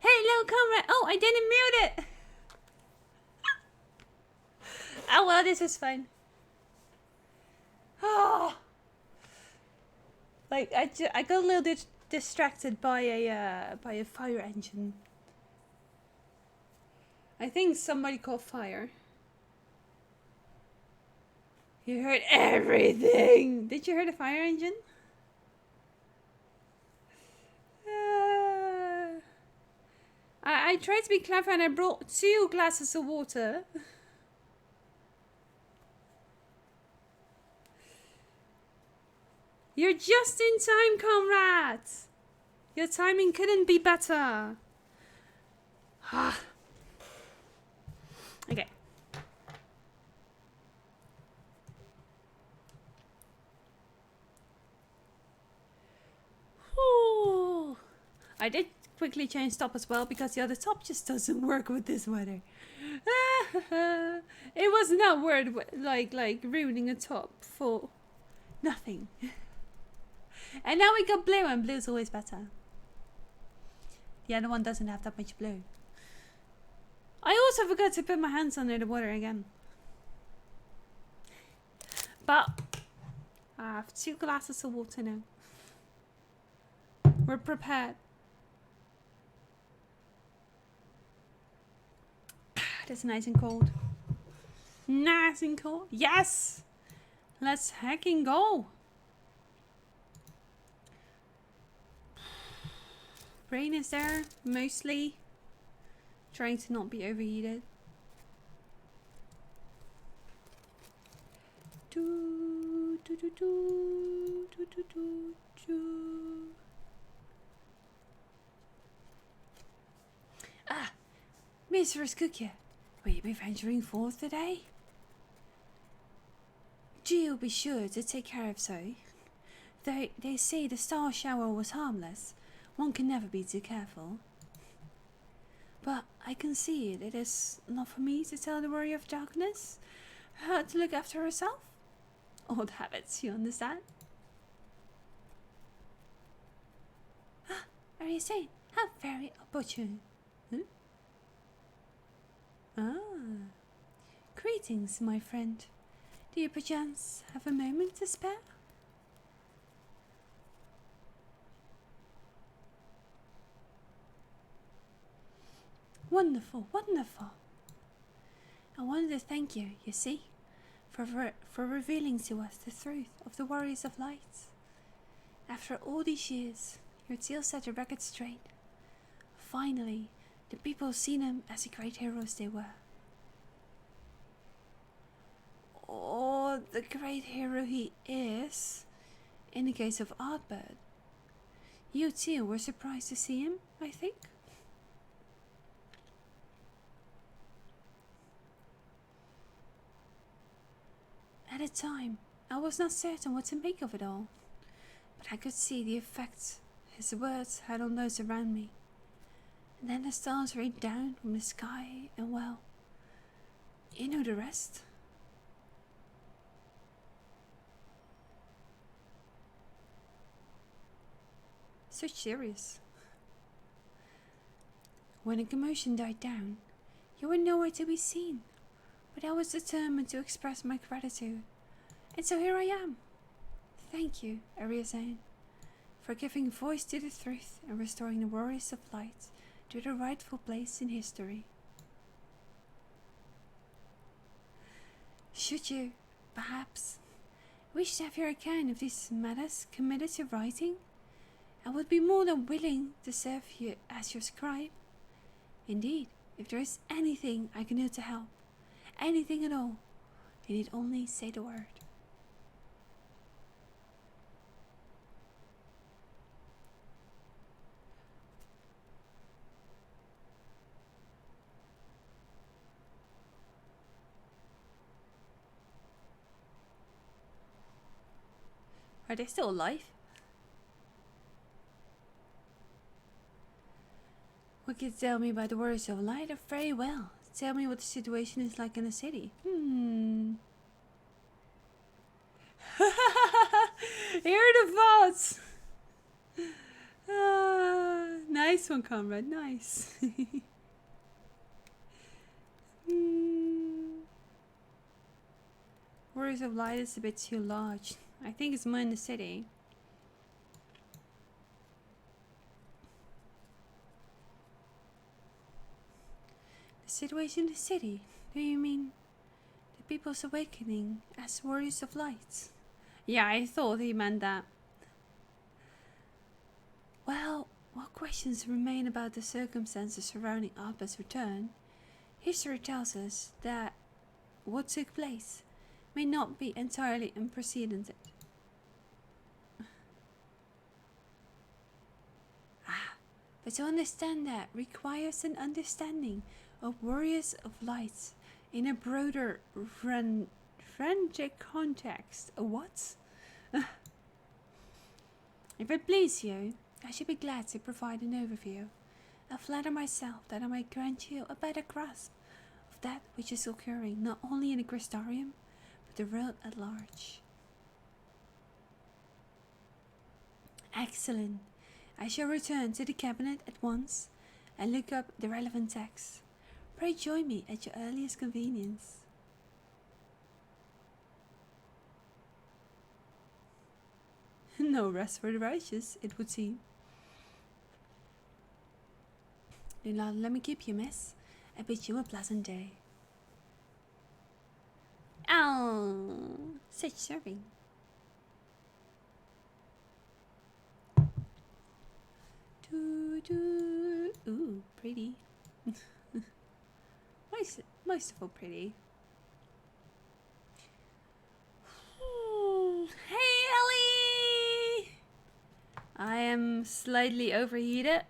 Hello, comrade. Oh, I didn't mute it. Oh well, this is fine. Oh, like I got a little distracted by a fire engine. I think somebody called fire. You heard everything. Did you hear the fire engine? I tried to be clever and I brought 2 glasses of water. You're just in time, comrades. Your timing couldn't be better. Okay. Ooh. I did quickly change top as well because the other top just doesn't work with this weather. It was not worth like ruining a top for nothing. And now we got blue, and blue's always better. The other one doesn't have that much blue. I also forgot to put my hands under the water again. But I have 2 glasses of water now. We're prepared. It's nice and cold. Nice and cold. Yes! Let's heckin' go. Rain is there, mostly. Trying to not be overheated. Do, do, do, do, do, do, do, do. Ah, Mistress Cookie, will you be venturing forth today? Do be sure to take care of so. Though they say the star shower was harmless, one can never be too careful. But I concede it is not for me to tell the warrior of darkness how to look after herself. Old habits, you understand? Ah, are you saying? How very opportune. Huh? Ah, greetings, my friend. Do you perchance have a moment to spare? Wonderful, wonderful. I wanted to thank you, you see, for revealing to us the truth of the Warriors of Light. After all these years, your tale set a record straight. Finally, the people have seen them as the great heroes they were. Oh, the great hero he is, in the case of Ardbird. You too were surprised to see him, I think? At the time, I was not certain what to make of it all, but I could see the effect his words had on those around me. And then the stars rained down from the sky, and well, you know the rest. So serious. When the commotion died down, you were nowhere to be seen, but I was determined to express my gratitude, and so here I am. Thank you, Ariazane, for giving voice to the truth and restoring the Warriors of Light to their rightful place in history. Should you, perhaps, wish to have your account of these matters committed to writing, I would be more than willing to serve you as your scribe. Indeed, if there is anything I can do to help, anything at all, you need only say the word. Are they still alive? What can you tell me about the Warriors of Light? Very well. Tell me what the situation is like in the city. Here are the thoughts. Nice one, comrade. Nice. Warriors of Light is a bit too large. I think it's more in the city. The situation in the city? Do you mean the people's awakening as Warriors of Light? Yeah, I thought he meant that. Well, what questions remain about the circumstances surrounding Abba's return? History tells us that what took place may not be entirely unprecedented. But to understand that requires an understanding of Warriors of Light in a broader frantic context. A what? If it please you, I should be glad to provide an overview. I flatter myself that I might grant you a better grasp of that which is occurring not only in the Crystarium, but the world at large. Excellent. I shall return to the cabinet at once and look up the relevant texts. Pray join me at your earliest convenience. No rest for the righteous, it would seem. Do not let me keep you, miss. I bid you a pleasant day. Oh, such serving. Ooh, pretty. Most of all pretty. Hey, Ellie! I am slightly overheated.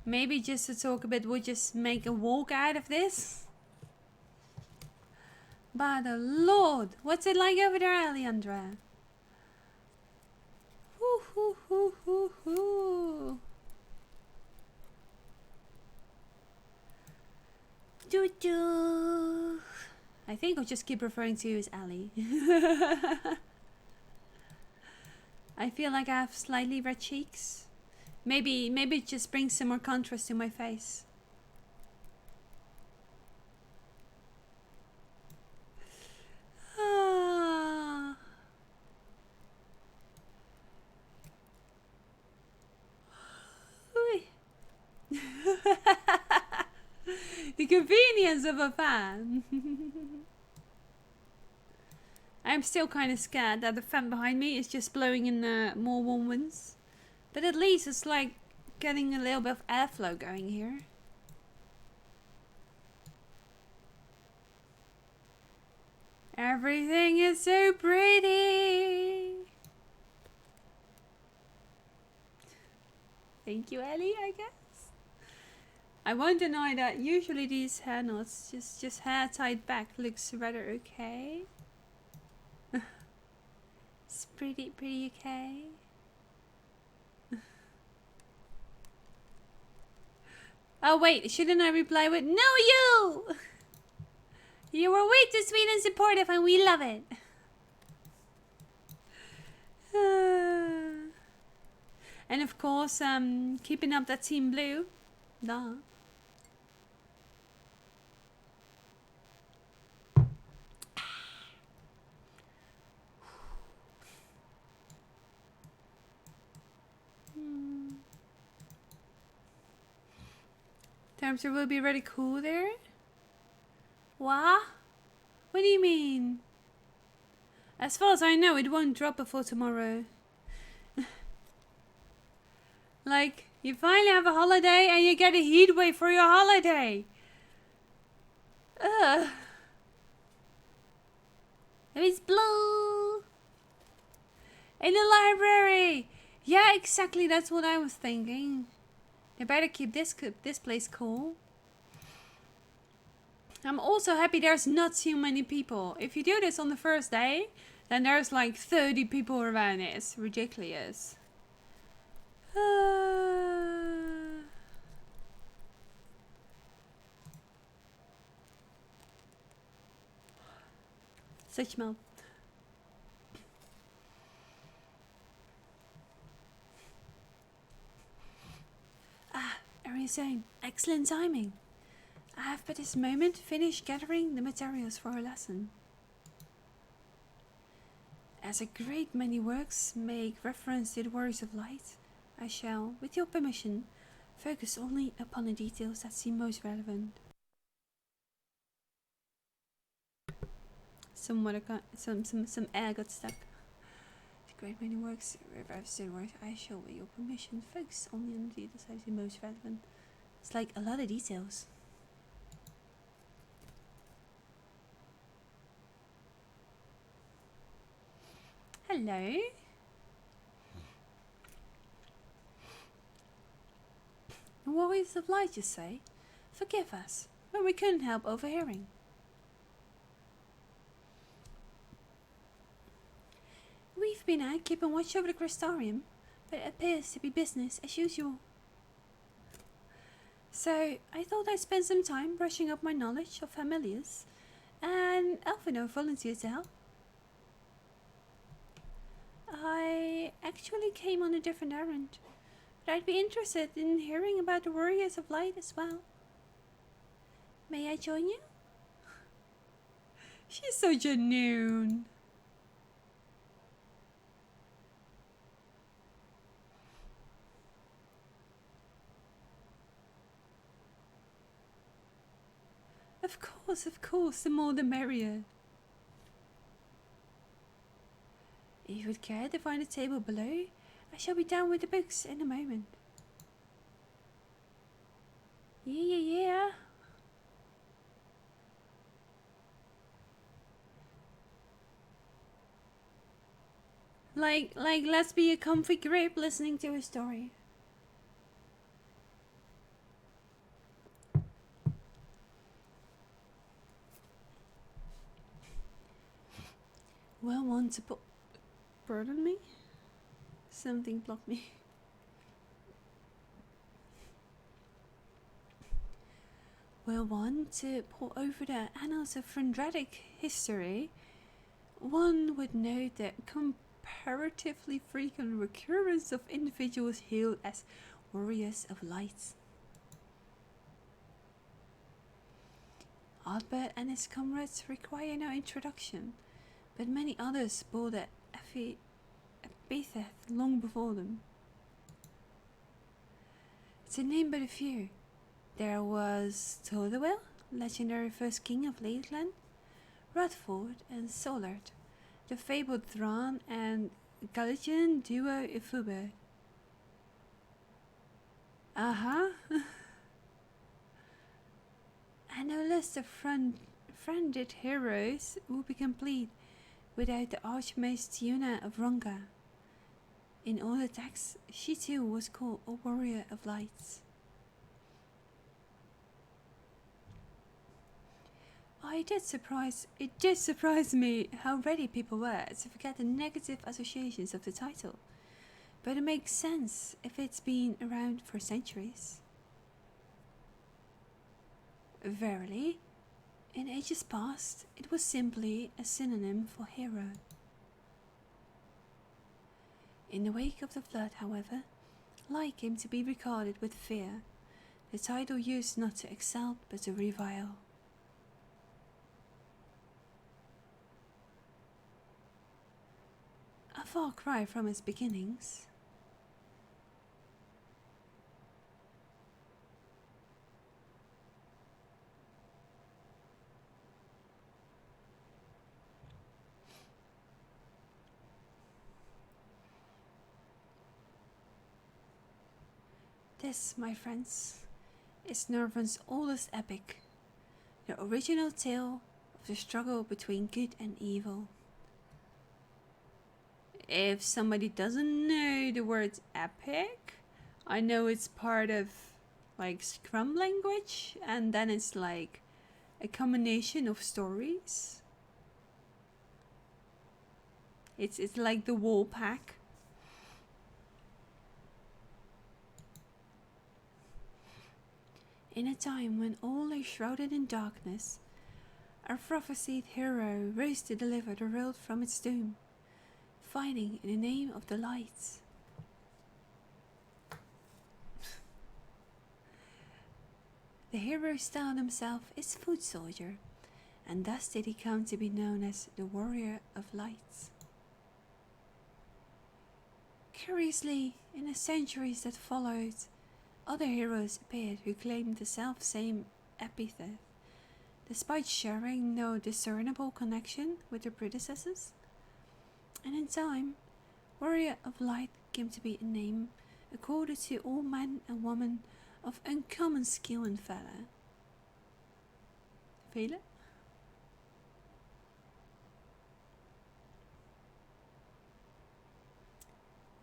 Maybe just to talk a bit, we'll just make a walk out of this. By the Lord, what's it like over there, Alejandra? Hoo hoo hoo hoo hoo. Doo doo. I think I'll just keep referring to you as Ali. I feel like I have slightly red cheeks. Maybe it just brings some more contrast to my face. Ah. The convenience of a fan. I'm still kind of scared that the fan behind me is just blowing in more warm winds. But at least it's like getting a little bit of airflow going here. Everything is so pretty. Thank you, Ellie, I guess. I won't deny that usually these hair knots, just hair tied back, looks rather okay. It's pretty okay. Oh wait, shouldn't I reply with, no you! You were way too sweet and supportive and we love it. And of course, keeping up that team blue. Duh. Temperature will be really cool there? What? What do you mean? As far as I know, it won't drop before tomorrow. Like, you finally have a holiday and you get a heat wave for your holiday. Ugh. It's blue. In the library. Yeah, exactly. That's what I was thinking. They better keep this place cool. I'm also happy there's not too many people. If you do this on the first day, then there's like 30 people around. It's ridiculous. Such smell. zone. Excellent timing. I have by this moment finished gathering the materials for a lesson. As a great many works make reference to the Warriors of Light, I shall, with your permission, focus only upon the details that seem most relevant. Some air got stuck. The great many works reference to the Warriors. I shall, with your permission, focus only on the details that seem most relevant. It's like a lot of details. Hello. The Warriors of Light, you say? Forgive us, but we couldn't help overhearing. We've been out keeping watch over the crystarium, but it appears to be business as usual. So I thought I'd spend some time brushing up my knowledge of familiars, and Elfino volunteered to help. I actually came on a different errand, but I'd be interested in hearing about the Warriors of Light as well. May I join you? She's so genuine. Of course, the more the merrier. If you would care to find a table below, I shall be down with the books in a moment. Yeah. Like, let's be a comfy grip listening to a story. Well, once upon... Pardon me? Something blocked me. Well, one to pour over the annals of Frendratic history, one would note the comparatively frequent recurrence of individuals hailed as Warriors of Light. Albert and his comrades require no introduction, but many others bore the epithet long before them. To name but a few, there was Tolderwell, legendary first king of Lakeland, Rutford and Solard, the fabled Thrawn and Galician duo Ffxiv. And no list of friended heroes would be complete without the Archmage Tiuna of Ronga. In all the texts, she too was called a warrior of lights. It did surprise me how ready people were to forget the negative associations of the title, but it makes sense if it's been around for centuries. Verily, in ages past, it was simply a synonym for hero. In the wake of the flood, however, light came to be regarded with fear, the title used not to exalt but to revile. A far cry from its beginnings. This, my friends, is Nervan's oldest epic, the original tale of the struggle between good and evil. If somebody doesn't know the word epic, I know it's part of like Scrum language, and then it's like a combination of stories. It's like the Wool Pack. In a time when all lay shrouded in darkness, our prophesied hero rose to deliver the world from its doom, fighting in the name of the light. the hero styled himself his foot soldier, and thus did he come to be known as the Warrior of Light. Curiously, in the centuries that followed, other heroes appeared who claimed the self-same epithet, despite sharing no discernible connection with their predecessors. And in time, Warrior of Light came to be a name accorded to all men and women of uncommon skill and valor. Feel it?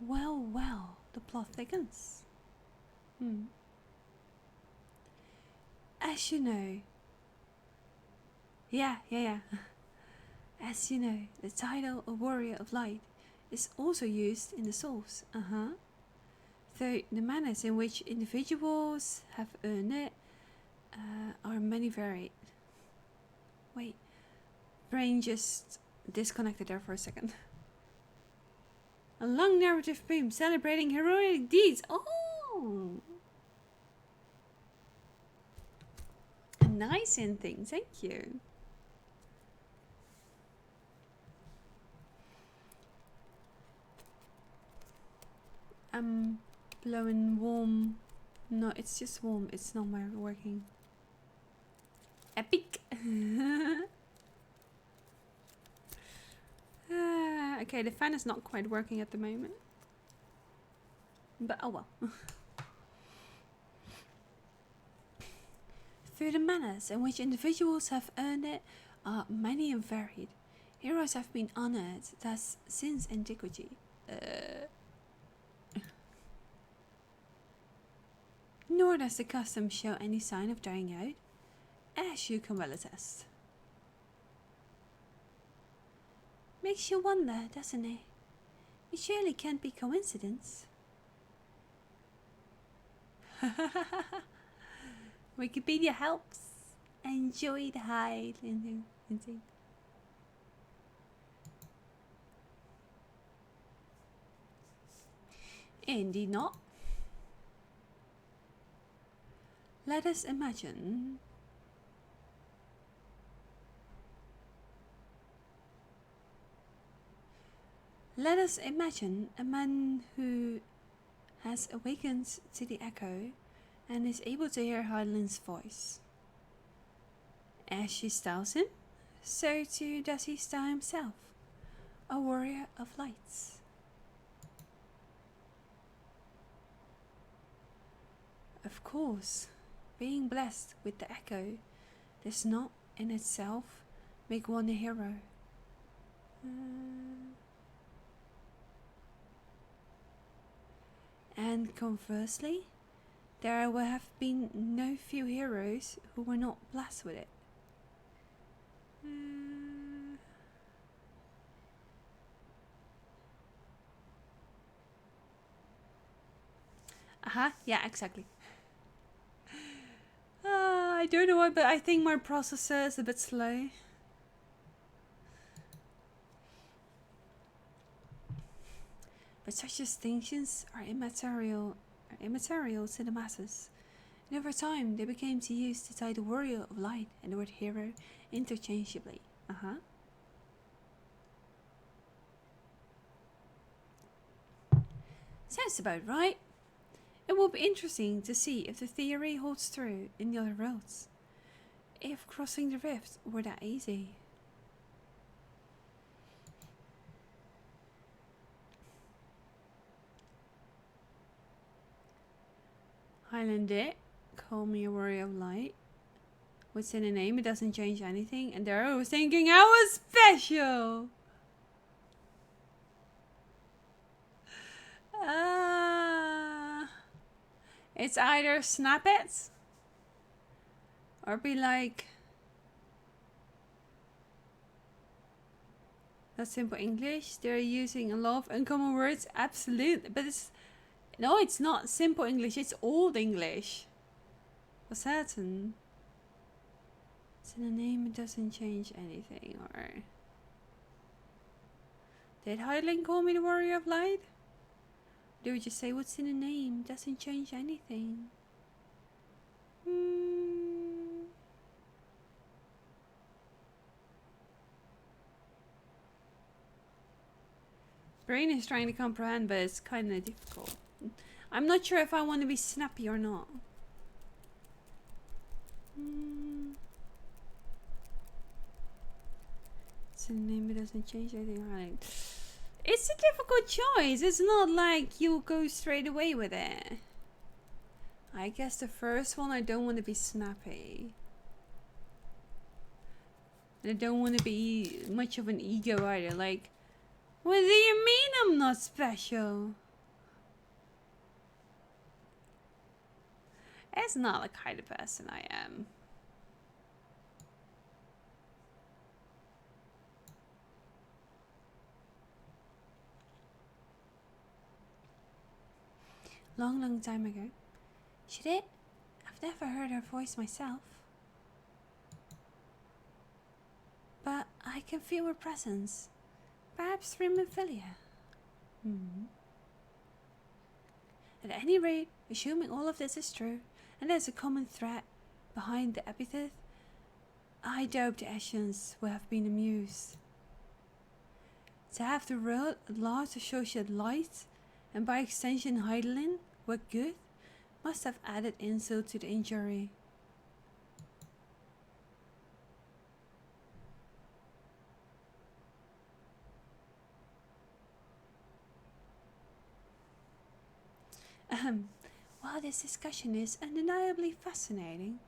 Well, well, the plot thickens. As you know, yeah. As you know, the title of Warrior of Light is also used in the source, though the manners in which individuals have earned it are many varied. Wait, brain just disconnected there for a second. A long narrative poem celebrating heroic deeds. Oh! Nice ending, thank you. I'm blowing warm. No, it's just warm. It's not working. Epic. Okay, the fan is not quite working at the moment. But oh well. Through the manners in which individuals have earned it are many and varied. Heroes have been honored thus since antiquity. Nor does the custom show any sign of dying out, as you can well attest. Makes you wonder, doesn't it? It surely can't be coincidence. Wikipedia helps. Enjoy the high landing. Indeed not. Let us imagine a man who has awakened to the echo and is able to hear Hydaelyn's voice. As she styles him, so too does he style himself, a warrior of lights. Of course, being blessed with the echo does not in itself make one a hero. And conversely, there will have been no few heroes who were not blessed with it. Yeah, exactly. I don't know why, but I think my processor is a bit slow. But such distinctions are immaterial to the masses. And over time, they became to use the title Warrior of Light and the word hero interchangeably. Sounds about right. It will be interesting to see if the theory holds true in the other worlds. If crossing the rift were that easy. Hydaelyn did call me a warrior of light. What's in the name? It doesn't change anything. And there I was thinking I was special. It's either snap it or be like, that's simple English. They're using a lot of uncommon words. Absolutely. But it's not simple English. It's old English. For certain. It's in the name. It doesn't change anything. Or did Hydaelyn call me the Warrior of Light? They would just say what's in the name. Doesn't change anything. Brain is trying to comprehend, but it's kind of difficult. I'm not sure if I want to be snappy or not. So the name, it doesn't change anything, right? It's a difficult choice. It's not like you'll go straight away with it. I guess the first one, I don't want to be snappy. And I don't want to be much of an ego either. Like, what do you mean I'm not special? It's not the kind of person I am. Long time ago. Should it? I've never heard her voice myself. But I can feel her presence. Perhaps through Mephilia. At any rate, assuming all of this is true, and there's a common thread behind the epithet, I doubt the Ascians will have been amused. To have the world at large associate light, and by extension Heidelin, were good, must have added insult to the injury. While this discussion is undeniably fascinating,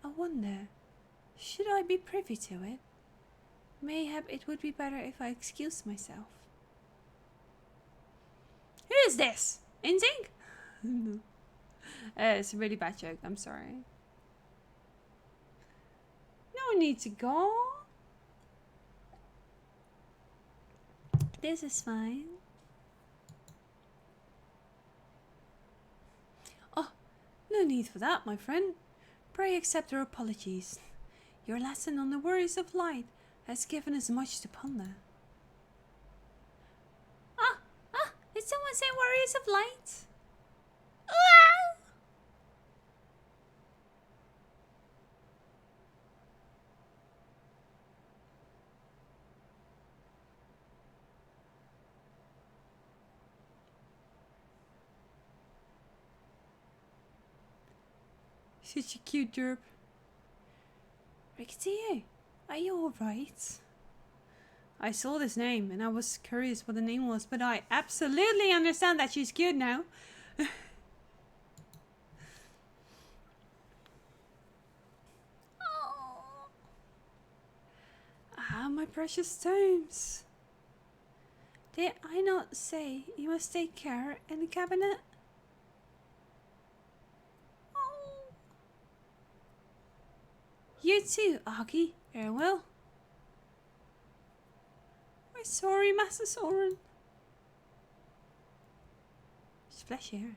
I wonder, should I be privy to it? Mayhap it would be better if I excused myself. Who is this? Insync? No. It's a really bad joke, I'm sorry. No need to go. This is fine. Oh, no need for that, my friend. Pray accept our apologies. Your lesson on the worries of light has given us much to ponder. Did someone say warriors of light? Such a cute derp. Rickety, are you alright? I saw this name and I was curious what the name was, but I absolutely understand that she's cute now. Oh. Ah, my precious tomes. Did I not say you must take care in the cabinet? Oh. You too, Aki, farewell. We're sorry, Master Soren. Splash here.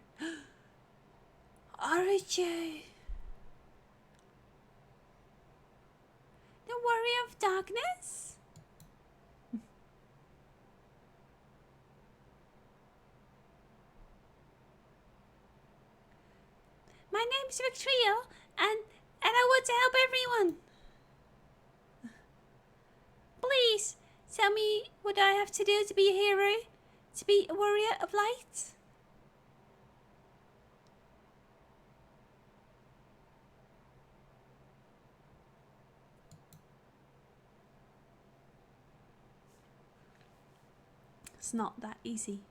Archie. The warrior of darkness? My name's Victrio, and I want to help everyone. Please, tell me what I have to do to be a hero, to be a warrior of light. It's not that easy.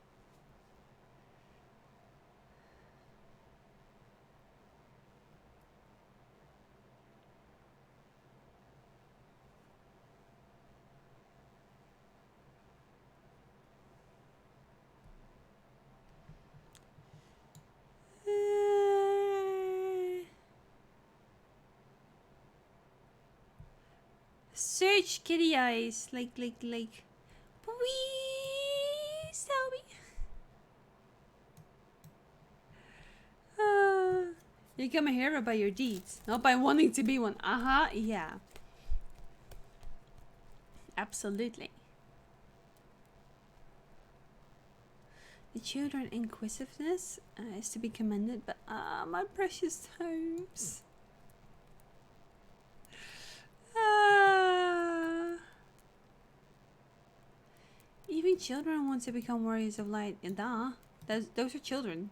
Search kitty eyes, like. Please tell me. You become a hero by your deeds, not by wanting to be one. Yeah. Absolutely. The children's inquisitiveness is to be commended, but my precious tomes. Even Even children want to become warriors of light. And those are children.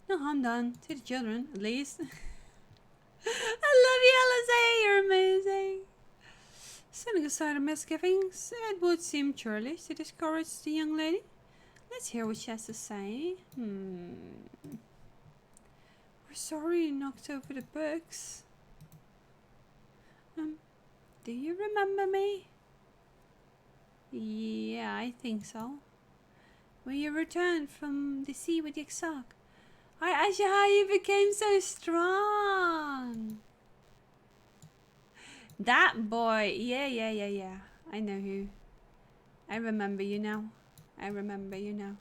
No harm done to the children, at least. I love you, Alizé. You're amazing. Setting aside her misgivings, it would seem churlish to discourage the young lady. Let's hear what she has to say. We're sorry you knocked over the books. Do you remember me? Yeah, I think so. When you returned from the sea with the Ffxiv, I asked you how you became so strong. That boy. Yeah. I know who. I remember you now. I remember you now.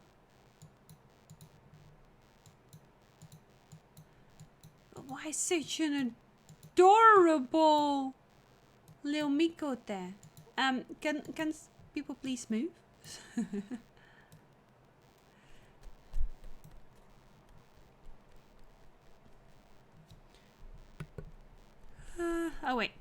But why such an adorable little Miko there? Can people please move? Oh wait.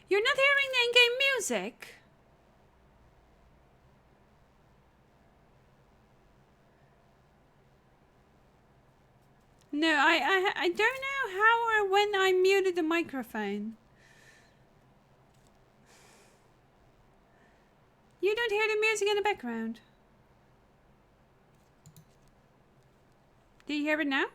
You're not hearing the in-game music? No, I don't know how or when I muted the microphone. You don't hear the music in the background. Do you hear it now?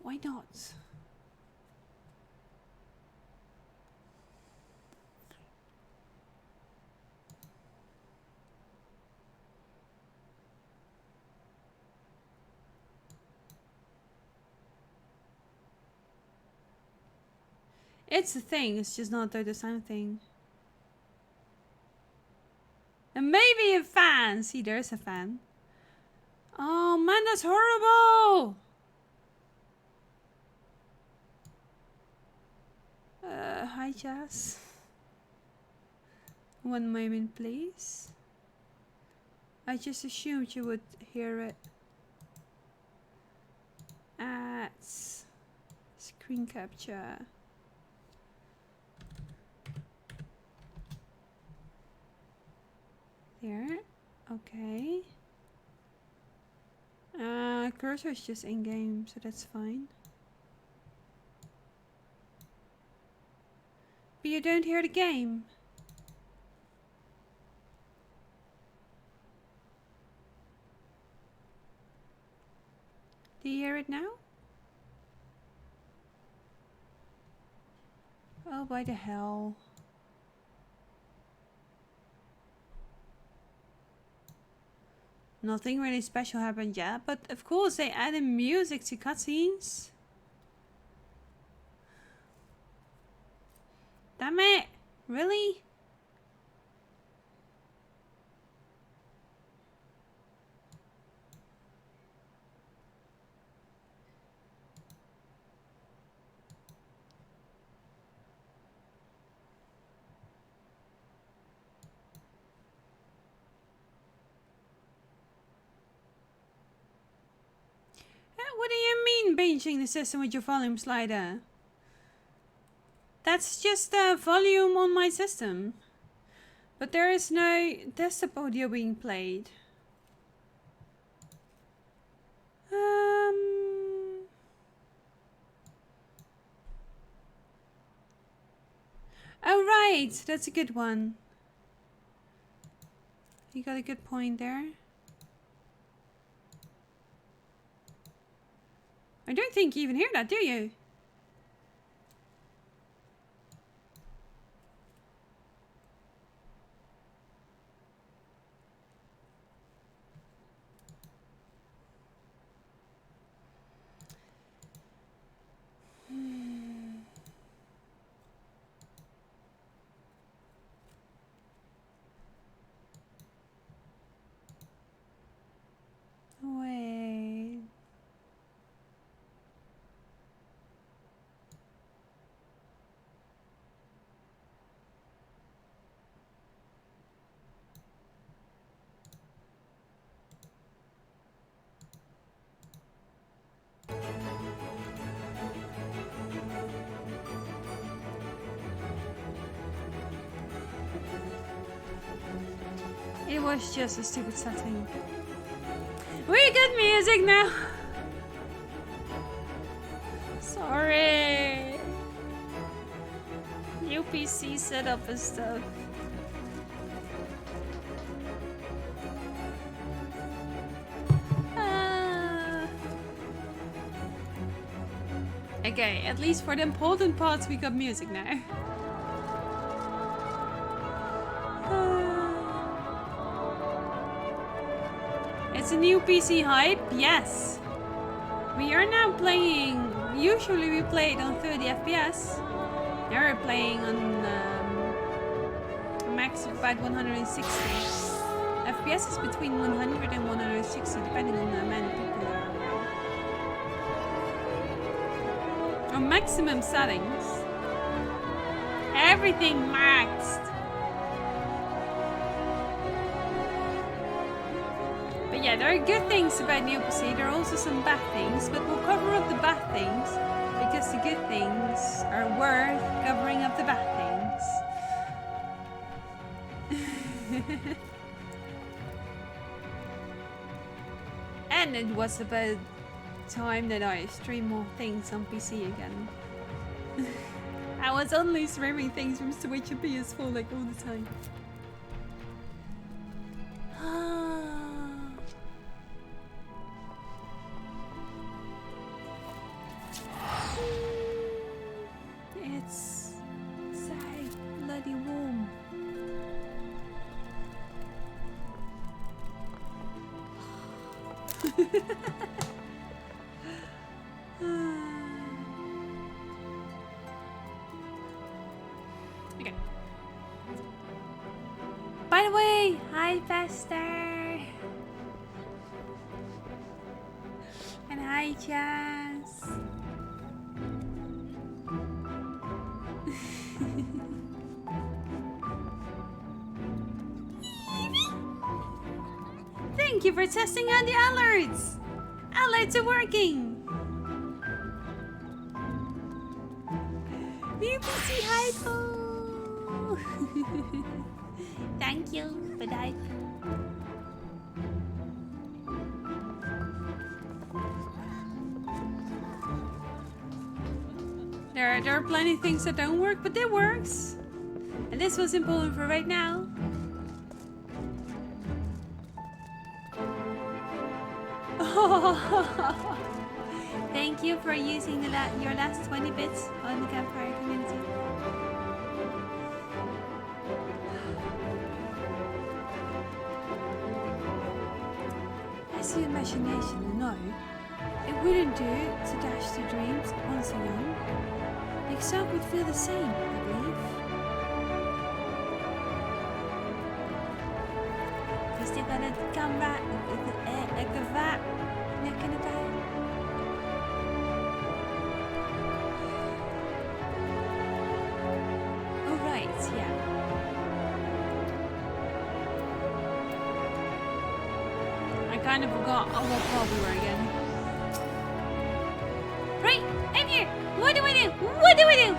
Why not? It's a thing, it's just not the sound thing. And maybe a fan. See, there's a fan. Oh man, that's horrible! Hi Jazz. One moment please. I just assumed you would hear it. Ads. Screen capture. There. Okay. Cursor is just in game, so that's fine. But you don't hear the game. Do you hear it now? Oh, by the hell. Nothing really special happened yet, but of course they added music to cutscenes. Damn it! Really? What do you mean changing the system with your volume slider? That's just the volume on my system. But there is no desktop audio being played. Oh right, that's a good one. You got a good point there. I don't think you even hear that, do you? Wait. It was just a stupid setting. We got music now. Sorry. New PC setup and stuff. Okay, at least for the important parts we got music now. It's a new PC hype, yes. We are now playing, usually we played on 30 FPS. Now we're playing on a max of about 160. FPS is between 100 and 160 depending on how many people are around. On maximum settings. Everything maxed. But yeah, there are good things about New PC. There are also some bad things, but we'll cover up the bad things because the good things are worth covering up the bad things. And it was about time that I stream more things on PC again. I was only streaming things from Switch and PS4 like all the time. It's so bloody warm. Okay. By the way, hi Fester. And hi Jazz. Thank you for testing out the alerts. Alerts are working. BBC hypo. Thank you for that. There are plenty of things that don't work, but it works. And this was important for right now. Thank you for using your last 20 bits on the Campfire community. As the imagination know, it wouldn't do to dash the dreams once young. The exam would feel the same, I believe. Is det gonna come back? Oh right, yeah. I kind of forgot what part we were again. Right, I'm here. What do I do? What do I do?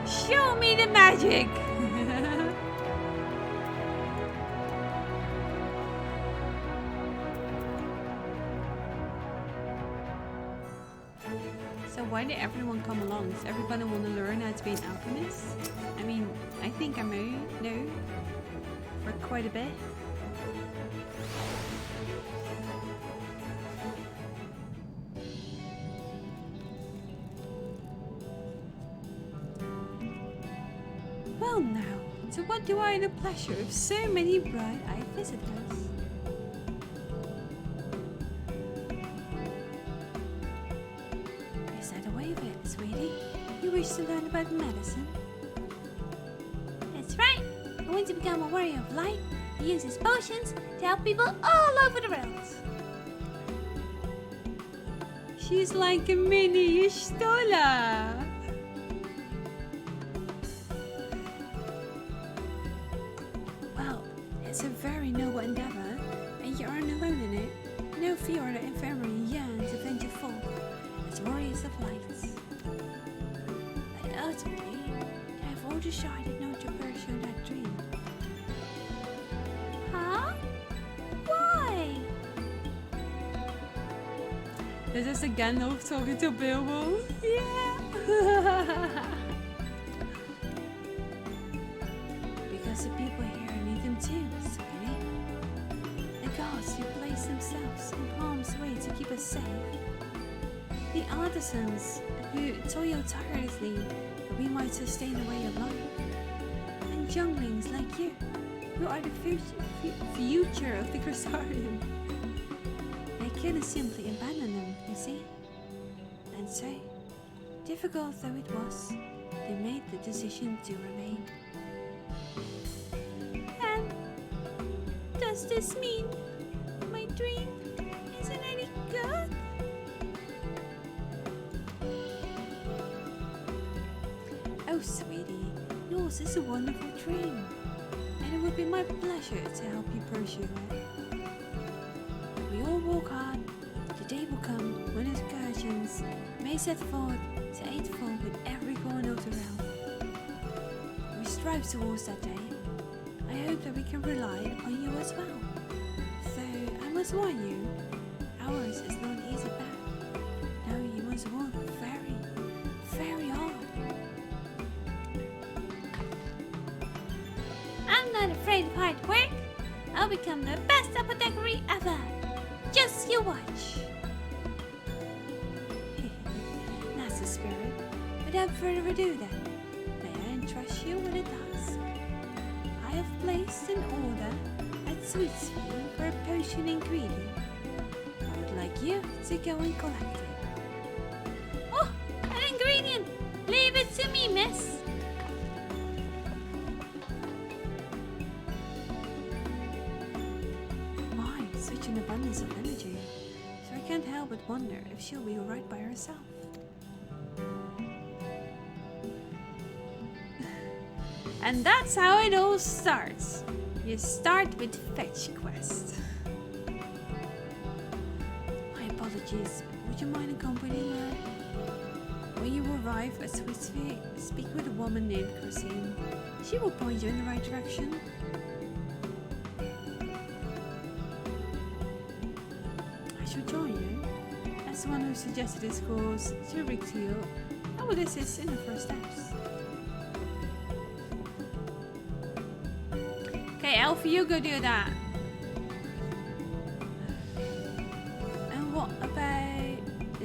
Show me the magic. So why did everyone come along? Does everybody want to learn how to be an alchemist? I mean, I think I may know for quite a bit. Well now, so what do I have the pleasure of so many bright-eyed visitors? Is that a way of it, sweetie? You wish to learn about medicine? That's right! I want to become a warrior of light who uses potions to help people all over the world. She's like a mini Yustola! It's a very noble endeavor, and you aren't alone in it. No fear or infirmary yearn to avenge your fall as warriors of light. But ultimately, they have all decided not to pursue that dream. Huh? Why? This is a Gandalf talking to Bilbo. Yeah! Because the people here need them too, sweetie. The gods who place themselves in harm's way to keep us safe. The artisans who toil tirelessly that we might sustain a way of life. And younglings like you, who are the future of the Crystarium. They couldn't simply abandon them, you see. And so, difficult though it was, they made the decision to remain. And does this mean my dream isn't any good? sweetie, yours is a wonderful dream, and it would be my pleasure to help you pursue it. We all work hard. The day will come when excursions may set forth to aid folk with every corner of the realm. We strive towards that day. I hope that we can rely upon you as well. Though I must warn you, ours is not an easy path. No, you must work very, very hard. I'm not afraid of hard work. I'll become the best apothecary ever. Just you watch. That's the spirit. Without further ado then, may I entrust you with a task? I have placed an order at Ffxiv for a potion ingredient. I would like you to go and collect it. Oh, an ingredient! Leave it to me, miss. My, such an abundance of energy. So I can't help but wonder if she'll be alright by herself. And that's how it all starts. You start with fetch quest. My apologies, would you mind accompanying her? When you arrive at Ffxiv, speak with a woman named Christine. She will point you in the right direction. I shall join you. As the one who suggested this course to Ffxiv, I will assist in the first steps. Okay, Elfie, you go do that. And what about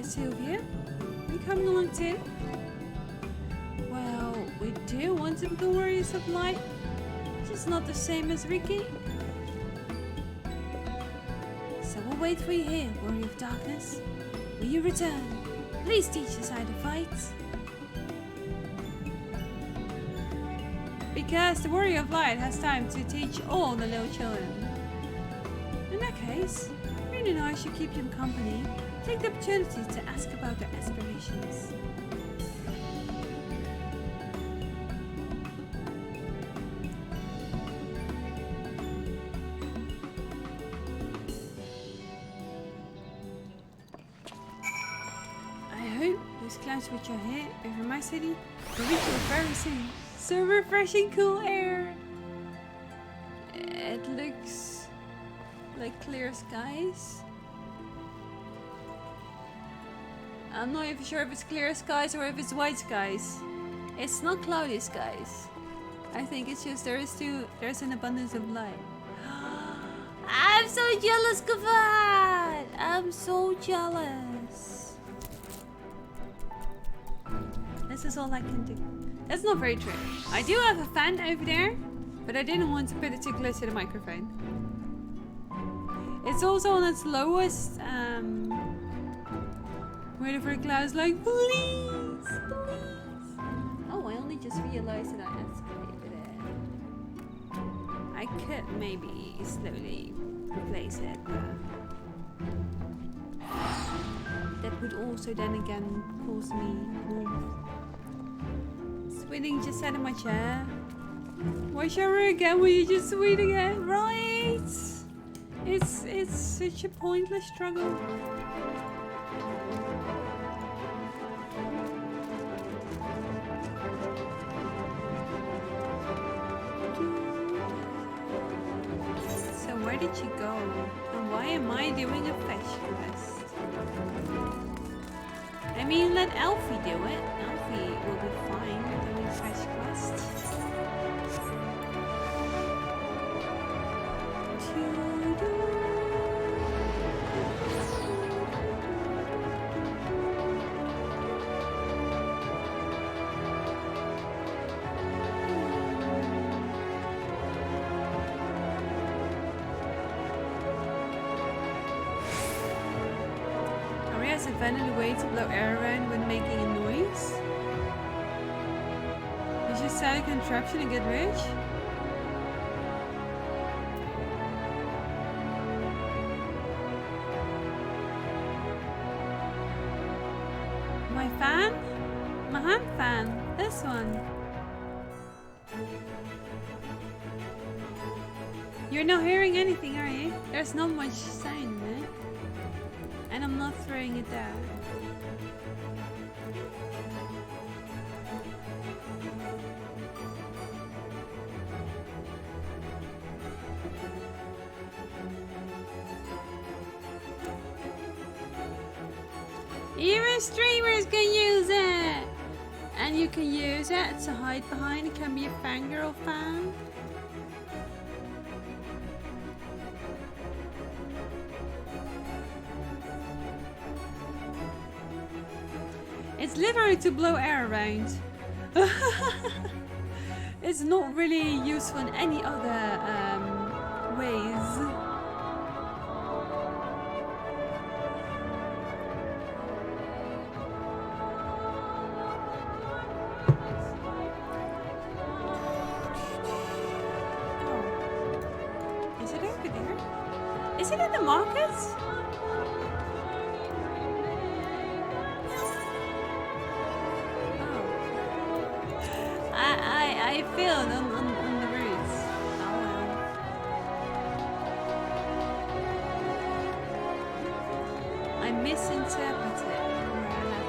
Sylvia? Are you coming along too? Well, we do want to become warriors of light. Just not the same as Ricky. So we'll wait for you here, warrior of darkness. When you return, please teach us how to fight. Because the warrior of light has time to teach all the little children. In that case, really nice you keep them company. Take the opportunity to ask about their aspirations. I hope those clouds which are here over my city will reach you very soon. So refreshing, cool air. It looks like clear skies. I'm not even sure if it's clear skies or if it's white skies. It's not cloudy skies. I think it's just there's an abundance of light. I'm so jealous, Kavad! I'm so jealous. This is all I can do. That's not very true. I do have a fan over there, but I didn't want to put it too close to the microphone. It's also on its lowest. Waiting for the clouds like, please, please. Oh, I only just realized that I escalated it. I could maybe slowly replace it, but that would also then again cause me warmth. Sweating just sat in my chair. Why shower again when you just sweat again? Right? It's such a pointless struggle. So where did you go? And why am I doing a fetch quest? I mean, let Elfie do it. Elfie will be fine doing fetch quest. Arias invented a way to blow air around when making a noise. You should set a contraption and get rich. My fan? My hand fan. This one. You're not hearing anything, are you? There's not much sound in it. And I'm not throwing it down. Even streamers can use it! And you can use it to hide behind. It can be a fangirl fan. It's literally to blow air around. It's not really useful in any other ways. Is it in the market? Oh. I feel it on the roots. Oh well. I misinterpreted where I had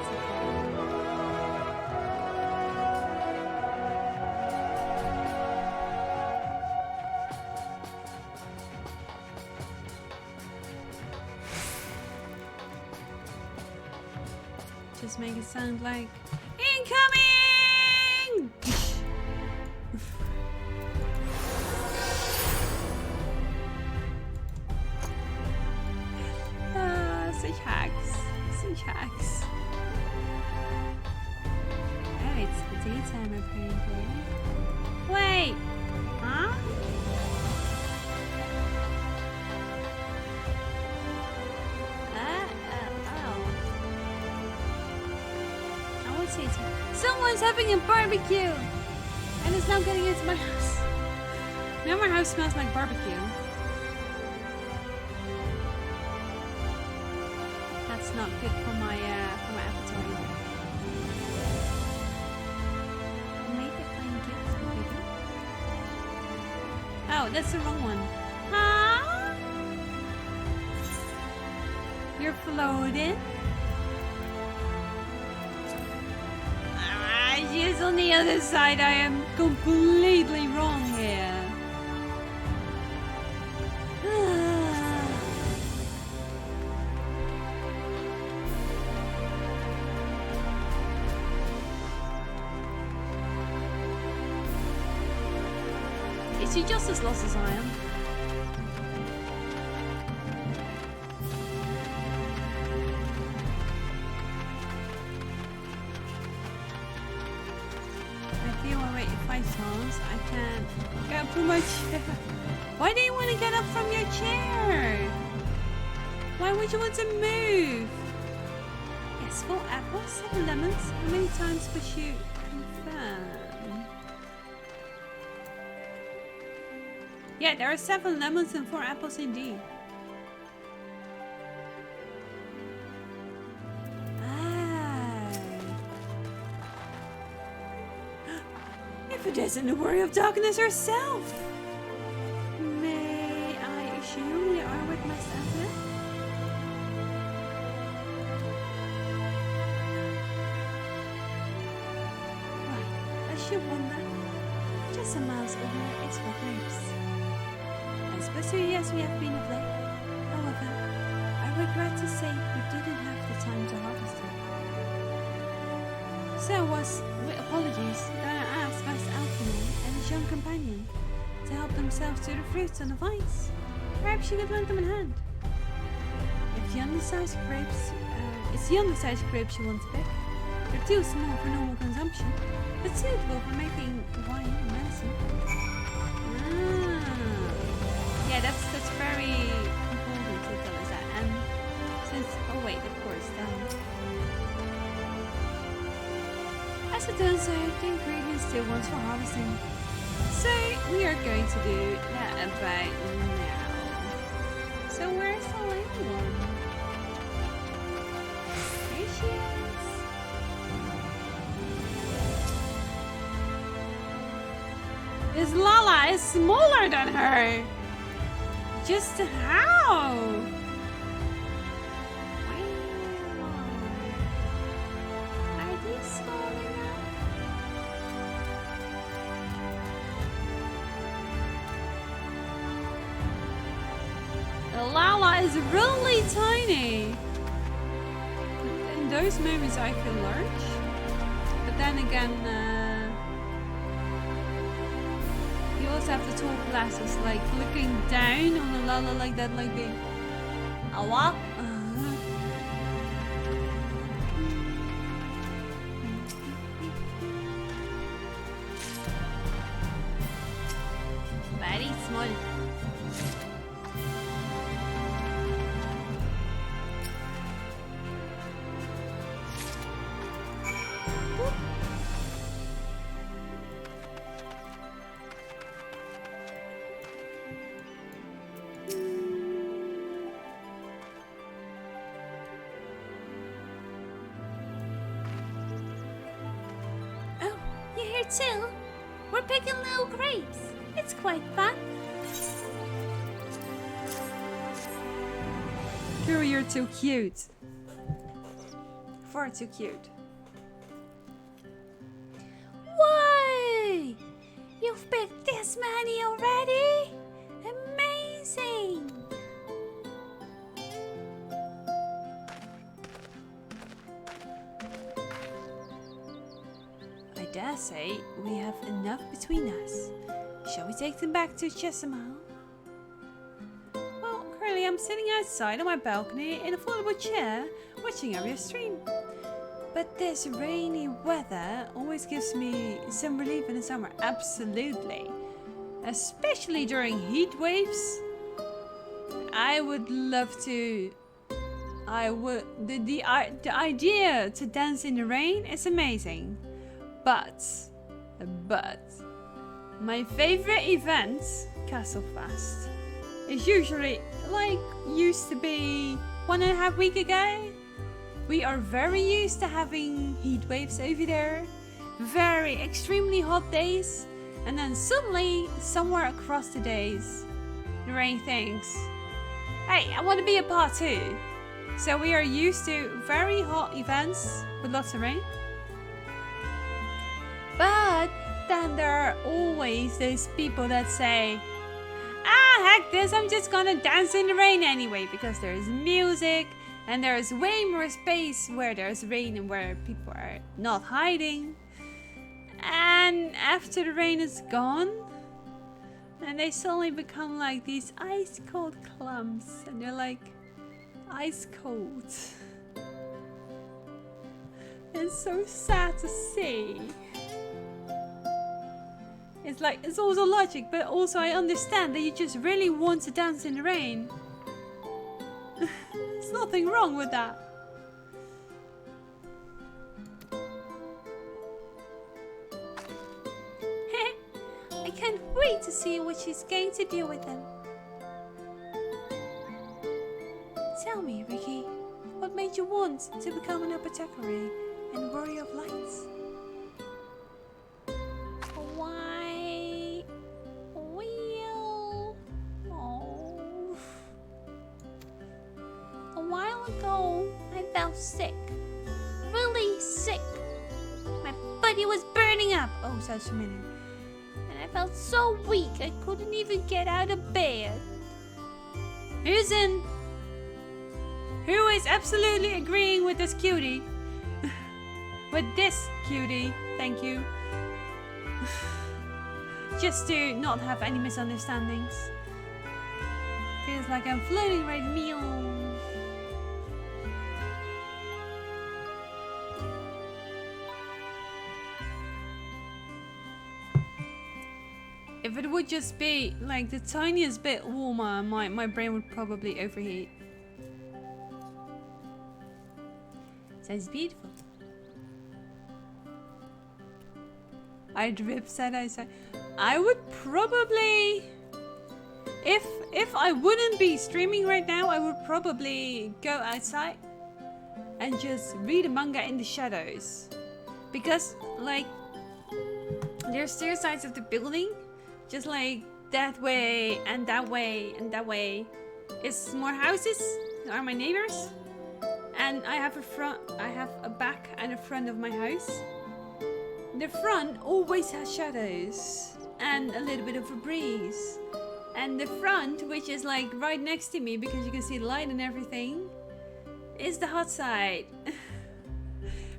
to just make it sound like incoming! Such hacks. Such hacks. Oh, it's the daytime apparently. Wait! Huh? Someone's having a barbecue! And it's now getting into my house. Now my house smells like barbecue. That's not good for my appetite. Maybe playing gifts would be good. Oh, that's the wrong one. Huh? You're floating? She's on the other side. I am completely wrong here. Is she just as lost as I am? I can't get up from my chair. Why do you want to get up from your chair? Why would you want to move? Yes, 4 apples, 7 lemons. How many times would you confirm? Yeah, there are 7 lemons and 4 apples indeed. If it isn't the Warrior of Darkness herself! May I assume you are with myself now? Right, as you wonder, just a miles over is for grapes. I suppose so, yes, we have been of late. However, I regret to say we didn't have the time to harvest it. So it was, with apologies, that I asked Master Alchemy and his young companion to help themselves to the fruits on the vines. Perhaps you could lend them a hand. If the undersized grapes, it's the undersized grapes you want to pick. They're too small for normal consumption, but suitable for making wine and medicine. Yeah, that's very important to tell us that. And since, oh wait, of course, as it turns out, the ingredients still want for harvesting. So we are going to do that about now. So where's the little one? Here she is. This Lala is smaller than her. Just how? Are these small enough? The Lala is really tiny. In those moments I feel large. But then again, you also have the tall glasses, like looking down on the Lala like that, like being a what? Very small. Too. We're picking little grapes. It's quite fun. Girl, you're too cute. Far too cute. Why? You've picked this many already? Amazing. I dare say we have enough between us. Shall we take them back to Chesimel? Well, currently I'm sitting outside on my balcony in a foldable chair watching our stream. But this rainy weather always gives me some relief in the summer. Absolutely. Especially during heat waves. I would love to... The idea to dance in the rain is amazing. But my favorite event, Castlefest, is usually like used to be 1.5 weeks ago. We are very used to having heat waves over there, very extremely hot days, and then suddenly somewhere across the days, the rain thinks, hey, I want to be a part too. So we are used to very hot events with lots of rain. But then there are always those people that say, heck this, I'm just gonna dance in the rain anyway, because there's music and there's way more space where there's rain and where people are not hiding. And after the rain is gone, and they suddenly become like these ice cold clumps, and they're like ice cold. It's so sad to see. It's like, it's also logic, but also I understand that you just really want to dance in the rain. There's nothing wrong with that. I can't wait to see what she's going to do with them. Tell me, Ricky, what made you want to become an apothecary and warrior of lights? Sick, really sick. My body was burning up. Oh, such a minute. And I felt so weak I couldn't even get out of bed. Who's in? Who is absolutely agreeing with this cutie? With this cutie, thank you. Just to not have any misunderstandings. Feels like I'm floating right now. If it would just be like the tiniest bit warmer, my brain would probably overheat. Sounds beautiful. I drip, said I said. I would probably, if I wouldn't be streaming right now, I would probably go outside and just read a manga in the shadows, because like there's two sides of the building. Just like that way and that way and that way is more houses, are my neighbors. And I have a back and a front of my house. The front always has shadows and a little bit of a breeze. And the front, which is like right next to me because you can see the light and everything, is the hot side.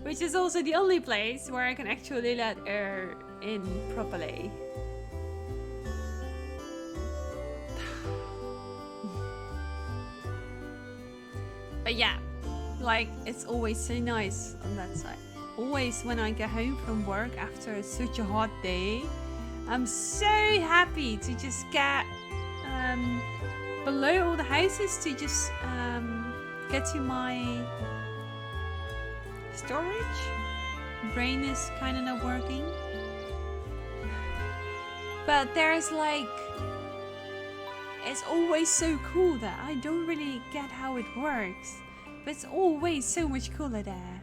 Which is also the only place where I can actually let air in properly. But yeah, like it's always so nice on that side. Always when I get home from work after such a hot day, I'm so happy to just get below all the houses to just get to my storage. Brain is kind of not working. But there's like, it's always so cool that I don't really get how it works. But it's always so much cooler there.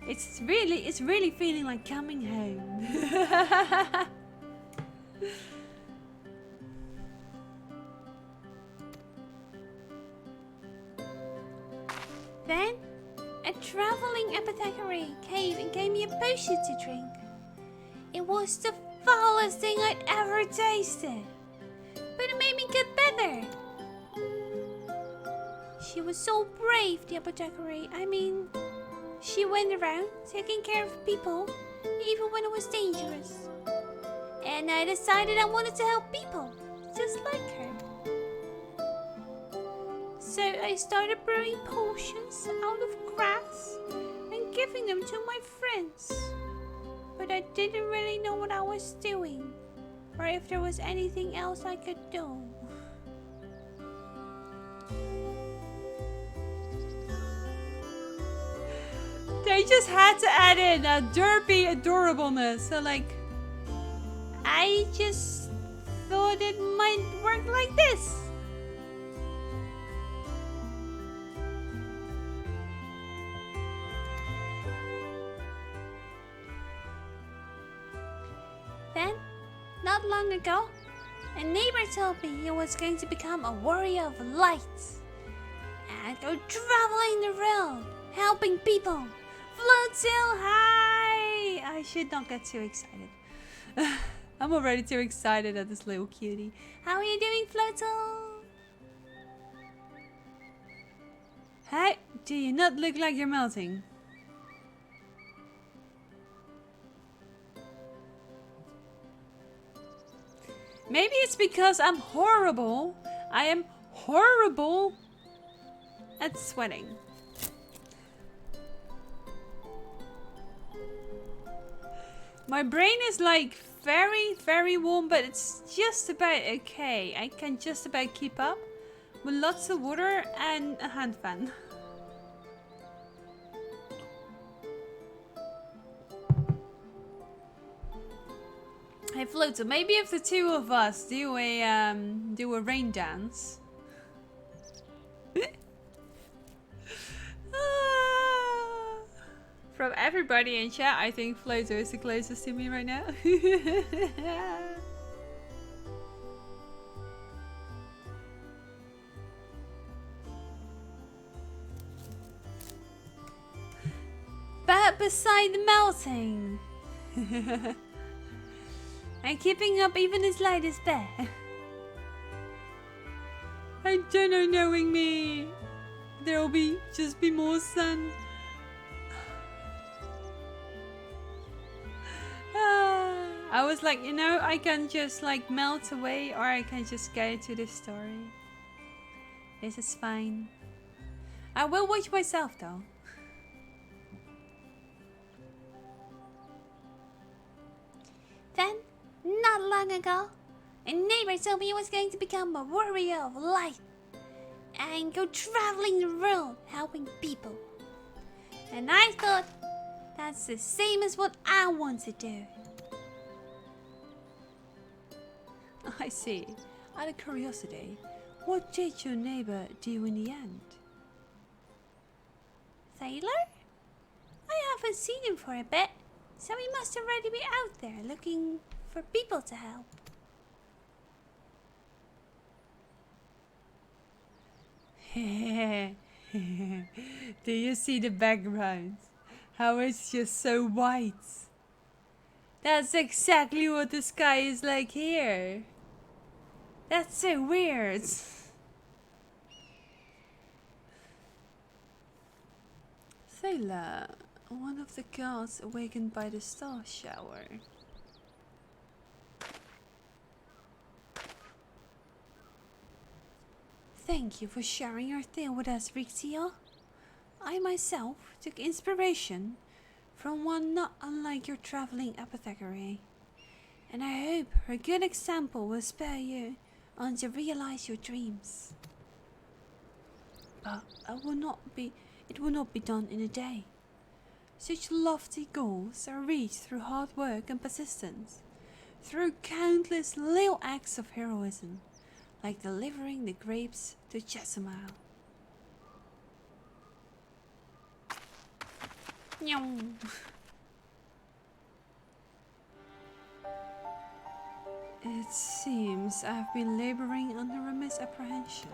It's really feeling like coming home. Then, a traveling apothecary came and gave me a potion to drink. It was the foulest thing I'd ever tasted. But it made me get better. She was so brave, the apothecary. I mean, she went around taking care of people, even when it was dangerous. And I decided I wanted to help people, just like her. So I started brewing potions out of grass and giving them to my friends. But I didn't really know what I was doing, or if there was anything else I could do. They just had to add in a derpy adorableness. So like, I just thought it might work like this. Then, not long ago, a neighbor told me he was going to become a warrior of light and go traveling the world, helping people. Float so high! I should not get too excited. I'm already too excited at this little cutie. How are you doing, Floatle? Hey, do you not look like you're melting? Maybe it's because I'm horrible. I am horrible at sweating. My brain is like very, very warm, but it's just about okay. I can just about keep up with lots of water and a hand fan. Hey Floater, maybe if the two of us do a rain dance. From everybody in chat, I think Floater is the closest to me right now. But beside the melting, and keeping up even as light as bear. I don't know, knowing me, there'll just be more sun. I was like, you know, I can just like melt away, or I can just go to this story. This is fine. I will watch myself though. Then, not long ago, a neighbor told me he was going to become a warrior of light and go traveling the world helping people. And I thought, that's the same as what I want to do. I see. Out of curiosity, what did your neighbor do in the end? Sailor? I haven't seen him for a bit, so he must already be out there looking for people to help. Do you see the background? How it's just so white. That's exactly what the sky is like here. That's so weird. Thela, one of the gods awakened by the star shower. Thank you for sharing your tale with us, Rixia. I myself took inspiration from one not unlike your traveling apothecary, and I hope her good example will spur you on to realize your dreams. But it will not be done in a day. Such lofty goals are reached through hard work and persistence, through countless little acts of heroism, like delivering the grapes to Chesimile. It seems I've been laboring under a misapprehension.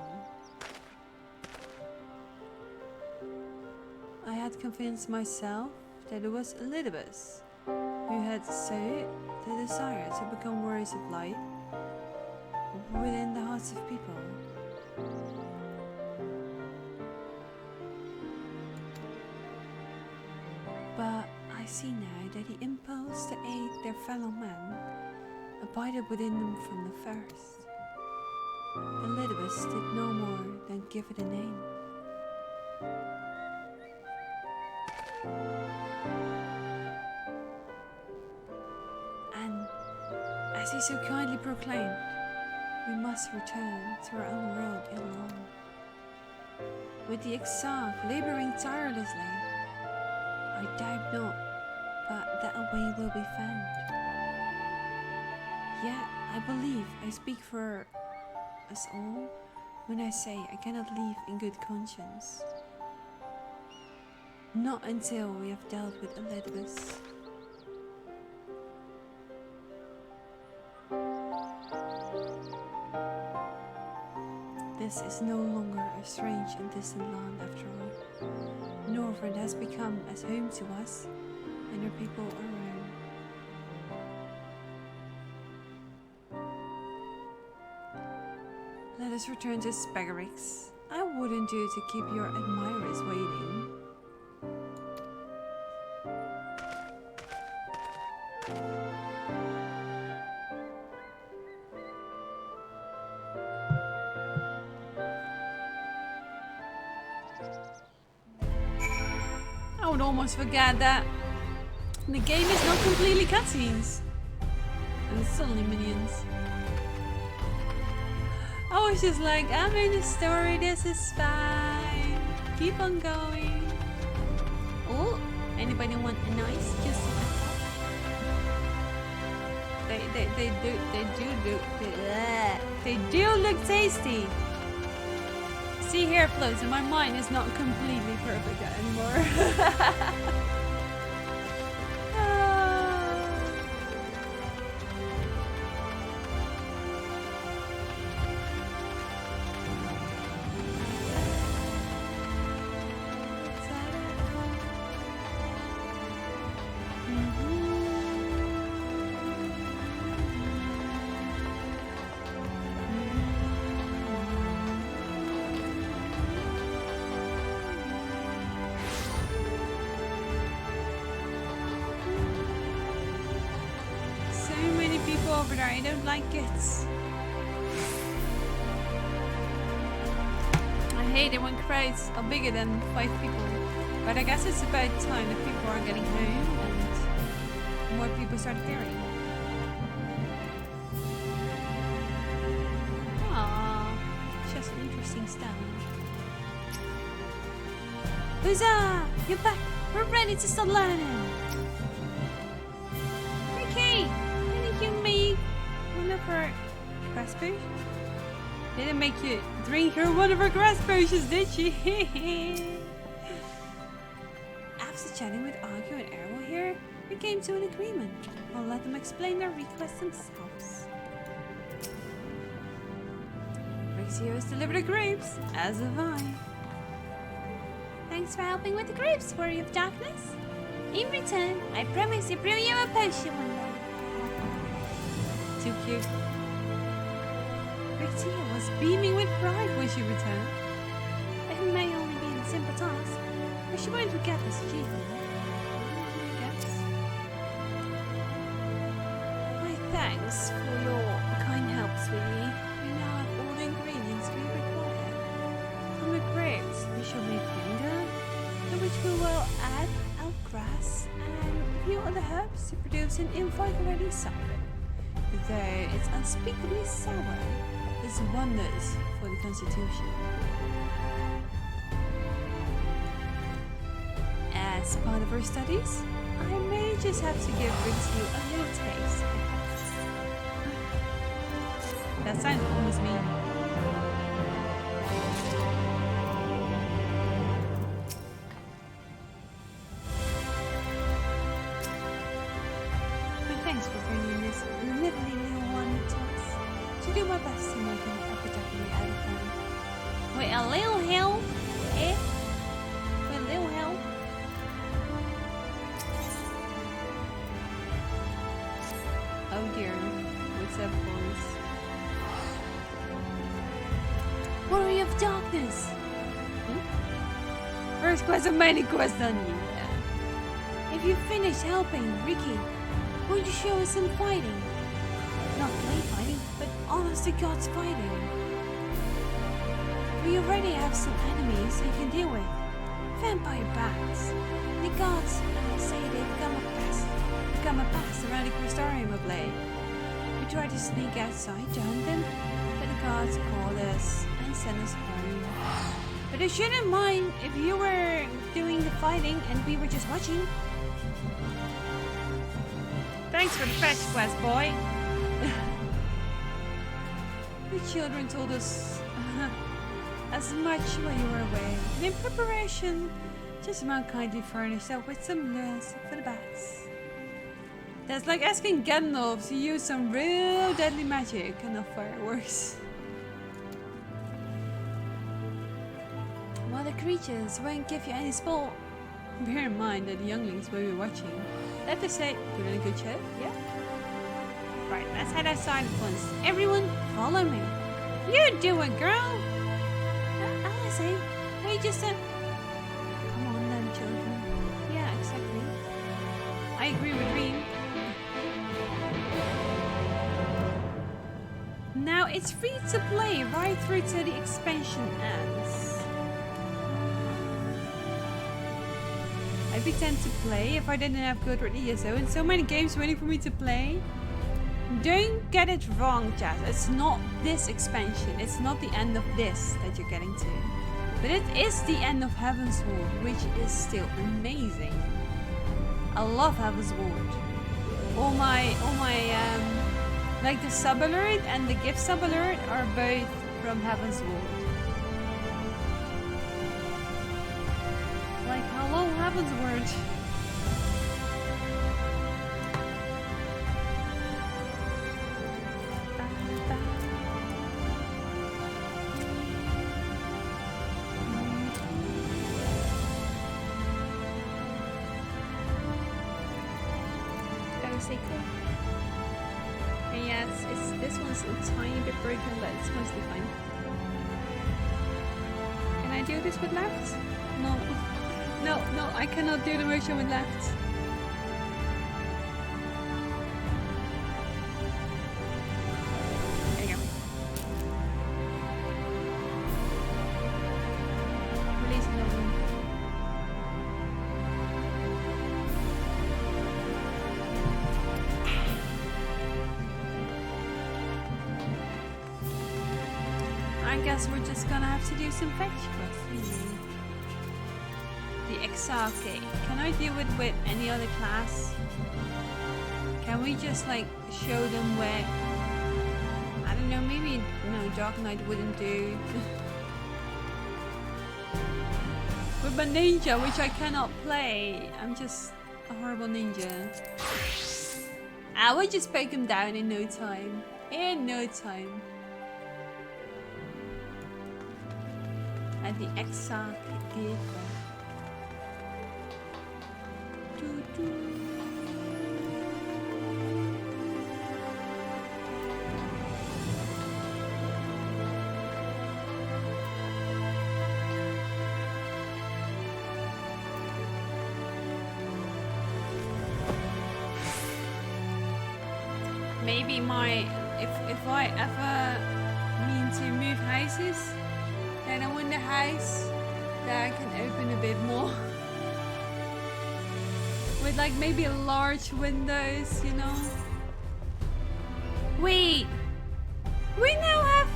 I had convinced myself that it was Elizabeth who had sowed the desire to become warriors of light within the hearts of people. But I see now that the impulse to aid their fellow men abided within them from the first. Elizabeth did no more than give it a name. And as he so kindly proclaimed, we must return to our own world alone. With the Ffxiv laboring tirelessly, I doubt not but that a way will be found. Yet I believe I speak for us all when I say I cannot leave in good conscience. Not until we have dealt with Elizabeth. This is no longer a strange and distant land after all. Northern has become as home to us, and our people are own. Let us return to Spagarix. I wouldn't do to keep your admirers waiting. I would almost forget that the game is not completely cutscenes. And it's only minions. I was just like, I'm in the story, this is fine. Keep on going. Oh, anybody want a nice juicy apple? They do look tasty. See here, floats, and my mind is not completely perfect anymore. Over there, I don't like it. I hate it when crowds are bigger than 5 people. But I guess it's about time that people are getting home and more people start appearing. Aww, just an interesting stand. Huzzah! You're back! We're ready to start learning! Okay! You make one of her grass potions? Didn't make you drink her one of her grass potions, did she? After chatting with Argo and Errol here, we came to an agreement. I'll let them explain their request themselves. Ffxiv has delivered the grapes, as have I. Thanks for helping with the grapes, Warrior of Darkness. In return, I promise to brew you a potion one day. Too cute. Ffxiv was beaming with pride when she returned. It may only be a simple task, but she wanted to get this achievement. I guess. My thanks for your kind help, sweetie. We now have all the ingredients we require. From the grapes, we shall make vinegar, to which we will add elk grass and a few other herbs to produce an invite-ready cider. Though it's unspeakably sour, it's wonders for the constitution. As part of our studies, I may just have to give Ffxiv a little taste. That sounds almost mean. But thanks for bringing this lovely little one to us. To do my best to make an epidemic out of them. Wait, a little help? Eh? With a little help? Oh dear, what's up, boys? Warrior of Darkness! First quest of many quests on you. If you finish helping Ricky, won't you show us some fighting? Not play fighting, but honest to God's fighting. We already have some enemies you can deal with. Vampire bats. The gods say they become a pest around the crystarium of Blade. We tried to sneak outside to hunt them, but the gods called us and sent us home. But I shouldn't mind if you were doing the fighting and we were just watching. Thanks for the fetch quest, boy. The children told us as much while you were away, and in preparation, just Mount kindly furnished us with some lures for the bats. That's like asking Gandalf to use some real deadly magic and not fireworks. While the creatures won't give you any sport, bear in mind that the younglings will be watching. Let us say, put on a good show, yeah? Right, let's head outside at once. Everyone, follow me. You do it, girl! Alice, we just come on then, children. Yeah, exactly. I agree with Reem. Now it's free to play right through to the expansion ends. I pretend to play if I didn't have good with ESO and so many games waiting for me to play. Don't get it wrong, chat. It's not this expansion. It's not the end of this that you're getting to. But it is the end of Heaven's Ward, which is still amazing. I love Heaven's Ward. All my like the sub alert and the gift sub alert are both from Heaven's Ward. Like, hello, Heaven's Ward. Cool. And yeah, this one's a tiny bit broken, but it's mostly fine. Can I do this with left? No. No, I cannot do the motion with left. There you go. Release another one. I guess we're just gonna have to do some fetch quests. The Ffxiv. Can I do it with any other class? Can we just like show them where? I don't know, maybe no, Dark Knight wouldn't do. With my ninja, which I cannot play. I'm just a horrible ninja. I would just break him down in no time. In no time. at the exact gate. Maybe if I ever mean to move houses, then I want the house that I can open a bit more. With like maybe large windows, you know? Wait! We now have...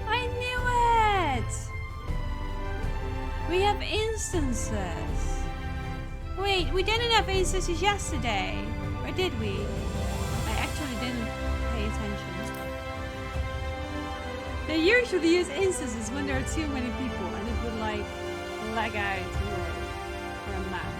I knew it! We have instances. Wait, we didn't have instances yesterday. Or did we? I actually didn't pay attention. They usually use instances when there are too many people and it would like lag out or a map.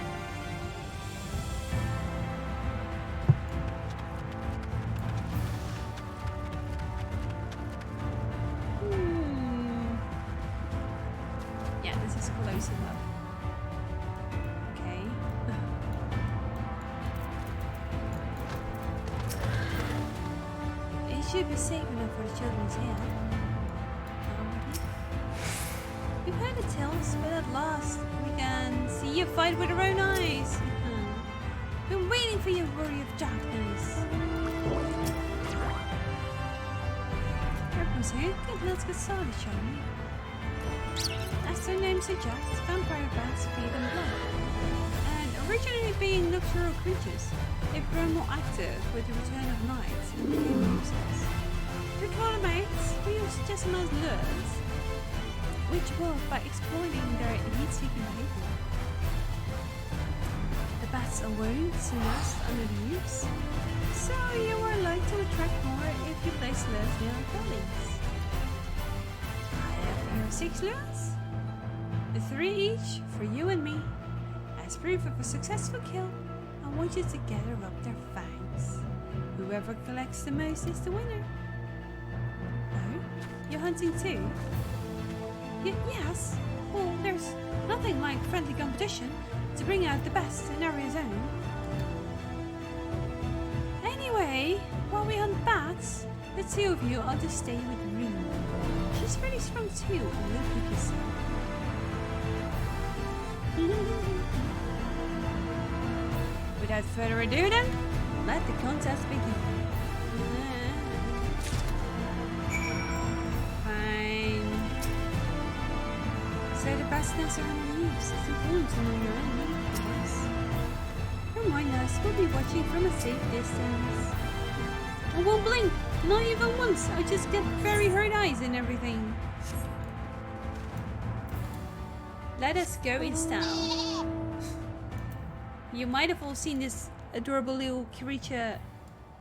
Yeah, this is close enough. Okay. It should be safe enough for the children's hand. We've heard the tales, but at last we can see you fight with our own eyes. Been waiting for your warrior of darkness. Purpose here? Good, let's get started, shall we? As their name suggests, vampire bats feed on blood. And originally being nocturnal creatures, they've grown more active with the return of night and became useless. Recall the mates, we use just some as lures, which work by exploiting their heat-seeking behavior. The bats are wont to nest under the leaves, so you are likely to attract more if you place lures near the buildings. I have here 6 lures, 3 each for you and me. As proof of a successful kill, I want you to gather up their fangs. Whoever collects the most is the winner. Oh, you're hunting too? Yes. Well, there's nothing like friendly competition to bring out the best in every zone. Anyway, while we hunt bats, the 2 of you ought to stay with Reen. She's pretty strong too, and will keep you safe. Without further ado then, let the contest begin. So the best nests are on the leaves. It's important to know your enemy. Yes. Remind us, we'll be watching from a safe distance. I won't blink, not even once. I just get very hurt eyes and everything. Let us go in style. You might have all seen this adorable little creature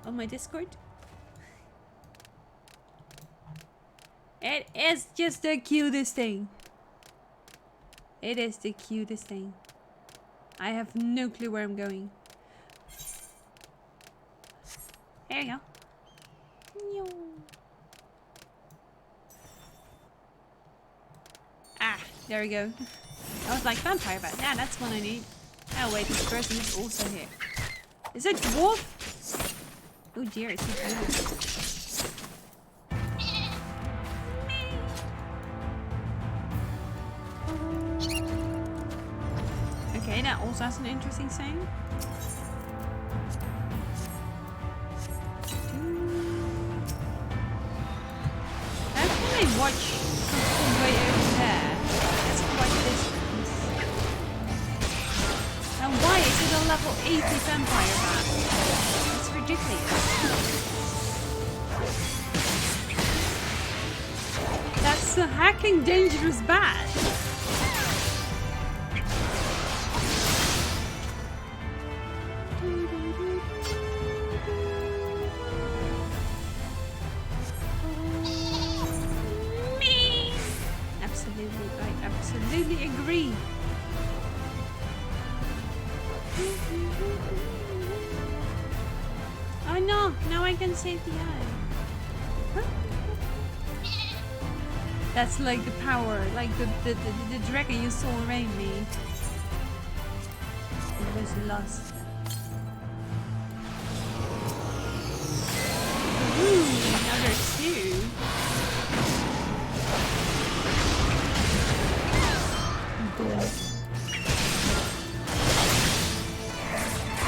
on my Discord. It is just the cutest thing. It is the cutest thing. I have no clue where I'm going. There you go. Ah, there we go. I was like, vampire bat. Yeah, that's one I need. Oh wait, this person is also here. Is it dwarf? Oh dear, it's a dwarf. Okay, that also has an interesting saying. How can I watch from way over there? That's quite a distance. And why is it a level 80 vampire bat? It's ridiculous. That's a hacking dangerous bat. Absolutely agree. Oh no, now I can save the eye. Huh? That's like the power, like the dragon you saw around me. It was lost. Ooh, now there's two. Boom.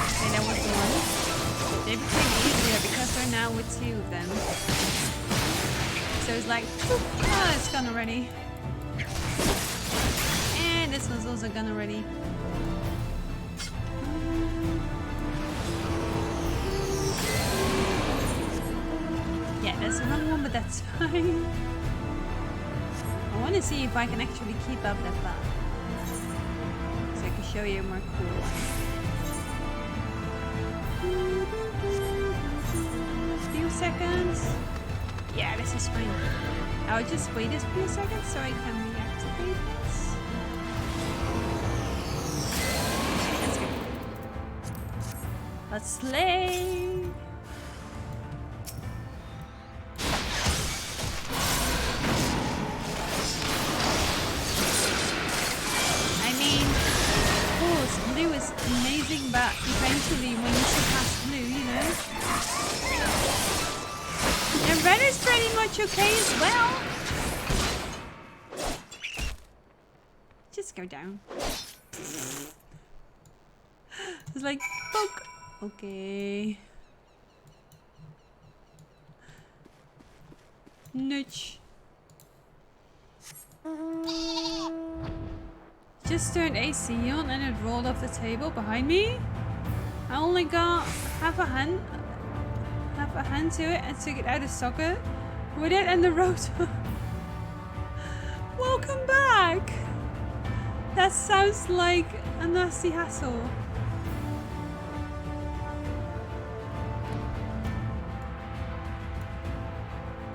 Okay, that was one. They became easier because we're now with two of them. So it's like, oh, it's gone already. And this one's also gone already. Yeah, that's the wrong one, but that's fine. I want to see if I can actually keep up that path. So I can show you more cool ones. Few seconds. Yeah, this is fine. I'll just wait a few seconds so I can reactivate this. Let's go. Let's slay! I mean, of course, blue is amazing, but eventually when you surpass blue, you know? And red is pretty much okay as well. Just go down. It's like, fuck. Okay. Nudge. Just turned AC on and it rolled off the table behind me. I only got half a hand to it and took it out of socket with it and the rotor. Welcome back! That sounds like a nasty hassle.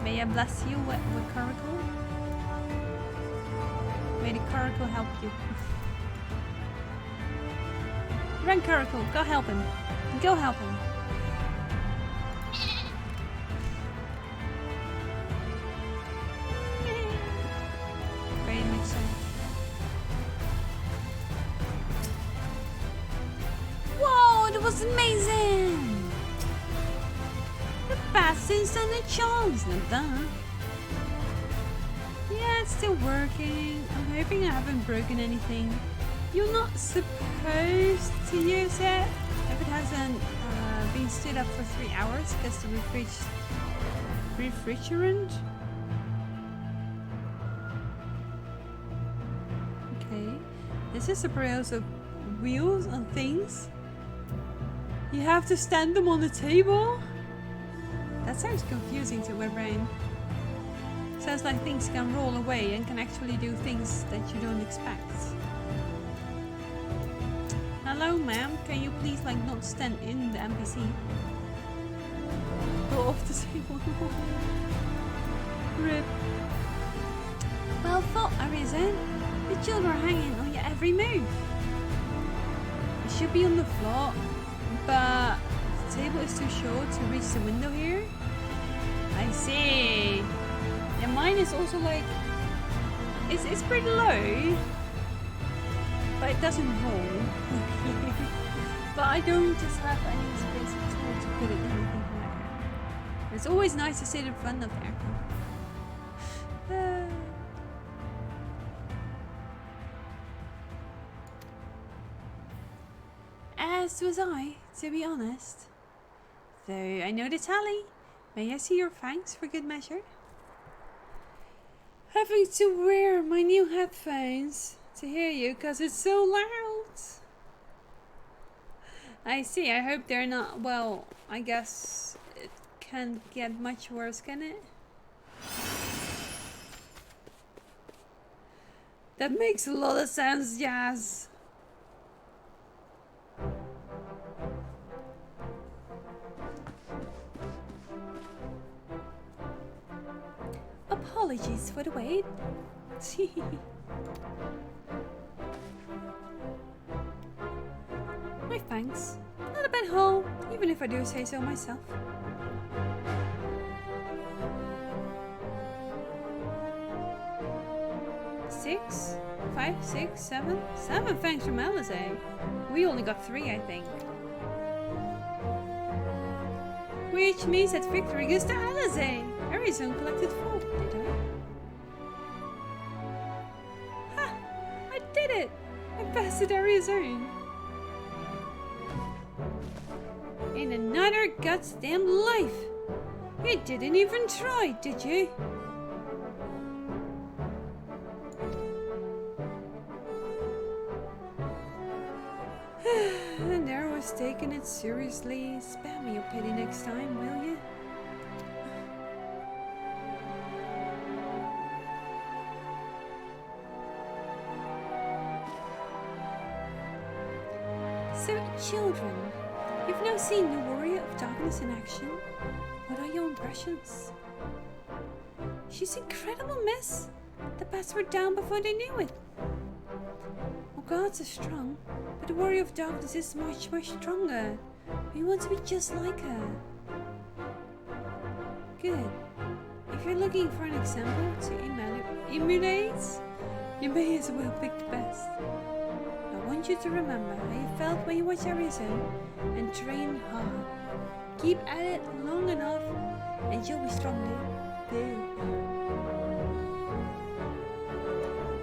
May I bless you with coracle? May the coracle help you. Run, coracle, go help him. Go help him. Very much so. Whoa, that was amazing! The fastest and the charms, not done. Yeah, it's still working. I'm hoping I haven't broken anything. You're not supposed to use it if it hasn't been stood up for 3 hours because the refrigerant. Okay, this is the pros of wheels and things. You have to stand them on the table. That sounds confusing to my brain. Sounds like things can roll away and can actually do things that you don't expect. Hello, ma'am. Can you please, like, not stand in the NPC? Go off the table. Rip. Well thought, Arisen. The children are hanging on your every move. It should be on the floor, but the table is too short to reach the window here. I see. Yeah, mine is also like it's pretty low, but it doesn't roll. But I don't just have any space at all to put it anything there. It's always nice to sit in front of there. As was I, to be honest. Though I know the tally. May I see your fangs for good measure? Having to wear my new headphones to hear you because it's so loud. I see. I hope they're not. Well, I guess it can't get much worse, can it? That makes a lot of sense, Jazz. Apologies for the wait. My thanks. Not a bad haul, even if I do say so myself. 6, 5, 6, 7. 7 fangs from Alizé. We only got 3, I think. Which means that victory goes to Alizé. Arizona collected 4, did I? Ha! I did it! I bested Arizona. In another goddamn life! You didn't even try, did you? And there was taking it seriously. Spare me your pity next time, will you? So, children, you've now seen the Warrior of Darkness in action. What are your impressions? She's incredible, miss. The bats were down before they knew it. Our guards are strong, but the Warrior of Darkness is much, much stronger. We want to be just like her. Good. If you're looking for an example to emulate, you may as well pick the best. I want you to remember how you felt when you watched Arizona and train hard. Keep at it long enough and you'll be stronger.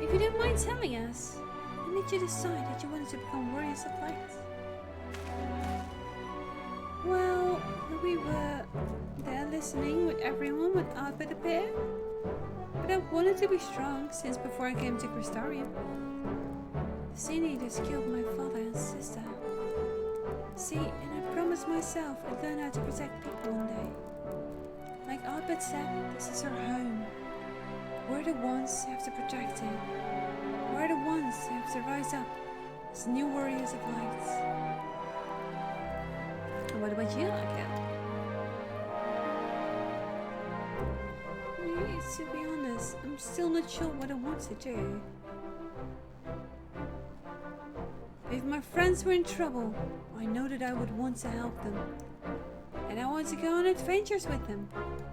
If you don't mind telling us, when did you decide that you wanted to become warriors of light? Well, we were there listening with everyone when Albert appeared. But I wanted to be strong since before I came to Crystarium. The Sea Eaters killed my father and sister. See, and I promised myself I'd learn how to protect people one day. Like Albert said, this is our home. We're the ones who have to protect it. We're the ones who have to rise up as new warriors of light. And what about you, Akil? To be honest, I'm still not sure what I want to do. If my friends were in trouble, I know that I would want to help them. And I want to go on adventures with them.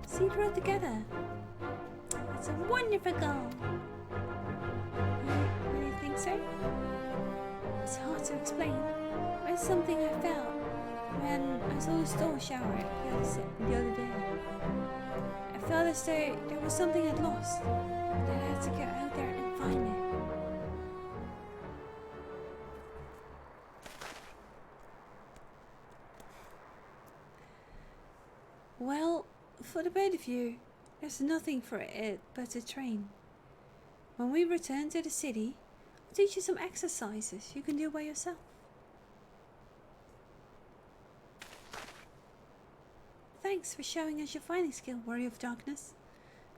See the road together. It's a wonderful goal. You really think so? It's hard to explain. It's something I felt when I saw the store shower the other day. I felt as though there was something I'd lost, and I had to get out there and find it. Well, for the both of you, there's nothing for it but a train. When we return to the city, I'll teach you some exercises you can do by yourself. Thanks for showing us your fighting skill, Warrior of Darkness.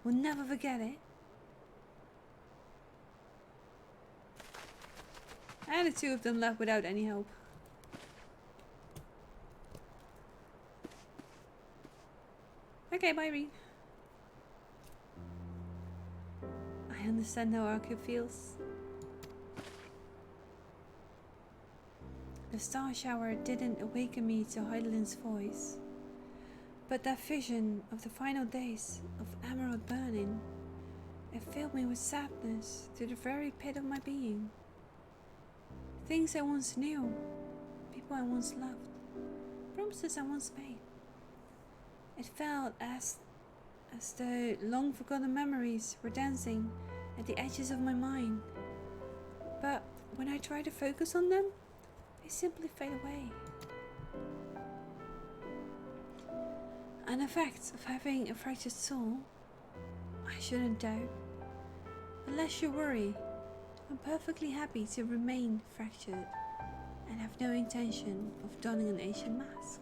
We'll never forget it. And the two of them left without any help. Okay, bye, Reed. I understand how Arku feels. The star shower didn't awaken me to Heidelin's voice. But that vision of the final days of emerald burning, it filled me with sadness to the very pit of my being. Things I once knew, people I once loved, promises I once made. It felt as though long forgotten memories were dancing at the edges of my mind. But when I try to focus on them, they simply fade away. An effect of having a fractured soul, I shouldn't doubt. Unless you worry, I'm perfectly happy to remain fractured and have no intention of donning an Asian mask.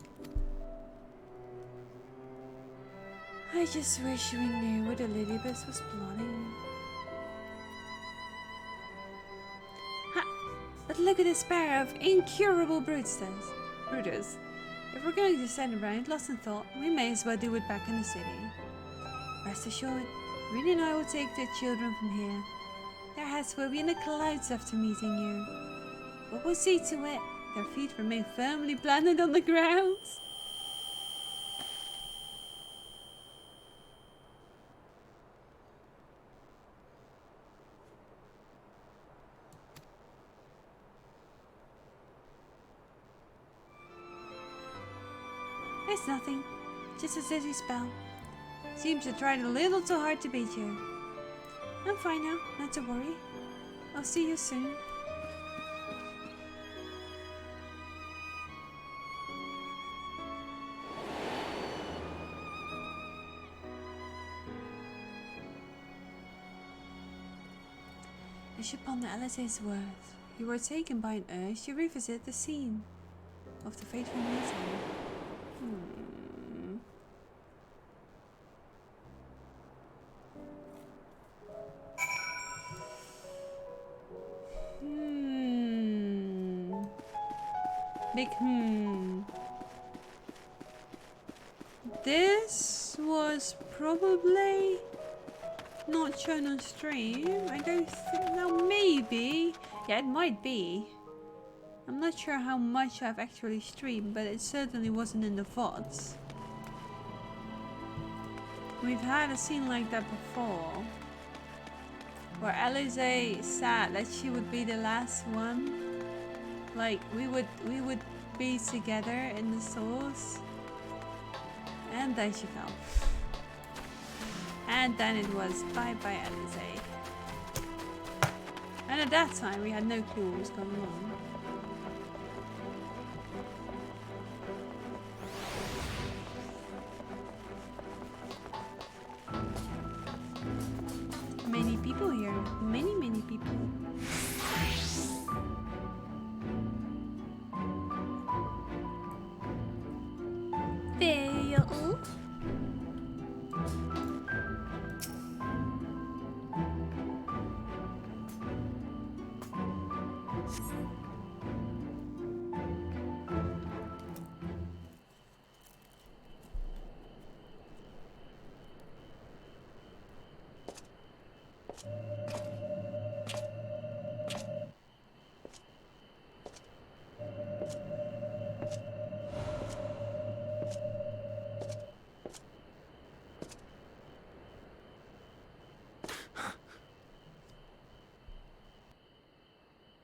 I just wish we knew what the Lilybus was plotting. Ha! But look at this pair of incurable bruters. If we're going to stand around lost in thought, we may as well do it back in the city. Rest assured, Reed and I will take the children from here. Their heads will be in the clouds after meeting you. But we'll see to it their feet remain firmly planted on the ground. It's nothing. Just a dizzy spell. Seems I tried a little too hard to beat you. I'm fine now, not to worry. I'll see you soon. As you ponder Alice's words, you were taken by an urge to revisit the scene of the fateful meeting. Big This was probably not shown on stream. I don't think. Now maybe. Yeah, it might be. I'm not sure how much I've actually streamed, but it certainly wasn't in the VODs. We've had a scene like that before, where Alice said that she would be the last one. Like we would be together in the source, and then she fell. And then it was bye bye Alice. And at that time we had no clue what was going on. Many people here. Many people. Fail.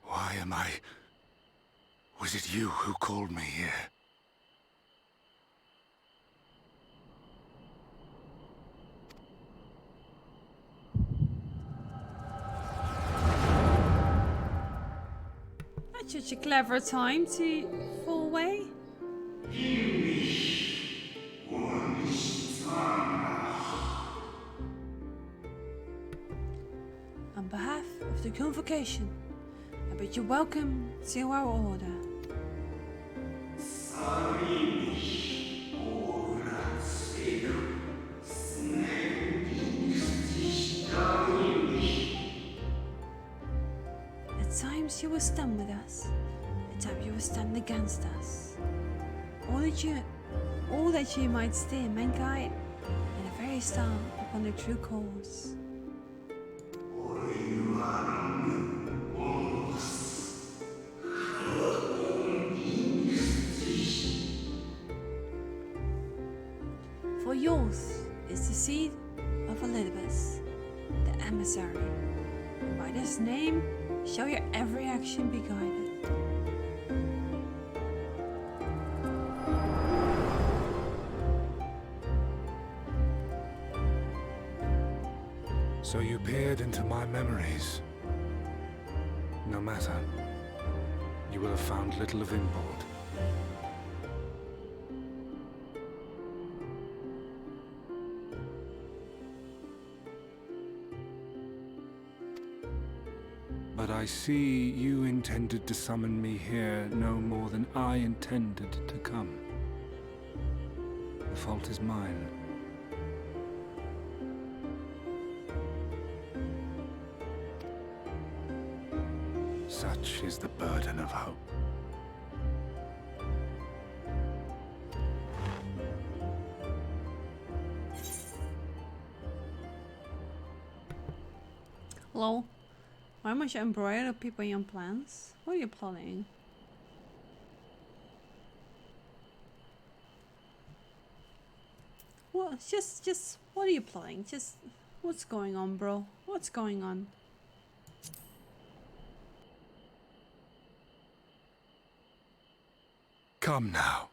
Why am I... Was it you who called me here? That's such a clever time to fall away. On behalf of the convocation, I bid you welcome to our order. At times you will stand with us, at times you will stand against us. All that you might steer mankind in a very star upon the true course. For yours is the seed of Elizabeth, the emissary, and by this name shall your every action be guided. So you peered into my memories. No matter. You will have found little of import. But I see you intended to summon me here no more than I intended to come. The fault is mine. Such is the burden of hope. Lol. Why must you embroider people in your plans? What are you plotting? What? Just what are you plotting? Just what's going on, bro? What's going on? Come now.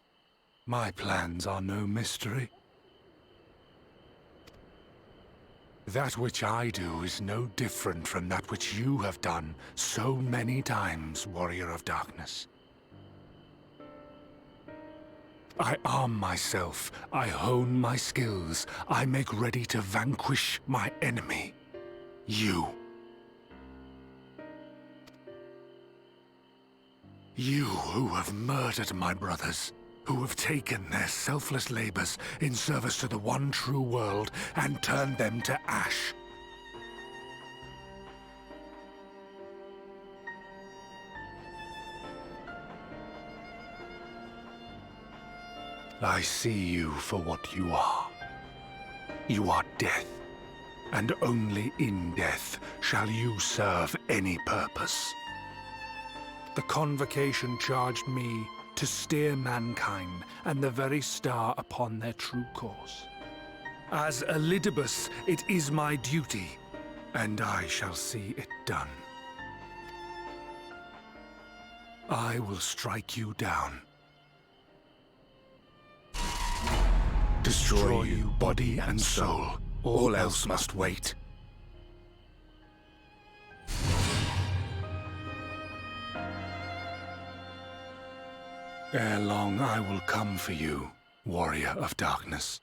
My plans are no mystery. That which I do is no different from that which you have done so many times, Warrior of Darkness. I arm myself, I hone my skills, I make ready to vanquish my enemy. You. You who have murdered my brothers, who have taken their selfless labors in service to the one true world and turned them to ash. I see you for what you are. You are death, and only in death shall you serve any purpose. The Convocation charged me to steer mankind and the very star upon their true course. As Elidibus, it is my duty, and I shall see it done. I will strike you down. Destroy you, body and soul. All else must wait. Ere long I will come for you, Warrior of Darkness.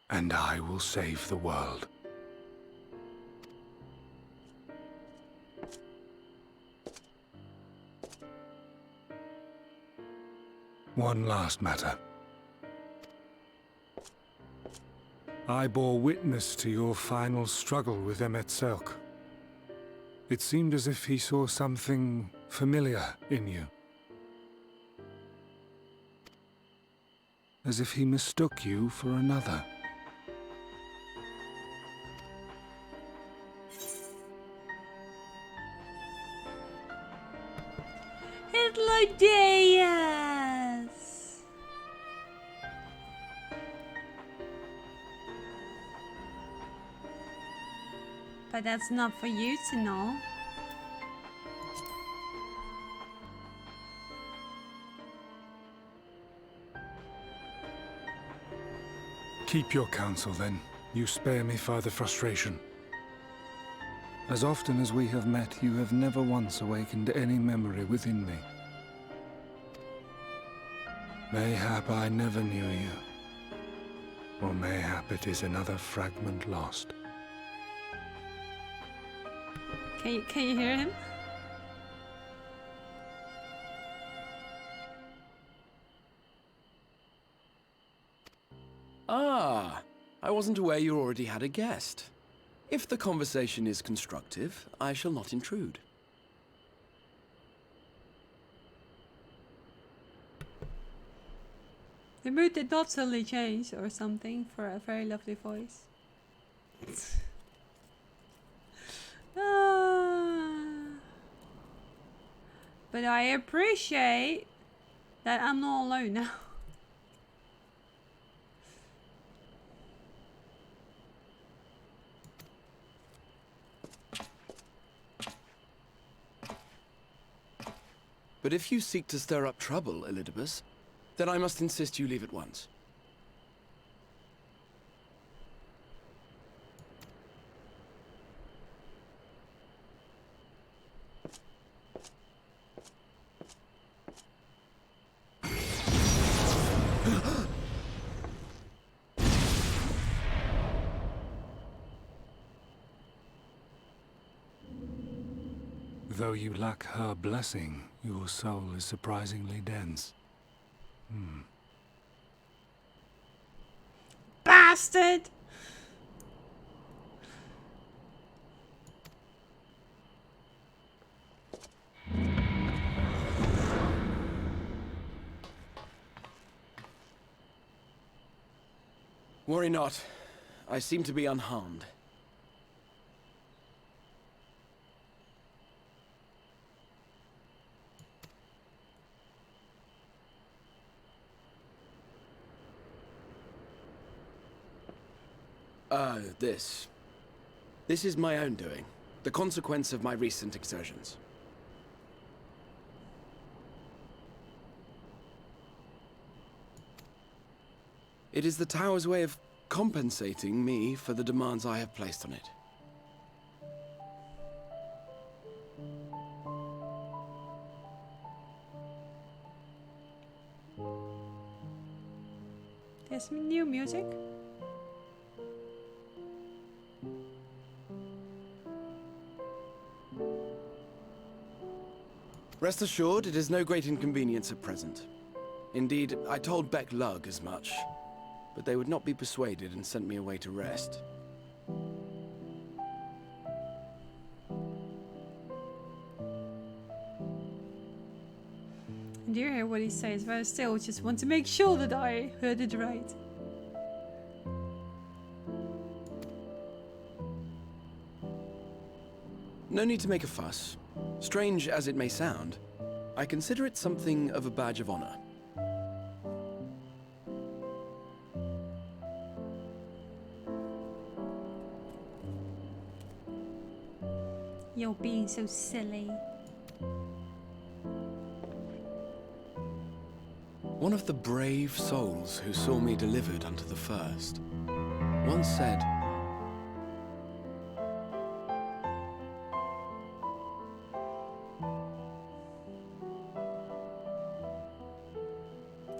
And I will save the world. One last matter. I bore witness to your final struggle with Emet-Selch. It seemed as if he saw something familiar in you. As if he mistook you for another. Hypnodeus! But that's not for you to know. Keep your counsel, then. You spare me further frustration. As often as we have met, you have never once awakened any memory within me. Mayhap I never knew you. Or mayhap it is another fragment lost. Can you hear him? Ah, I wasn't aware you already had a guest. If the conversation is constructive, I shall not intrude. The mood did not suddenly change or something for a very lovely voice. But I appreciate that I'm not alone now. But if you seek to stir up trouble, Elidibus, then I must insist you leave at once. Though you lack her blessing, your soul is surprisingly dense. Bastard! Worry not. I seem to be unharmed. This is my own doing. The consequence of my recent exertions. It is the tower's way of compensating me for the demands I have placed on it. There's some new music. Rest assured, it is no great inconvenience at present. Indeed, I told Beck Lug as much, but they would not be persuaded and sent me away to rest. And you hear what he says, but I still just want to make sure that I heard it right. No need to make a fuss. Strange as it may sound, I consider it something of a badge of honor. You're being so silly. One of the brave souls who saw me delivered unto the first once said,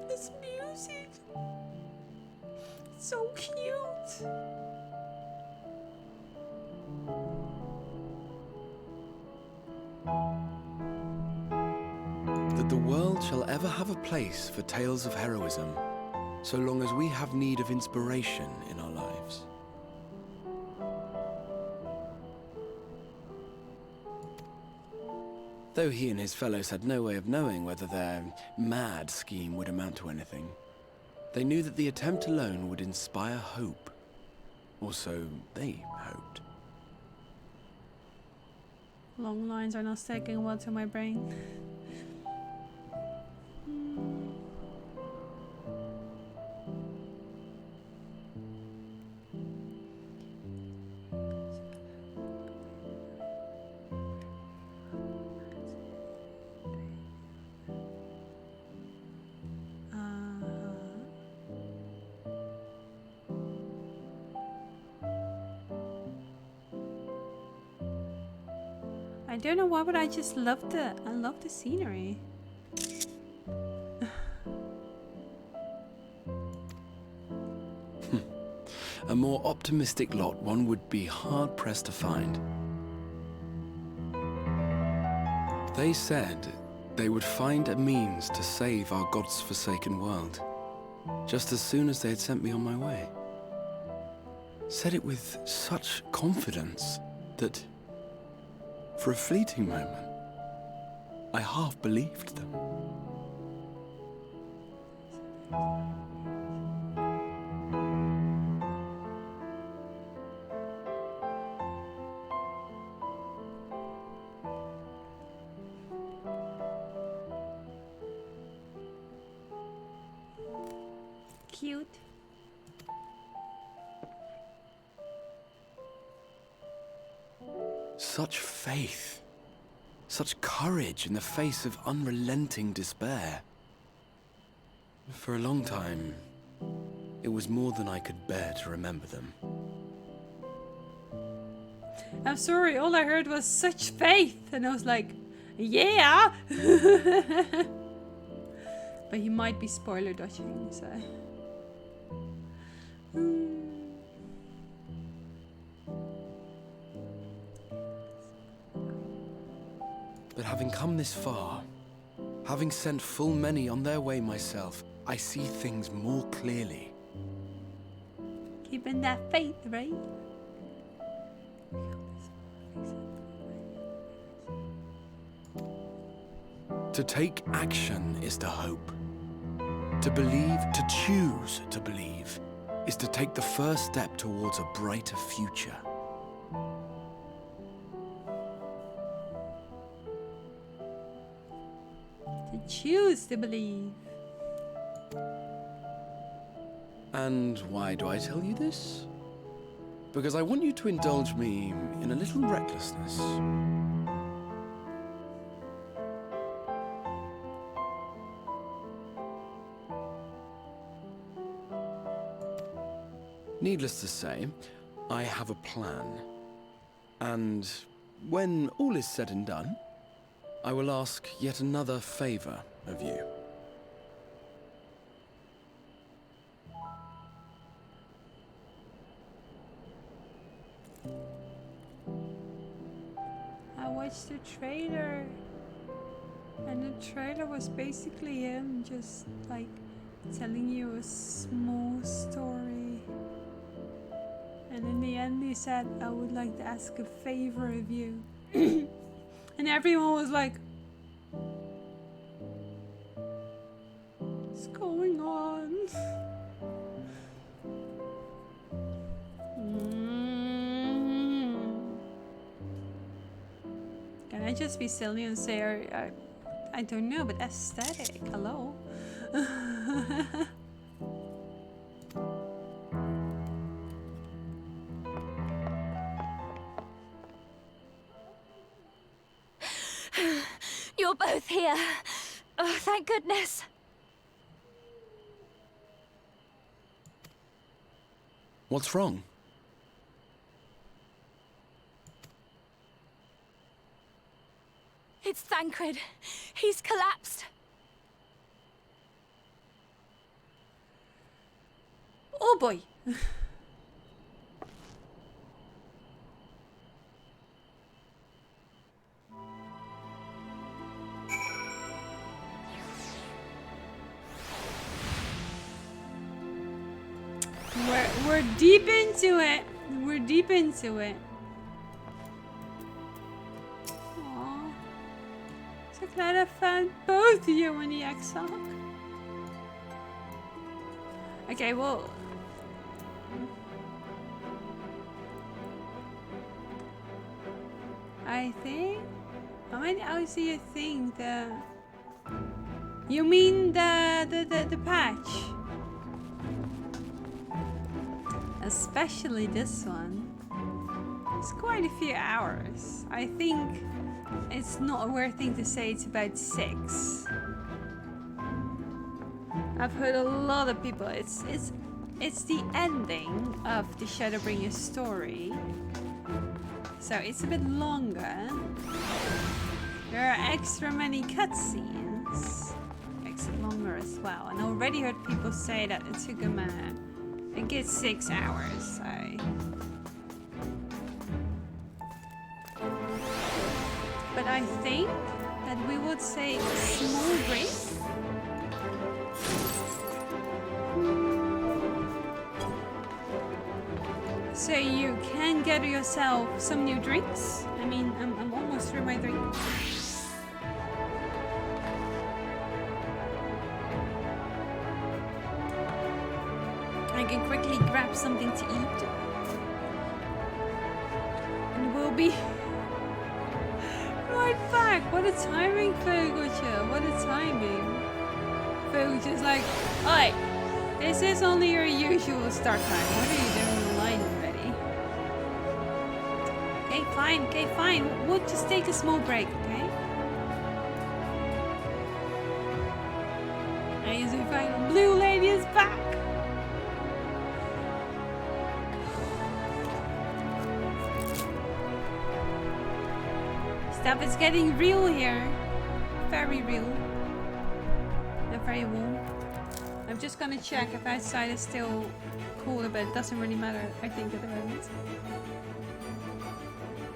This music. It's so cute. that the world shall ever have a place for tales of heroism, so long as we have need of inspiration in our lives. Though he and his fellows had no way of knowing whether their mad scheme would amount to anything, they knew that the attempt alone would inspire hope. Or so they hoped. Long lines are not sticking well to my brain. I don't know why, but I just love I love the scenery. A more optimistic lot one would be hard-pressed to find. They said they would find a means to save our God's forsaken world, just as soon as they had sent me on my way. Said it with such confidence that, for a fleeting moment, I half believed them. Cute. Such faith, such courage in the face of unrelenting despair. For a long time, it was more than I could bear to remember them. I'm sorry, all I heard was such faith, and I was like, yeah! But he might be spoiler dodging, so. But having come this far, having sent full many on their way myself, I see things more clearly. Keeping that faith, right? To take action is to hope. To believe, to choose to believe, is to take the first step towards a brighter future. To choose to believe. And why do I tell you this? Because I want you to indulge me in a little recklessness. Needless to say, I have a plan. And when all is said and done, I will ask yet another favor of you. I watched the trailer, and the trailer was basically him just like telling you a small story. And in the end he said, I would like to ask a favor of you. And everyone was like, what's going on? Can I just be silly and say, I don't know, but aesthetic, hello? You're both here. Oh, thank goodness. What's wrong? It's Thancred. He's collapsed. Oh boy! We're deep into it. We're deep into it. Aww. So glad I found both you in the Ffxiv. Okay, well. I think I might see a thing. You mean the patch? Especially this one. It's quite a few hours. I think it's not a weird thing to say it's about 6. I've heard a lot of people. It's the ending of the Shadowbringer story. So it's a bit longer. There are extra many cutscenes. Makes it longer as well. And I already heard people say that it took them I think it's 6 hours, so. But I think that we would say a small break. So you can get yourself some new drinks. I mean, I'm almost through my drink. I can quickly grab something to eat. And we'll be right back. What a timing, Ffxiv. What a timing. Ffxiv's like, alright, this is only your usual start time. What are you doing in the line already? Okay, fine. We'll just take a small break, okay? And you find Blue Lady is back. Stuff is getting real here. Very real. And very warm. I'm just gonna check if outside is still cooler, but it doesn't really matter, I think, at the moment.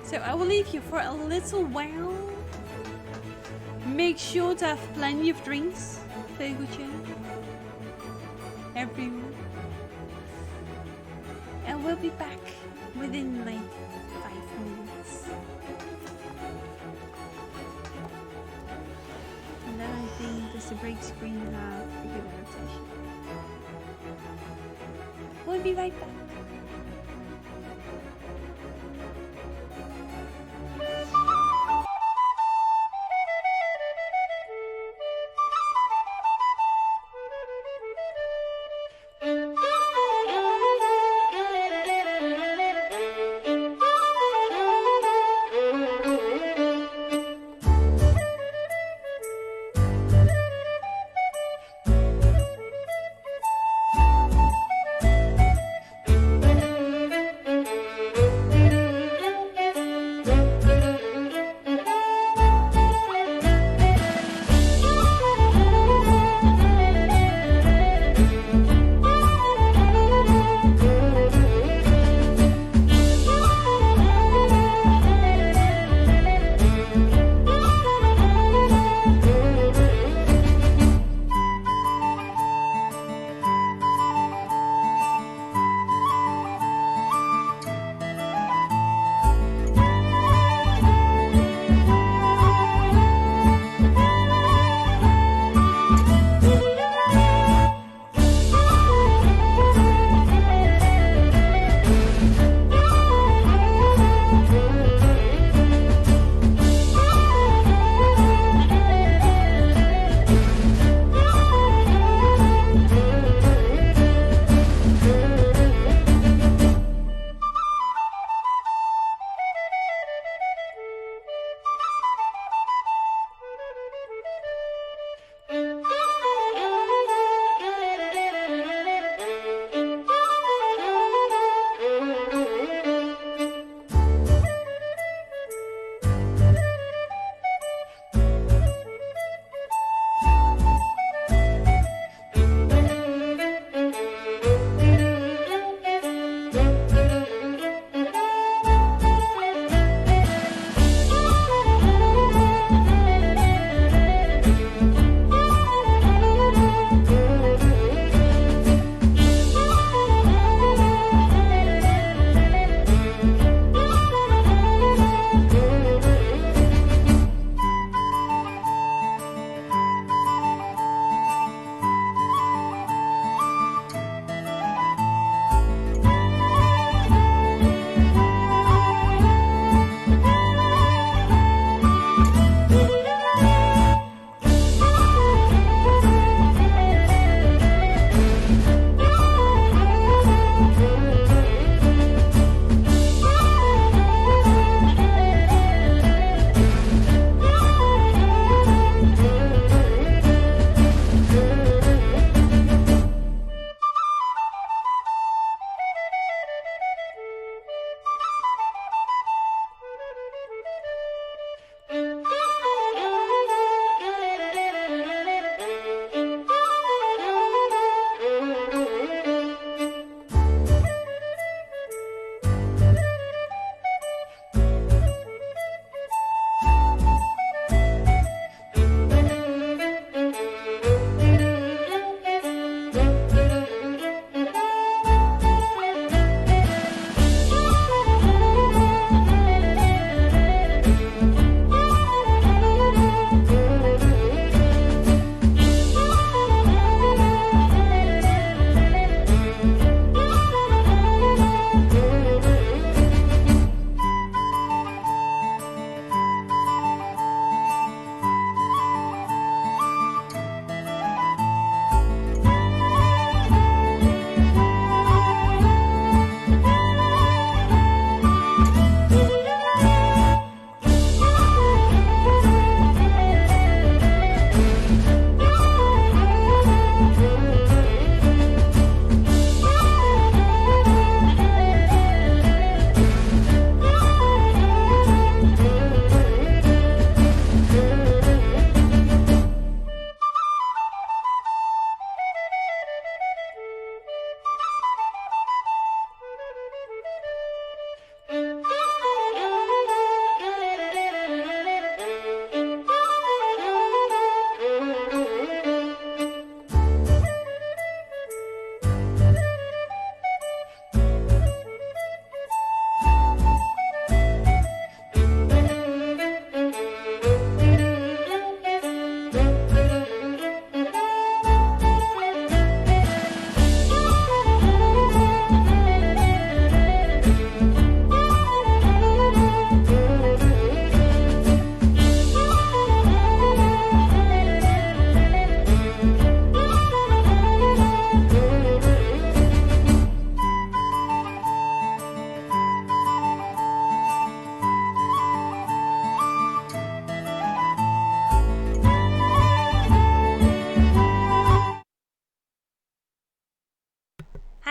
So I will leave you for a little while. Make sure to have plenty of drinks. Ffxiv. Everyone. And we'll be back within like 5 minutes. And then I think does the break screen have a good adaptation? We'll be right back.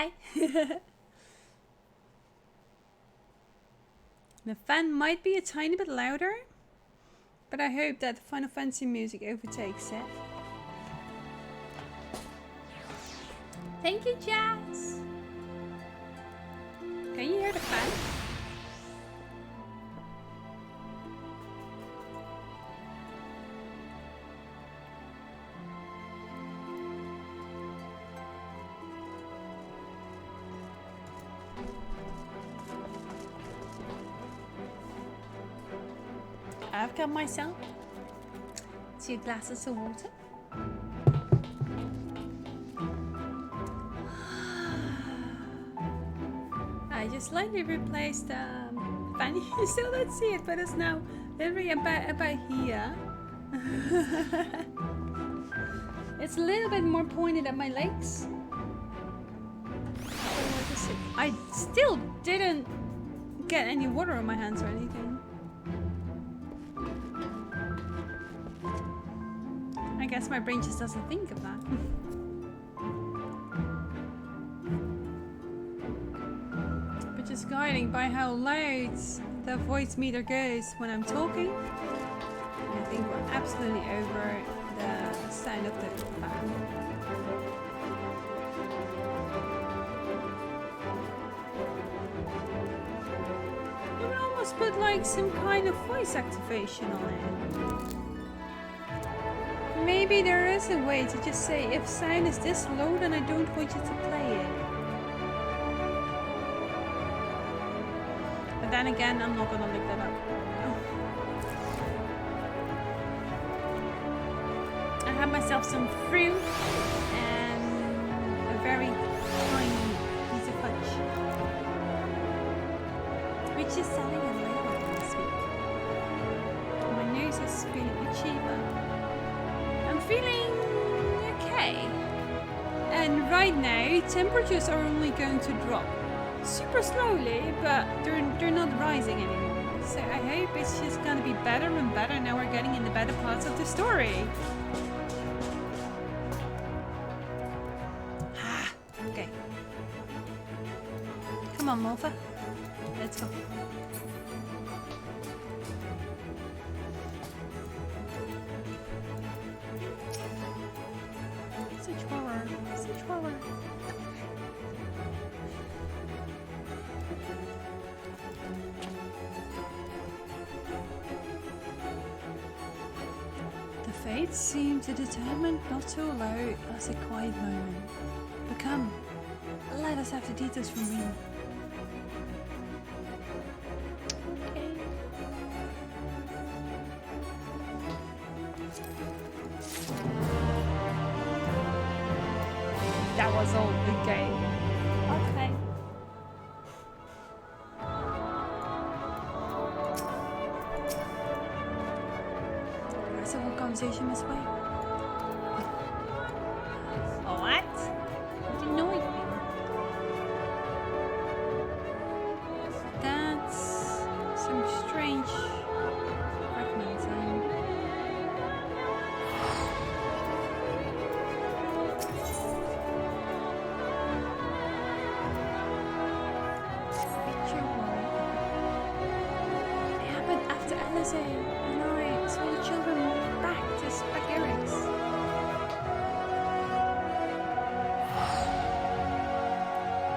Hi. The fan might be a tiny bit louder, but I hope that the Final Fantasy music overtakes it. Thank you, Jazz. Can you hear the fan? I've got myself 2 glasses of water. I just lightly replaced fan. You still don't see it, but it's now literally about here. It's a little bit more pointed at my legs. I still didn't get any water on my hands or anything. I guess my brain just doesn't think of that. But just guiding by how loud the voice meter goes when I'm talking, I think we're absolutely over the sound of the fan. You would almost put like some kind of voice activation on it. Maybe there is a way to just say, if sound is this low, then I don't want you to play it. But then again, I'm not gonna look that up. I have myself some fruit and a very tiny piece of fudge, which is selling a little this week. My nose is feeling itchy, but I'm feeling okay. And right now, temperatures are only going to drop super slowly, but they're not rising anymore. So I hope it's just gonna be better and better now we're getting in the better parts of the story. Okay. Come on, Morpha. Let's go. Such horror. Such horror. The fates seem to determine not to allow us a quiet moment. But come, let us have the details from Rena. Okay. That was all okay. Okay. So what conversation this way? What? What annoyed me? That's some strange fragments. Picture wall. It happened after Alice and I saw the children back to Spagheris.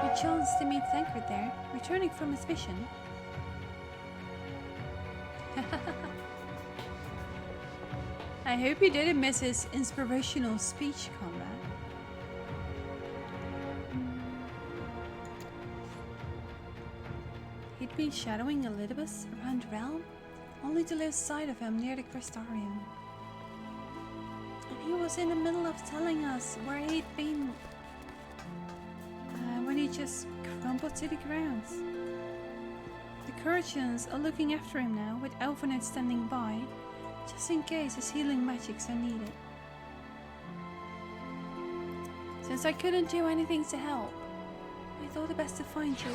We chanced to meet Thancred there, returning from his mission. I hope you didn't miss his inspirational speech, comrade. He'd been shadowing Elidibus around Realm, only to lose sight of him near the Crystarium. And he was in the middle of telling us where he'd been when he just crumbled to the ground. The Courtians are looking after him now, with Elvenet standing by, just in case his healing magics are needed. Since I couldn't do anything to help, I thought it best to find you,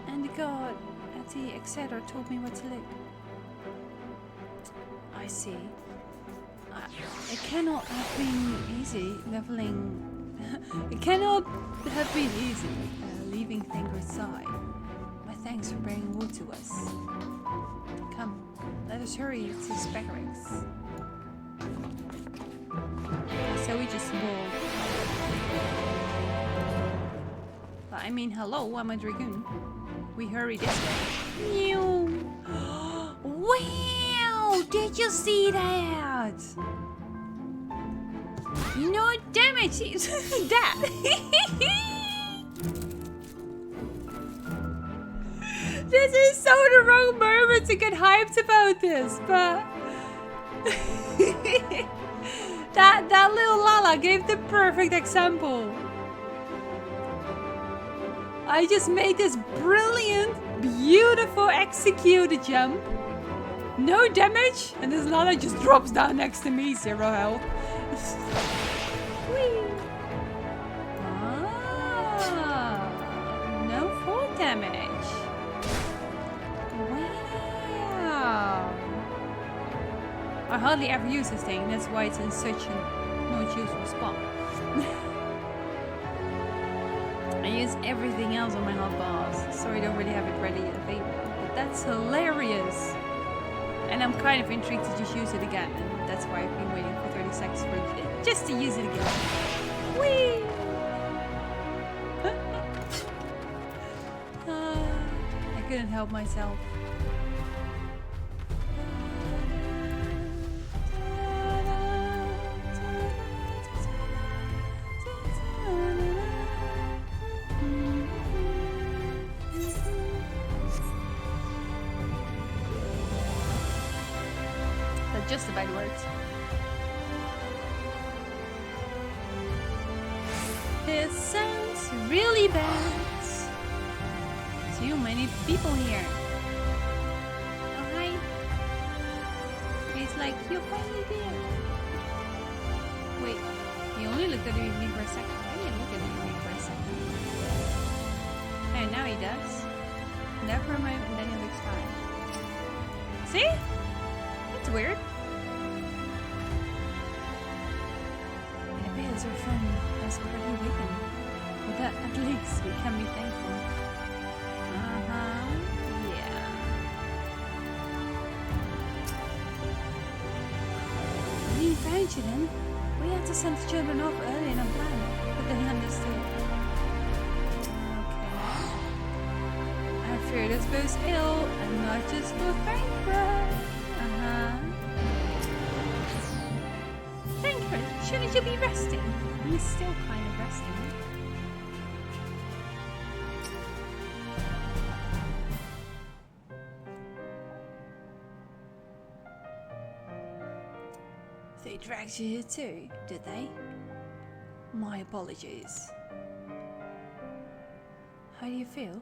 and the guard at the Exeter told me where to look. I see. It cannot have been easy leveling It cannot have been easy, leaving Thanker's side. My thanks for bringing wood to us. Come, let us hurry to Speckrix. So we just walk. But I mean, hello, I'm a dragoon. We hurry this way. Mew. Wow! Did you see that? No damage! That! This is so the wrong moment to get hyped about this, but... that little Lala gave the perfect example. I just made this brilliant, beautiful executed jump. No damage, and this Lala just drops down next to me, 0 health. Whee! Ah, no full damage. Wow. I hardly ever use this thing, that's why it's in such a not useful spot. I use everything else on my hotbars, so I don't really have it ready and available. But that's hilarious. And I'm kind of intrigued to just use it again, and that's why I've been waiting for 30 seconds for it, just to use it again. Whee! I couldn't help myself. Just about words. This sounds really bad. Too many people here. Oh, hi. He's like, you're finally there. Wait, he only looked at me for a second. Why did he look at me for a second? And now he does. Never a moment, and then he looks fine. See? It's weird. Our friend has already awakened. But that at least we can be thankful. Yeah. We found you then. We had to send the children off early in our plan, but they understood. Okay. I fear this bodes ill, and not just for Frankfurt. Shouldn't you be resting? He's still kind of resting. They dragged you here too, did they? My apologies. How do you feel?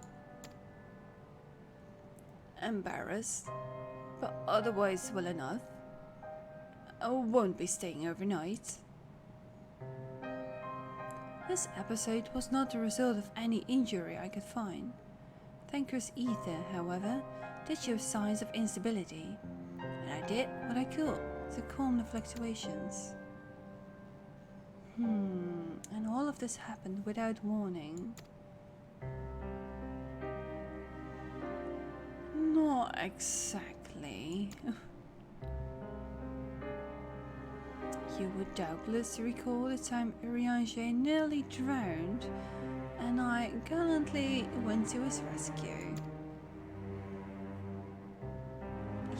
Embarrassed, but otherwise well enough. I won't be staying overnight. This episode was not the result of any injury I could find. Thanker's ether, however, did show signs of instability, and I did what I could to calm the fluctuations. And all of this happened without warning. Not exactly. You would doubtless recall the time Urianger nearly drowned, and I gallantly went to his rescue.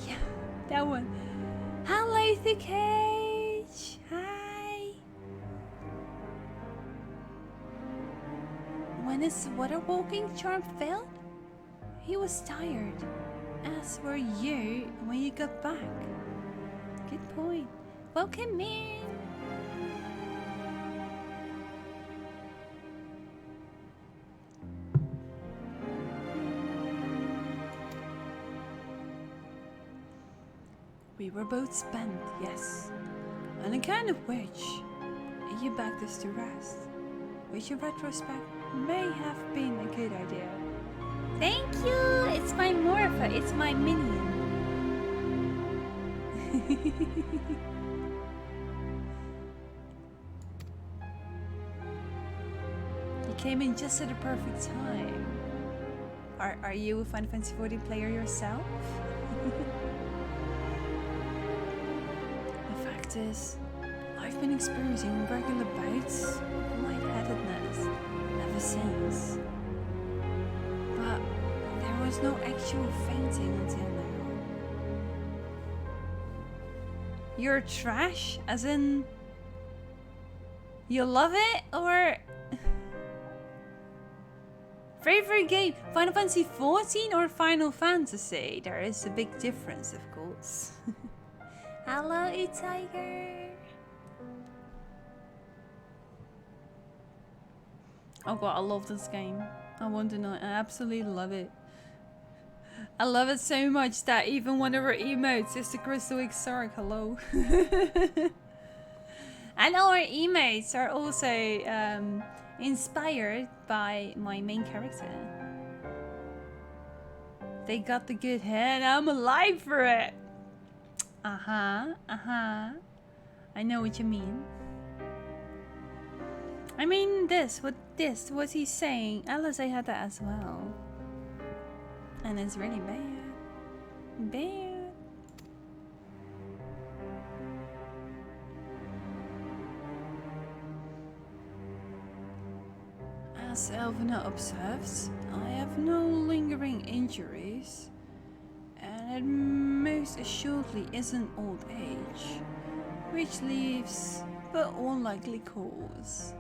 Yeah, that one. Hello, the cage. Hi. When his water walking charm failed, he was tired, as were you when you got back. Good point. Welcome in. We were both spent, yes. And a kind of which you begged us to rest, which in retrospect may have been a good idea. Thank you! It's my Morpha, it's my minion. came in just at the perfect time. Are you a Final Fantasy XIV player yourself? The fact is, I've been experiencing regular bouts of lightheadedness ever since. But there was no actual fainting until now. You're trash? As in, you love it? Or favorite game, Final Fantasy XIV or Final Fantasy? There is a big difference, of course. Hello, E-Tiger. Oh god, I love this game. I want to know, I absolutely love it. I love it so much that even one of our emotes is the Crystal Exarch. Hello. And our emotes are also inspired by my main character. They got the good head. I'm alive for it. I know what you mean. I mean what he's saying. Alice had that as well. And it's really bad. Bad. As Elvina observes, I have no lingering injuries, and it most assuredly isn't old age, which leaves but unlikely cause.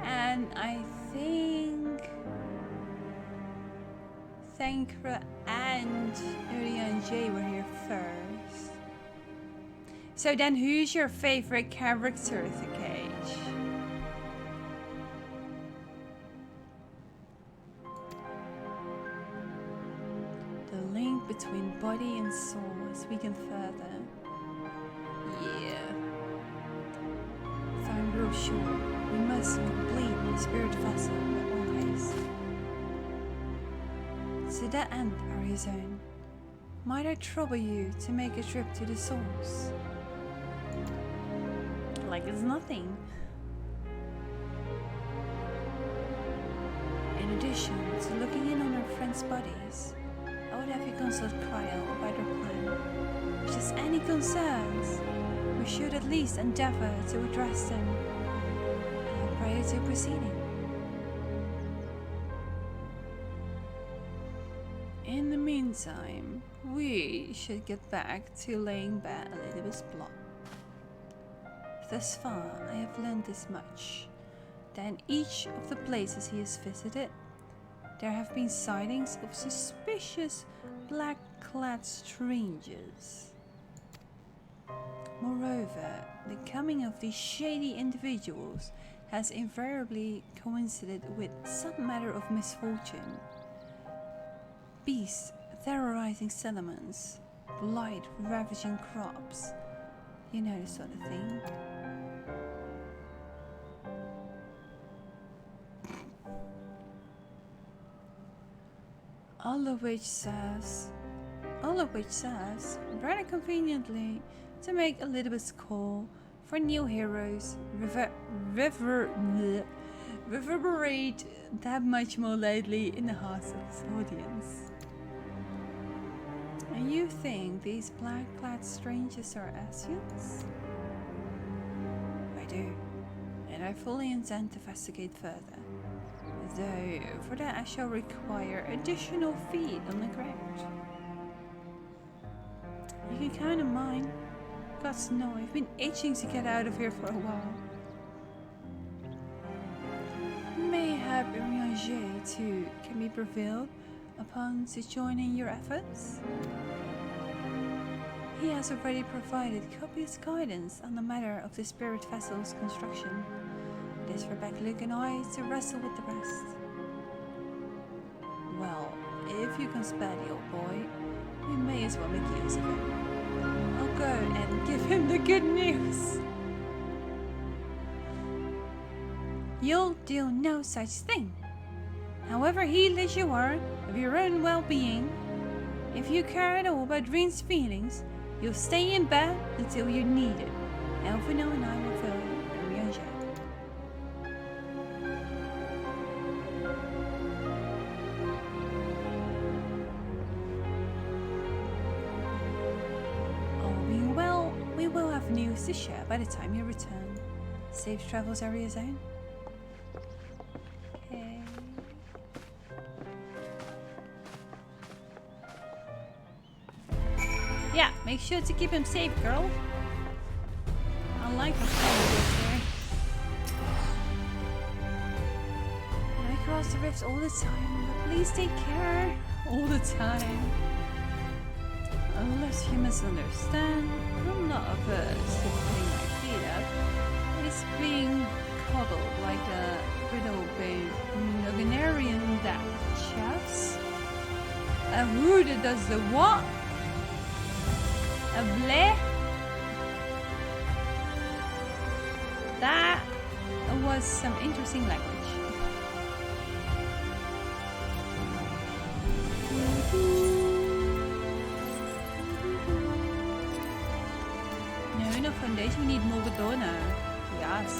And I think Thankra and Urian J were here first. So then who's your favorite character, Thakage? The link between body and soul is weakened further. Yeah. If I'm real sure, we must complete the spirit vessel at all haste. To that end, Arizona, might I trouble you to make a trip to the source? Like it's nothing. In addition to looking in on our friends' bodies, I would have you consult Cryo about our plan. If there's any concerns, we should at least endeavor to address them prior to proceeding. In the meantime, we should get back to laying bare Elizabeth's plot. Thus far, I have learned this much, that in each of the places he has visited, there have been sightings of suspicious black-clad strangers. Moreover, the coming of these shady individuals has invariably coincided with some matter of misfortune. Beasts terrorizing settlements, blight ravaging crops, you know, this sort of thing. All of which serves, rather conveniently, to make Elizabeth's call for new heroes reverberate that much more loudly in the hearts of his audience. And you think these black-clad strangers are Asians? I do, and I fully intend to investigate further. Though, for that I shall require additional feet on the ground. You can count on mine. Gods know, I've been itching to get out of here for a while. Mayhap Urianger too can be prevailed upon to join in your efforts? He has already provided copious guidance on the matter of the spirit vessel's construction. It is for Beckluck and I to wrestle with the rest. Well, if you can spare the old boy, we may as well make use of him. I'll go and give him the good news. You'll do no such thing. However heedless you are of your own well-being, if you care at all about Reen's feelings, you'll stay in bed until you're needed. Elvino and I will fill Urianger. use to share by the time you return. Safe travels area zone. Okay. Yeah, make sure to keep him safe, girl. I like her here. I cross the rifts all the time, but please take care all the time. Unless you misunderstand, I'm not averse to putting my feet up. It's being coddled like a brittle nogenarian that chaffs. A who that does the what? A bleh? That was some interesting language. No, no foundation. We need more Madonna. Yes.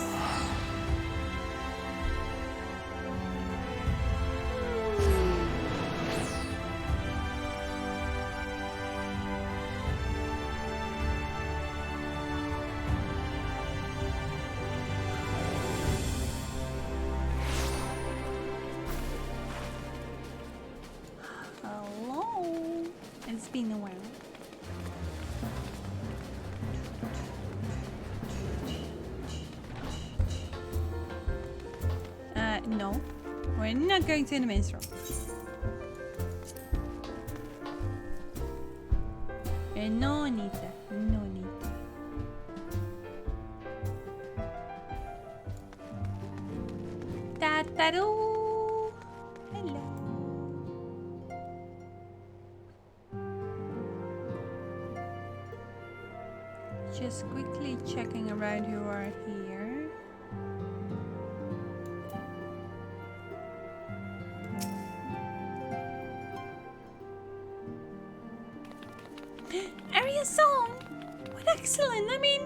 Hello. It's been a while. No. We're not going to the minstrel. No, Anita. No, Anita. Ta-ta-doo! Hello. Just quickly checking around who are here. Area song! What excellent! I mean,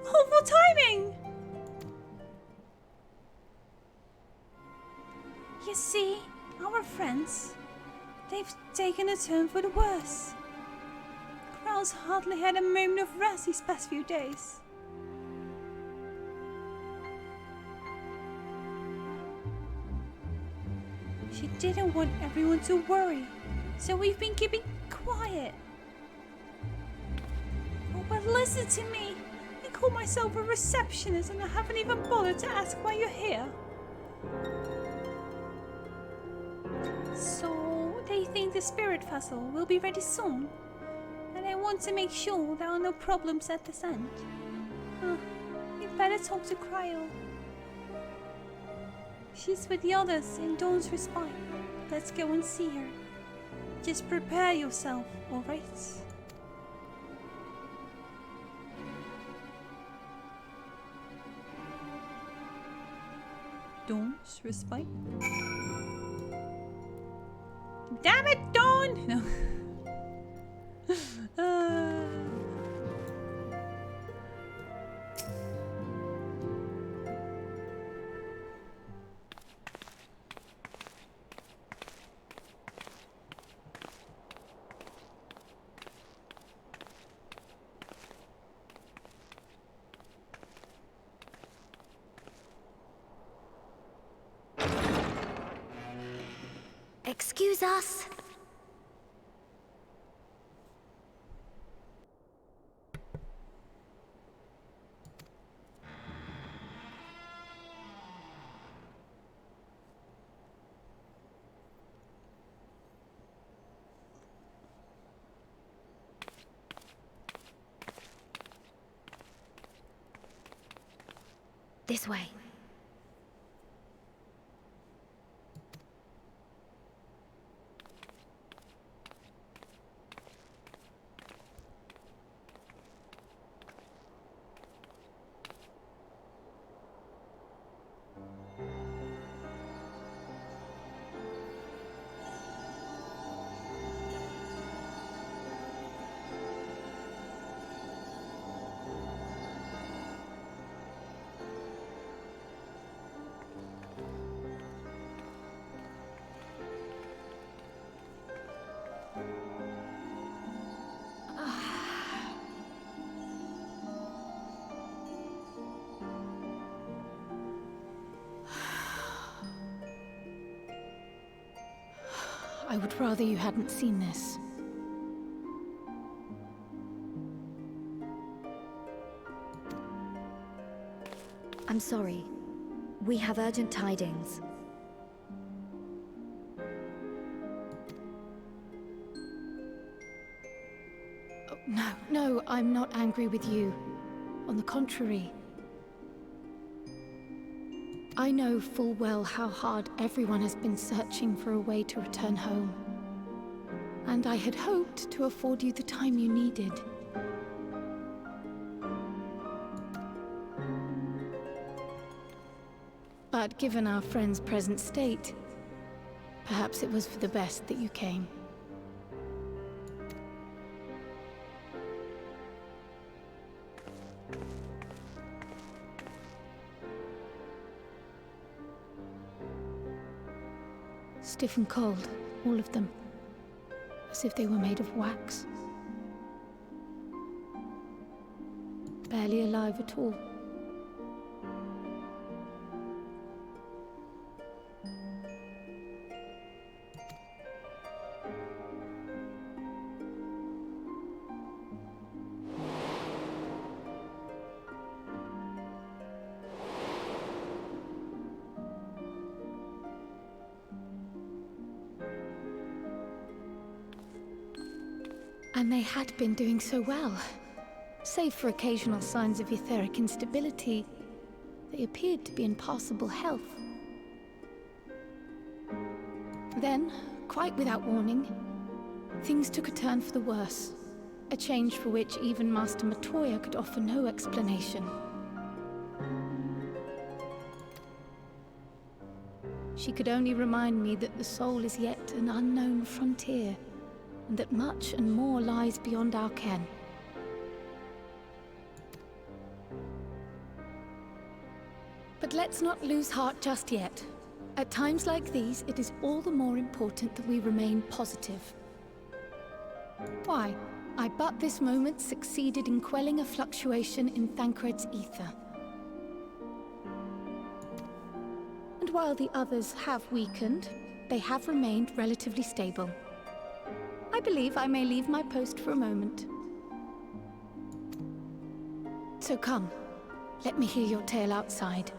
awful timing! You see, our friends, they've taken a turn for the worse. Krell's hardly had a moment of rest these past few days. She didn't want everyone to worry, so we've been keeping quiet. Oh, but listen to me. I call myself a receptionist and I haven't even bothered to ask why you're here. So, they think the spirit vessel will be ready soon. And I want to make sure there are no problems at this end. You better talk to Cryo. She's with the others in Dawn's Respite. Let's go and see her. Just prepare yourself, alright? Dawn's Respite? Damn it, Dawn! No. Excuse us. This way. I would rather you hadn't seen this. I'm sorry. We have urgent tidings. Oh, no, I'm not angry with you. On the contrary. I know full well how hard everyone has been searching for a way to return home. And I had hoped to afford you the time you needed. But given our friend's present state, perhaps it was for the best that you came. Stiff and cold, all of them. As if they were made of wax. Barely alive at all. And they had been doing so well. Save for occasional signs of etheric instability, they appeared to be in passable health. Then, quite without warning, things took a turn for the worse. A change for which even Master Matoya could offer no explanation. She could only remind me that the soul is yet an unknown frontier, and that much and more lies beyond our ken. But let's not lose heart just yet. At times like these, it is all the more important that we remain positive. Why? I but this moment succeeded in quelling a fluctuation in Thancred's ether. And while the others have weakened, they have remained relatively stable. I believe I may leave my post for a moment. So come, let me hear your tale outside.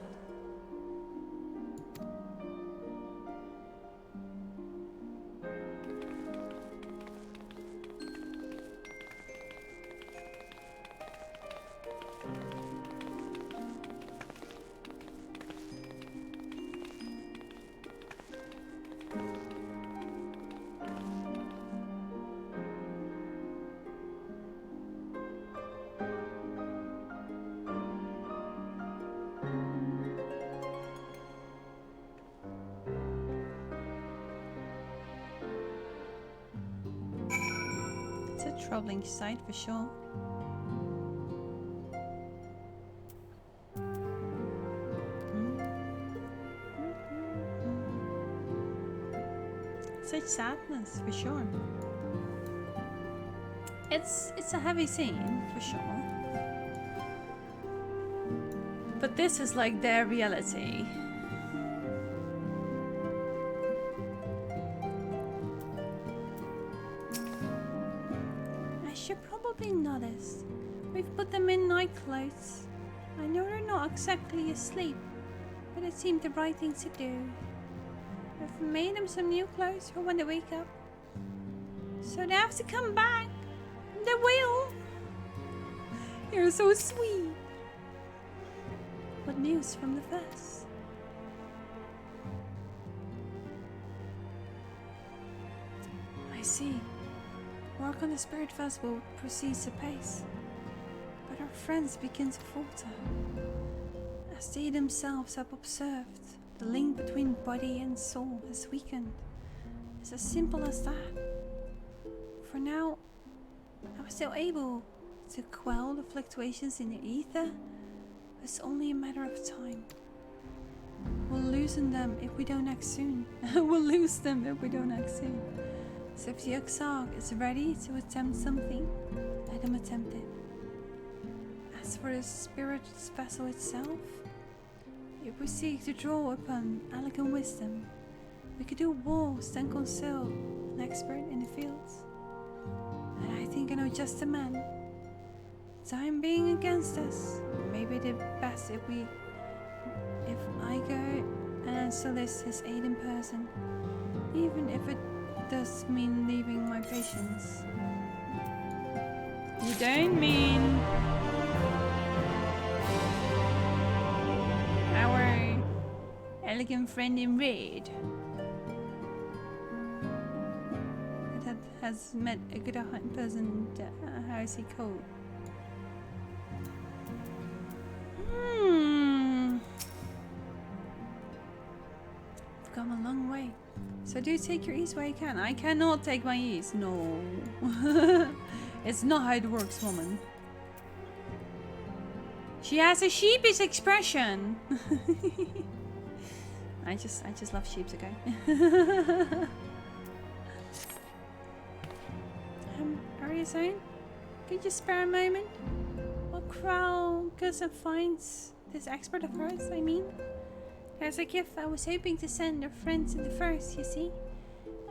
Troubling sight for sure. Such sadness for sure. It's a heavy scene for sure. But this is like their reality. Noticed. We've put them in night clothes. I know they're not exactly asleep, but it seemed the right thing to do. I've made them some new clothes for when they wake up. So they have to come back. They will. You're so sweet. What news from the first? I see. Work on the Spirit Festival proceeds apace, but our friends begin to falter. As they themselves have observed, the link between body and soul has weakened. It's as simple as that. For now, I was still able to quell the fluctuations in the ether, but it's only a matter of time. We'll loosen them if we don't act soon. We'll lose them if we don't act soon. So if the Ffxiv is ready to attempt something, let him attempt it. As for the spirit vessel itself, if we seek to draw upon elegant wisdom, We could do walls, then consult an expert in the fields. And I think I know just the man. Time being against us. Maybe the best if I go and solicit his aid in person. Even if it does mean leaving my patients. You don't mean our elegant friend in red that has met a good person. How is he called? I've come a long way. So do take your ease where you can. I cannot take my ease. No. It's not how it works, woman. She has a sheepish expression. I just love sheeps, okay? Ariazone? Could you spare a moment? Well, Crow goes and finds this expert of hers, I mean. As a gift, I was hoping to send a friend to the first, you see.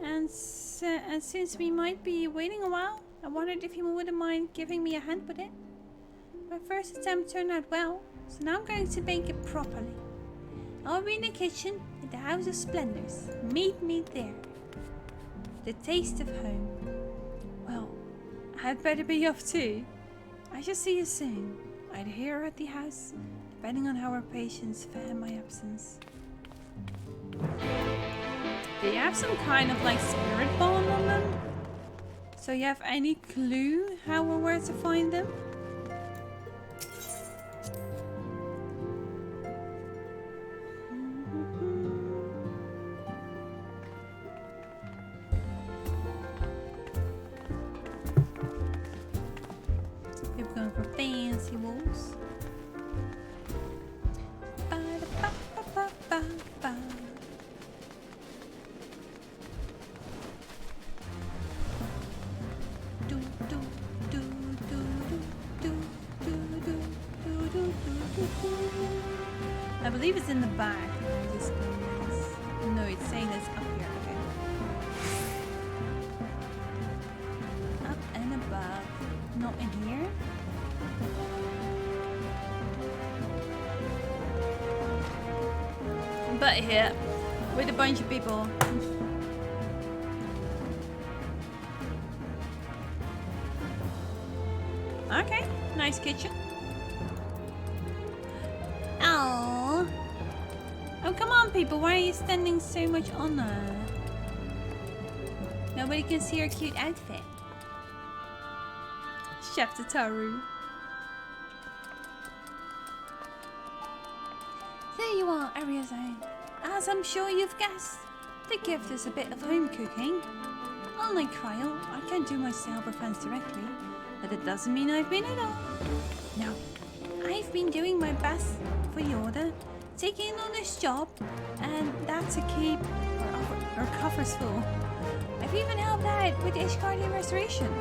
And since we might be waiting a while, I wondered if you wouldn't mind giving me a hand with it. My first attempt turned out well, so now I'm going to bake it properly. I'll be in the kitchen at the House of Splendors. Meet me there. The taste of home. Well, I'd better be off too. I shall see you soon, either here or at the house, depending on how our patients fare in my absence. Do you have some kind of like spirit bond on them? So you have any clue how or where to find them? People going for fancy walls. Ba-da-ba-ba-ba-ba. I believe it's in the back. No, it's saying it's up here. Okay. Up and above. Not in here. But here, with a bunch of people. Okay, nice kitchen. Oh, come on, people! Why are you standing so much on her? Nobody can see her cute outfit. Chef Tataru. There you are, Ariazone. As I'm sure you've guessed, the gift is a bit of home cooking. Unlike Cryle, I can't do my silver friends directly, but it doesn't mean I've been at all. No, I've been doing my best for the order, taking on this job, and that's to keep our coffers full. I've even helped out with the Ishgardian restoration.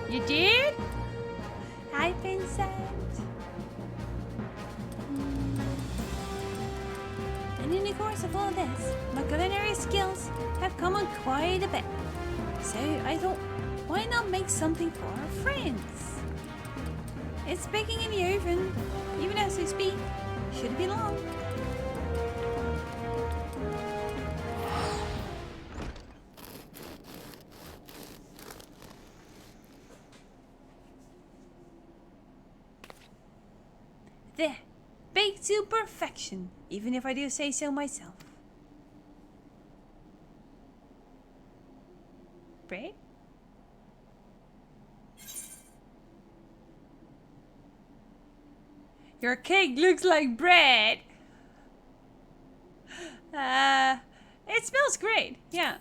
You did? I've been sent. And in the course of all this, my culinary skills have come on quite a bit. So I thought, why not make something for our friends? It's baking in the oven, even as we speak. Shouldn't be long. There, baked to perfection, even if I do say so myself. Bread? Your cake looks like bread. It smells great, yeah.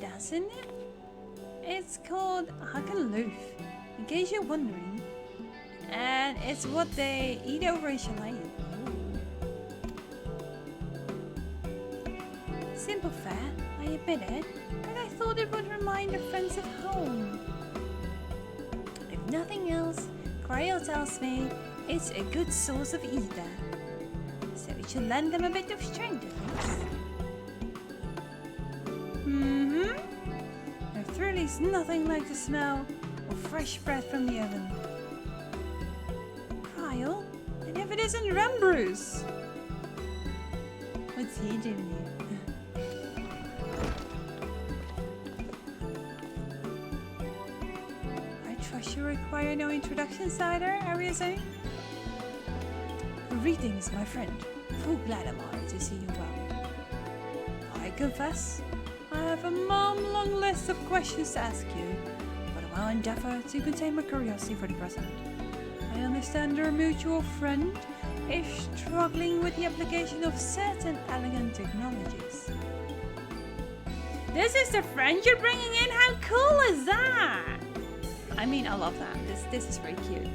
Doesn't it? It's called Hageloof, in case you're wondering. And it's what they eat over in Chile. Simple fare, I admit it, but I thought it would remind the friends of home. If nothing else, Cryo tells me it's a good source of ether. So it should lend them a bit of strength at least. There truly is nothing like the smell of fresh bread from the oven. Cryo? And if it isn't Rumbruce? What's he doing here? You require no introduction, Cider, Area Zone? Greetings, my friend. Full glad am I to see you well. I confess, I have a long list of questions to ask you, but I will endeavor to contain my curiosity for the present. I understand your mutual friend is struggling with the application of certain elegant technologies. This is the friend you're bringing in? How cool is that? I mean, I love that. This is very cute.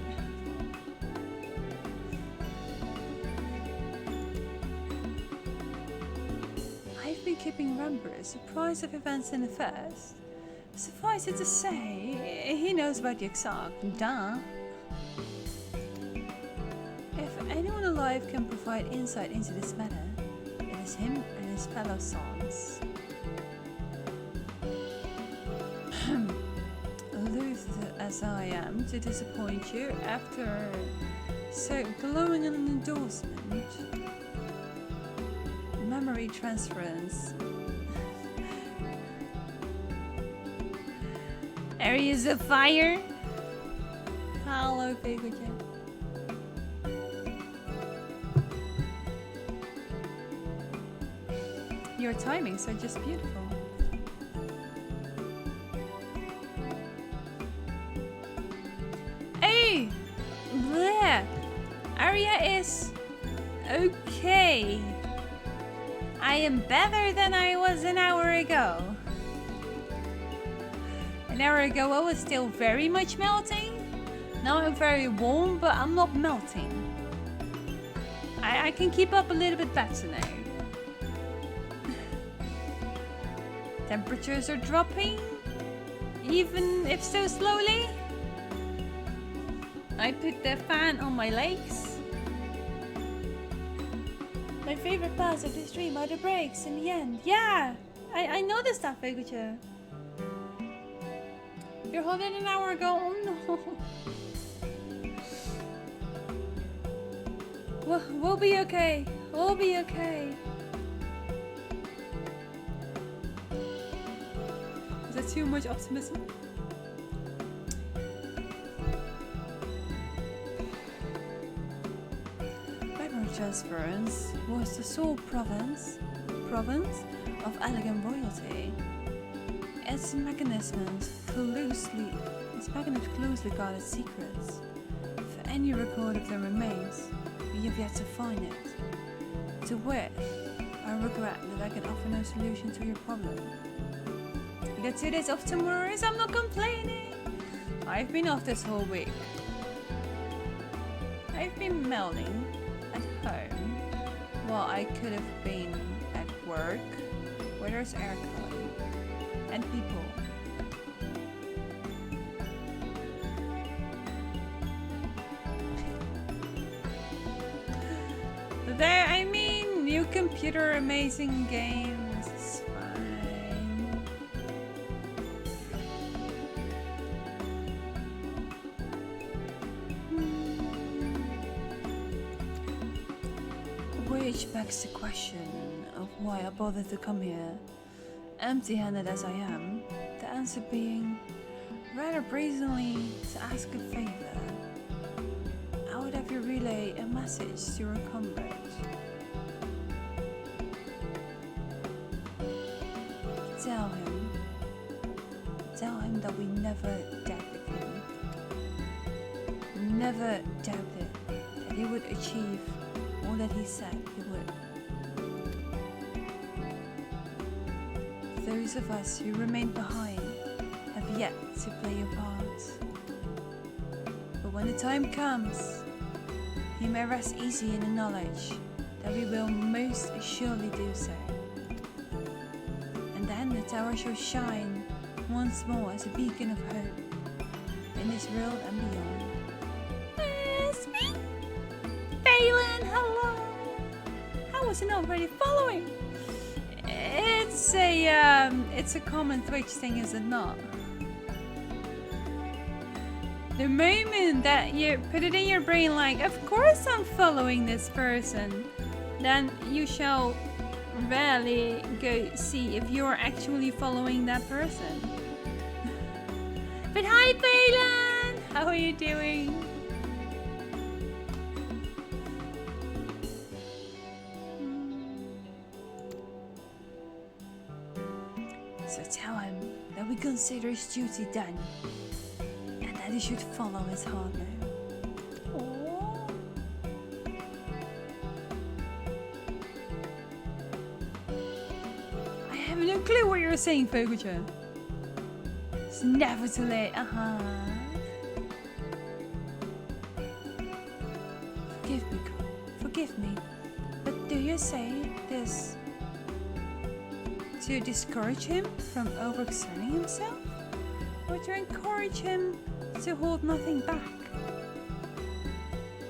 I've been keeping Rumbruce apprised of events in the first. Suffice it to say, he knows about the Ffxiv. Duh. If anyone alive can provide insight into this matter, it is him and his fellow sons. As I am to disappoint you after so glowing an endorsement. Memory transference. Areas of fire. Hello, Pikachu. Your timings are just beautiful. There! Arya is okay. I am better than I was an hour ago. An hour ago I was still very much melting. Now I'm very warm, but I'm not melting. I can keep up a little bit better now. Temperatures are dropping, even if so slowly. I put the fan on my legs. My favorite parts of the stream are the breaks in the end. Yeah, I noticed that, Pikachu. You're holding an hour ago. Oh no. We'll be okay. We'll be okay. Is that too much optimism? Transference was the sole province of elegant royalty. Its mechanisms closely guarded secrets. For any record of them remains, we have yet to find it. To wit, I regret that I can offer no solution to your problem. You got 2 days off tomorrow, so I'm not complaining. I've been off this whole week. I've been melding home while I could have been at work where there's aircon and people. There, I mean, new computer, amazing games, it's fine. Which begs the question of why I bothered to come here, empty-handed as I am, the answer being, rather brazenly, to ask a favor. I would have you relay a message to your comrade. Tell him that we never doubted him. Never doubted that he would achieve all that he said he would. Those of us who remain behind have yet to play a part. But when the time comes, you may rest easy in the knowledge that we will most surely do so. And then the tower shall shine once more as a beacon of hope in this world and beyond. wasn't already following. It's a common Twitch thing, is it not? The moment that you put it in your brain like, of course I'm following this person, then you shall rarely go see if you're actually following that person. But hi Phelan! How are you doing? So tell him that we consider his duty done. And that he should follow his heart now. Oh. I have no clue what you're saying, Vogeltje. It's never too late, Forgive me. But do you say this to discourage him from overexerting himself? Or to encourage him to hold nothing back?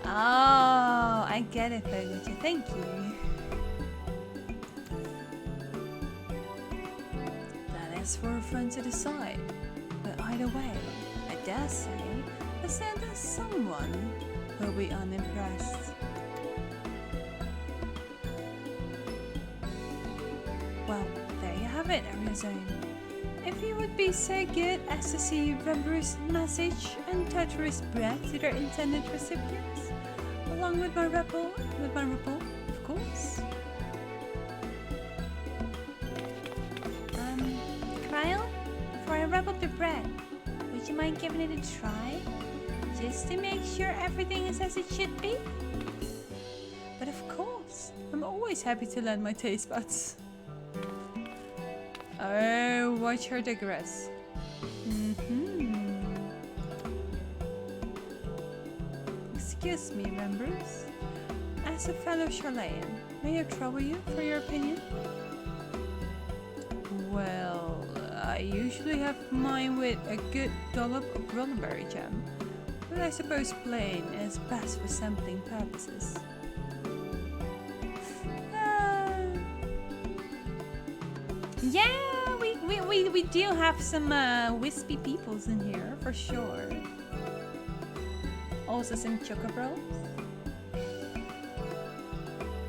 Oh, I get it, Vogeltje. Thank you. That is for a friend to decide. But either way, I dare say, I said that someone will be unimpressed. Well, there you have it, Arizona. If you would be so good as to see Rember's message and Tetris bread to their intended recipients, along with my report, of course. Kyle, before I wrap up the bread, would you mind giving it a try? Just to make sure everything is as it should be? But of course, I'm always happy to lend my taste buds. Oh, watch her digress. Excuse me, members. As a fellow Charlayan, may I trouble you for your opinion? Well, I usually have mine with a good dollop of Rollenberry jam, but I suppose plain is best for sampling purposes. Yeah, we do have some wispy peoples in here, for sure. Also some chocobros.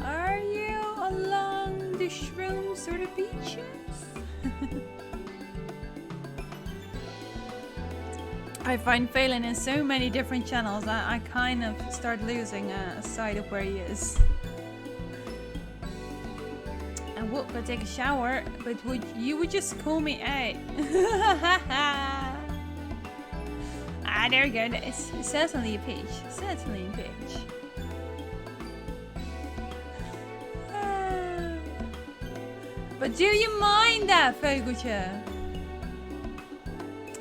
Are you along the shrooms or the beaches? I find Phelan in so many different channels that I kind of start losing sight of where he is. I would go take a shower, but you would just call me out. There we go. It's certainly a peach. Certainly a peach. But do you mind that, Vogeltje?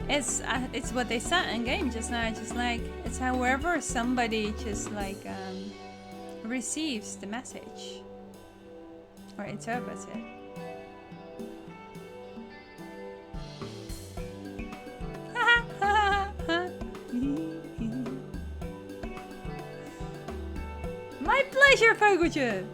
It's what they said in game just now. Just like it's however somebody just like receives the message or interprets it. My pleasure, Vogeltje.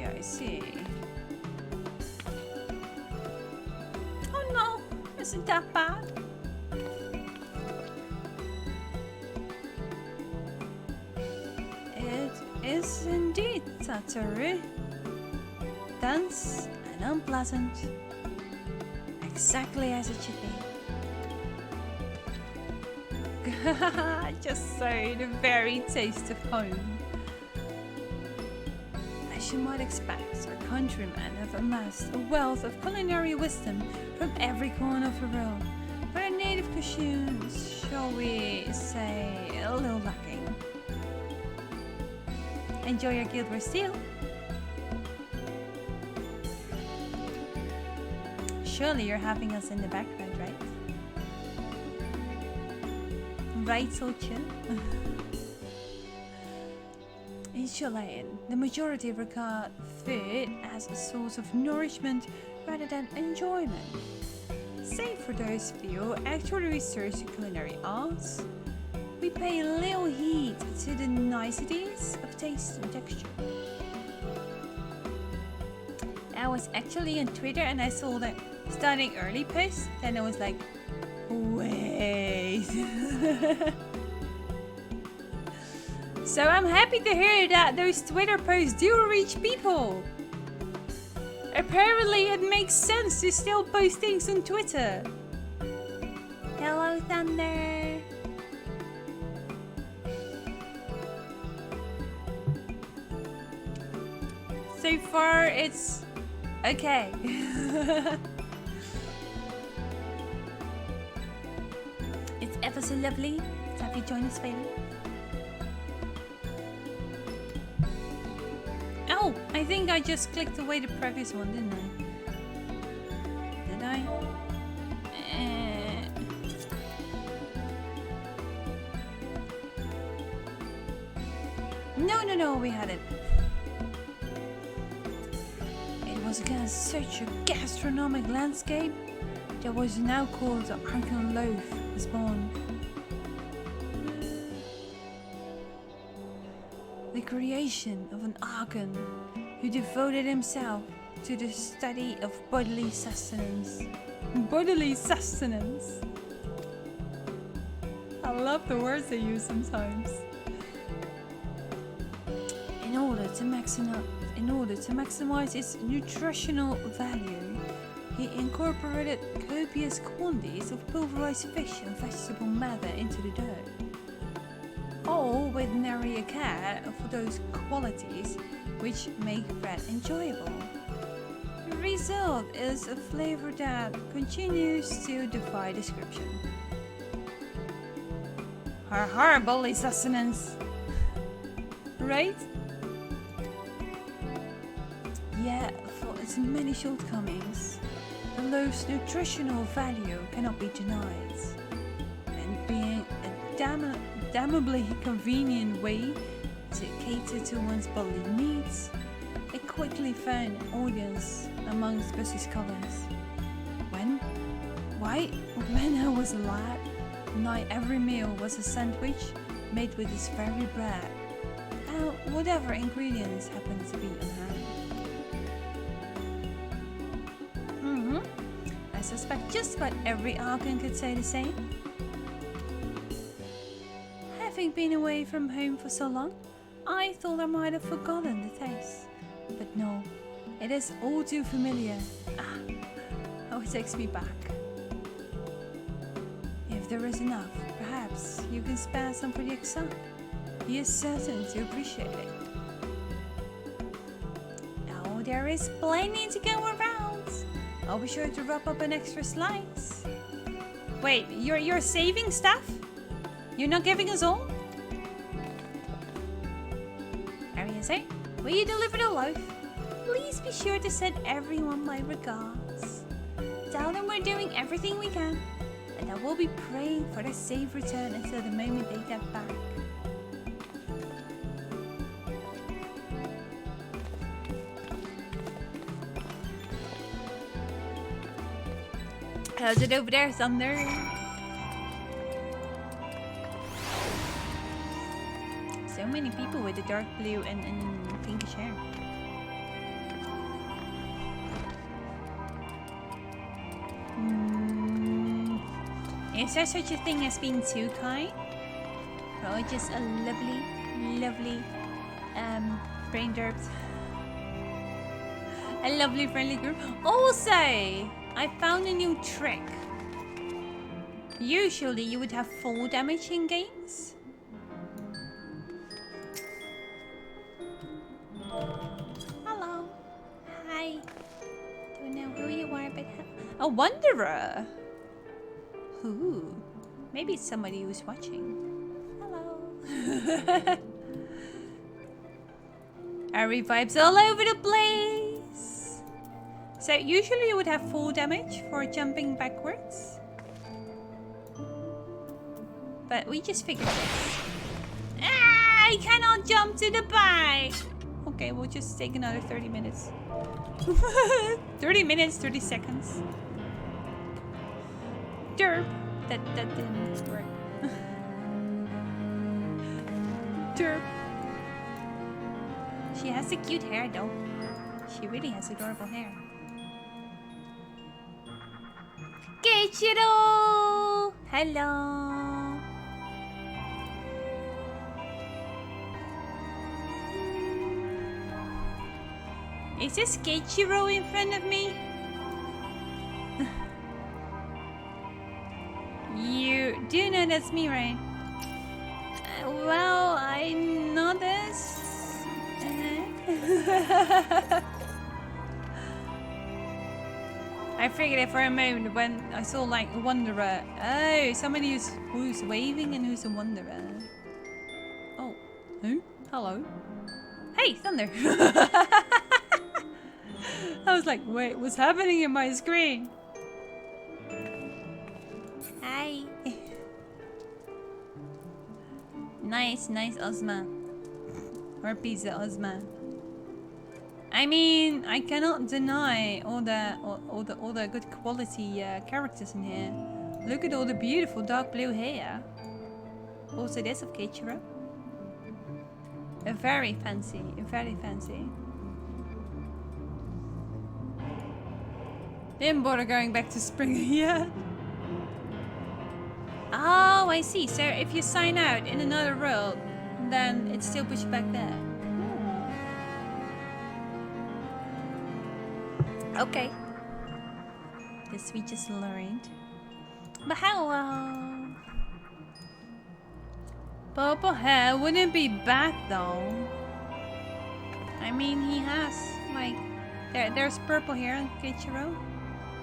I see. Oh no, isn't that bad? It is indeed, Satoru. Dense and unpleasant. Exactly as it should be. Just so the very taste of home. As you might expect, our countrymen have amassed a wealth of culinary wisdom from every corner of the world, but our native cuisines, shall we say, a little lacking. Enjoy your Guild Wars Steel. Surely you're having us in the background, right? Right, Solche? In Chilean, the majority regard food as a source of nourishment rather than enjoyment. Save for those few who actually research culinary arts, we pay little heed to the niceties of taste and texture. I was actually on Twitter and I saw that starting early post, then I was like, wait. So I'm happy to hear that those Twitter posts do reach people. Apparently it makes sense to still post things on Twitter. Hello, Thunder. So far it's okay. It's ever so lovely to have you join us, Bailey. Oh, I think I just clicked away the previous one, didn't I? Did I? No, we hadn't. It was against such a gastronomic landscape that was now called the Arkan Loaf was born. The creation of an Arkan who devoted himself to the study of bodily sustenance. Bodily sustenance! I love the words they use sometimes. In order to maximize its nutritional value, he incorporated copious quantities of pulverized fish and vegetable matter into the dirt. All with nary a care for those qualities which make bread enjoyable. The result is a flavor that continues to defy description. Har bodily sustenance! Right? Yet, for its many shortcomings, the loaf's nutritional value cannot be denied. And being a damnably convenient way to cater to one's bodily needs, it quickly found an audience amongst busy scholars. When I was a lad, not every meal was a sandwich made with this very bread, and whatever ingredients happened to be on hand. I suspect just about every Arkan could say the same. Having been away from home for so long, I thought I might have forgotten the taste. But no, it is all too familiar. How it takes me back. If there is enough, perhaps you can spare some for the exam. He is certain to appreciate it. Oh, there is plenty to go around. I'll be sure to wrap up an extra slice. Wait, you're saving stuff? You're not giving us all? Ariazo, will you deliver the loaf? Please be sure to send everyone my regards. Tell them we're doing everything we can, and I will be praying for their safe return until the moment they get back. How's it over there, Thunder? So many people with the dark blue and pinkish hair. Is there such a thing as being too kind? Or just a lovely, brain derped? A lovely friendly group. Also, I found a new trick. Usually you would have full damage in games. Hello. Hi. Don't know who you are, but a wanderer. Ooh. Maybe it's somebody who's watching. Hello. Airy vibes all over the place. So usually you would have full damage for jumping backwards. But we just figured this. Ah, I cannot jump to the back. Okay, we'll just take another 30 minutes. 30 minutes, 30 seconds. Derp. That didn't work. Derp. She has a cute hair though. She really has adorable hair. Keiichiro! Hello! Is this Keiichiro in front of me? You do know that's me, right? Well, I noticed. I figured it for a moment when I saw like a wanderer. Oh, somebody who's waving and who's a wanderer. Oh, who? Hello. Hey, Thunder. I was like, wait, what's happening in my screen? Hi. Nice Ozma. Or pizza Ozma. I mean, I cannot deny all the good quality characters in here. Look at all the beautiful dark blue hair. Also this of Keiichiro. Very fancy, very fancy. Didn't bother going back to spring yet. Oh, I see. So if you sign out in another world, then it still puts you back there. Okay. This we just learned. But hello. Purple hair wouldn't be bad though. I mean, he has like there's purple hair on Keiichiro.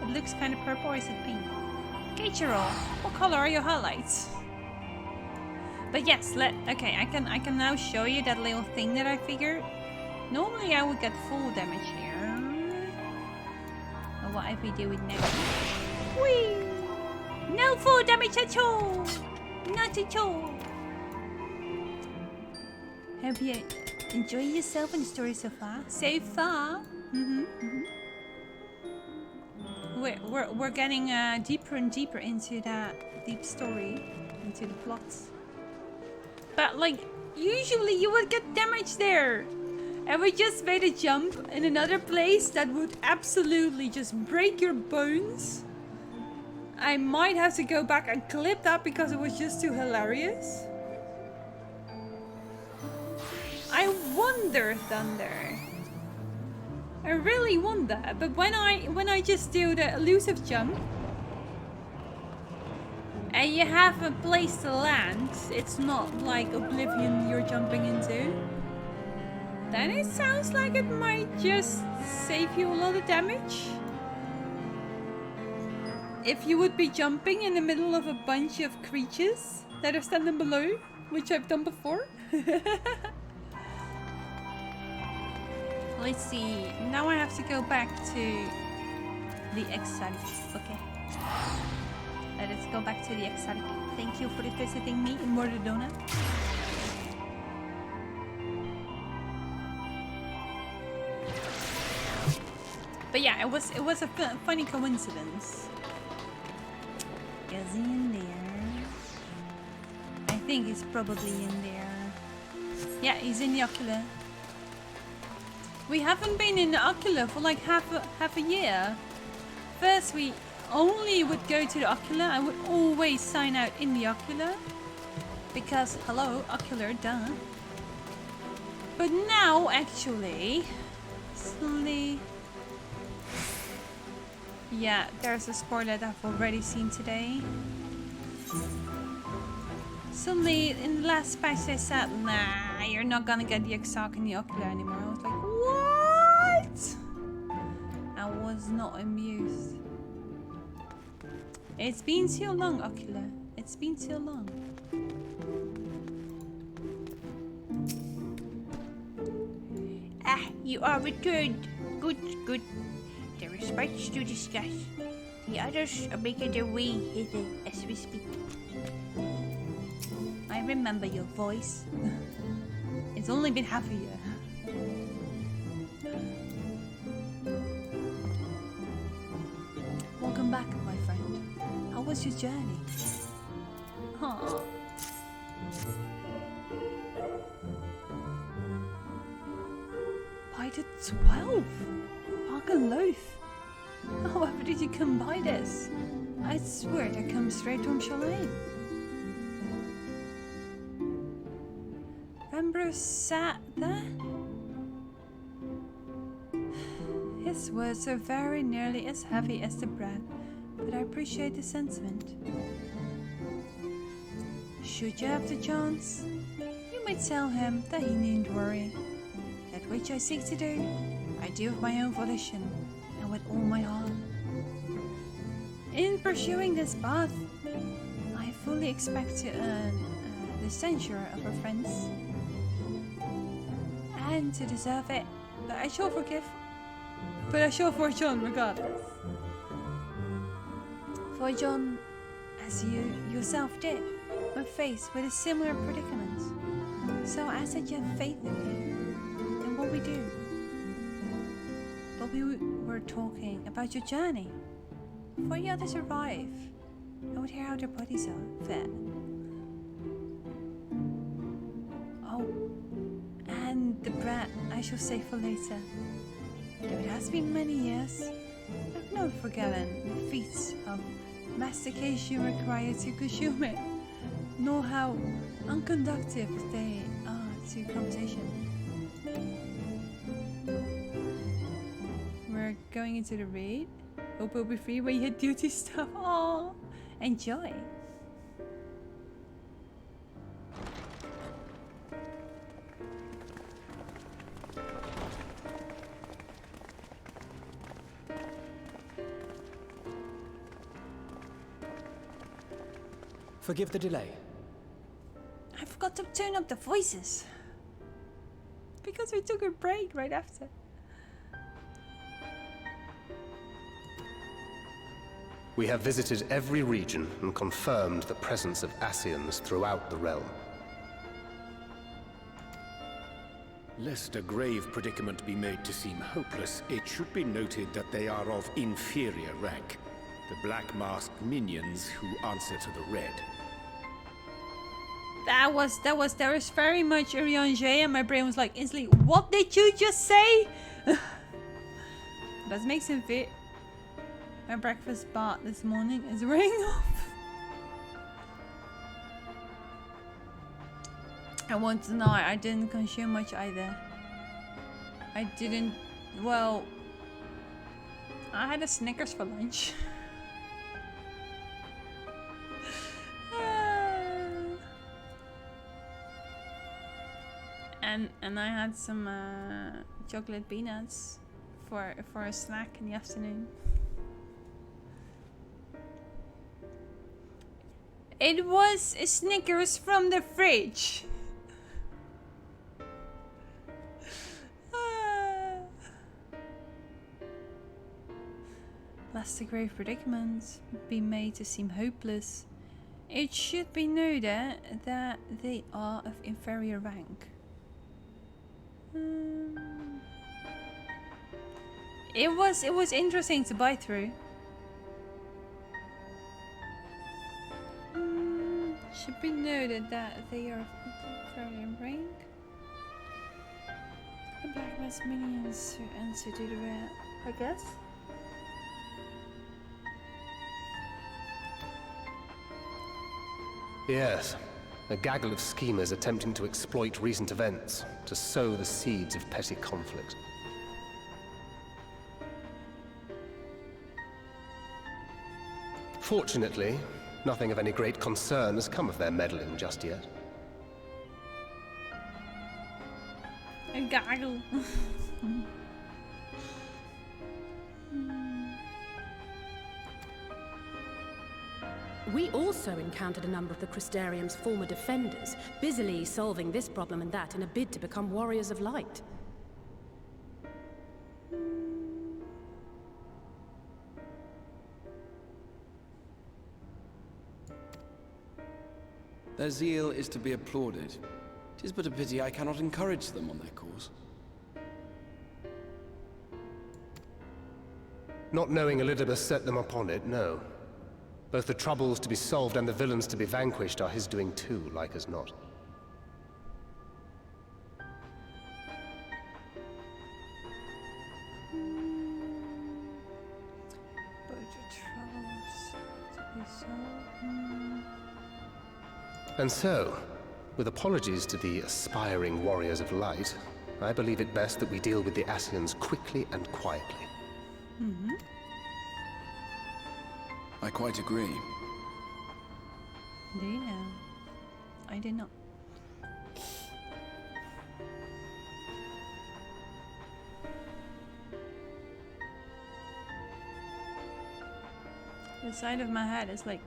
It looks kind of purple, or is it pink? Keiichiro, what color are your highlights? But yes, okay, I can now show you that little thing that I figured. Normally I would get full damage here. But what if we do it next? Whee! No full damage at all! Not at all! Hope you enjoy yourself in the story so far. So far? We're getting deeper and deeper into that deep story, into the plots. But like, usually you would get damage there. And we just made a jump in another place that would absolutely just break your bones. I might have to go back and clip that because it was just too hilarious. I wonder, Thunder. I really wonder, but when I just do the elusive jump and you have a place to land, it's not like Oblivion you're jumping into, then it sounds like it might just save you a lot of damage. If you would be jumping in the middle of a bunch of creatures that are standing below, which I've done before. Let's see. Now I have to go back to the exotic. Okay. Let's go back to the exotic. Thank you for visiting me in Mordodona. But yeah, it was a funny coincidence. Is he in there? I think he's probably in there. Yeah, he's in the ocular. We haven't been in the ocular for like half a year. First we only would go to the ocular. I would always sign out in the ocular. Because, hello, ocular, duh. But now, actually, suddenly... Yeah, there's a spoiler that I've already seen today. Suddenly, in the last patch they said, nah, you're not gonna get the Exarch in the ocular anymore. I was like, what? I was not amused. It's been so long, ocular. It's been so long. Ah, you are returned. Good, good. There is much to discuss. The others are making their way hither as we speak. I remember your voice. It's only been half a year. Welcome back, my friend. How was your journey? Aww. By the 12? Fucking loaf. However did you come by this? I swear I come straight from Shalane. Remember sat there? His words are very nearly as heavy as the bread, but I appreciate the sentiment. Should you have the chance, you might tell him that he needn't worry. That which I seek to do, I do of my own volition, and with all my heart. In pursuing this path, I fully expect to earn the censure of our friends, and to deserve it, but I shall forgive. But I shall for John regardless. For John, as you yourself did, were faced with a similar predicament. So I said you have faith in me, and what we do. But we were talking about your journey. Before the others arrive, I would hear how their bodies are fed. Oh, and the bread I shall save for later. Though it has been many years, I've not forgotten the feats of mastication required to consume it, nor how unconductive they are to conversation. We're going into the raid. Hope it'll be free when you hit duty stuff. Aww, enjoy. Forgive the delay. I forgot to turn up the voices. Because we took a break right after. We have visited every region and confirmed the presence of Ascians throughout the realm. Lest a grave predicament be made to seem hopeless, it should be noted that they are of inferior rank. The black-masked minions who answer to the red. There was very much Urianger, and my brain was like instantly, what did you just say? That makes him fit. My breakfast bar this morning is wearing off. I want to know, I didn't consume much either. I didn't, well, I had a Snickers for lunch. And I had some chocolate peanuts for a snack in the afternoon. It was a Snickers from the fridge. Lest the grave predicaments be made to seem hopeless, it should be noted that they are of inferior rank. It was interesting to buy through. Should be noted that they are of inferior rank. The black mass minions who answer to the red, I guess. Yes, a gaggle of schemers attempting to exploit recent events, to sow the seeds of petty conflict. Fortunately, nothing of any great concern has come of their meddling just yet. A gaggle. We also encountered a number of the Crystarium's former defenders, busily solving this problem and that in a bid to become warriors of light. Their zeal is to be applauded, 'Tis but a pity I cannot encourage them on their cause. Not knowing Elizabeth set them upon it, no. Both the troubles to be solved and the villains to be vanquished are his doing too, like as not. And so, with apologies to the aspiring warriors of light, I believe it best that we deal with the Ascians quickly and quietly. I quite agree. Do you know? I did not. The side of my head is like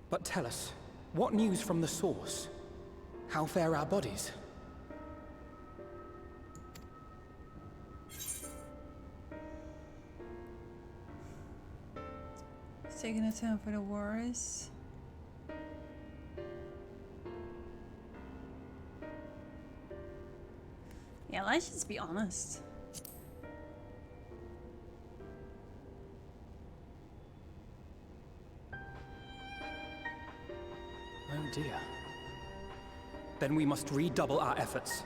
But tell us, what news from the source? How fare our bodies? it's taking a turn for the warriors. Yeah, let's just be honest. Oh dear. Then we must redouble our efforts.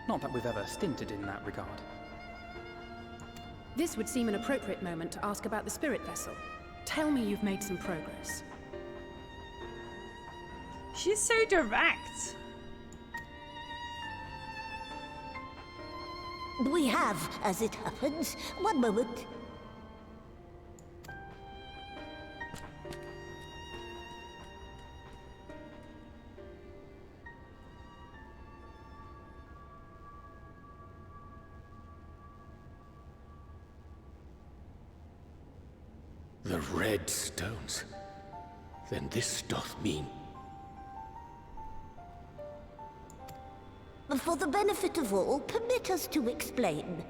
Not that we've ever stinted in that regard. This would seem an appropriate moment to ask about the spirit vessel. Tell me you've made some progress. She's so direct. We have, as it happens. One moment. The red stones. Then this doth mean... For the benefit of all, permit us to explain.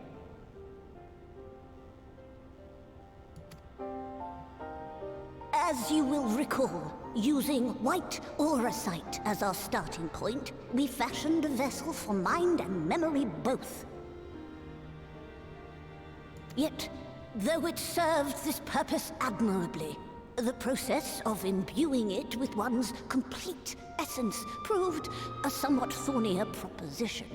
As you will recall, using white auracite as our starting point, we fashioned a vessel for mind and memory both. Yet, though it served this purpose admirably, the process of imbuing it with one's complete essence proved a somewhat thornier proposition.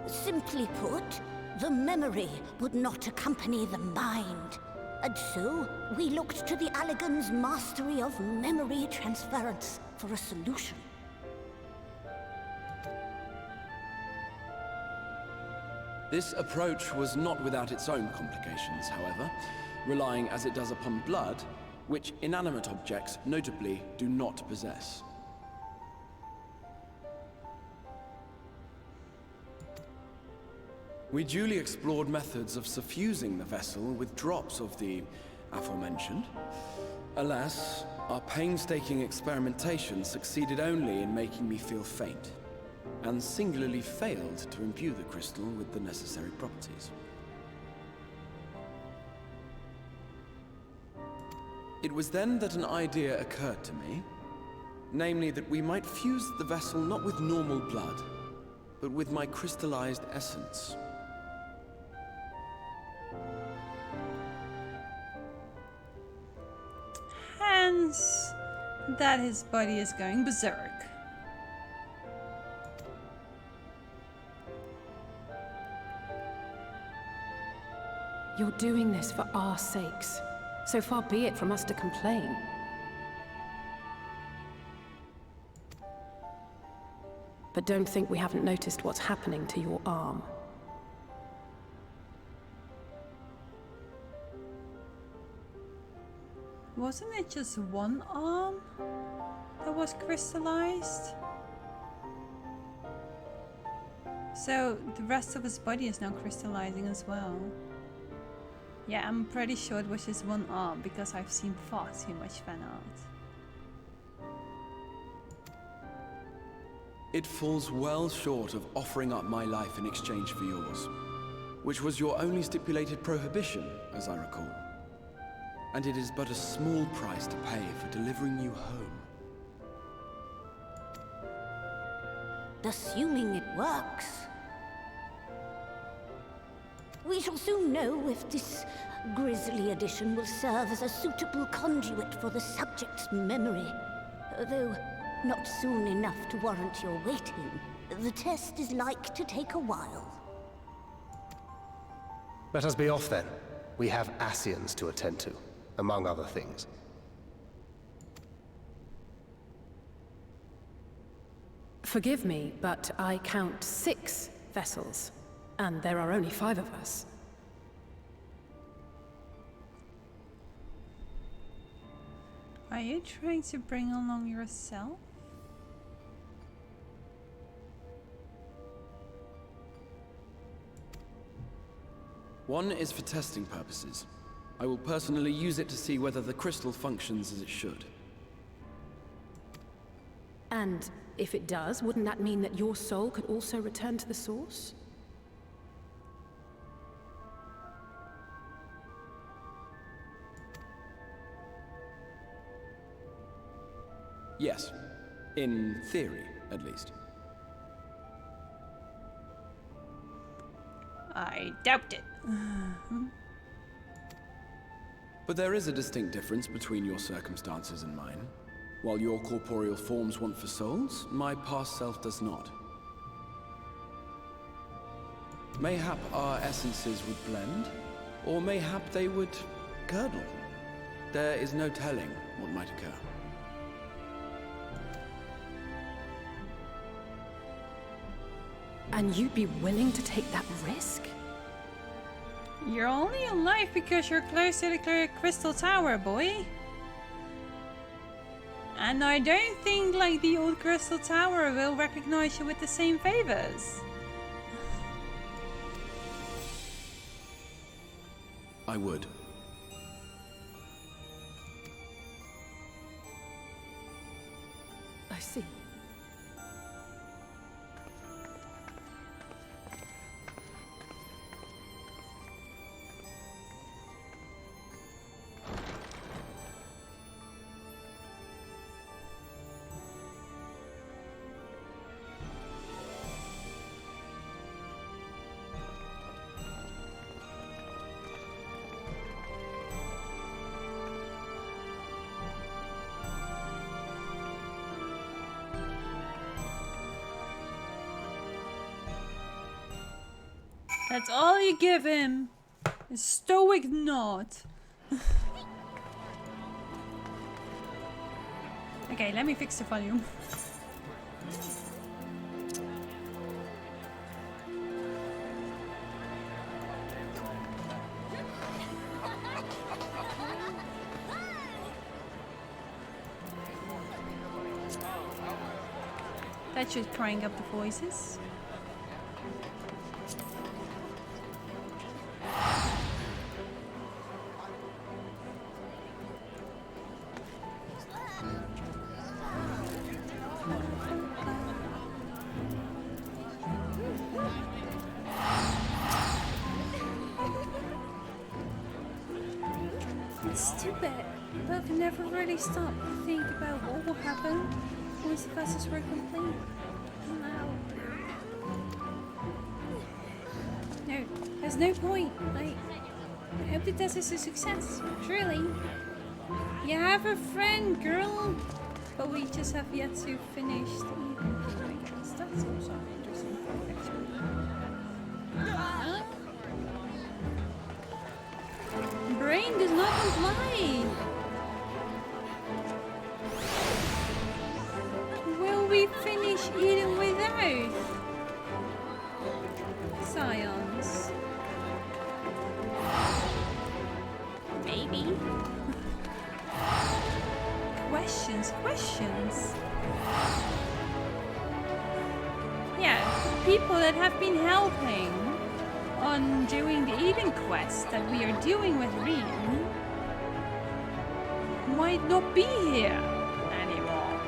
Simply put, the memory would not accompany the mind. And so, we looked to the Allegan's mastery of memory transference for a solution. This approach was not without its own complications, however, relying as it does upon blood, which inanimate objects notably do not possess. We duly explored methods of suffusing the vessel with drops of the aforementioned. Alas, our painstaking experimentation succeeded only in making me feel faint, and singularly failed to imbue the crystal with the necessary properties. It was then that an idea occurred to me, namely that we might fuse the vessel not with normal blood, but with my crystallized essence. Hence, that his body is going berserk. You're doing this for our sakes. So far be it from us to complain. But don't think we haven't noticed what's happening to your arm. Wasn't it just one arm that was crystallized? So the rest of his body is now crystallizing as well. Yeah, I'm pretty sure it was just one arm because I've seen far too much fan art. It falls well short of offering up my life in exchange for yours, which was your only stipulated prohibition, as I recall. And it is but a small price to pay for delivering you home. Assuming it works. We shall soon know if this grisly addition will serve as a suitable conduit for the subject's memory. Though not soon enough to warrant your waiting. The test is like to take a while. Let us be off then. We have Ascians to attend to, among other things. Forgive me, but I count 6 vessels, and there are only 5 of us. Are you trying to bring along yourself? One is for testing purposes. I will personally use it to see whether the crystal functions as it should. And if it does, wouldn't that mean that your soul could also return to the source? Yes. In theory, at least. I doubt it. But there is a distinct difference between your circumstances and mine. While your corporeal forms want for souls, my past self does not. Mayhap our essences would blend, or mayhap they would curdle. There is no telling what might occur. And you'd be willing to take that risk? You're only alive because you're close to the Crystal Tower, boy. And I don't think like the old Crystal Tower will recognize you with the same favors. I would. I see. That's all you give him. A stoic nod. Okay, let me fix the volume. That should crank up the voices. It's too bad, but we never really stopped to think about what will happen once the vessels were complete. No, there's no point. I hope the test is a success. Truly. You have a friend, girl. But we just have yet to finish the evening, I guess. That's also an interesting point, actually. Huh? Brain does not comply. Will we finish eating without scions? Maybe. Questions. Yeah, people that have been helping on doing the Eden quest that we are doing with Rian might not be here anymore.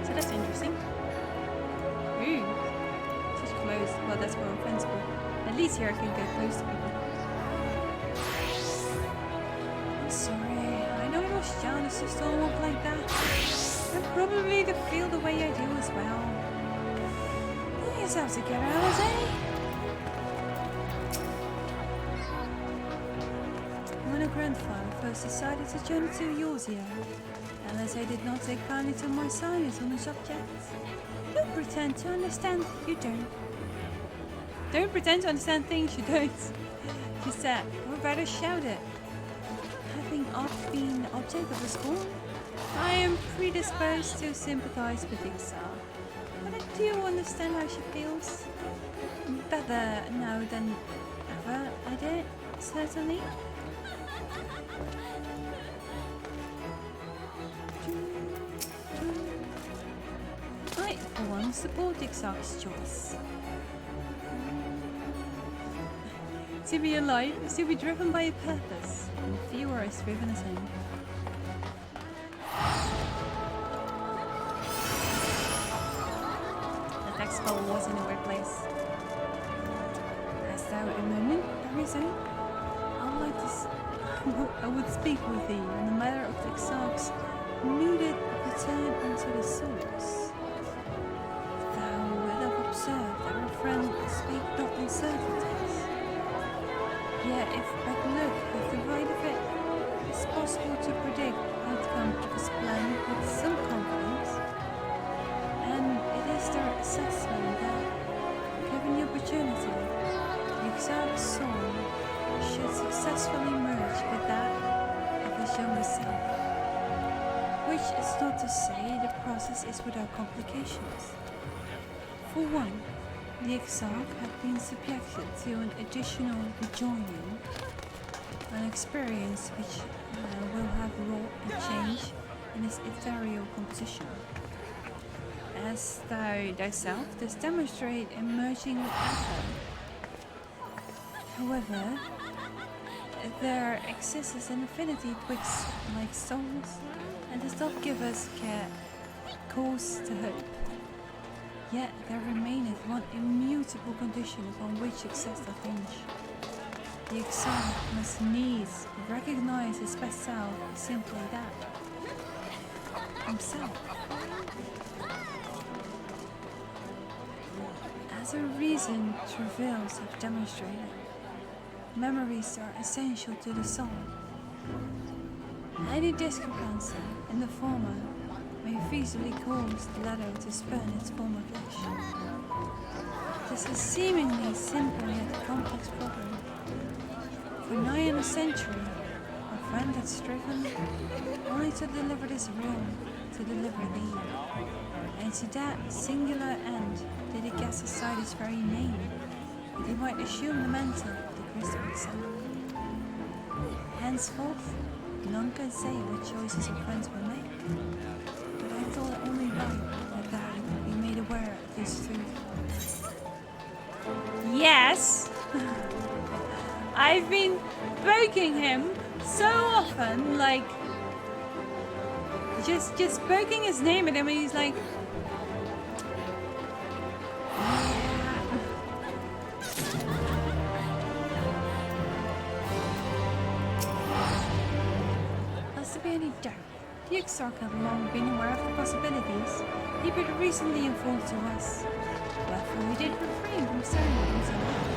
So that's interesting. Ooh, such close. Well, that's more offensive. At least here I can get close to people. I'm sorry. I know it was jealous to still walk like that. And probably to feel the way I do as well. Pull yourself together, Jose. When a grandfather first decided to journey to Eorzea, Alice did not take kindly to my silence on the subject. Don't pretend to understand you don't. Don't pretend to understand things you don't, she said, or rather shouted. Having oft been the object of a scorn, I am predisposed to sympathize with Ixar, but I do understand how she feels. Better now than ever I did, certainly. I, for one, support Ixar's choice. To be alive is to be driven by a purpose, and fewer is driven as him. The text spell was in a weird place. Hast thou a moment, Arisen? I would speak with thee on the matter of Ixar's needed return unto the source. Thou wilt have observed that our friend speak not in certainties. Yet if but look with the right of it, it's possible to predict the outcome of his plan with some confidence. And it is their assessment that, given the opportunity, the Ixar's soul should successfully merge with that of his younger self. Which is not to say the process is without complications. For one, the Ixarch had been subjected to an additional rejoining, an experience which will have wrought a change in his ethereal composition. As thou thyself dost demonstrate in merging with Atha. However, there exists an affinity twixt like souls, and does not give us cause to hope. Yet there remaineth one immutable condition upon which success doth hinge. The Ixarch must needs recognize his best self as simply that, himself. As a reason travails have demonstrated, memories are essential to the soul. Any discrepancy in the former may feasibly cause the latter to spurn its former flesh. This is a seemingly simple yet complex problem. For nigh on a century, a friend had striven only to deliver this realm, to deliver thee. And to that singular end did he cast aside his very name, that he might assume the mantle of the crystal itself. Henceforth, none can say what choices of friends will make, but I thought it only right that thou be made aware of this truth. Yes! I've been poking him so often, like, just poking his name at him, and he's like, the Ixarch had long been aware of the possibilities he but recently informed to us, wherefore he did refrain from saying what was allowed.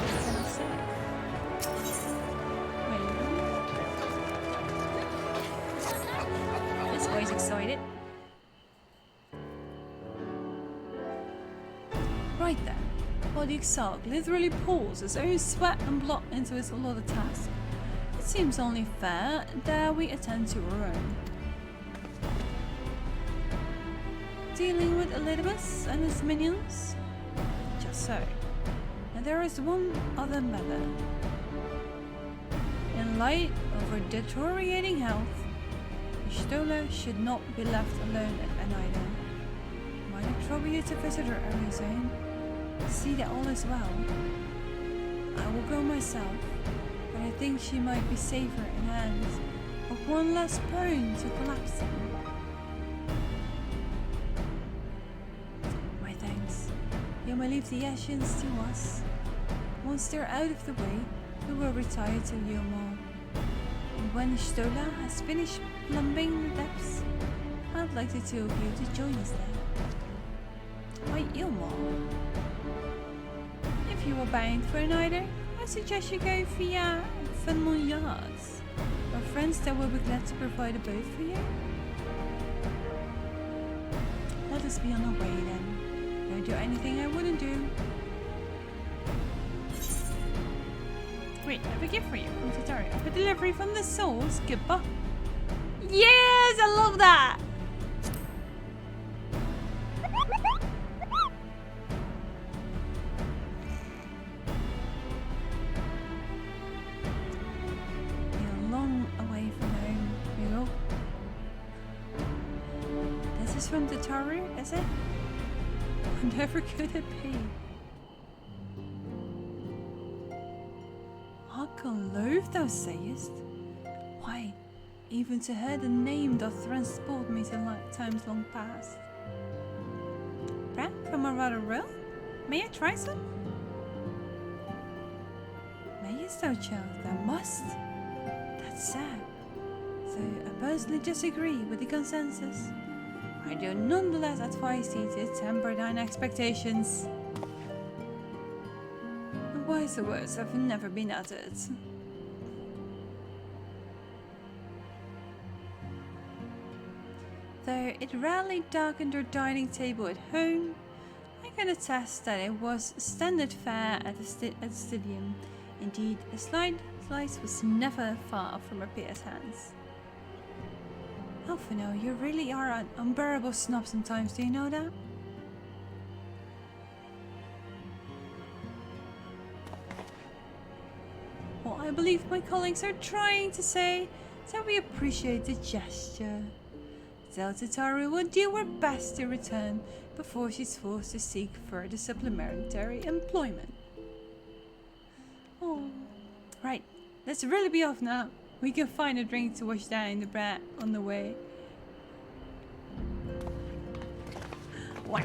This boy's excited. Right then, while the Ixarch literally pours his own sweat and blood into his allotted task, it seems only fair that we attend to our own. Dealing with Elidibus and his minions? Just so. And there is one other matter. In light of her deteriorating health, Y'shtola should not be left alone at Anida. Might it trouble you to visit her, Arizona? See that all is well. I will go myself, but I think she might be safer in hands of one less prone to collapsing. My thanks. You may leave the Ashians to us. Once they're out of the way, we will retire to Yomor. And when Stola has finished plumbing the depths, I'd like the two of you to join us there. Why Yomor? If you are bound for neither, I suggest you go via Fenmont Yards. Our friends there will be glad to provide a boat for you. Let us be on our way then. Don't do anything I wouldn't do. Wait, I have a gift for you from Tataria. For delivery from the souls, goodbye. Yes, I love that! You're long away from home, Hugo. This is from Tataria, is it? Whatever could it be? Loath thou sayest? Why, even to her the name doth transport me to lifetimes long past. Bread from a rather real? May I try some? Mayest thou, child? Thou must. That's sad. Though I personally disagree with the consensus, I do nonetheless advise thee to temper thine expectations. Wiser words have never been uttered. Though it rarely darkened our dining table at home, I can attest that it was standard fare at the stadium. Indeed, a slight slice was never far from a peer's hands. Alphino, you really are an unbearable snob sometimes, do you know that? What I believe my colleagues are trying to say is that we appreciate the gesture. Tataru will do her best to return before she's forced to seek further supplementary employment. Oh, right, let's really be off now. We can find a drink to wash down the brat on the way. Wow.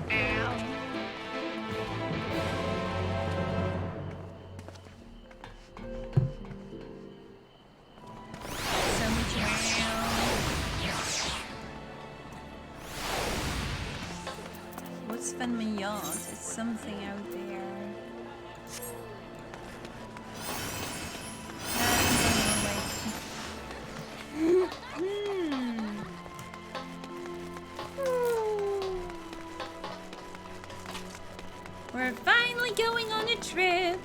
So much wow. What's Fenman Yard? It's something out there. We're finally going on a trip.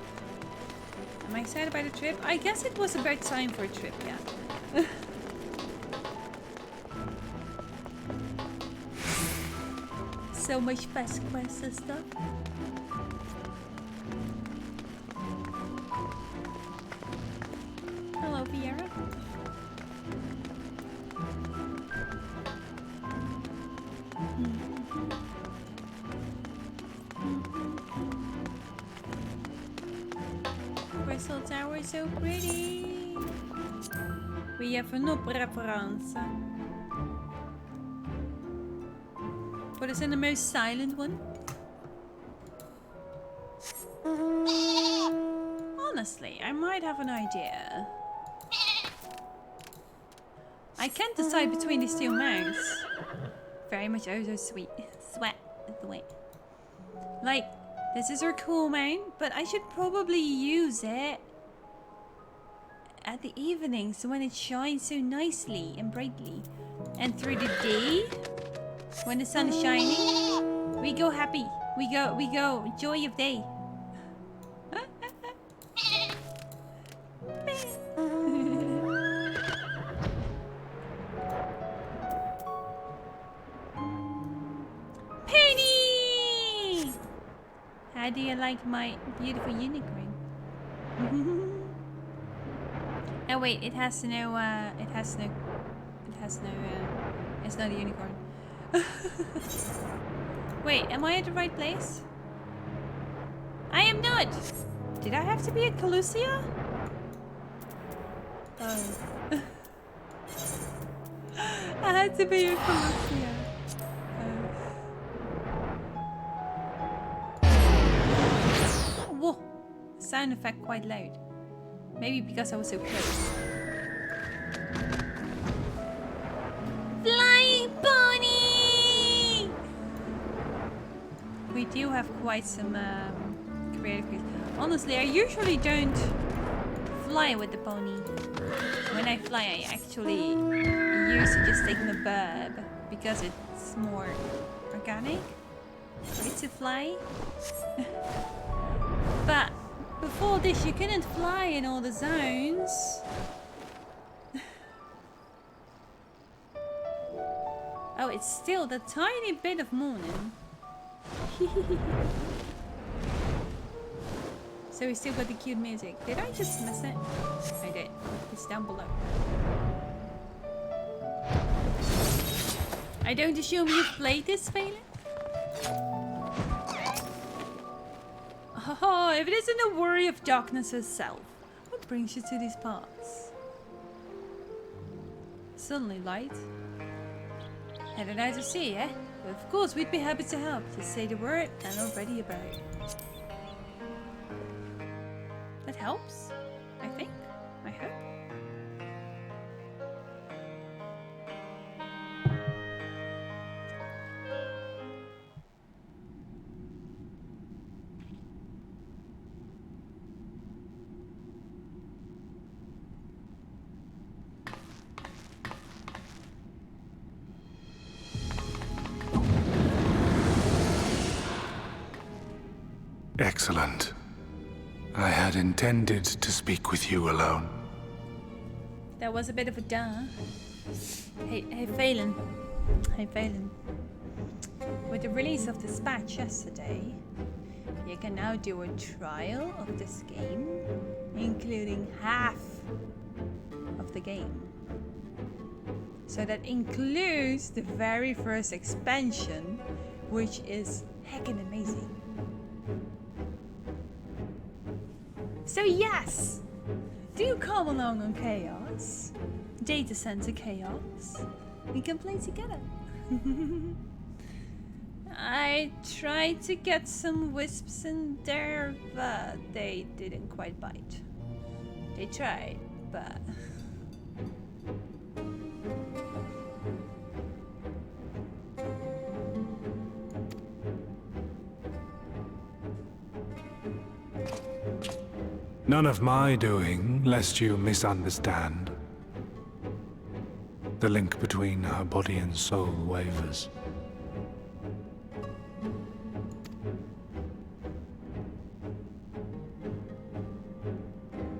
Am I excited about the trip? I guess it was about time for a trip, yeah. So much fast quests and stuff. Hello, Viera. Crystal Tower is so pretty. We have an reference. Put us in the most silent one. Honestly, I might have an idea. I can't decide between these two mounts. Very much oh so sweet. Sweat is the way. Like, this is her cool mount, but I should probably use it at the evenings when it shines so nicely and brightly. And through the day, when the sun is shining, we go happy. We go joy of day. Penny! How do you like my beautiful unicorn? Oh wait, it's not a unicorn. Wait, am I at the right place? I am not! Did I have to be a Calusia? Oh. I had to be a Calusia. Whoa! Sound effect quite loud. Maybe because I was so close. Flying pony! We do have quite some creative. Honestly, I usually don't fly with the pony. When I fly, I actually used to just take the bird because it's more organic. Right to fly. But before this, you couldn't fly in all the zones. Oh, it's still the tiny bit of morning. So we still got the cute music. Did I just miss it? I did. It's down below. I don't assume you've played this, Phelan? Oh, if it isn't a worry of darkness herself, what brings you to these parts? Suddenly light. Headed out to sea, eh? Of course, we'd be happy to help. Just say the word and I'm ready about it. That helps, I think. I hope. Excellent. I had intended to speak with you alone. That was a bit of a duh. Hey Phelan. Hey Phelan. With the release of this patch yesterday, you can now do a trial of this game, including half of the game. So that includes the very first expansion, which is heckin' amazing. So yes, do come along on Chaos, Data Center Chaos. We can play together. I tried to get some wisps in there, but they didn't quite bite. They tried, but... None of my doing, lest you misunderstand. The link between her body and soul wavers.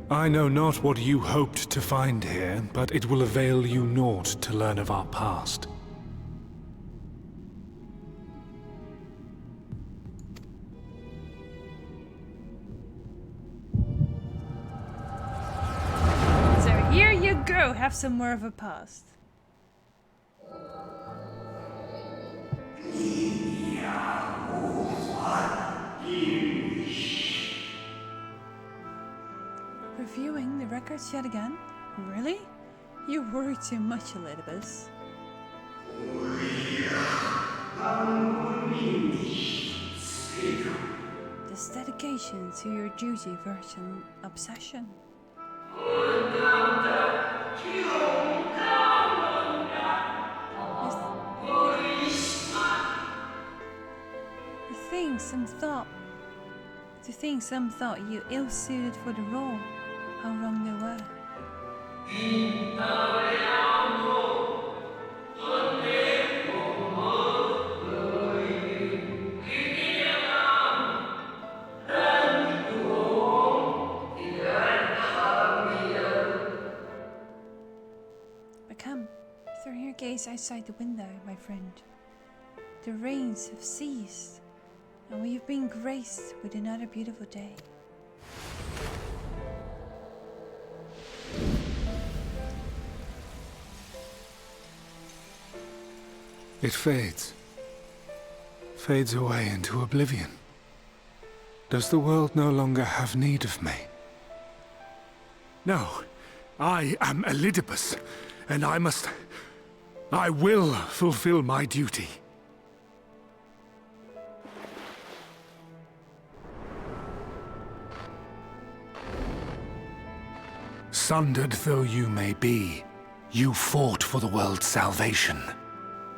I know not what you hoped to find here, but it will avail you naught to learn of our past. Here you go, have some more of a past. Reviewing the records yet again? Really? You worry too much, Elidibus. This dedication to your duty version obsession. To think some thought you ill-suited for the role, how wrong they were. But come, throw your gaze outside the window, my friend. The rains have ceased, and we have been graced with another beautiful day. It fades. fades away into oblivion. Does the world no longer have need of me? No, I am Elidibus, and I will fulfill my duty. Sundered though you may be, you fought for the world's salvation.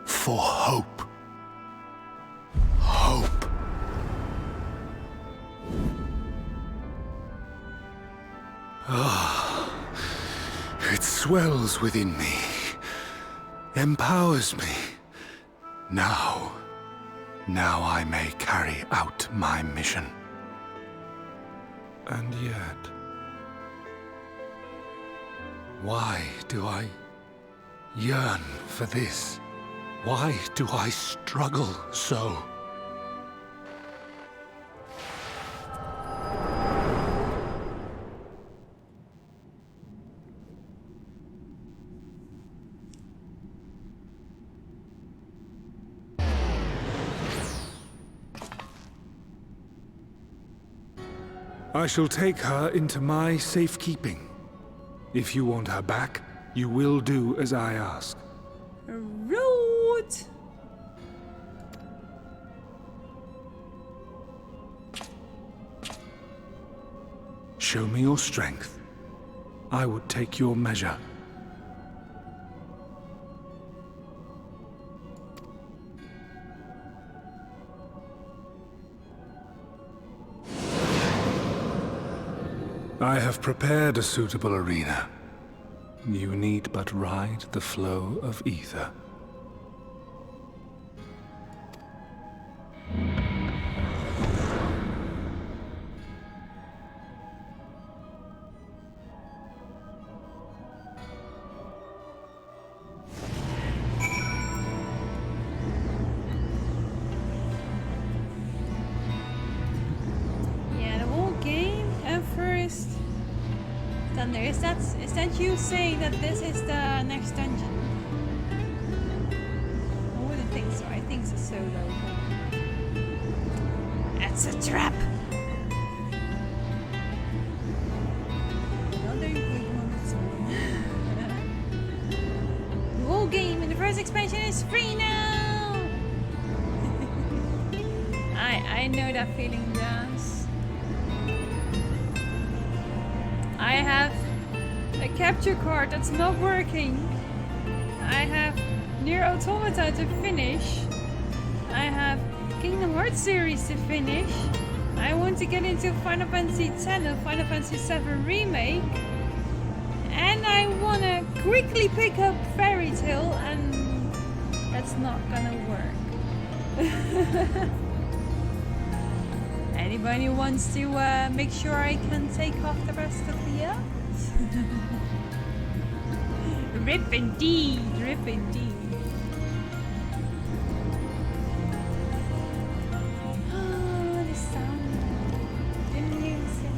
For hope. Hope. It swells within me, empowers me. Now I may carry out my mission. And yet, why do I yearn for this? Why do I struggle so? I shall take her into my safekeeping. If you want her back, you will do as I ask. Rude! Show me your strength. I would take your measure. I have prepared a suitable arena. You need but ride the flow of ether. Yeah, the whole game at first. Thunder, is that you saying that this is the next dungeon? I wouldn't think so. I think it's a solo. That's a trap. Another good moment. The whole game in the first expansion is free now. I know that feeling, Dance. I have a capture card that's not working. I have Nier Automata to finish. I have Kingdom Hearts series to finish. I want to get into Final Fantasy X and Final Fantasy VII Remake. And I want to quickly pick up Fairy Tail, and that's not gonna work. Anybody wants to make sure I can take off the rest of the year? Rip indeed, rip indeed. Oh, the sound, the music.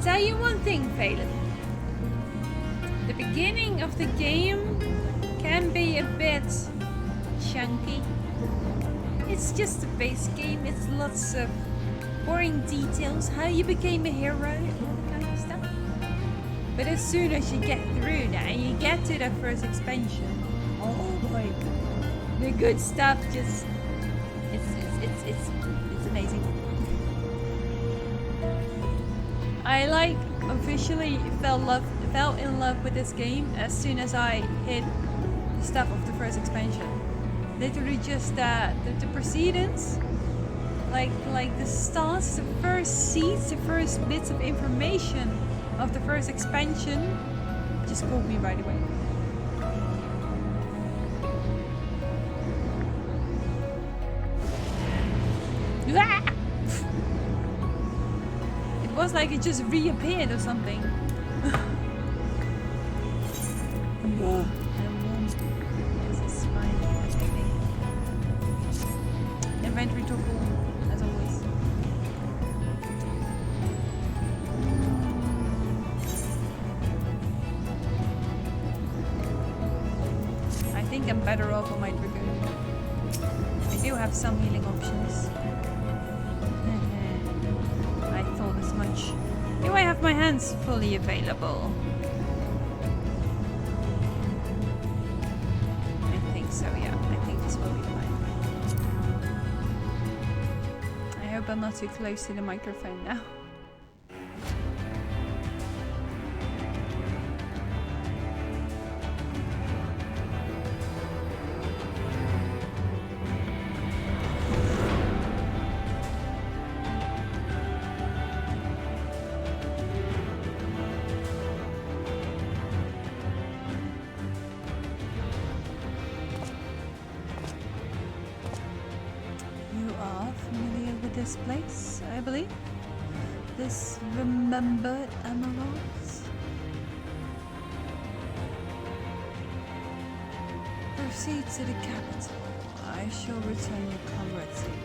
Tell you one thing, Phelan. The beginning of the game can be a bit chunky. It's just a base game. It's lots of boring details, how you became a hero, all that kind of stuff. But as soon as you get through that and you get to that first expansion, oh my god, the good stuff just it's amazing. I officially fell in love with this game as soon as I hit the stuff of the first expansion. Literally just the proceedings, like the starts, the first seeds, the first bits of information of the first expansion just caught me right away. It was like it just reappeared or something. Inventory toggle, as always. I think I'm better off on my Dragoon. I do have some healing options. I thought as much. Do I have my hands fully available? I think so, yeah. I think this will be fine. I hope I'm not too close to the microphone now. This place, I believe. This remembered emeralds. Proceed to the capital. I shall return your comrade to you.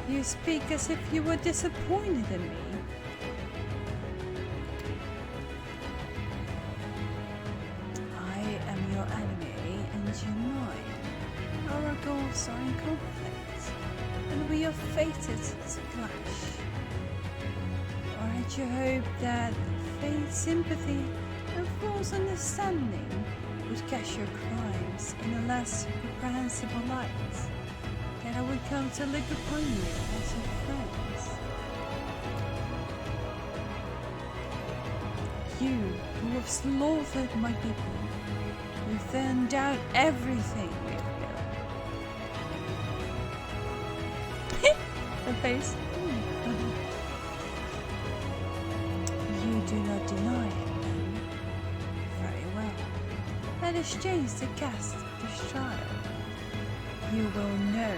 You speak as if you were disappointed in me. I am your enemy and you mine. Our goals are in conflict, and we are fated to clash. Or had you hoped that faith, sympathy, and false understanding would catch your crimes in a less reprehensible light? That I would come to look upon you as your friends. You who have slaughtered my people, who turned down everything we have built. The face. You do not deny him, then. Very well. Let us change the cast of this trial. You will know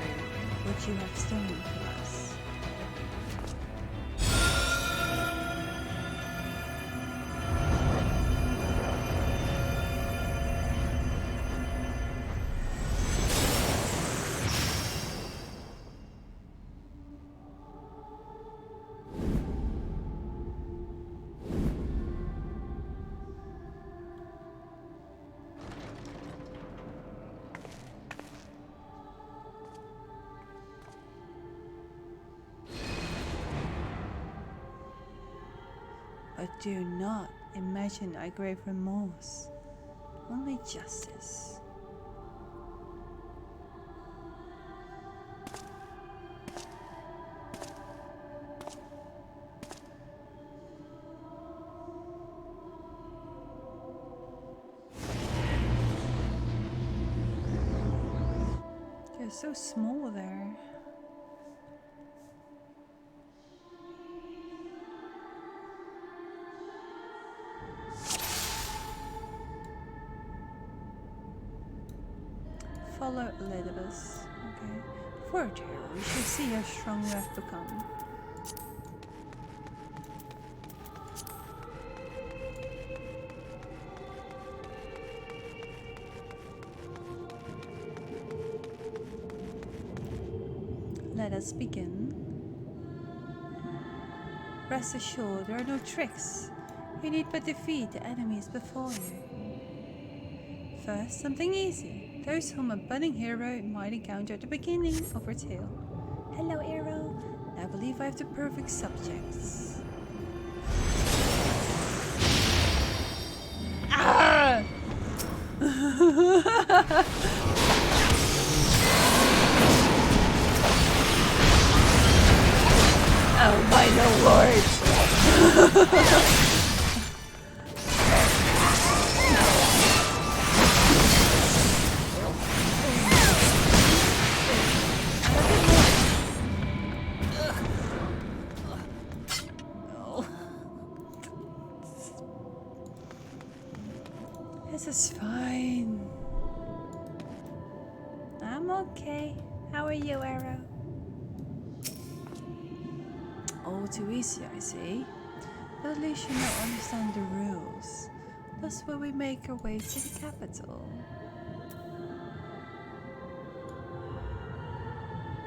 what you have stolen from us. But do not imagine I crave remorse, only justice. You're so small there. Follow Elizabeth. Okay. Forward here, we shall see how strong you have become. Let us begin. Rest assured, there are no tricks. You need but defeat the enemies before you. First, something easy. Those whom a budding hero might encounter at the beginning of her tale. Hello, hero. I believe I have the perfect subjects. Ah! Oh my lord! This is fine. I'm okay. How are you, Arrow? All too easy, I see. At least you now understand the rules. That's why we make our way to the capital.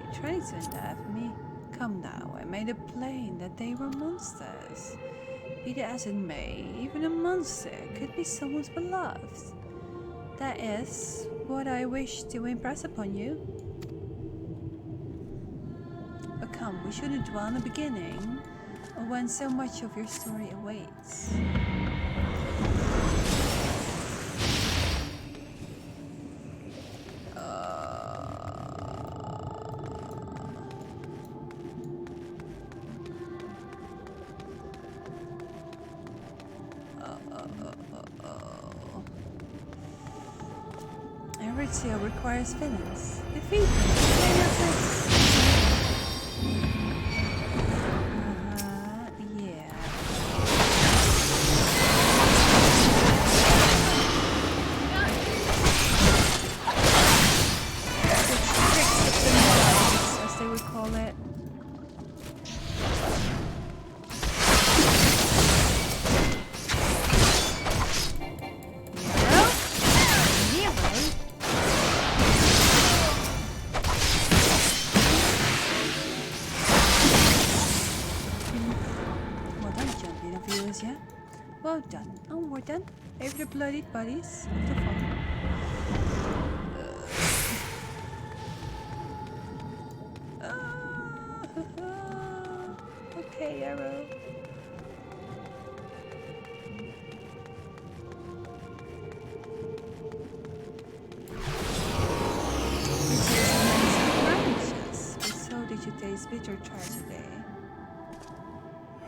You're trying to entrap me? Come now, I made it plain that they were monsters. Be that as it may, even a monster could be someone's beloved. That is what I wish to impress upon you. But come, we shouldn't dwell on the beginning, or when so much of your story awaits. Every tale requires villains. Defeat them. Play your face. Yeah. The tricks of the knives, as they would call it. Well done. Onward then. Over the bloodied bodies of the fallen. Okay, Arrow. But so did you taste bitter tragedy.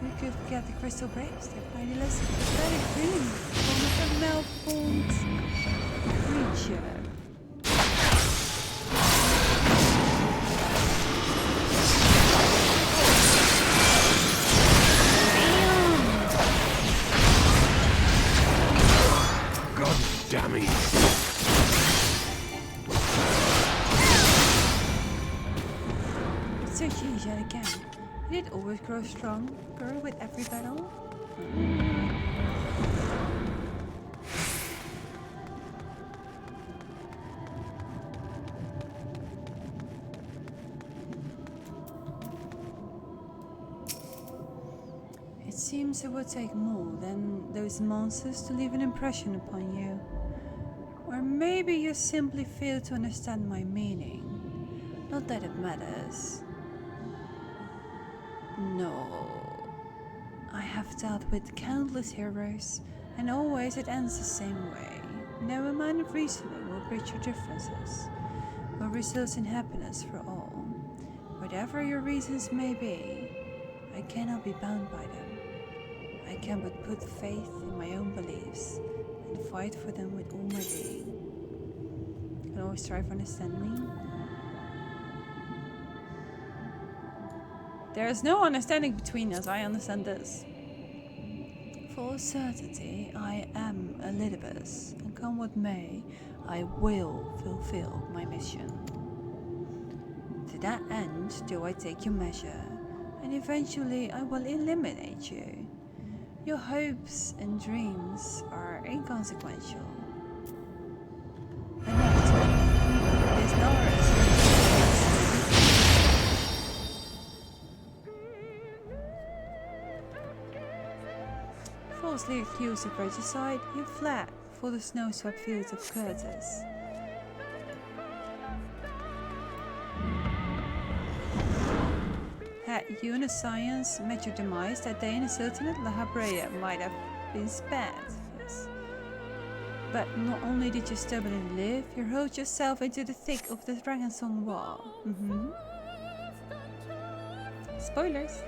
Who could forget the crystal grapes? They're finally pathetic green, form of a malformed creature. God damn it! It's so huge yet again. Did it always grow stronger with every battle? It seems it would take more than those monsters to leave an impression upon you. Or maybe you simply fail to understand my meaning. Not that it matters. No. I have dealt with countless heroes, and always it ends the same way. No amount of reasoning will bridge your differences, will result in happiness for all. Whatever your reasons may be, I cannot be bound by them. I can but put faith in my own beliefs, and fight for them with all my being. Can always try to understand me. There is no understanding between us, I understand this. For certainty, I am Elidibus, and come what may, I will fulfill my mission. To that end do I take your measure, and eventually I will eliminate you. Your hopes and dreams are inconsequential. Inevitable. It is no risk. Falsely accused of regicide, you fled for the snow-swept fields of Curtis. Had you and the science met your demise, that day in the Sultanate, La Habrea might have been spared. Yes. But not only did you stubbornly live, you hurled yourself into the thick of the Dragonsong War. Spoilers.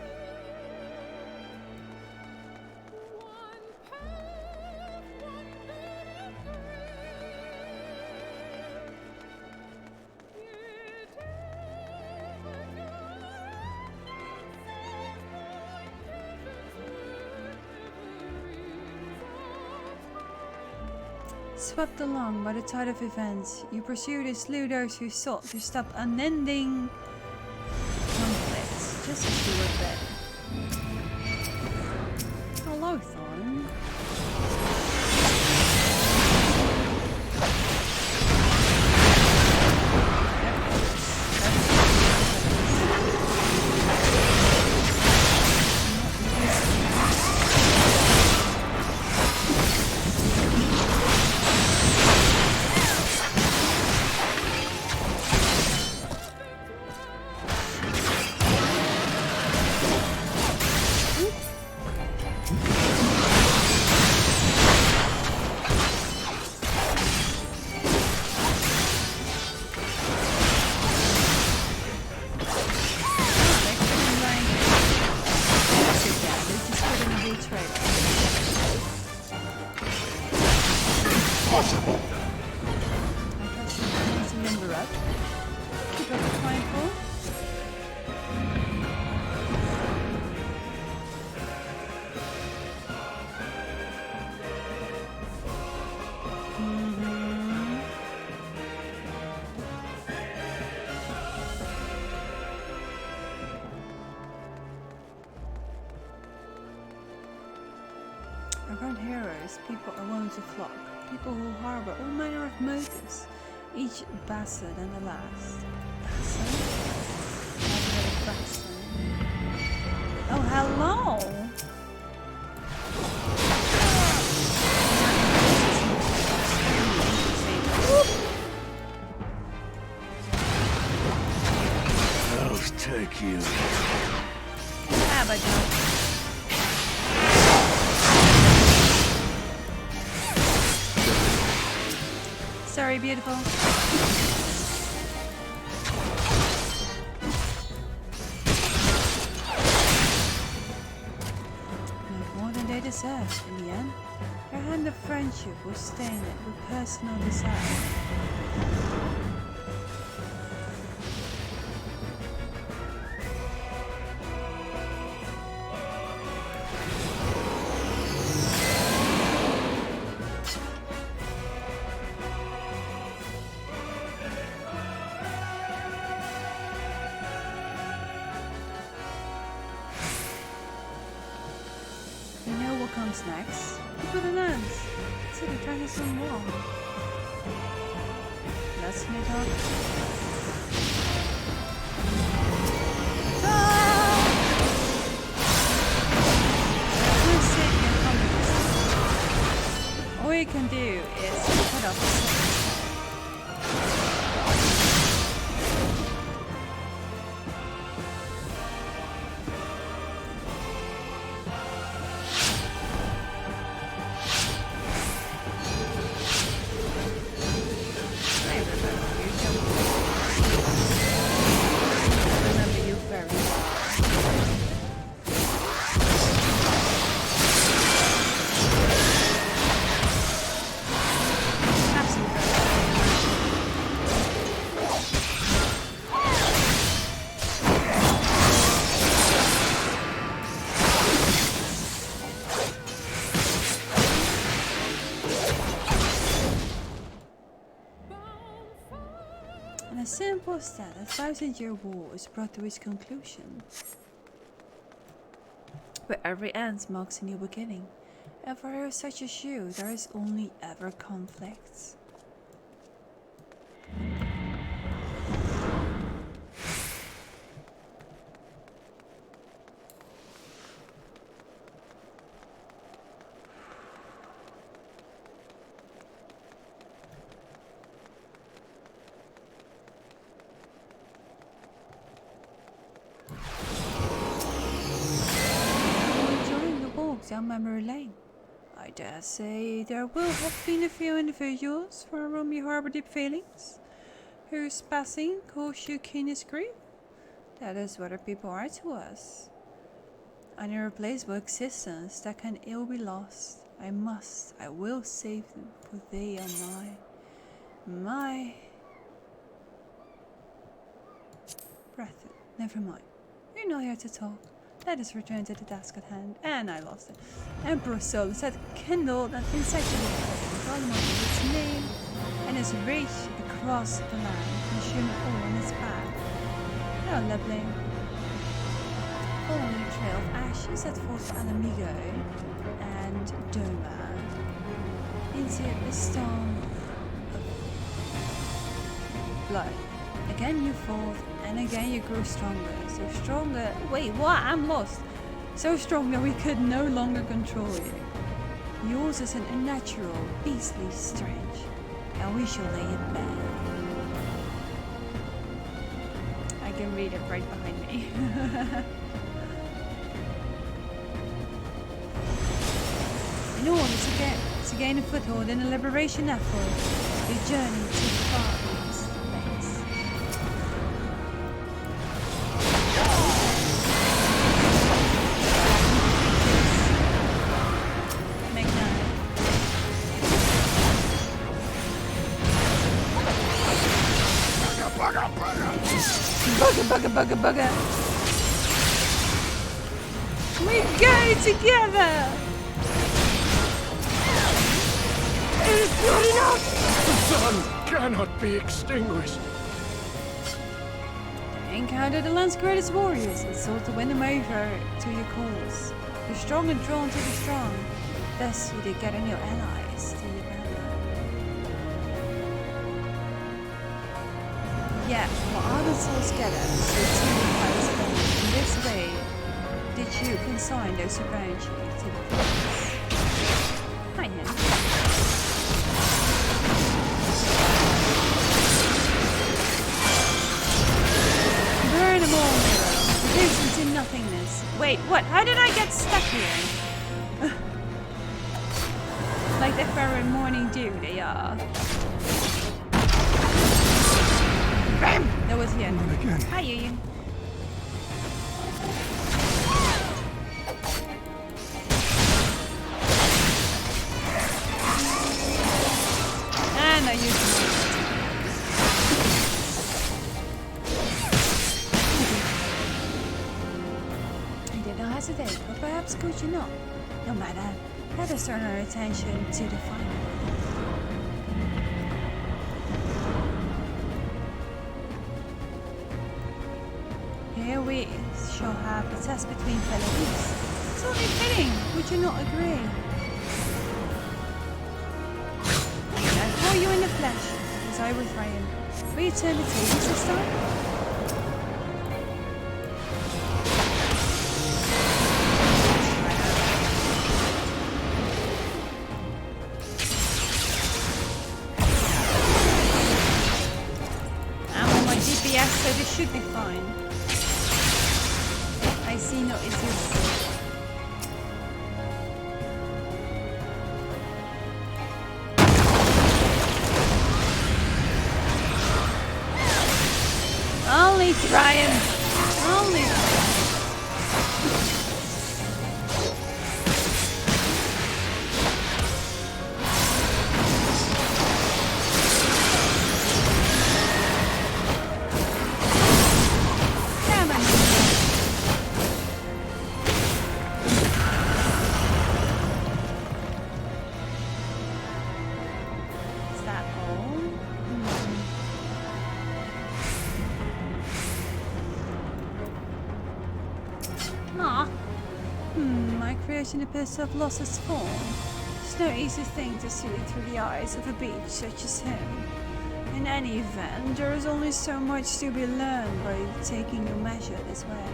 Swept along by the tide of events, you pursued and slew those who sought to stop unending conflicts, just as you were bred. How both on. Around heroes, people are one to flock, people who harbor all manner of motives, each basser than the last. Basser? Oh, hello! I'll take you. Ah, but no. Sorry, beautiful. Not more than they deserved in the end. Their hand of friendship was stained with personal desire. Comes next. You put an end to the Dinosaur War. Let's meet up. All you can do is cut off the simple as that, a 1,000-year war is brought to its conclusion. Where every end marks a new beginning. And for heroes such as you, there is only ever conflicts. Down memory lane. I dare say there will have been a few individuals for whom you harbor deep feelings, whose passing caused you keenest grief. That is what our people are to us. An irreplaceable existence that can ill be lost. I will save them, for they are my breath. Never mind. You're not here to talk. Let us return to the task at hand, and I lost it. Emperor Solus had kindled an insatiable flame, calling out its name, and his rage across the land, consuming all in its path. How lovely. following a trail of ashes that forced Alamigo and Doma into the storm of blood. Again you fought, and again you grew stronger. So stronger. Wait, what? I'm lost. So strong that we could no longer control you. Yours is an unnatural, beastly strength, and we shall lay it bare. I can read it right behind me. In order to gain a foothold in the liberation effort, we journey to the Farm's base. Bugger. We go together! It is not enough! The sun cannot be extinguished. They encountered the land's greatest warriors and sought to win them over to your cause. You're strong and drawn to the strong. Thus you did getting your allies to your banner. Yeah, well, all the souls gather, so too by the spell. In this way, did you consign those around you to the place. Hi, Hen. Burn them all, Nero. Reduce them to nothingness. Wait, what? How did I get stuck here? Like the Pharaoh morning dew they are. Bam! That was the end. Hi, Yu. And I used it. I did not hesitate, but perhaps could you not? No matter. Let us turn our attention to the final. Here we shall have a test between fellow beasts. It's only fitting, would you not agree? I call you in the flesh, as I with Ryan. Will you turn the tables this time? I'm on my GPS, so this should be fine. I see no issues. Only trying. Only come on. Is that all? My creation appears to have lost its form. It's no easy thing to see through the eyes of a beast such as him. In any event, there is only so much to be learned by taking your measure this way.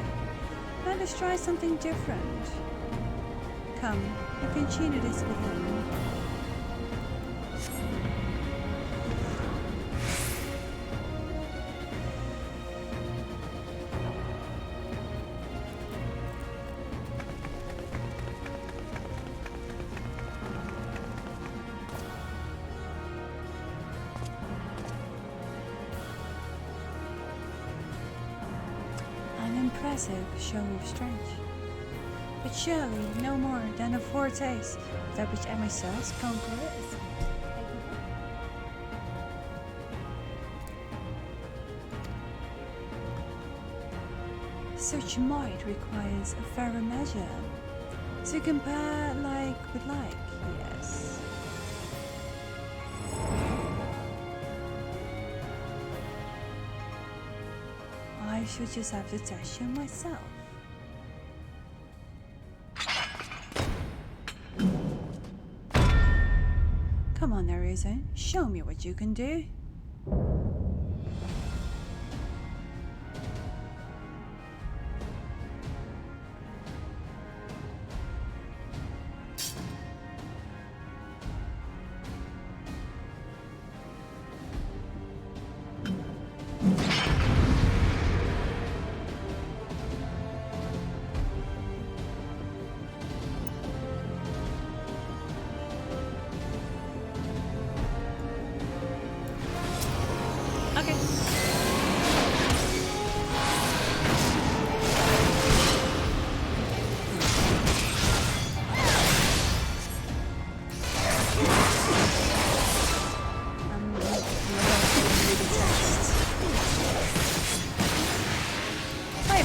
Let us try something different. Come, you continue this with him. Impressive show of strength, but surely no more than a foretaste of that which I myself conquer. Such might requires a fairer measure to compare like with like. Yes. I should just have to test you myself. so show me what you can do.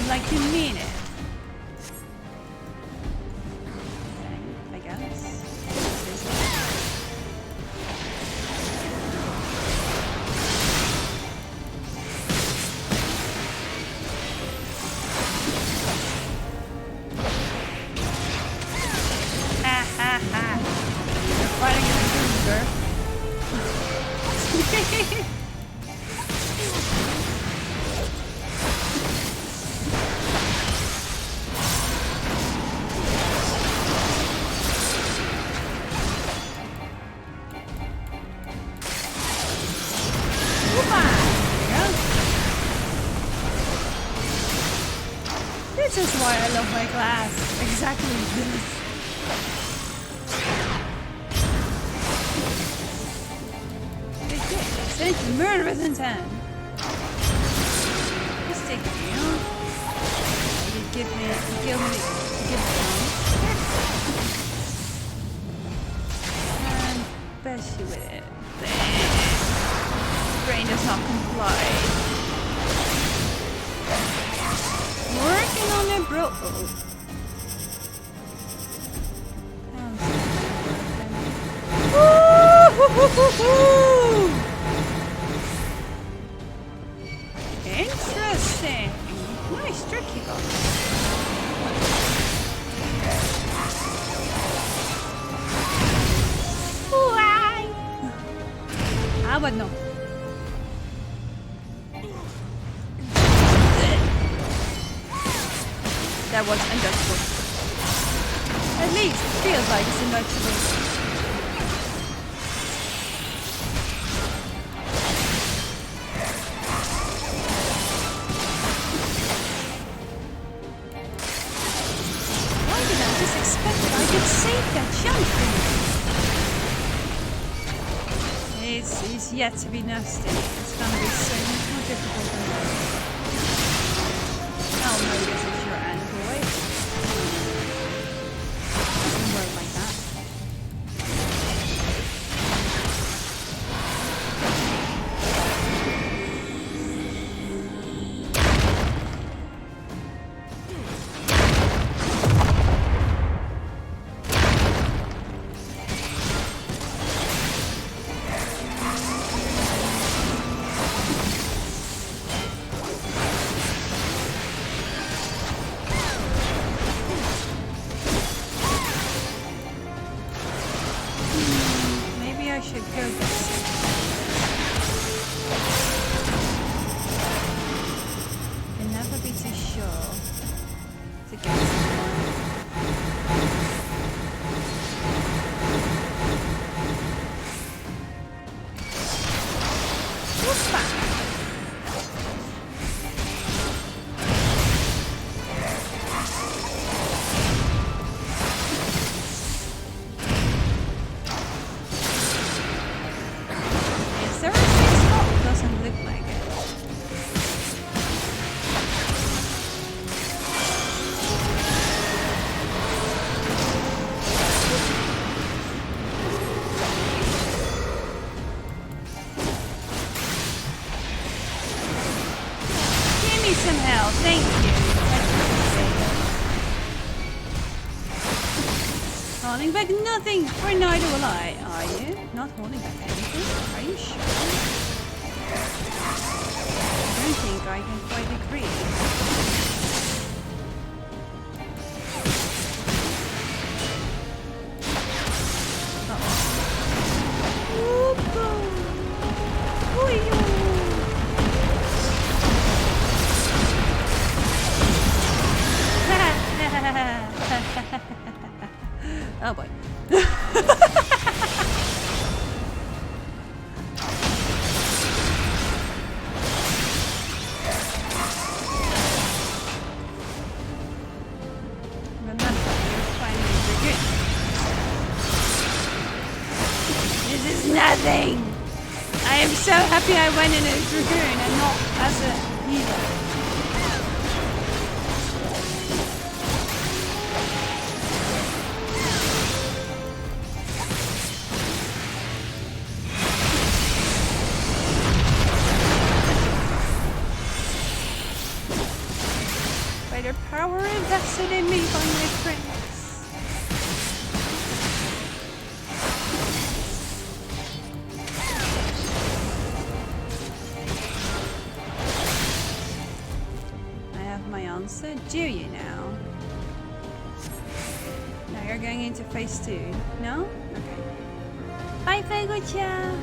Like you mean it. I guess. Ha ha ha. You're fighting in a room, girl. This is why I love my class. Exactly this. It's murderous intent. Just take you. You give me and bash you with it. Brain does not comply. Working on it, bro. Interesting. Nice trick you got. Ah, but no. That was untouchable. At least it feels like it's untouchable. Why did I just expect that I could save that jump thing? It's yet to be nasty. It's gonna be so much more difficult than that. Oh no, this is your android. Doesn't work like that. Some help, thank you. Holding back nothing, for neither will I. Are you? Not holding back anything? Are you sure? I don't think I can quite agree. Uh-oh. Oh boy. Remember, you're fighting a dragoon. This is nothing! I am so happy I went in as a dragoon and not as a healer. By the power invested in me by my friends. So do you now? Now you're going into phase 2. No? Okay. Bye, Fegucha!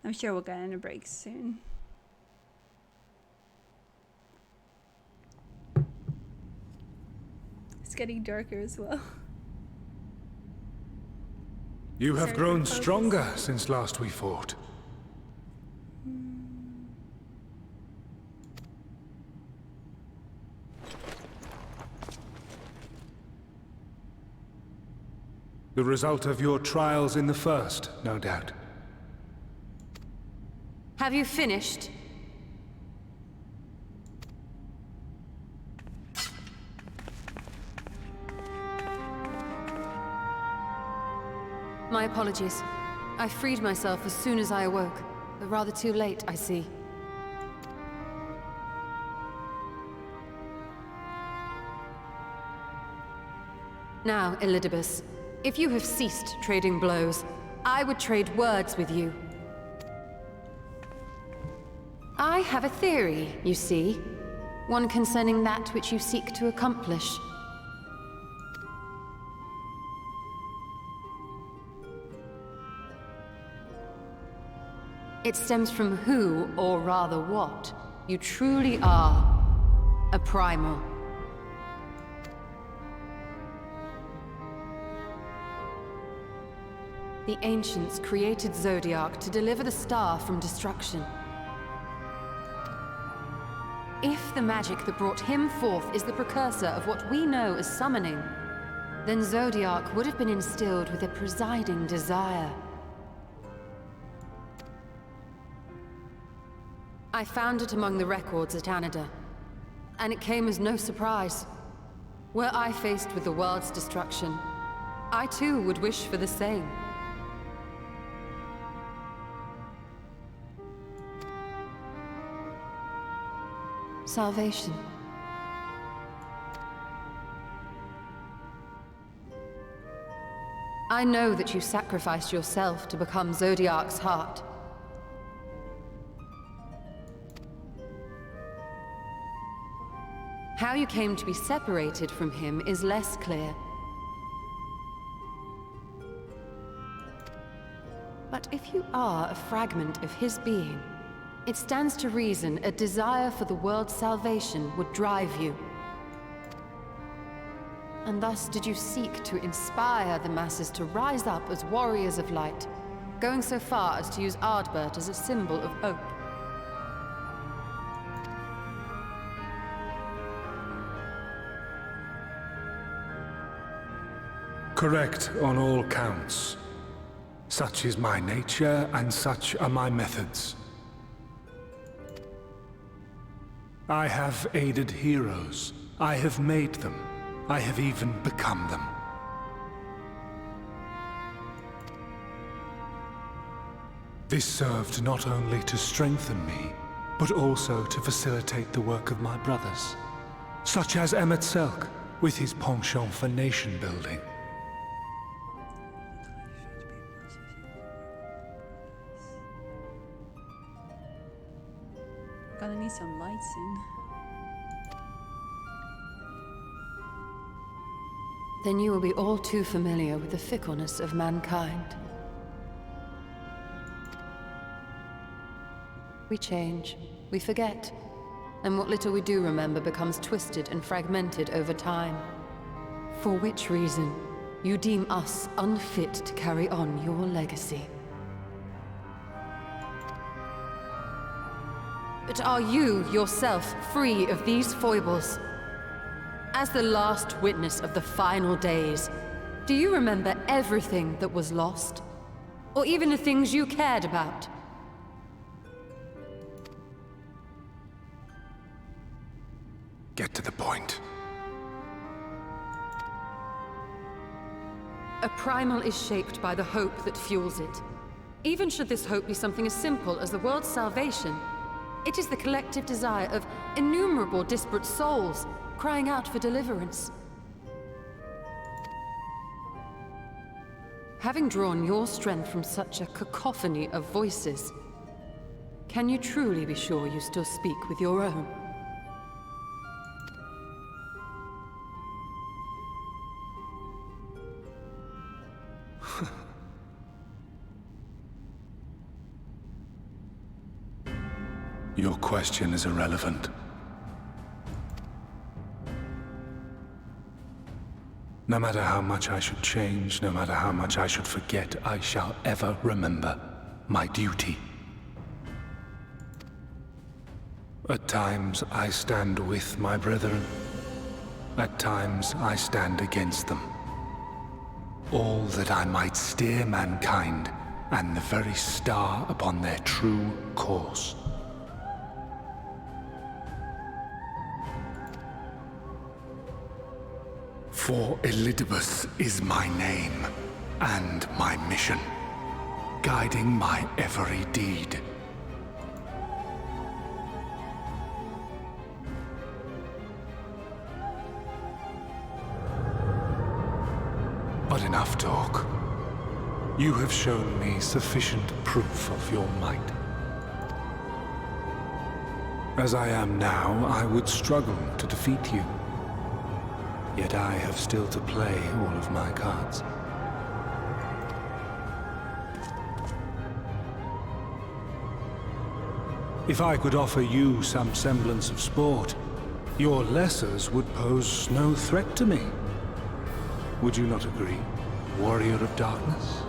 I'm sure we'll get in a break soon. It's getting darker as well. You have grown stronger since last we fought. The result of your trials in the first, no doubt. Have you finished? My apologies. I freed myself as soon as I awoke, but rather too late, I see. Now, Elidibus, if you have ceased trading blows, I would trade words with you. I have a theory, you see. One concerning that which you seek to accomplish. It stems from who, or rather what, you truly are. A primal. The ancients created Zodiac to deliver the star from destruction. If the magic that brought him forth is the precursor of what we know as summoning, then Zodiac would have been instilled with a presiding desire. I found it among the records at Anida, and it came as no surprise. Were I faced with the world's destruction, I too would wish for the same. Salvation. I know that you sacrificed yourself to become Zodiac's heart. How you came to be separated from him is less clear. But if you are a fragment of his being, it stands to reason a desire for the world's salvation would drive you. And thus did you seek to inspire the masses to rise up as warriors of light, going so far as to use Ardbert as a symbol of hope. Correct on all counts. Such is my nature, and such are my methods. I have aided heroes. I have made them. I have even become them. This served not only to strengthen me, but also to facilitate the work of my brothers, such as Emmett Selk, with his penchant for nation building. Gonna need some light soon. Then you will be all too familiar with the fickleness of mankind. We change, we forget, and what little we do remember becomes twisted and fragmented over time. For which reason you deem us unfit to carry on your legacy. But are you yourself free of these foibles? As the last witness of the final days, do you remember everything that was lost? Or even the things you cared about? Get to the point. A primal is shaped by the hope that fuels it. Even should this hope be something as simple as the world's salvation, it is the collective desire of innumerable disparate souls crying out for deliverance. Having drawn your strength from such a cacophony of voices, can you truly be sure you still speak with your own? Your question is irrelevant. No matter how much I should change, no matter how much I should forget, I shall ever remember my duty. At times I stand with my brethren. At times I stand against them. All that I might steer mankind and the very star upon their true course. For Elidibus is my name and my mission, guiding my every deed. But enough talk. You have shown me sufficient proof of your might. As I am now, I would struggle to defeat you. Yet I have still to play all of my cards. If I could offer you some semblance of sport, your lessers would pose no threat to me. Would you not agree, warrior of darkness?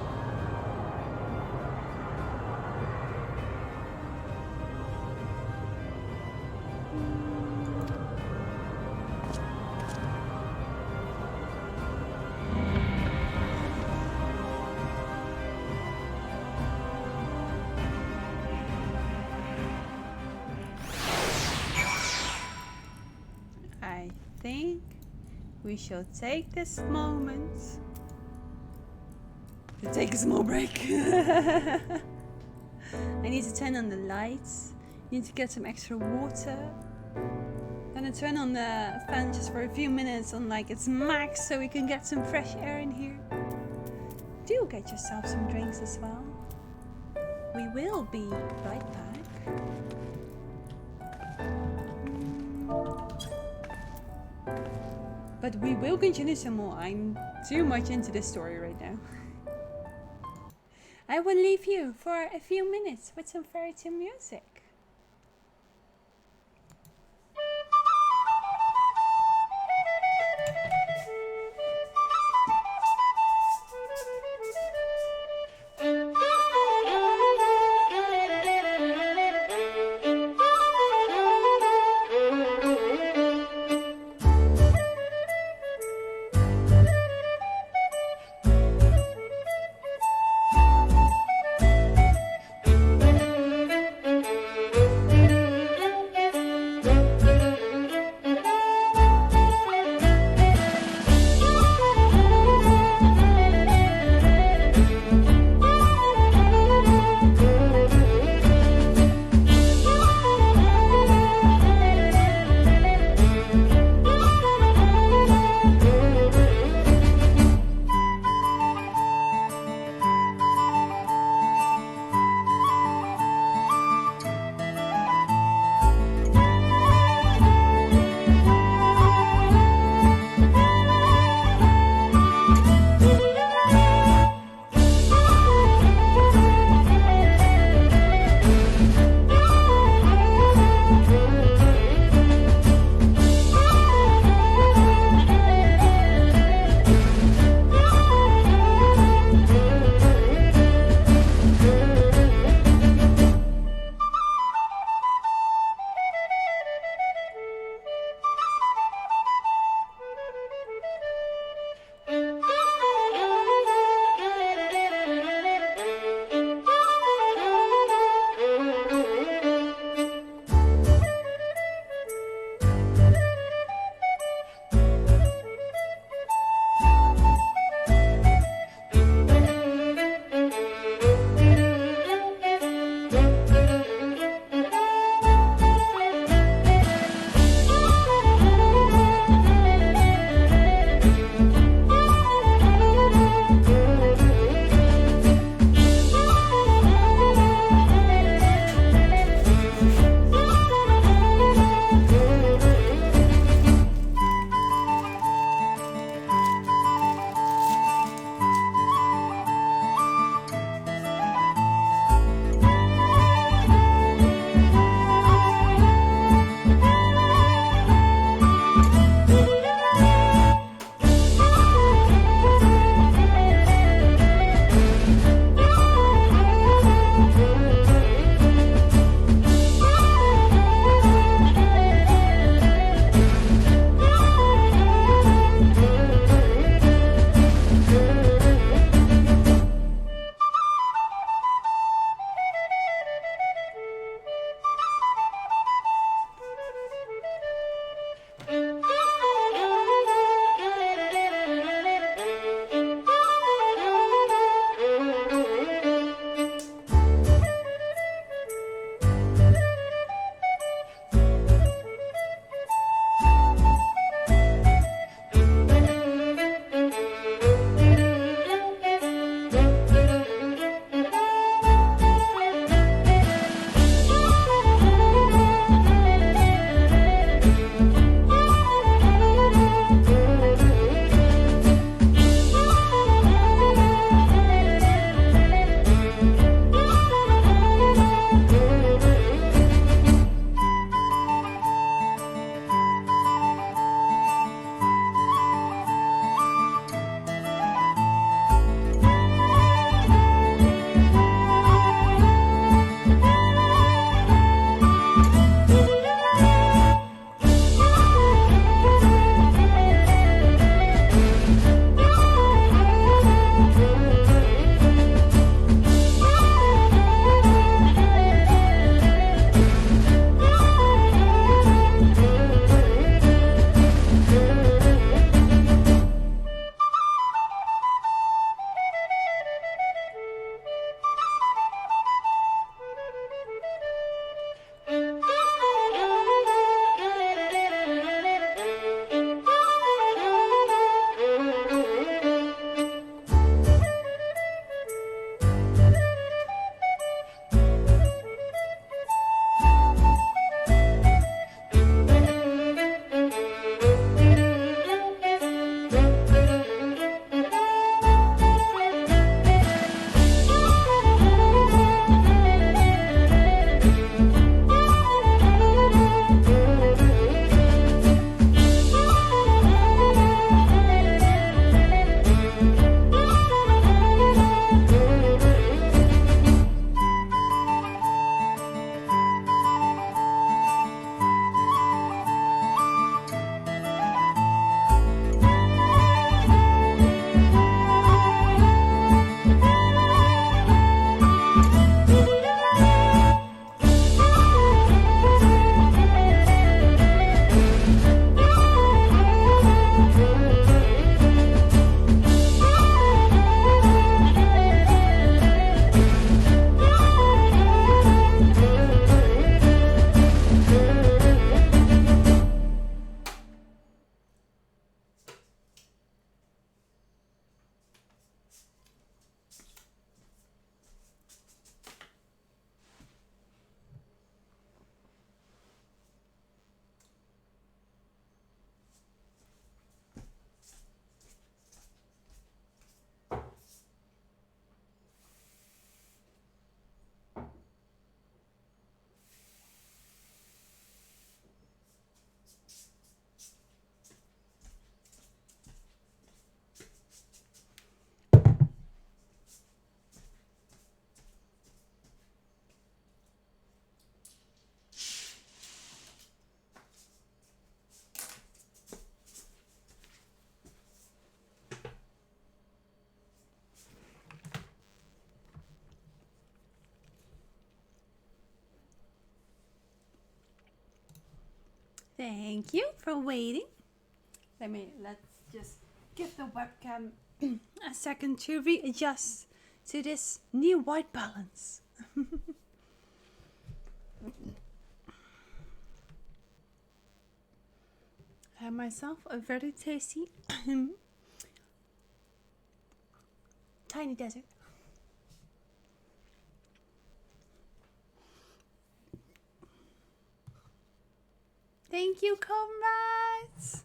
I think we shall take this moment to take a small break. I need to turn on the lights, need to get some extra water. Gonna turn on the fan just for a few minutes on like its max so we can get some fresh air in here. Do get yourself some drinks as well. We will be right back. But we will continue some more. I'm too much into this story right now. I will leave you for a few minutes with some fairy tale music. Thank you for waiting. Let's just give the webcam a second to readjust to this new white balance. I have myself a very tasty tiny dessert. Thank you, comrades.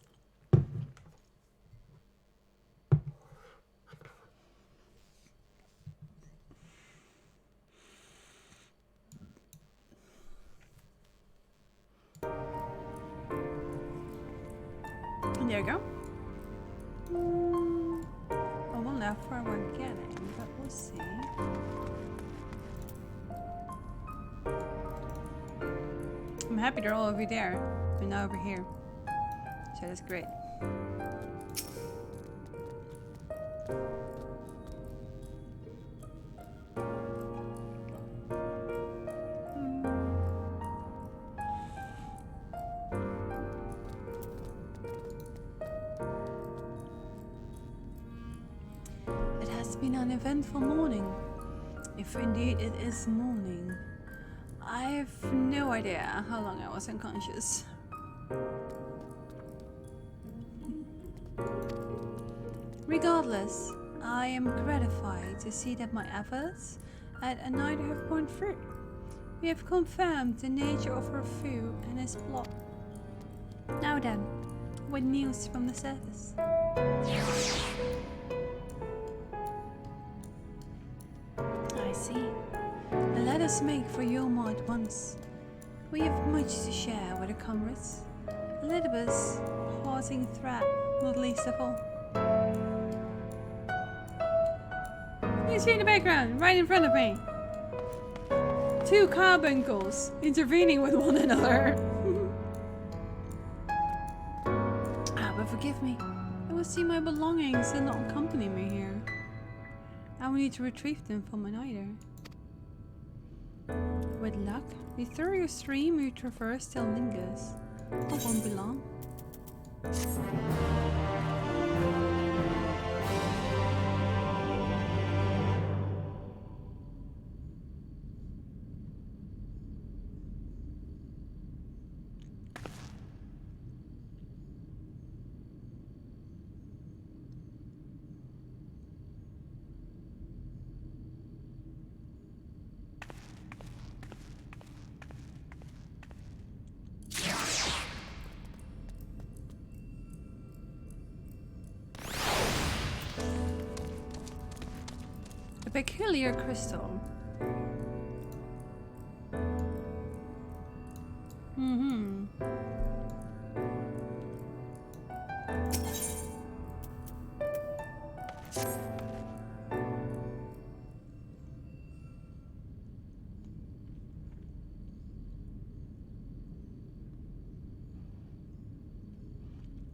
There you go. I will know where we're getting, but we'll see. I'm happy they're all over there and not over here. So that's great. It has been an eventful morning, if indeed it is morning. I have no idea how long I was unconscious. Regardless, I am gratified to see that my efforts at a neither have borne fruit. We have confirmed the nature of Ffxiv and his plot. Now then, what news from the surface? I see. Let us make for Yoma at once. We have much to share with our comrades. Elizabeth's haunting threat, not least of all. You see in the background, right in front of me. Two carbuncles intervening with one another. But forgive me. I will see my belongings and not accompany me here. I will need to retrieve them from an either. With luck, the thorough stream we traverse still lingers. It won't be long. A peculiar crystal.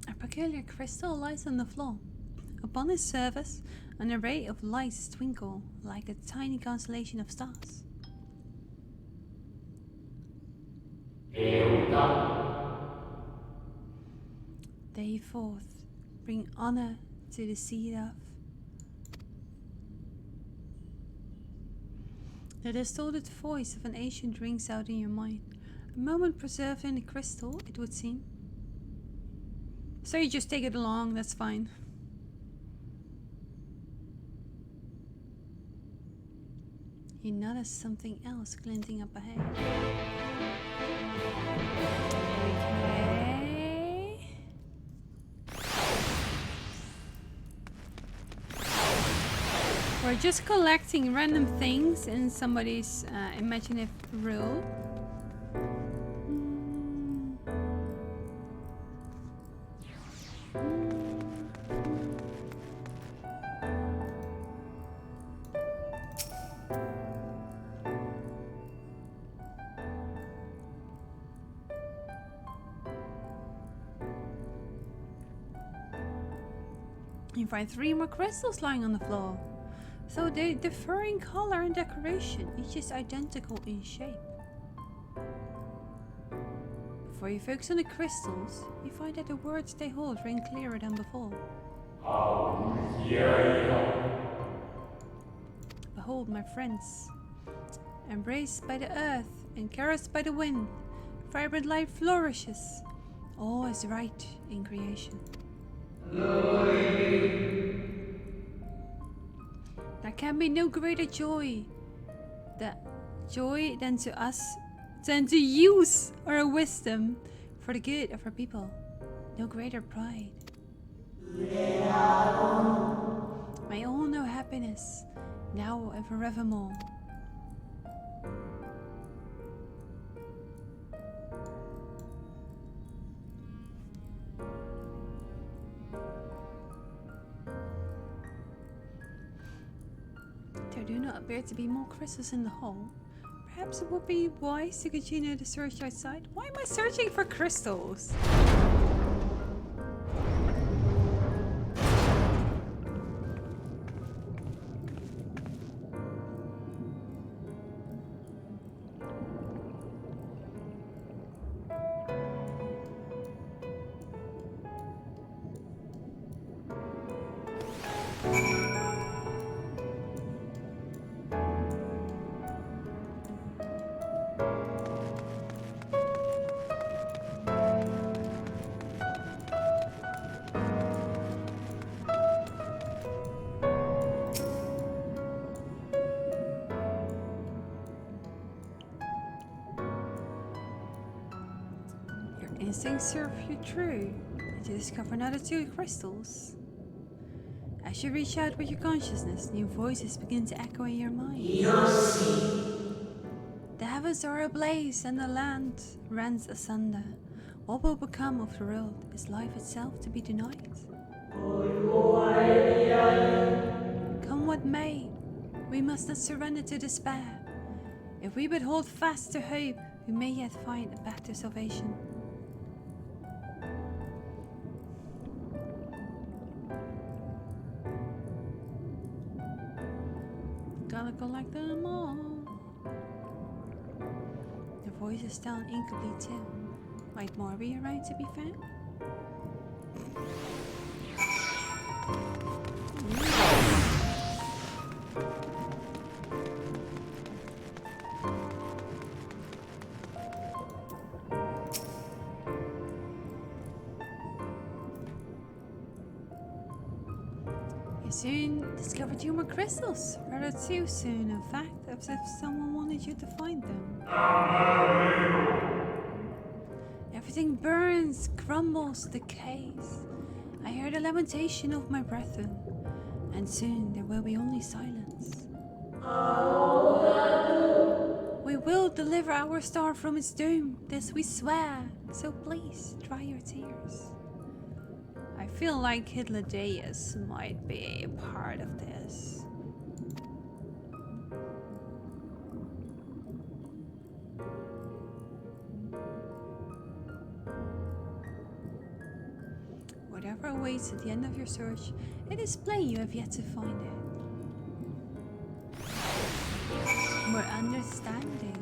A peculiar crystal lies on the floor. Upon its surface, an array of lights twinkle like a tiny constellation of stars. They forth bring honor to the seed of. The distorted voice of an ancient rings out in your mind. A moment preserved in the crystal, it would seem. So you just take it along, that's fine. You notice something else glinting up ahead. Okay. We're just collecting random things in somebody's imaginative world. You find 3 more crystals lying on the floor. So they differ in color and decoration, each is identical in shape. Before you focus on the crystals, you find that the words they hold ring clearer than before. Behold, my friends, embraced by the earth and caressed by the wind, vibrant life flourishes. All is right in creation. There can be no greater joy than to use our wisdom for the good of our people. No greater pride. May all know happiness, now and forevermore. There do not appear to be more crystals in the hall. Perhaps it would be wise to continue the search outside. Why am I searching for crystals? Instincts serve you true. Did you discover another 2 crystals? As you reach out with your consciousness, new voices begin to echo in your mind. The heavens are ablaze and the land rends asunder. What will become of the world? Is life itself to be denied? Come what may, we must not surrender to despair. If we but hold fast to hope, we may yet find a path to salvation. Gotta collect them all. The voices sound incomplete too. Might more be around to be found? You soon discovered 2 more crystals. Rather too soon, in fact, as if someone wanted you to find them. Everything burns, crumbles, decays. I hear the lamentation of my brethren, and soon there will be only silence. We will deliver our star from its doom, this we swear, so please dry your tears. I feel like Hitler Deus might be a part of this. Whatever awaits at the end of your search, it is plain you have yet to find it. More understanding.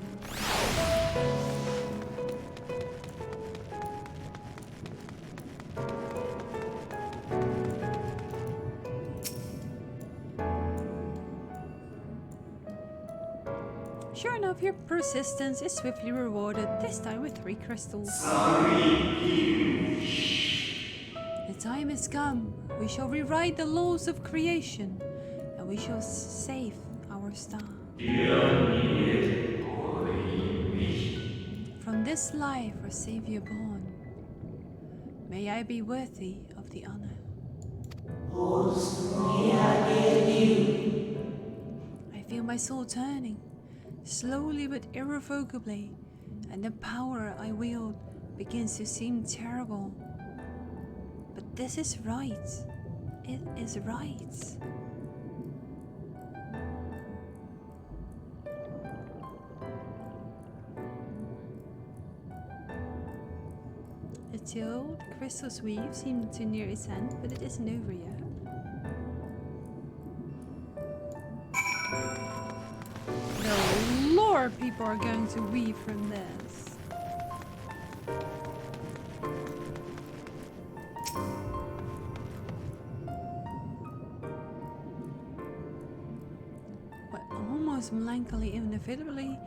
Sure enough, your persistence is swiftly rewarded, this time with 3 crystals. The time has come. We shall rewrite the laws of creation, and we shall save our star. From this life our Savior born, may I be worthy of the honor. I feel my soul turning, slowly but irrevocably, and the power I wield begins to seem terrible. But this is right. It is right. The till, the crystal weave, seemed to near its end, but it isn't over yet. The lore people are going to weave from this. grows melancholy inevitably,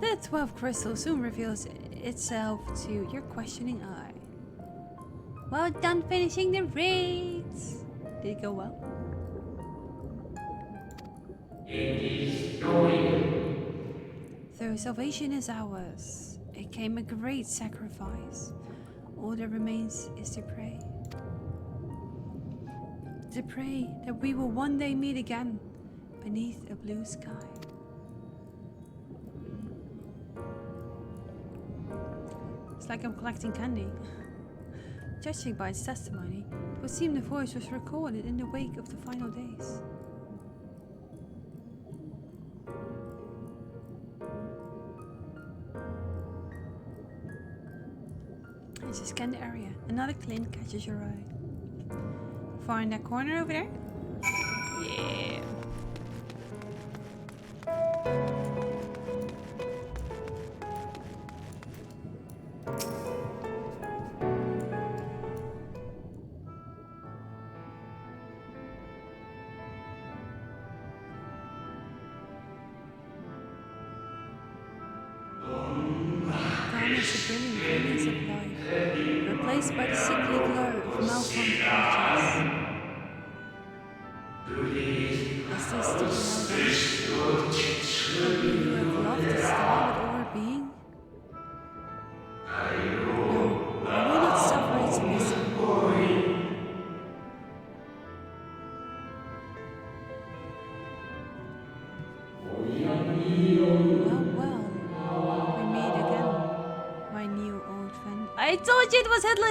the 12th crystal soon reveals itself to your questioning eye. Well done finishing the raids! Did it go well? Though salvation is ours, it came a great sacrifice. All that remains is to pray. To pray that we will one day meet again beneath a blue sky. It's like I'm collecting candy. Judging by its testimony, it would seem the voice was recorded in the wake of the final days. I just scan the area. Another Clint catches your eye. Far in that corner over there? Yeah. Gone is the brilliant radiance of life, replaced by the sickly glow of malformed creatures. Is this to be held in? A being who have loved the star with all her being? No, I will not suffer it to be so. Well, we meet again, my new old friend. I told you it was Hitler.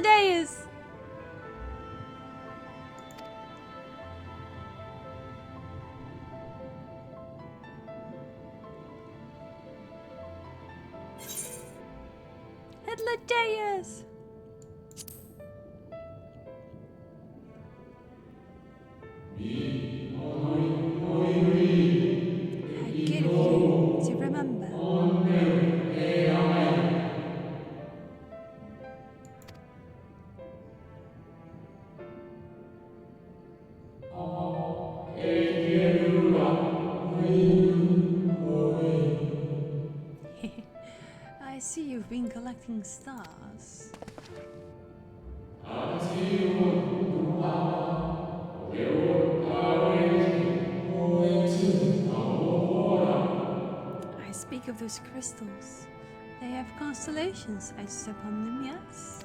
Hitler. I give you to remember. I see you've been collecting stars. I speak of those crystals. They have constellations etched upon them, yes?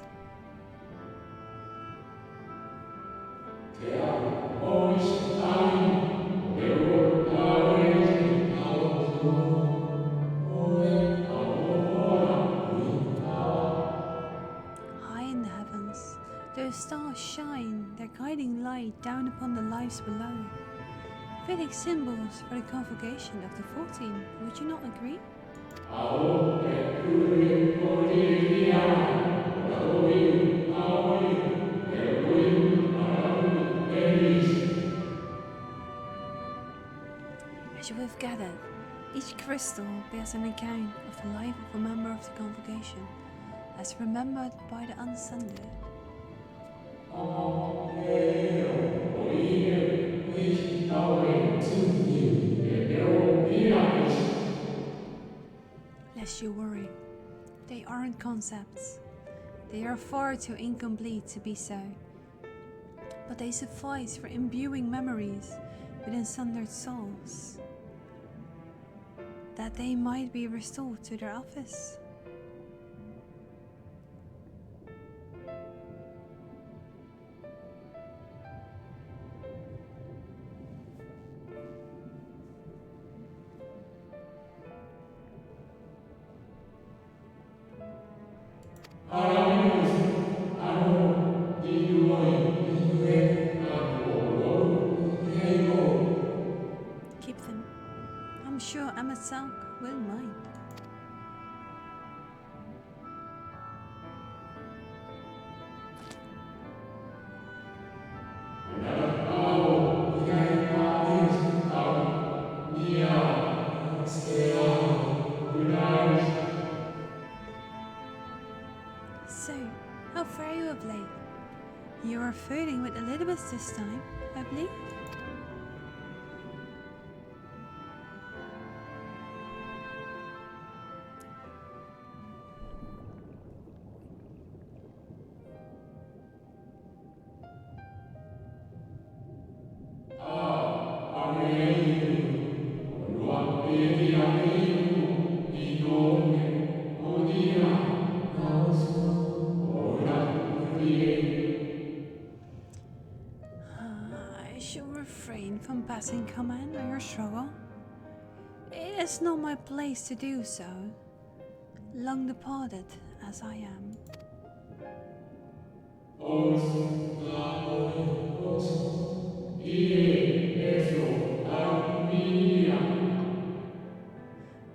High in the heavens, those stars shine their guiding light down upon the lives below. Fitting symbols for the convocation of the 14, would you not agree? As you have gathered, each crystal bears an account of the life of a member of the convocation, as remembered by the Unsundered. Lest you worry, they aren't concepts. They are far too incomplete to be so. But they suffice for imbuing memories within sundered souls, that they might be restored to their office. Keep them. I'm sure Amasalk will mind. So, how fare you of late? You are flirting with Elizabeth this time, I believe? passing comment on your struggle? It is not my place to do so, long departed as I am.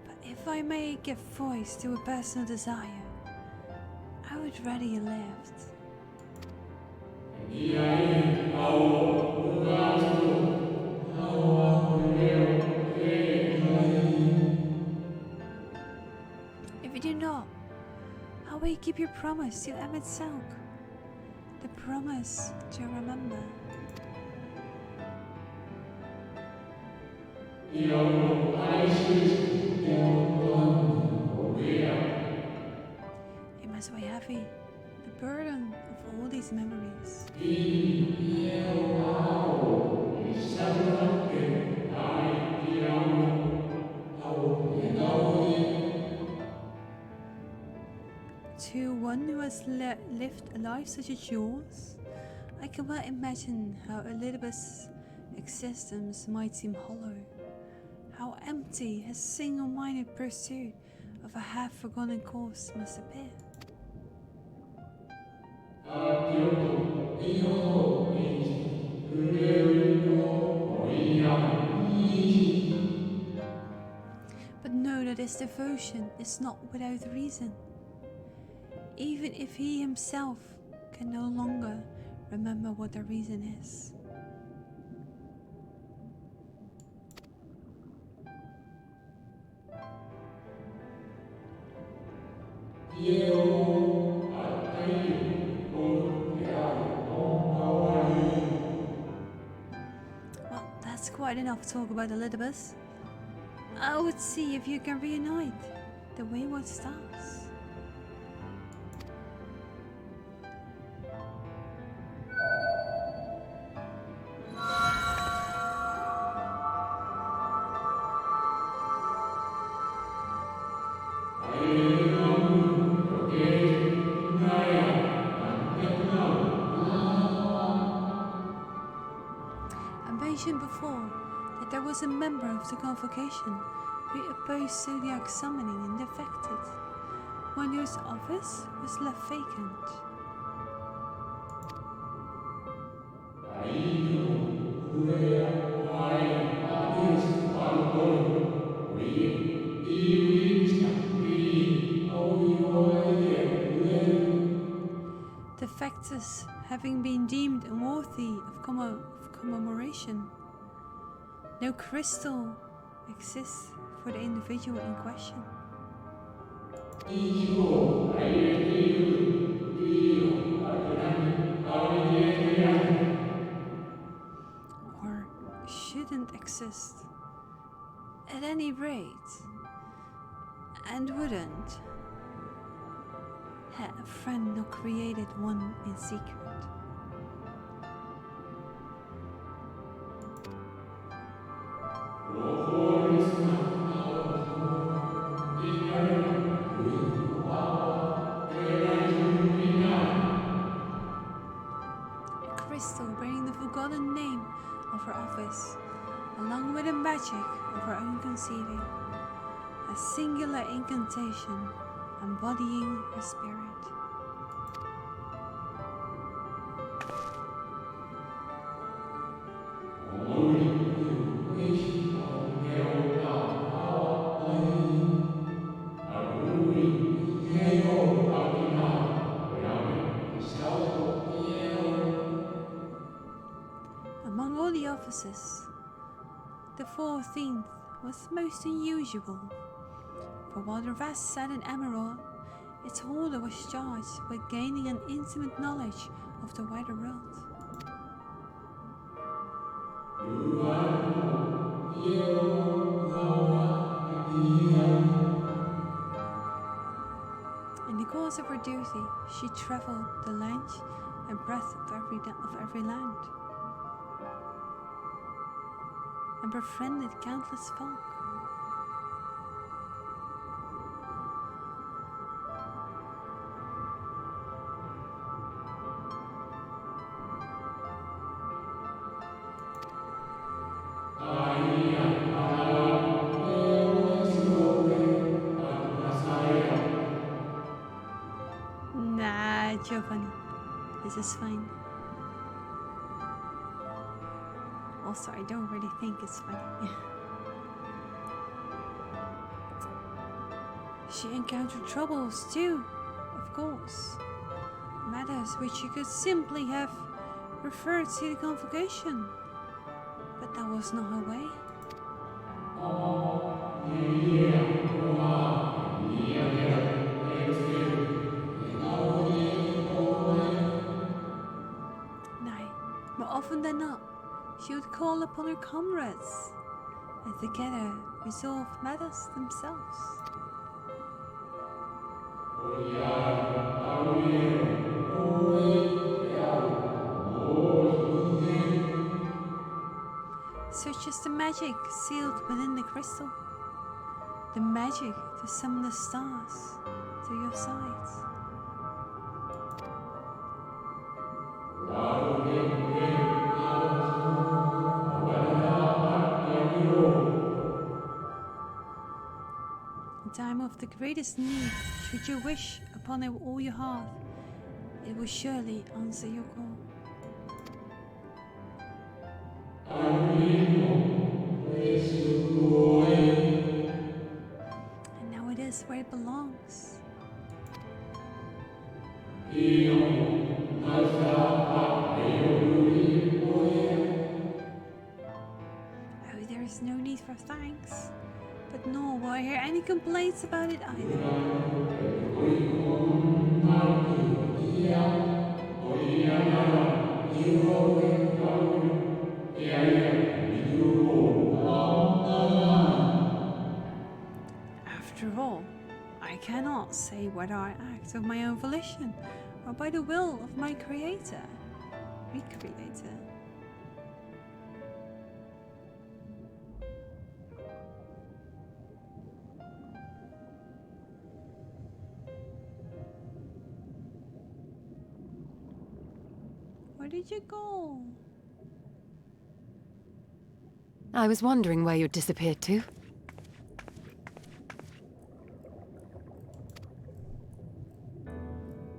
But if I may give voice to a personal desire, I would rather you lived. If you do not, how will you keep your promise to Emmett Silk? The promise to remember. It must weigh heavy, the burden of all these memories. To one who has lived a life such as yours, I can well imagine how Elizabeth's existence might seem hollow, how empty his single-minded pursuit of a half-forgotten cause must appear. But know that his devotion is not without reason, even if he himself can no longer remember what the reason is. Well, that's quite enough talk about Elizabeth. I would see if you can reunite the wayward stars. I mentioned before that there was a member of the convocation who opposed zodiac summoning and defected, one whose office was left vacant. Defectors having been deemed unworthy of commemoration. No crystal exists for the individual in question. Or shouldn't exist. At any rate, and wouldn't, had a friend not created one in secret. A crystal bearing the forgotten name of her office, along with the magic of her own conceiving. A singular incantation embodying her spirit. Among all the offices, the 14th was most unusual, for while the rest sat in emerald, its holder was charged with gaining an intimate knowledge of the wider world. In the course of her duty, she travelled the length and breadth of every land, and befriended countless folk. Giovanni, this is fine. Also, I don't really think it's funny. She encountered troubles too, of course. Matters which you could simply have referred to the convocation. But that was not her way. Nay, more often than not, she would call upon her comrades, and together resolve matters themselves. Such is the magic sealed within the crystal. The magic to summon the stars to your sides. In time of the greatest need, should you wish upon it with all your heart, it will surely answer your call. And now it is where it belongs. Oh, there is no need for thanks, but nor will I hear any complaints about it either. After all, I cannot say whether I act of my own volition or by the will of my creator, recreator. Where did you go? I was wondering where you'd disappeared to.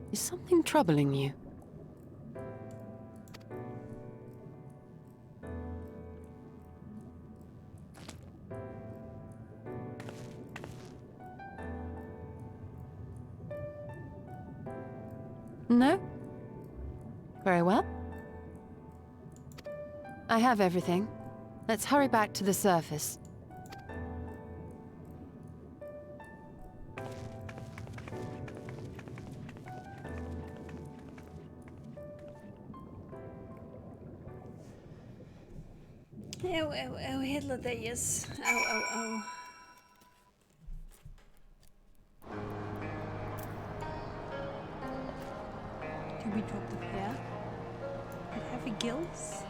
Is something troubling you? No? Very well. I have everything. Let's hurry back to the surface. Oh, Hitler days. Oh. To be dropped of hair with heavy gills.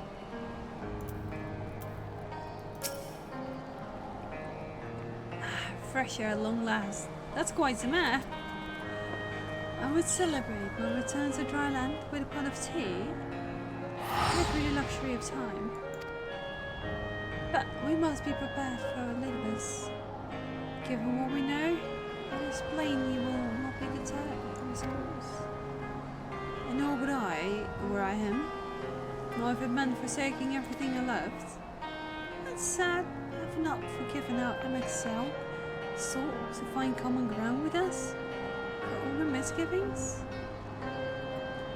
Fresh air at long last. That's quite some air. I would celebrate my return to dry land with a pot of tea. Every the luxury of time. But we must be prepared for Elizabeth. Given what we know, it is plain he will not be deterred from his course. And nor would I, were I him, nor if it meant forsaking everything I loved. That's sad, I have not forgiven our Emmett Cell, sought to find common ground with us, for all her misgivings.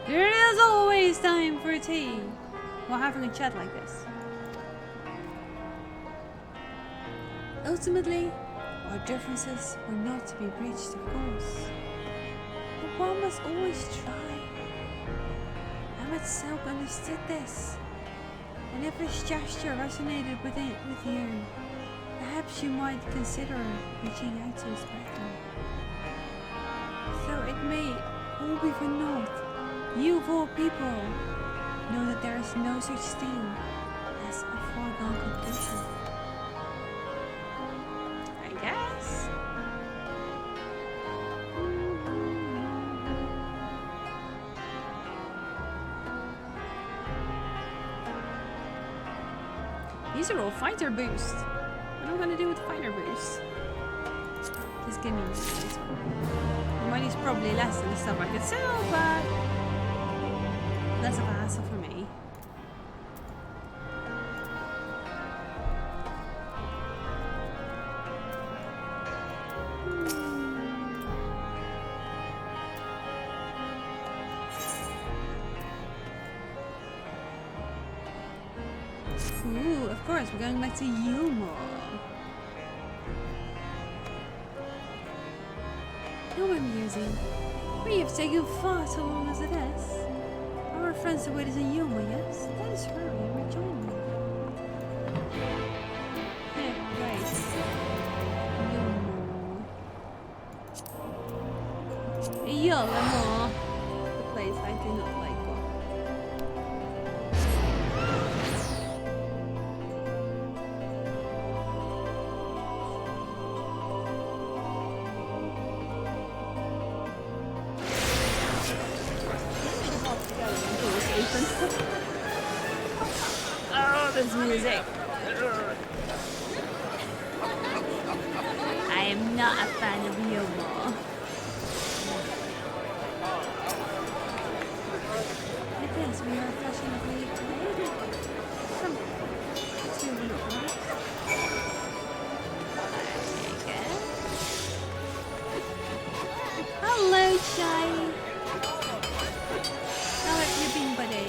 There is always time for tea, while having a chat like this. Ultimately, our differences were not to be bridged, of course. But one must always try. Emmett Selk understood this. And if his gesture resonated with you, perhaps you might consider reaching out to his brethren. Though it may all be for naught, you of all people know that there is no such thing as a foregone conclusion. Yes. These are all fighter boosts. What am I gonna do with fighter boosts? Just give me this one. Mighty probably less than the stuff I could sell, but less of a hassle for me. Ooh, of course, we're going back to Yulmore. No amusing. We have taken far too long as it is. Our friends await us in Yulmore, yes? That is very rejoining. Right. Yulmore. The place I do not like. Oh, this music. I am not a fan of Yulmore. It is, we are fashionably delayed. Some two minutes. Hello, Shy. How have you been, buddy?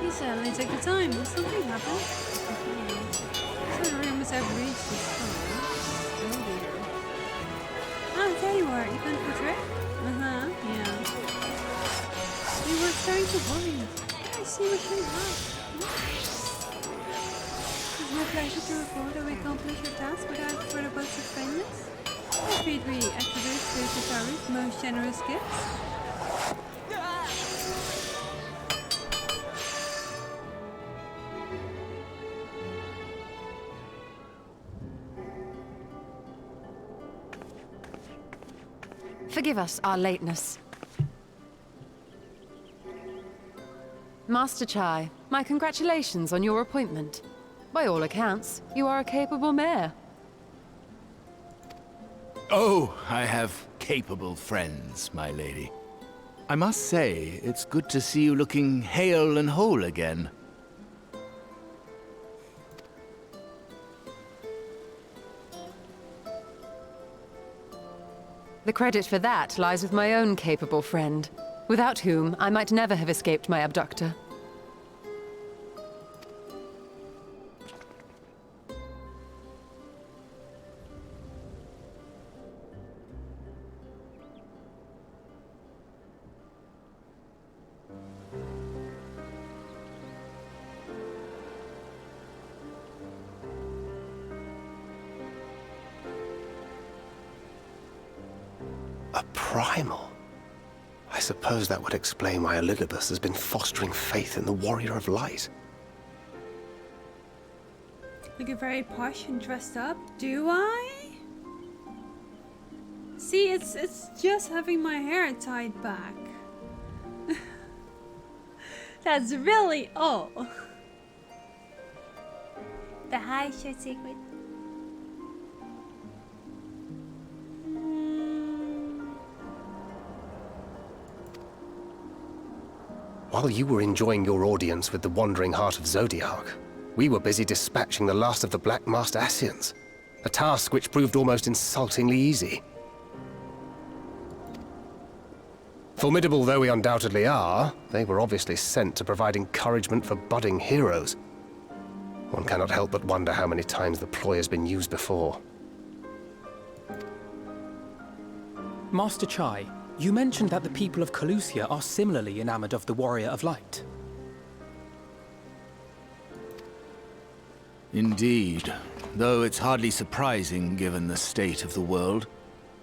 You certainly took the time. Did something happen? So the rumors have reached this point. Oh dear. Oh, there you are. You going for a trip? Yeah. We were starting to worry. I see what you have. It's my pleasure to report that we accomplished your task without further votes of kindness. Afraid we activate Ffxiv's most generous gifts. Forgive us our lateness. Master Chai, my congratulations on your appointment. By all accounts, you are a capable mayor. Oh, I have capable friends, my lady. I must say, it's good to see you looking hale and whole again. The credit for that lies with my own capable friend, without whom I might never have escaped my abductor. A primal? I suppose that would explain why Elidibus has been fostering faith in the Warrior of Light. Looking very posh and dressed up, do I? See, it's just having my hair tied back. That's really all. The high shirt secret. While you were enjoying your audience with the Wandering Heart of Zodiark, we were busy dispatching the last of the Black Masked Ascians, a task which proved almost insultingly easy. Formidable though we undoubtedly are, they were obviously sent to provide encouragement for budding heroes. One cannot help but wonder how many times the ploy has been used before. Master Chai, you mentioned that the people of Calusia are similarly enamored of the Warrior of Light. Indeed, though it's hardly surprising given the state of the world.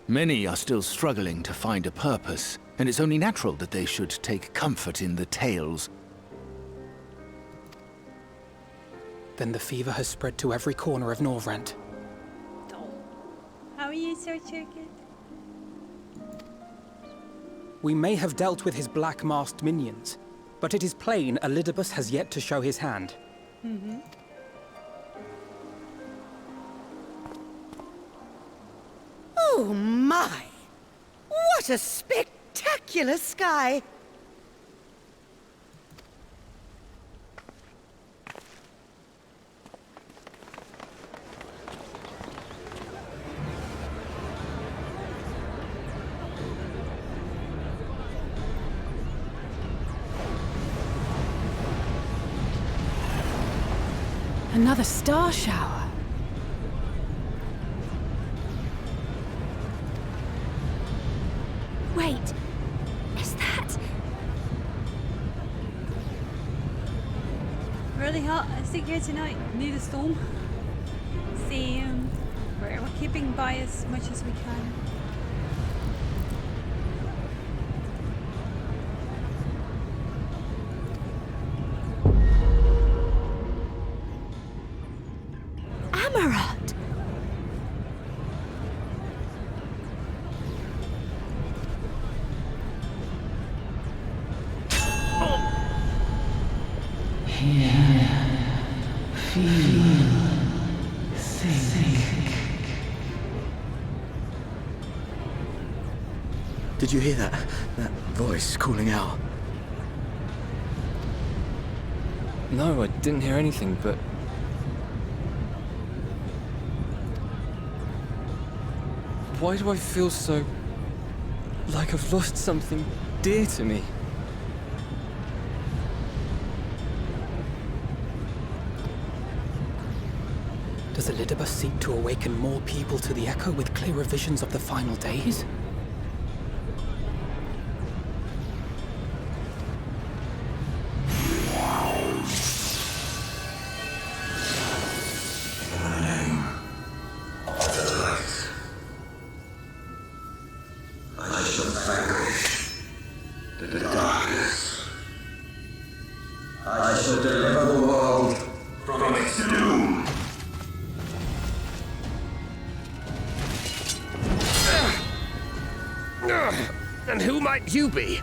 Many are still struggling to find a purpose, and it's only natural that they should take comfort in the tales. Then the fever has spread to every corner of Norvrent. How are you, Sir Circuit? We may have dealt with his black-masked minions, but it is plain Elidibus has yet to show his hand. Oh my! What a spectacular sky! Another star shower. Wait, is that... Really hot. I think here tonight. Need a storm. See, we're keeping by as much as we can. Amaranth! Did you hear that? That voice calling out? No, I didn't hear anything, but... Why do I feel so... like I've lost something dear to me? Does Elidibus seek to awaken more people to the Echo with clearer visions of the final days? And who might you be?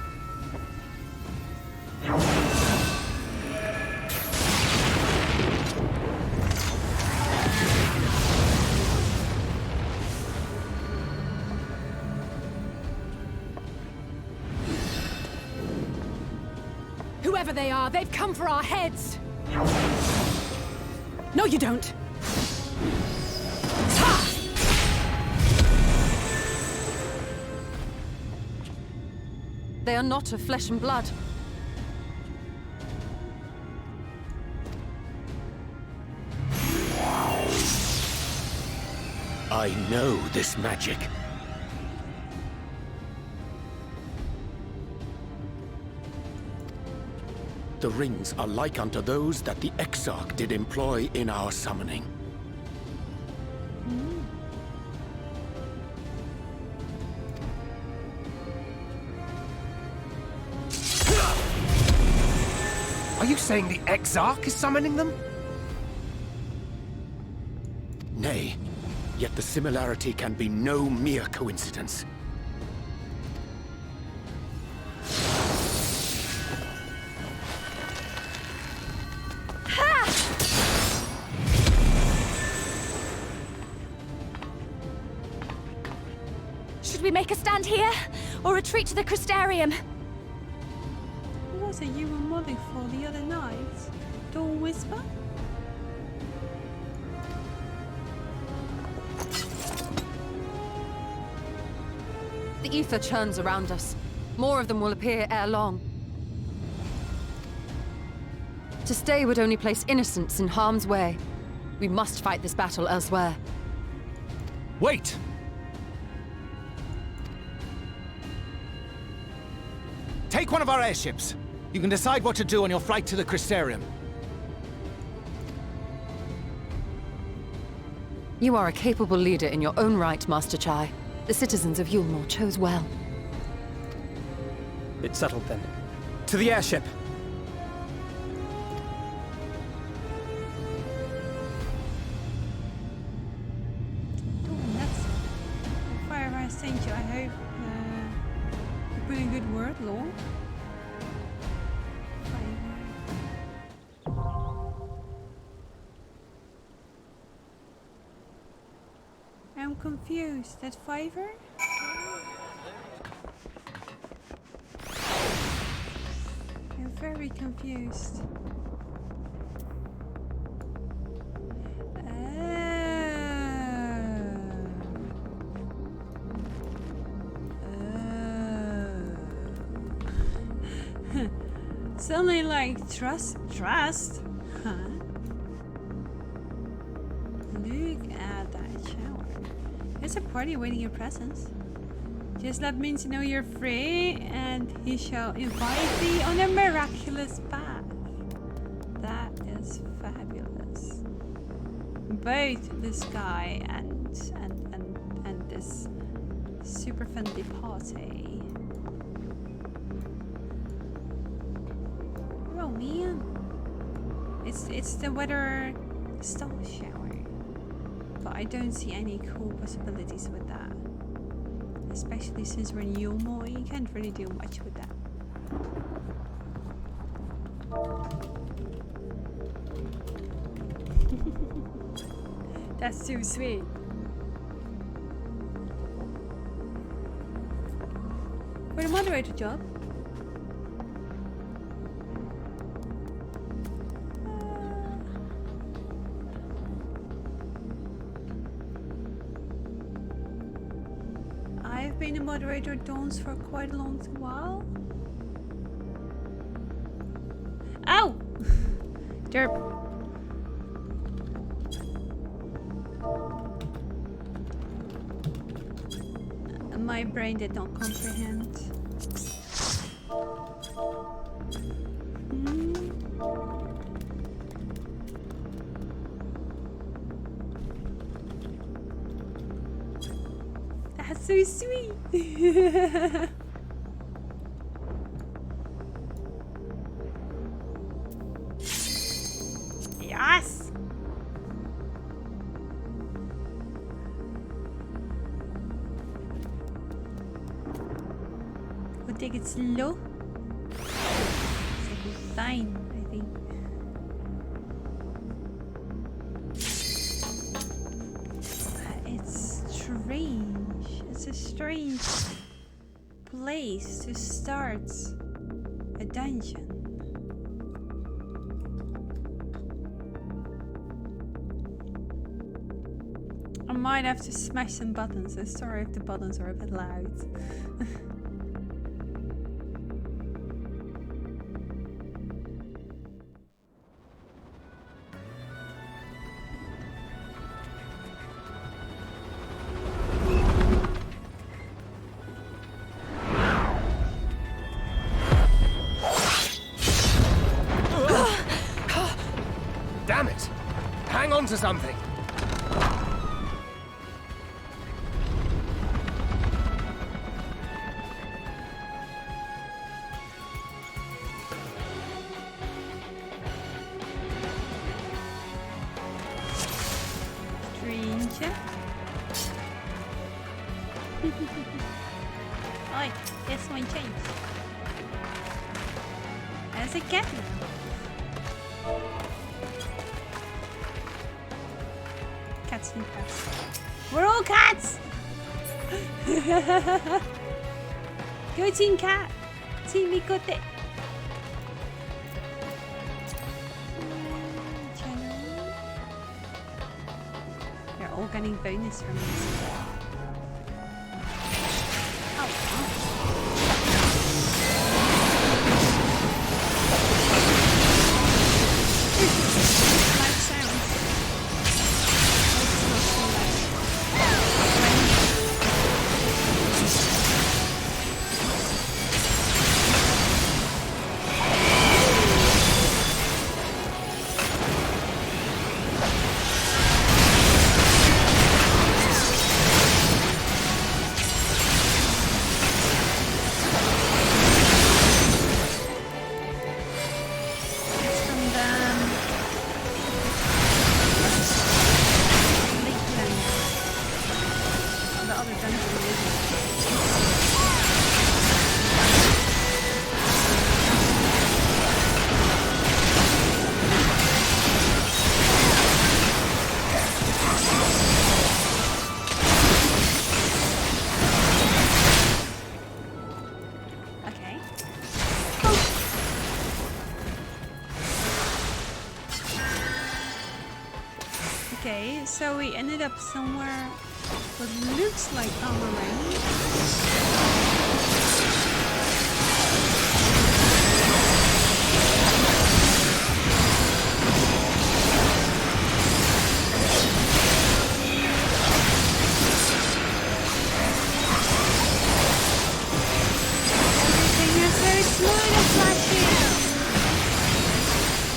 Whoever they are, they've come for our heads! No, you don't! They are not of flesh and blood. I know this magic. The rings are like unto those that the Exarch did employ in our summoning. Are you saying the Exarch is summoning them? Nay, yet the similarity can be no mere coincidence. Should we make a stand here? Or retreat to the Crystarium? What was it you were modding for the other night? Dawn Whisper? The ether churns around us. More of them will appear ere long. To stay would only place innocents in harm's way. We must fight this battle elsewhere. Wait! Take one of our airships. You can decide what to do on your flight to the Crystarium. You are a capable leader in your own right, Master Chai. The citizens of Yulmore chose well. It's settled then. To the airship! Dawn, that's wherever I sent you. I hope you put in a good word, Law. I'm confused. That favor? I'm very confused. Something like trust? Huh? Look at that shower. There's a party waiting your presence. Just let Mince know you're free, and he shall invite thee on a miraculous path. That is fabulous. Both this guy and this super friendly party. Oh man, it's the weather star shower, but I don't see any cool possibilities with that. Especially since we're in Yomo, you can't really do much with that. That's too sweet. For the moderator job. I've been a moderator at Dawns for quite a long while. Ow! Derp. My brain did not comprehend. That's so sweet. Yes. We'll take it slow. It'll be fine, I think. It's strange. It's a strange place to start a dungeon. I might have to smash some buttons. I'm sorry if the buttons are a bit loud. Damn it! Hang on to something! Stranger. Oi, guess my change. There's a cat now. Cats and cats. We're all cats! Go Team Cat! Team Mikote! They're all getting bonus from this. So we ended up somewhere what looks like armor range. Everything is very smooth and flashy.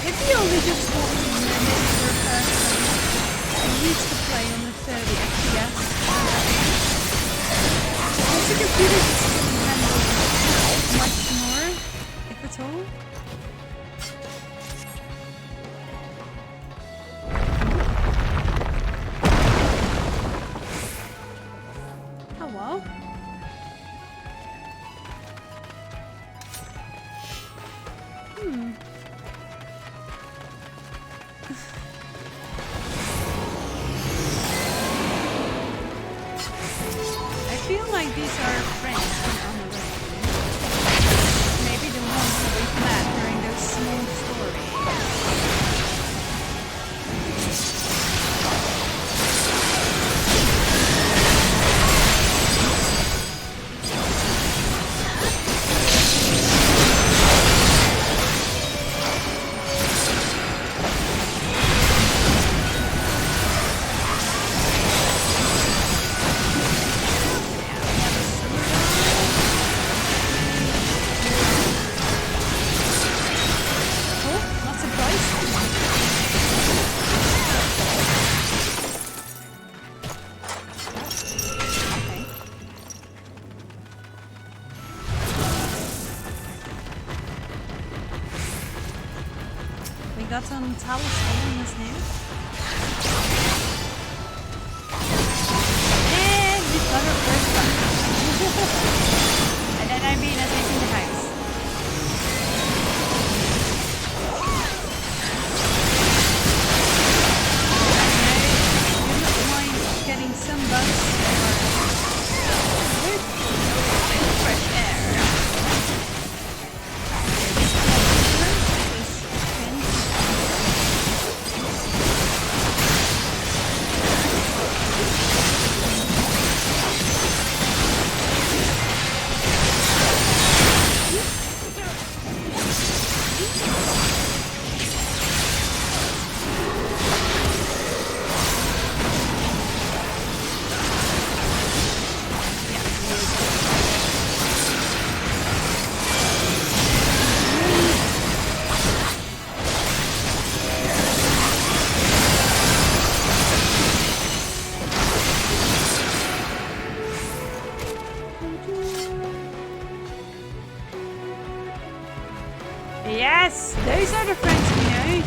If you only just want a minute per person, you used to play on the 30 FPS. Because the computer just couldn't handle much more, if at all. Oh well. I feel like these are friends on the way. Maybe the ones that we've met during those small stories. Oh, not surprised. Okay. We got some talisman in his hand. And we got our first one. And then I mean us into the house. I don't mind getting some bugs or fresh air. Yes, those are the friends we know.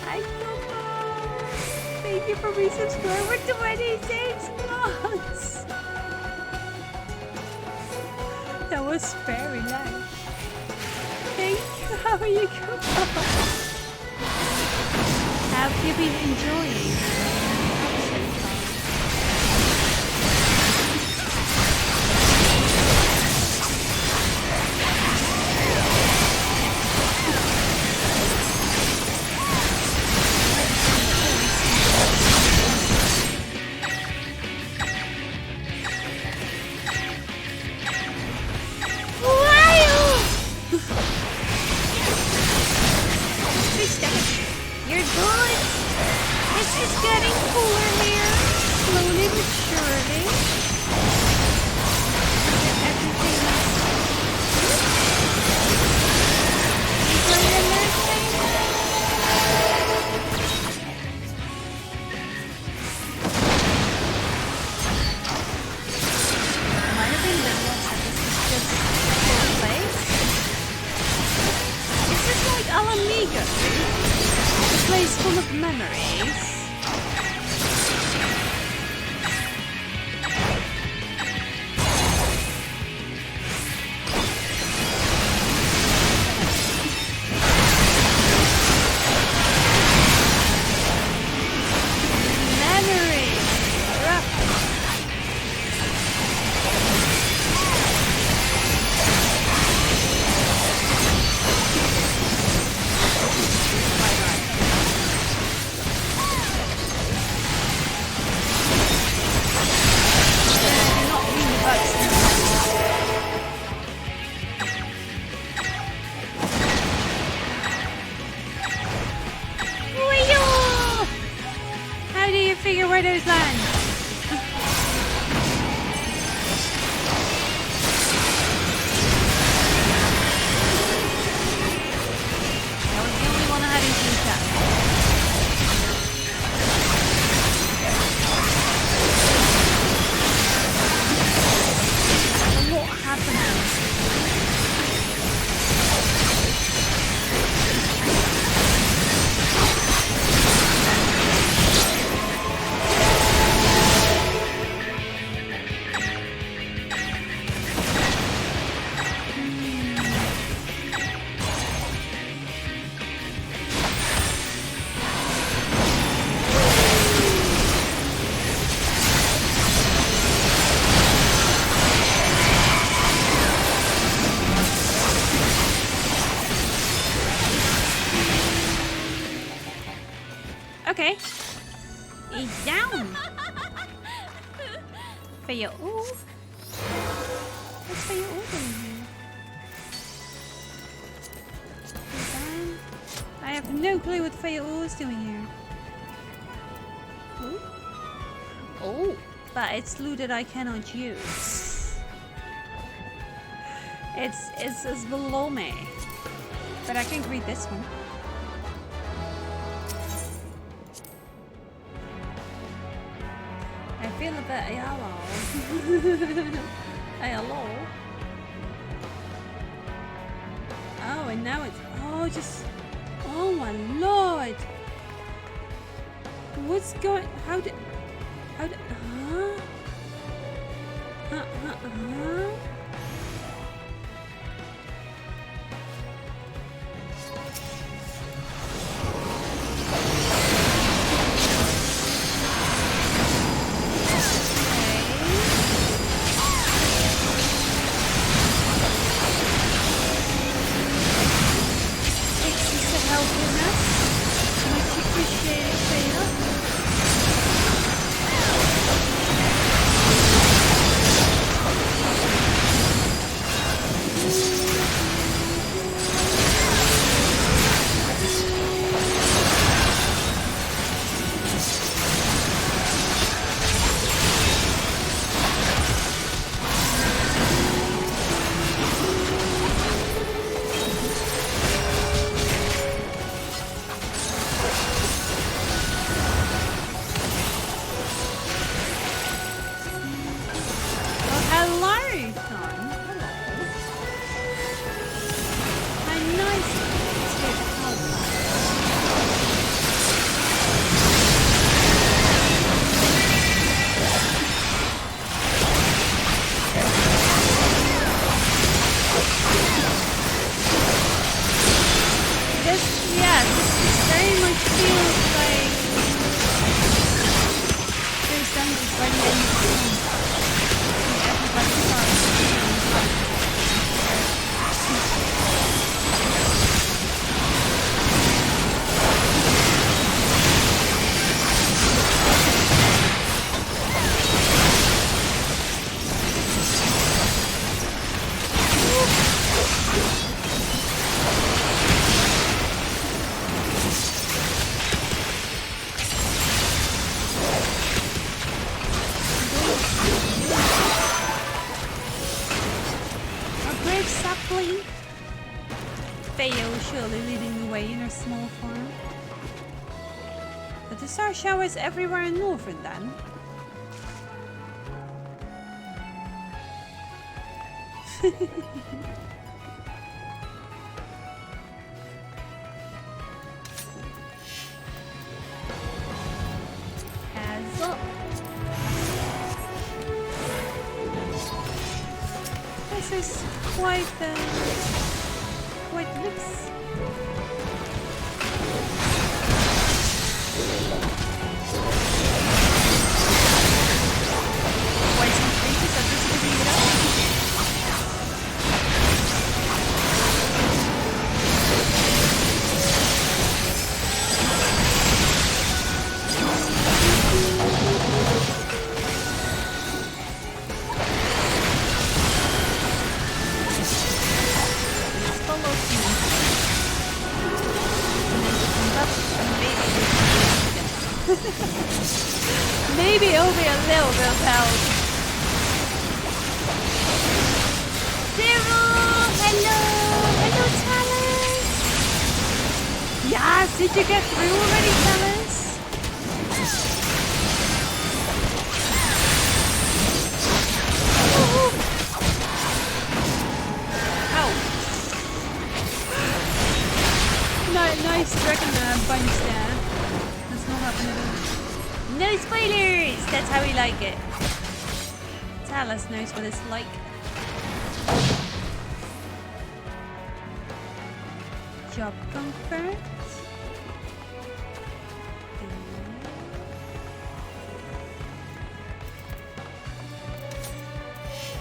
Hi, Coco. Thank you for resubscribing for 26 months. That was very nice. Thank you. How are you, Coco? Have you been enjoying so far? You're good. This is getting cooler here, slowly but surely. Everything is going in there safe. Might have been little that this is just a cool place. Is this like Alamigo? A place full of memories. Memories. Trader's Land! That was the only one I had in chat. A lot happening. Okay. He's down. Fail. What's Fail doing here? He's down. I have no clue what Fail is doing here. Oh. Oh. But it's loot that I cannot use. It's below me. But I can read this one. I feel a bit yellow. Hello. Oh, and now it's oh my lord. What's going? How did? Huh? Showers everywhere in Northern then. As up. This is quite the mix. maybe it'll be a little bit of help. Zero! Hello! Hello, Talus! Yes! Did you get through already, Talus? Ow! No, nice dragon bunch there. That's not happening at all. No spoilers! That's how we like it. Talus knows what it's like. Job confirmed.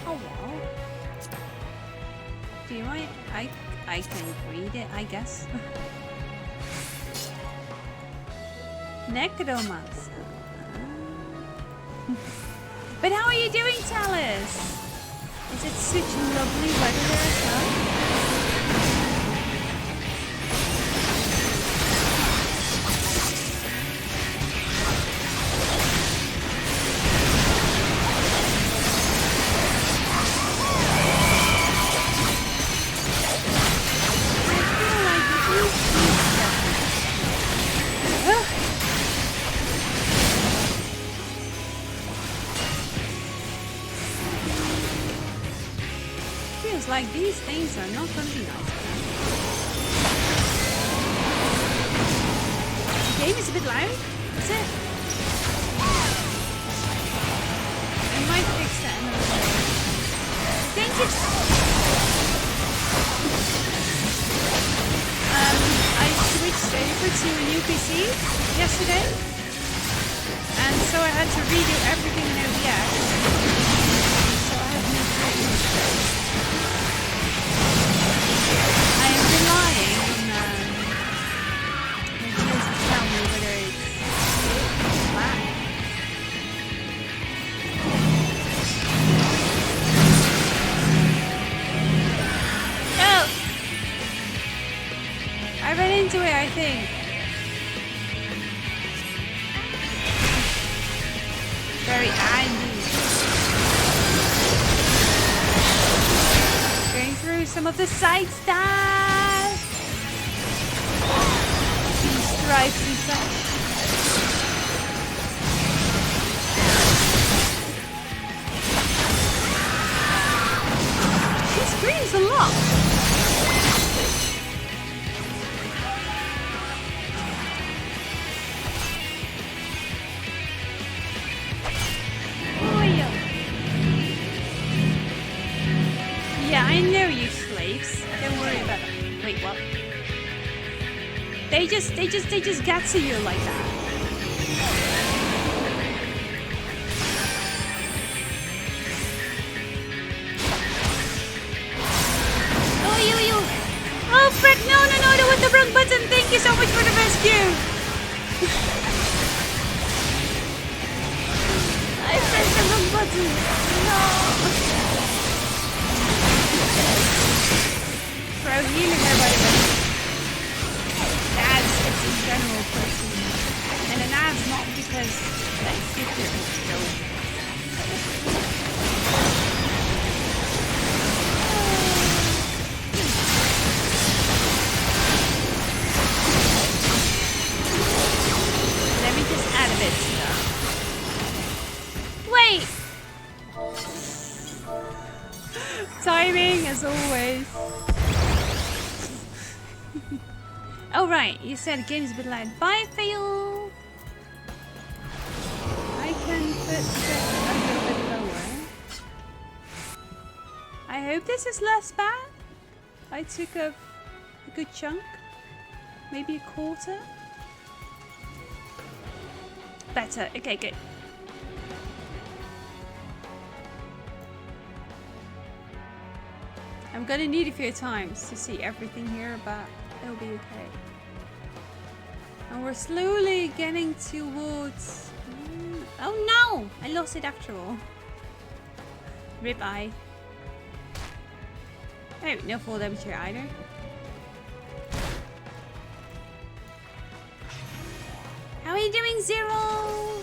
Oh well. Do you mind? I can read it, I guess. Necromancer. But how are you doing, Talus? Is it such lovely weather there as well? Like these things are not going to be nice. The game is a bit loud. Is it? I might fix that another way. Thank you. I switched over to a new PC yesterday, and so I had to redo everything in OBS. So I have no problems. I am relying on the viewers to tell me whether it's flat. Oh! I ran into it, I think. Very angry. Through some of the side stuff. These stripes and such. She screams a lot. Yeah, I know you slaves. Don't worry about it. Wait, what? They just get to you like that. Oh, you. Oh, frick, no, that was the wrong button. Thank you so much for the rescue. I pressed the wrong button. No. Throw healing her, by the way. That's it's a general person. And an ad's not because like if you're go. Let me just add a bit of stuff. Wait! Timing as always. Oh right, you said the game's a bit loud. Bye, fail. I can put this a little bit lower. I hope this is less bad. I took a good chunk, maybe a quarter. Better. Okay, good. I'm gonna need a few times to see everything here, but it'll be okay. And we're slowly getting towards... Oh no! I lost it after all. Rip eye. Oh, no full damage here either. How are you doing, Zero?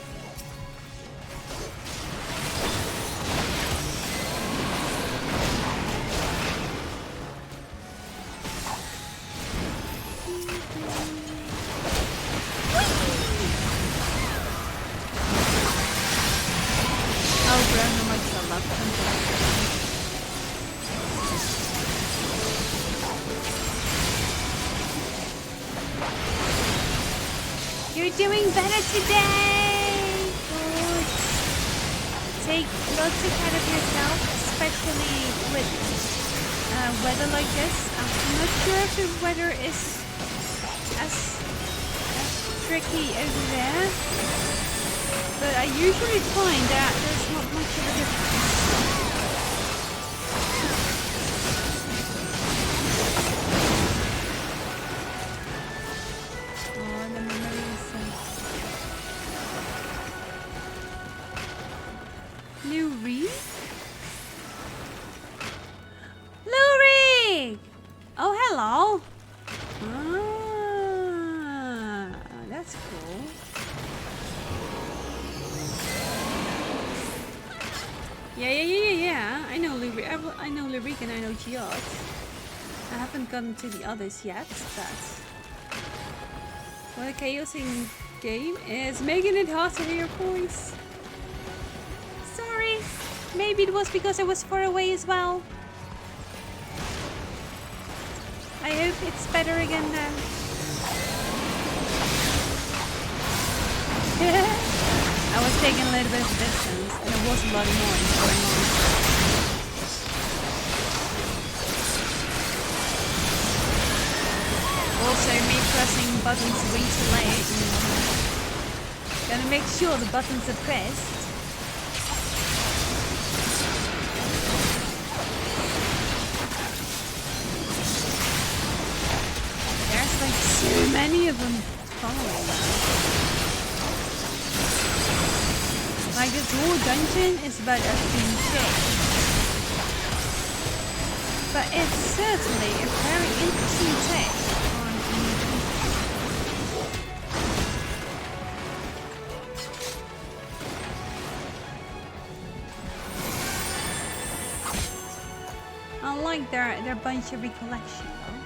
You're doing better today! Good. Take lots of care of yourself, especially with weather like this. I'm not sure if the weather is as tricky over there, but I usually find that there's not much of a difference. Oh, the memories. Lurie? Lurie! Oh, hello! Ah, that's cool. Yeah. I know Lurie. I know Lurie and I know Giot. I haven't gotten to the others yet, but what a chaosing game is making it hard to hear your voice. Sorry, maybe it was because I was far away as well. I hope it's better again now. I was taking a little bit of distance and there was a lot of noise going on. Also me pressing buttons way too late. Gotta make sure the buttons are pressed. There's like so many of them following me. Like this whole dungeon is about us being safe. But it's certainly a very interesting take on I like their bunch of recollection though.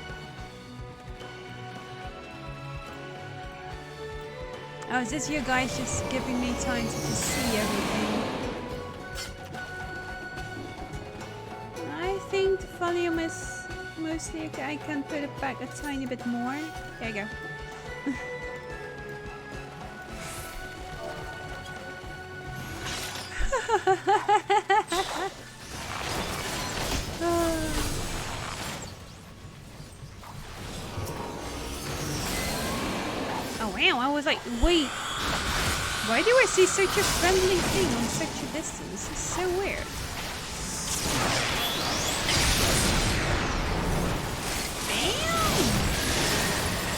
Oh, is this you guys just giving me time to just see everything? I think the volume is mostly okay. I can put it back a tiny bit more. There you go. Oh wow, I was like, wait, why do I see such a friendly thing on such a distance? It's so weird. Bam!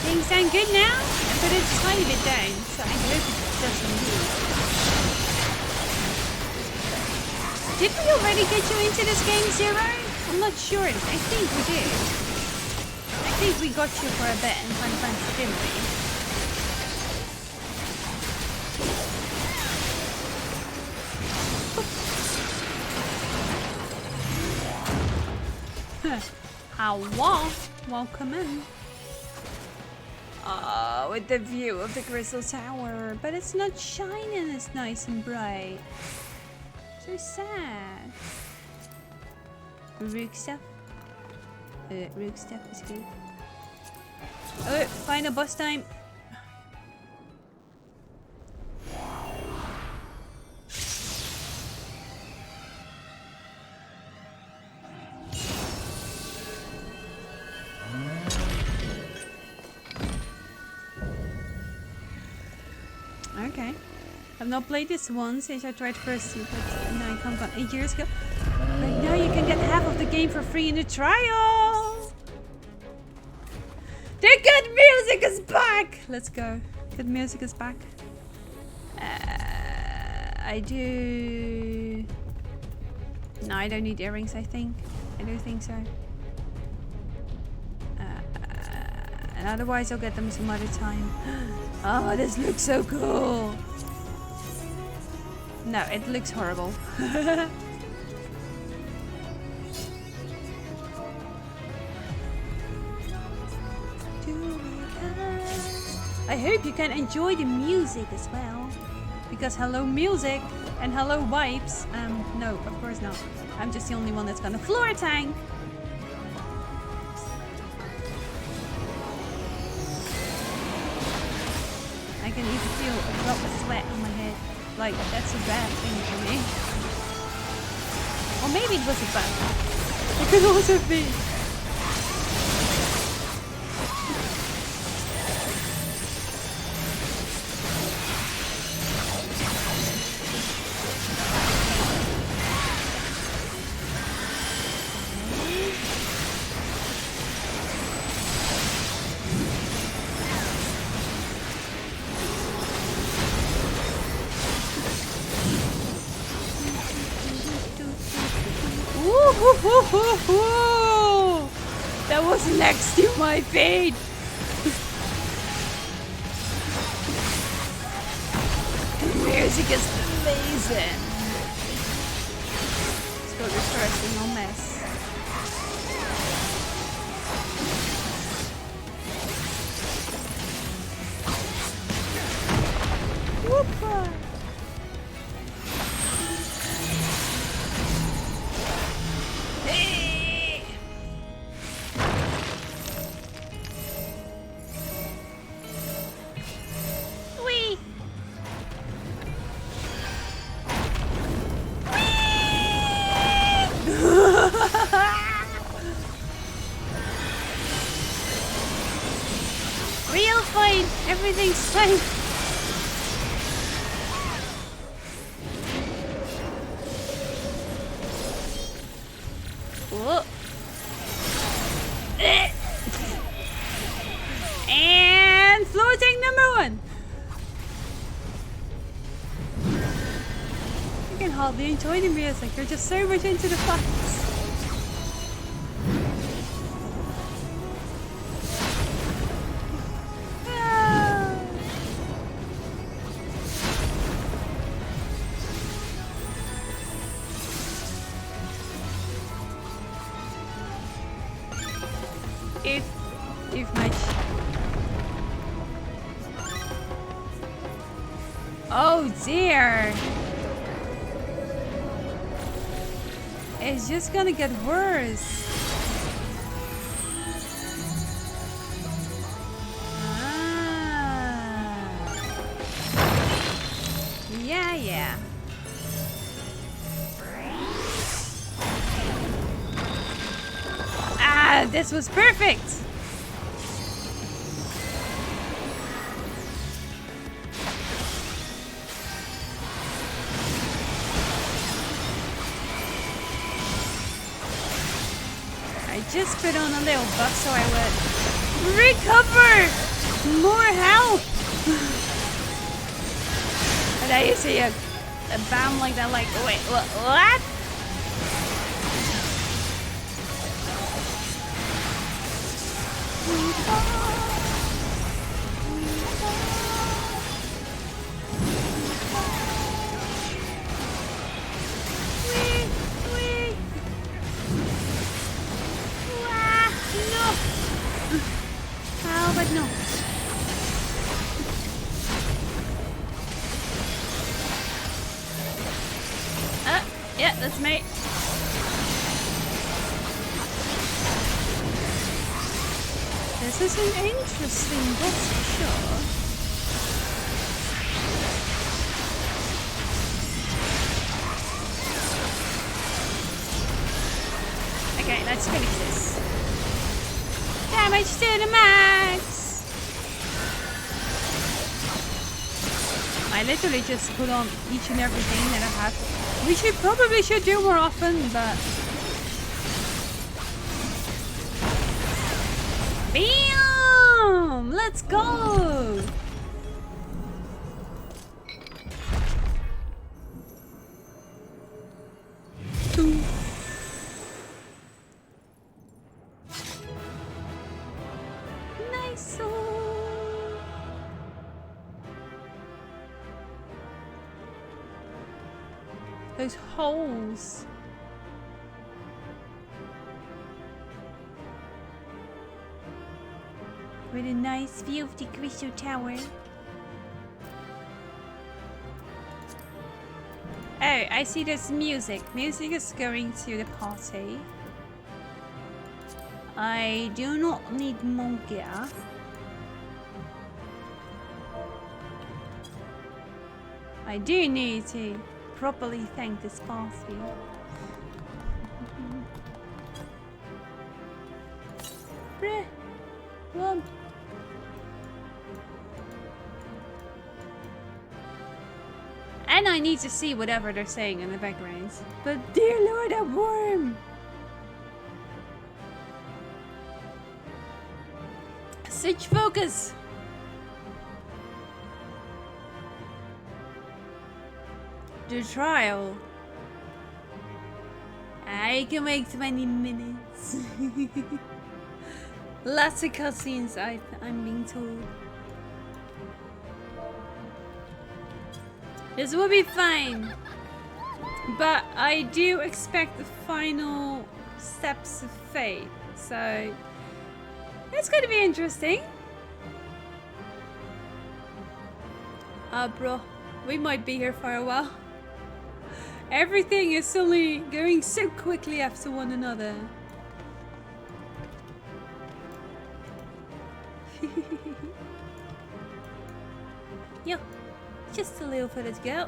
Things sound good now, but it's a tiny bit down, so I hope it doesn't move. Did we already get you into this game, Zero? I'm not sure. I think we did. I think we got you for a bit in Final Fantasy, didn't we? Hello, welcome in. With the view of the Crystal Tower, but it's not shining as nice and bright. So sad. Rook stuff. Rook stuff is good. Oh, final boss time. Okay. I've not played this one since I tried first, but now I come on 8 years ago. But now you can get half of the game for free in the trial. The good music is back. Let's go. Good music is back. I do. No, I don't need earrings. I think. I do think so. And otherwise, I'll get them some other time. Oh, this looks so cool. No, it looks horrible. I hope you can enjoy the music as well. Because hello music and hello wipes. No, of course not. I'm just the only one that's gonna floor tank. I can even feel a drop of sweat on my head. Like, that's a bad thing for me. Or maybe it was a bug. It could also be. That was next to my fate. The music is amazing. Let's go this first and no mess. Whoop! Real fine. Everything's fine. Whoa. And floating number 1. You can hardly enjoy the music. You're just so much into the fights. If much. Oh dear. It's just gonna get worse. Yeah. This was perfect. I just put on a little buff so I would recover more health. And I see a bomb like that, like, wait, what? But no. Yeah, that's me. This is an interesting boss for sure. Okay, let's finish this. Damage to the max! I literally just put on each and everything that I have. We probably should do more often, but... BAM! Let's go! Nice. Those holes. With a nice view of the Crystal Tower. Oh, I see this music. Music is going to the party. I do not need more gear. I do need to properly thank this party. Bruh. Come on. And I need to see whatever they're saying in the background. But dear Lord, a worm! Switch focus! The trial. I can wait 20 minutes. Lots of cutscenes, I'm being told. This will be fine. But I do expect the final steps of fate. So it's going to be interesting. Bro, we might be here for a while. Everything is suddenly going so quickly after one another. Yo, just a little further to go.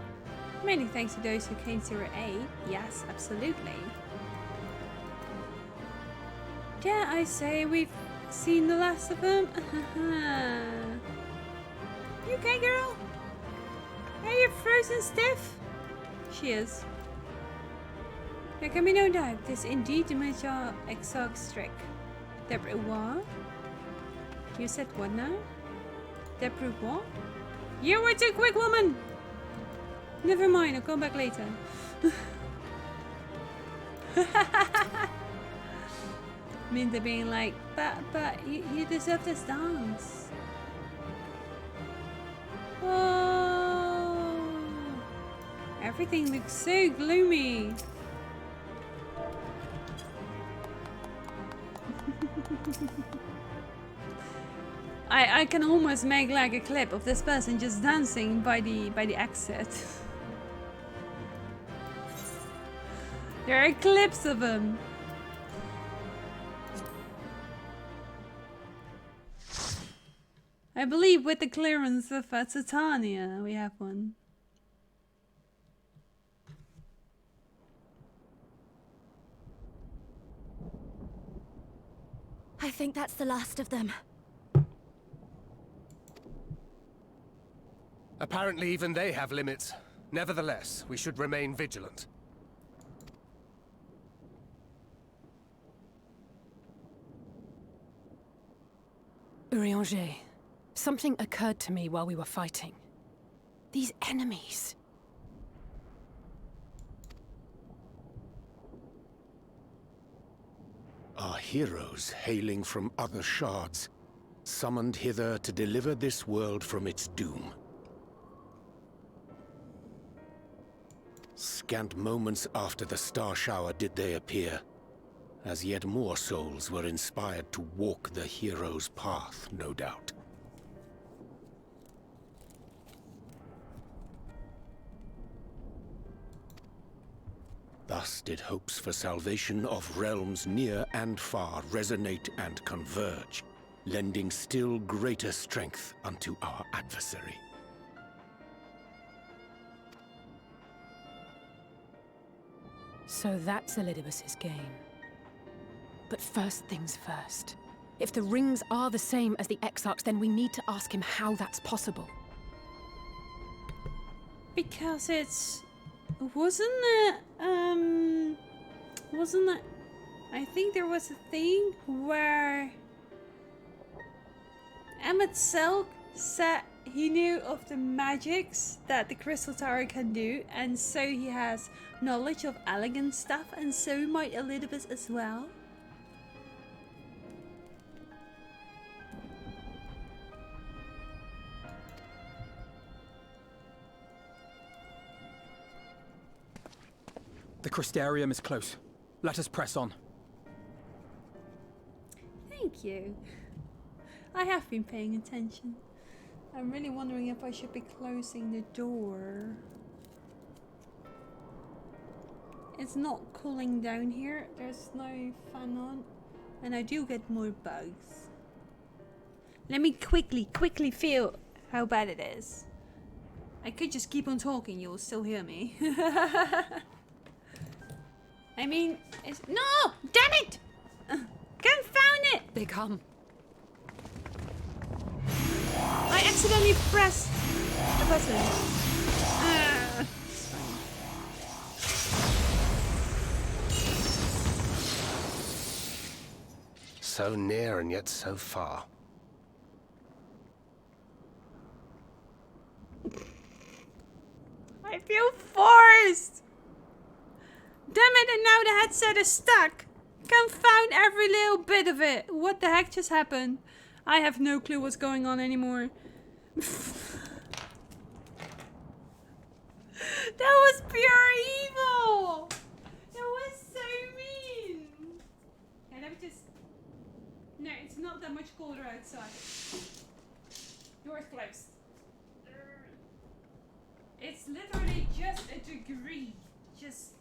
Many thanks to those who came to our aid. Yes, absolutely. Yeah, I say we've seen the last of them. You okay, girl? Are you frozen stiff? She is. There can be no doubt, this indeed the Major Exarch's trick. Debra what? You said what now? Debra what? You were too quick, woman! Never mind, I'll come back later. Minda being like, but you deserve this dance. Oh, everything looks so gloomy. I can almost make like a clip of this person just dancing by the exit. There are clips of him. I believe with the clearance of Satania, we have one. I think that's the last of them. Apparently even they have limits. Nevertheless, we should remain vigilant. Urianger, something occurred to me while we were fighting. These enemies. Are heroes hailing from other shards, summoned hither to deliver this world from its doom. Scant moments after the star shower did they appear, as yet more souls were inspired to walk the hero's path, no doubt. Thus did hopes for salvation of realms near and far resonate and converge, lending still greater strength unto our adversary. So that's Elidibus's game. But first things first. If the rings are the same as the Exarchs, then we need to ask him how that's possible. Because it's... Wasn't it... I think there was a thing where... Emmett Selk said he knew of the magics that the Crystal Tower can do, and so he has knowledge of elegant stuff, and so might Elidibus as well. The Crystarium is close. Let us press on. Thank you. I have been paying attention. I'm really wondering if I should be closing the door. It's not cooling down here. There's no fan on. And I do get more bugs. Let me quickly feel how bad it is. I could just keep on talking, you'll still hear me. I mean, it's... No! Damn it! Confound it! They come. I accidentally pressed the button. So near and yet so far. I feel forced! Damn it, and now the headset is stuck. Confound every little bit of it. What the heck just happened? I have no clue what's going on anymore. That was pure evil! That was so mean! Okay, let me just... No, it's not that much colder outside. Door's closed. It's literally just a degree. Just...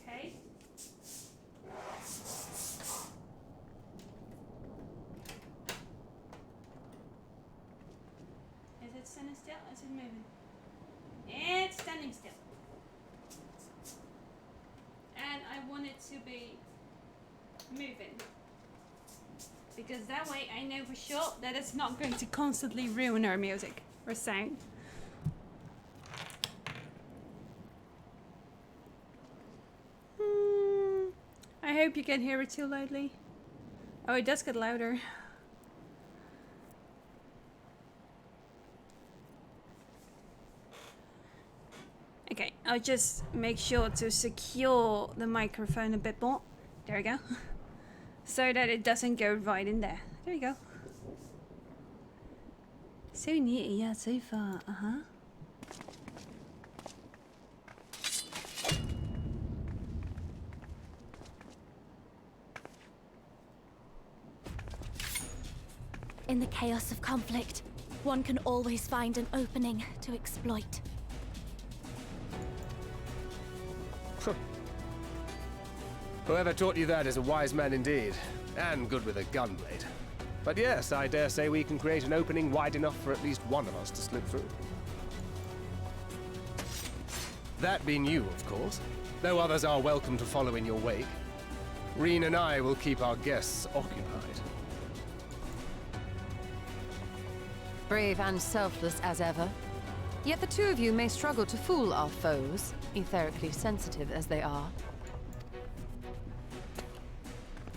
Okay. Is it standing still? Is it moving? It's standing still. And I want it to be moving. Because that way I know for sure that it's not going to constantly ruin our music or sound. I hope you can hear it too loudly. Oh, it does get louder. Okay, I'll just make sure to secure the microphone a bit more. There we go. So that it doesn't go right in there. There you go. So neat, yeah, so far. Uh-huh. In the chaos of conflict, one can always find an opening to exploit. Whoever taught you that is a wise man indeed, and good with a gunblade. But yes, I dare say we can create an opening wide enough for at least one of us to slip through. That being you, of course, though others are welcome to follow in your wake. Reen and I will keep our guests occupied. Brave and selfless as ever. Yet the two of you may struggle to fool our foes, etherically sensitive as they are.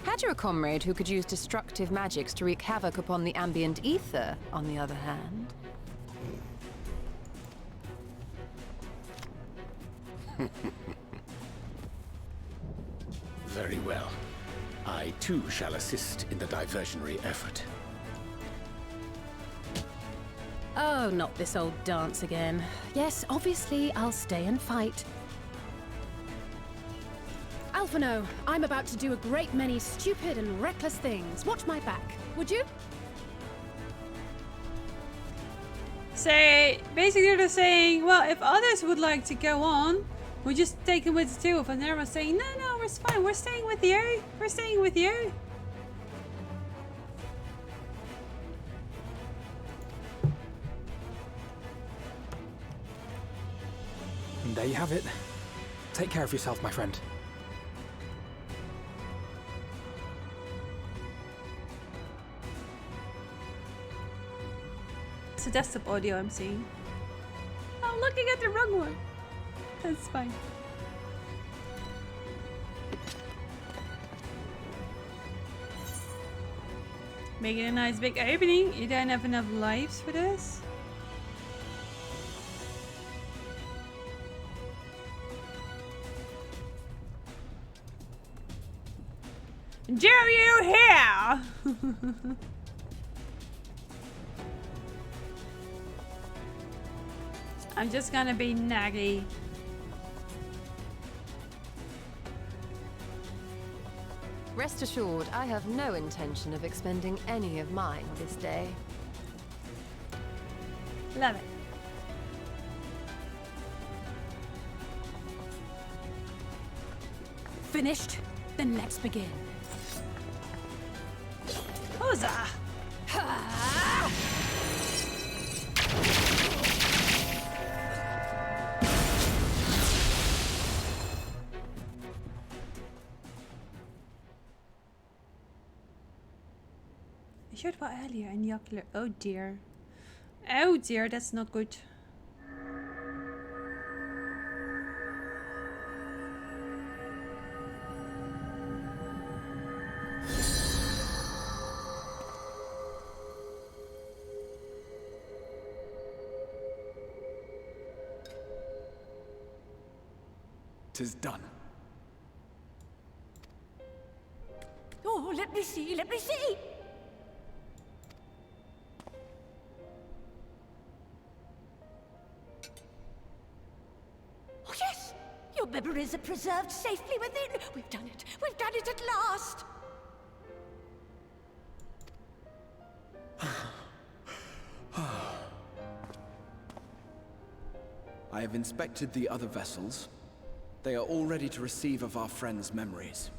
Had you a comrade who could use destructive magics to wreak havoc upon the ambient ether, on the other hand? Very well. I too shall assist in the diversionary effort. Oh, not this old dance again. Yes, obviously, I'll stay and fight. Alphino, I'm about to do a great many stupid and reckless things. Watch my back, would you? So, basically they're saying, well, if others would like to go on, we'll just take them with the two of them. And everyone's saying, no, no, we're fine. We're staying with you. We're staying with you. And there you have it. Take care of yourself, my friend. It's a desktop audio I'm seeing. I'm looking at the wrong one. That's fine. Make it a nice big opening. You don't have enough lives for this. Do you hear? I'm just gonna be naggy. Rest assured, I have no intention of expending any of mine this day. Love it. Finished? Then let's begin. Huzzah! I showed about earlier in the ocular. Oh dear. Oh dear, that's not good. "'Tis done." Oh, let me see, let me see! Oh, yes! Your memories are preserved safely within. We've done it! We've done it at last! I have inspected the other vessels. They are all ready to receive of our friends' memories.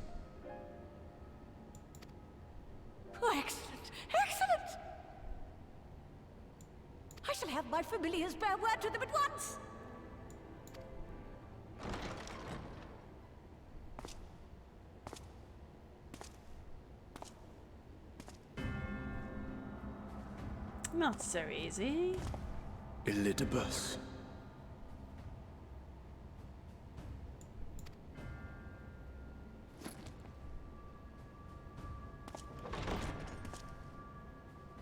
Oh, excellent! Excellent! I shall have my familiars bear word to them at once! Not so easy. Elidibus.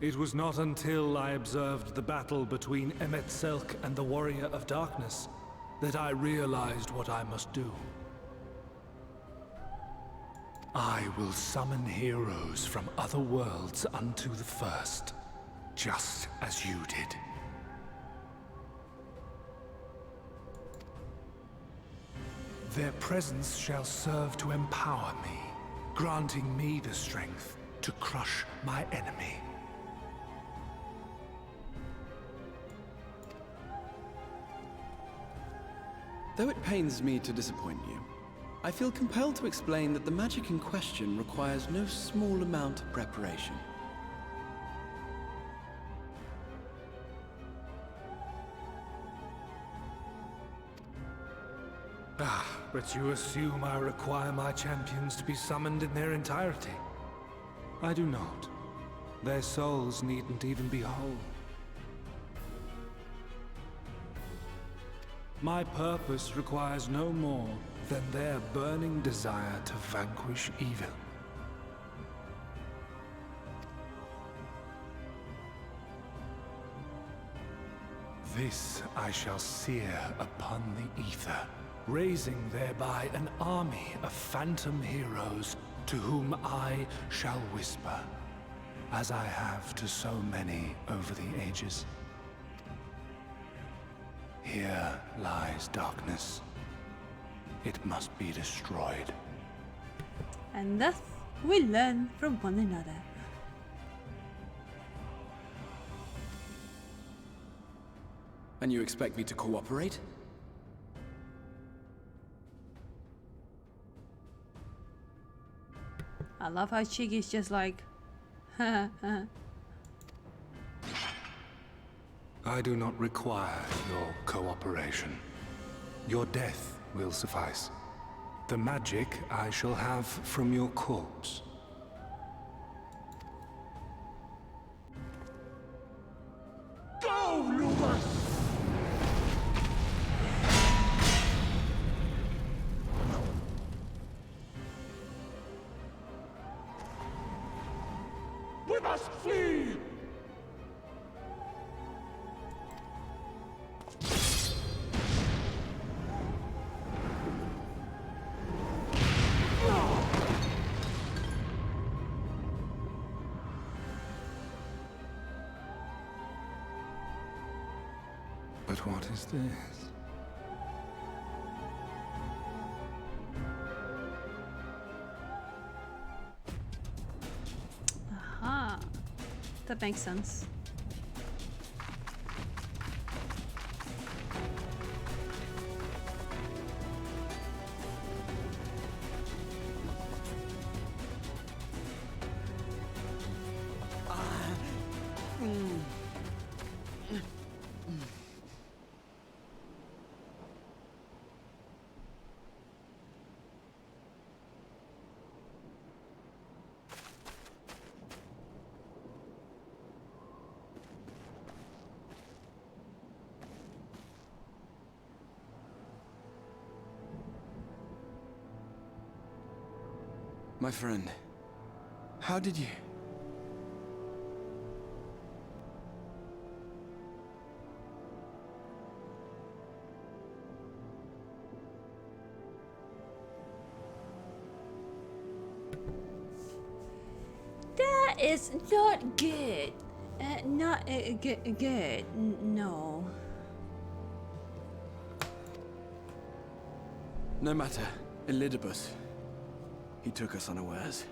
It was not until I observed the battle between Emmet Selk and the Warrior of Darkness that I realized what I must do. I will summon heroes from other worlds unto the first, just as you did. Their presence shall serve to empower me, granting me the strength to crush my enemy. Though it pains me to disappoint you, I feel compelled to explain that the magic in question requires no small amount of preparation. But you assume I require my champions to be summoned in their entirety. I do not. Their souls needn't even be whole. My purpose requires no more than their burning desire to vanquish evil. This I shall sear upon the ether, raising thereby an army of phantom heroes to whom I shall whisper, as I have to so many over the ages. Here lies darkness. It must be destroyed. And thus we learn from one another. And you expect me to cooperate? I love how Chigi's just like, I do not require your cooperation. Your death will suffice. The magic I shall have from your corpse. Go, Lubus! We must flee! But what is this? aha, that makes sense. My friend, how did you... That is not good. Not good. No. No matter. Elidibus. He took us unawares.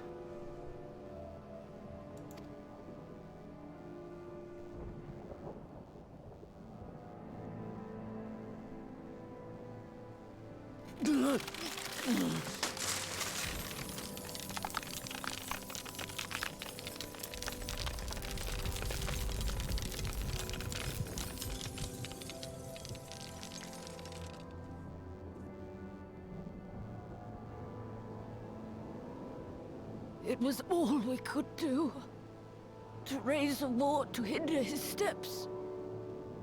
It was all we could do. To raise a ward to hinder his steps.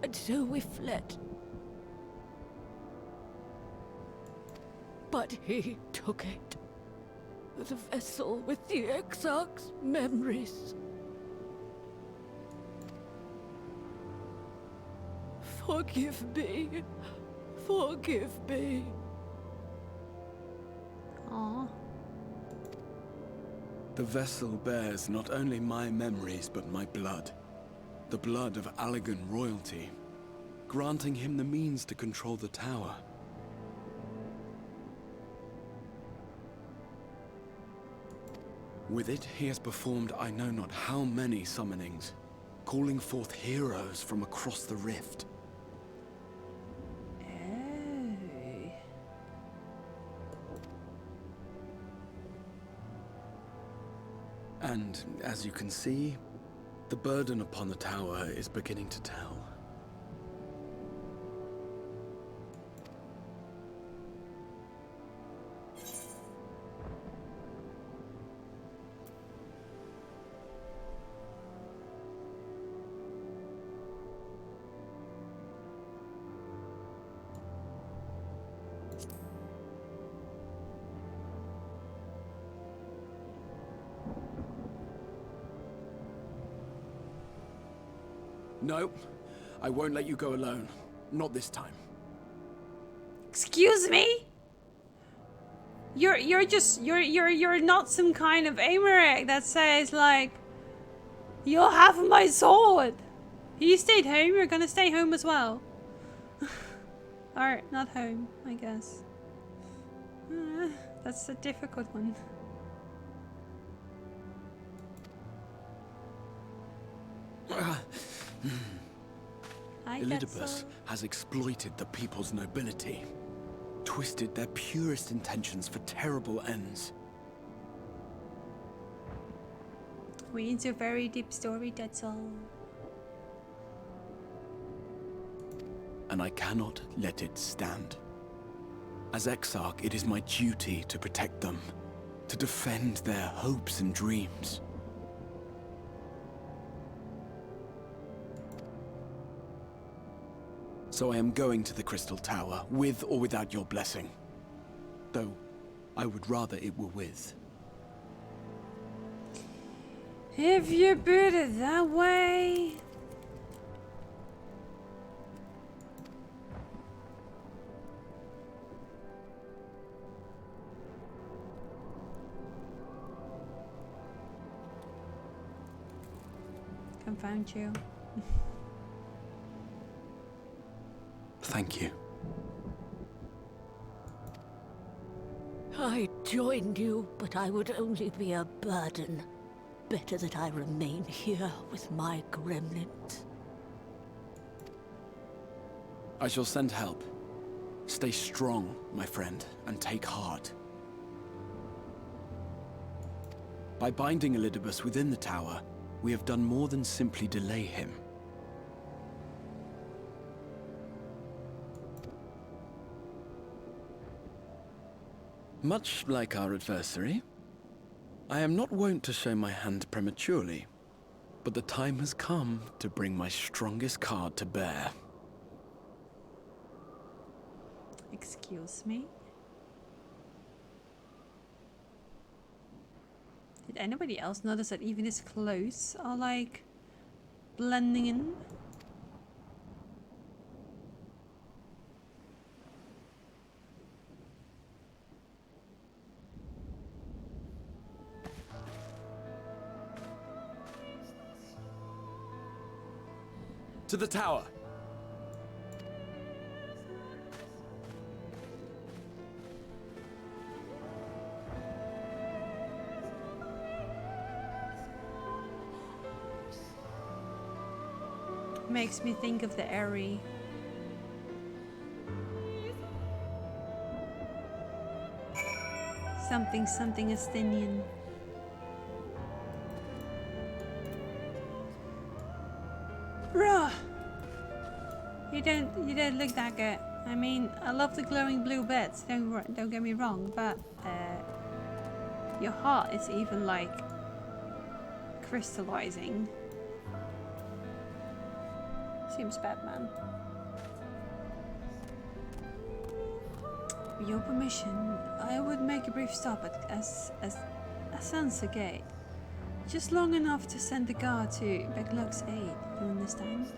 And so we fled. But he took it. The vessel with the Exarch's memories. Forgive me. Forgive me. Aww. The vessel bears not only my memories, but my blood. The blood of Allegan royalty, granting him the means to control the tower. With it, he has performed I know not how many summonings, calling forth heroes from across the rift. And, as you can see, the burden upon the tower is beginning to tell. No, I won't let you go alone. Not this time. Excuse me? You're not some kind of Amarek that says like, you'll have my sword. You stayed home, you're gonna stay home as well. Or not home, I guess. That's a difficult one. Elidibus has exploited the people's nobility, twisted their purest intentions for terrible ends. It's a very deep story, that's all. And I cannot let it stand. As Exarch, it is my duty to protect them, to defend their hopes and dreams. So I am going to the Crystal Tower, with or without your blessing. Though, I would rather it were with. If you put it that way... Confound you. Thank you. I joined you, but I would only be a burden. Better that I remain here with my gremlins. I shall send help. Stay strong, my friend, and take heart. By binding Elidibus within the tower, we have done more than simply delay him. Much like our adversary, I am not wont to show my hand prematurely, but the time has come to bring my strongest card to bear. Excuse me? Did anybody else notice that even his clothes are like blending in? To the tower! Makes me think of the Airy. Something Estinian. Bruh! You don't look that good. I mean, I love the glowing blue bits, don't get me wrong, but your heart is even like crystallizing. Seems bad, man. With your permission, I would make a brief stop at Sansa Gate. Just long enough to send the guard to Beglug's aid, you understand?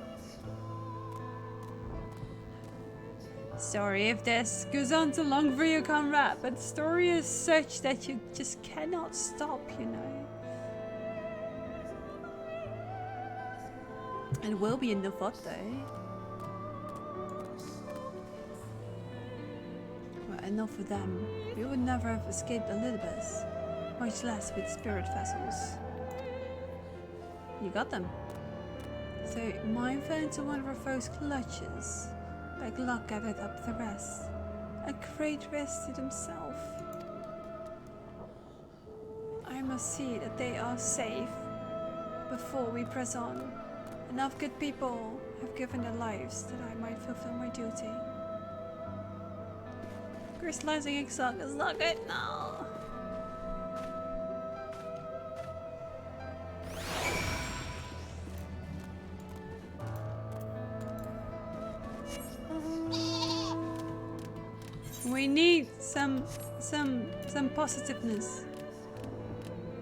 Sorry if this goes on too long for you, comrade, but the story is such that you just cannot stop, you know. It will be in the VOD though. Well, enough of them. We would never have escaped Elizabeth, much less with spirit vessels. You got them. So, mine fell into one of our foes' clutches. Beglug gathered up the rest. A great risk to himself. I must see that they are safe before we press on. Enough good people have given their lives that I might fulfill my duty. Crystallizing exalt is not good now. We need some positiveness.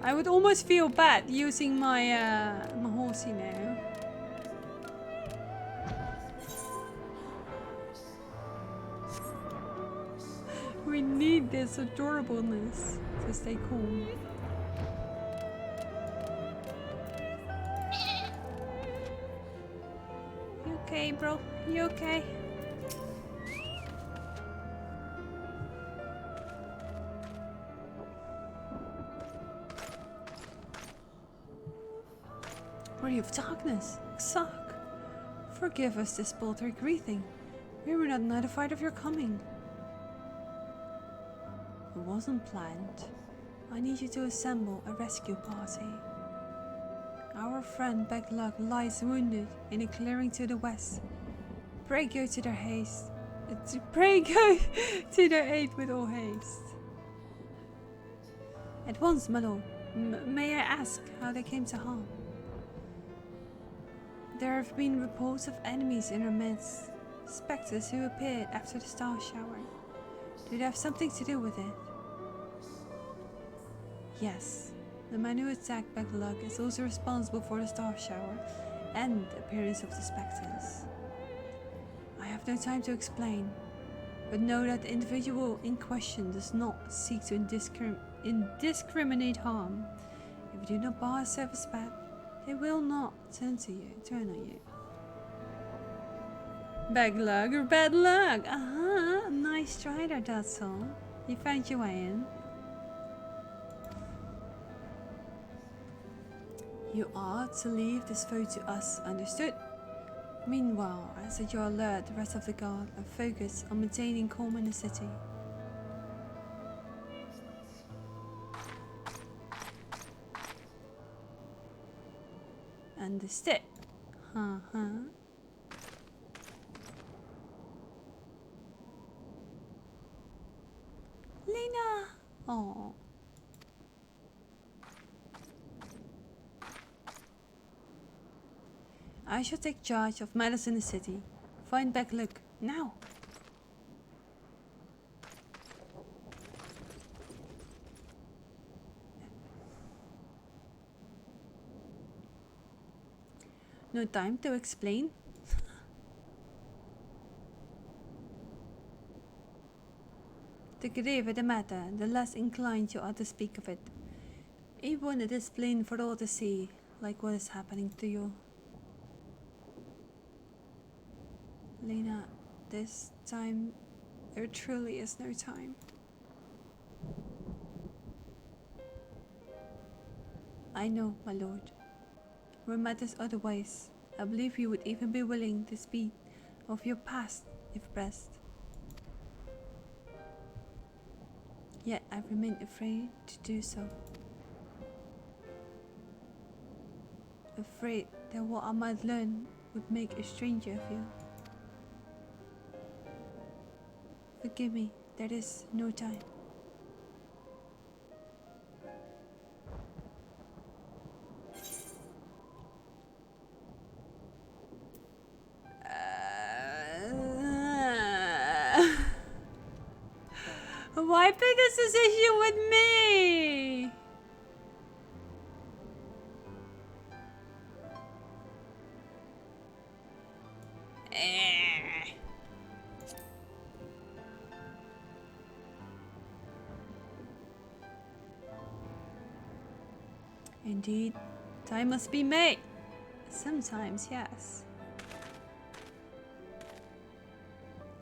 I would almost feel bad using my my horsey now. We need this adorableness to stay calm. You okay, bro? You okay? Body of darkness, Xark. Forgive us this paltry greeting. We were not notified of your coming. It wasn't planned. I need you to assemble a rescue party. Our friend Beglug lies wounded in a clearing to the west. Pray go to their haste. Pray go to their aid with all haste. At once, my lord. May I ask how they came to harm? There have been reports of enemies in our midst, spectres who appeared after the star shower. Do they have something to do with it? Yes, the man who attacked Beglug is also responsible for the star shower and the appearance of the spectres. I have no time to explain, but know that the individual in question does not seek to indiscriminate harm. If you do not bar a service back, they will not turn on you. Beglug or bad luck? Nice try there, that's all. You found your way in. You are to leave this foe to us, understood? Meanwhile, I set you alert the rest of the guard and focus on maintaining calm in the city. Understood. Lena! Oh. I shall take charge of matters in the city. Find Beglug now. No time to explain. The graver the matter, the less inclined you are to speak of it. Even it is plain for all to see, like what is happening to you. Lena, this time, there truly is no time. I know, my lord. Were matters otherwise, I believe you would even be willing to speak of your past if pressed. Yet I remain afraid to do so. Afraid that what I might learn would make a stranger of you. Forgive me, there is no time. Why pick this decision with me? Indeed, time must be made. Sometimes, yes.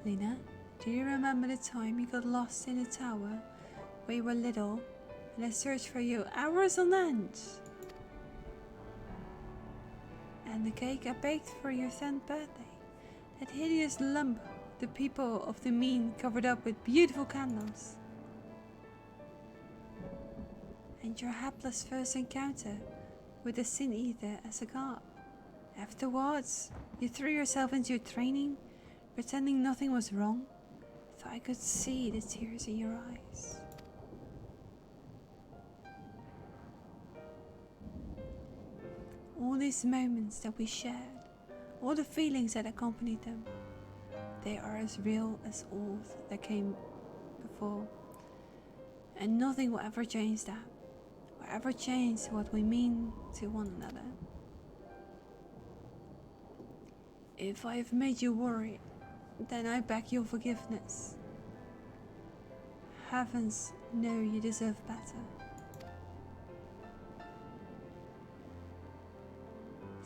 Lena, do you remember the time you got lost in the tower where you were little and I searched for you hours on end? And the cake I baked for your 10th birthday, that hideous lump the people of the mean covered up with beautiful candles. And your hapless first encounter with the Sin Eater as a god. Afterwards, you threw yourself into your training, pretending nothing was wrong, so I could see the tears in your eyes. All these moments that we shared, all the feelings that accompanied them, they are as real as all that came before. And nothing will ever change that, or ever change what we mean to one another. If I have made you worry, then I beg your forgiveness. Heavens know you deserve better.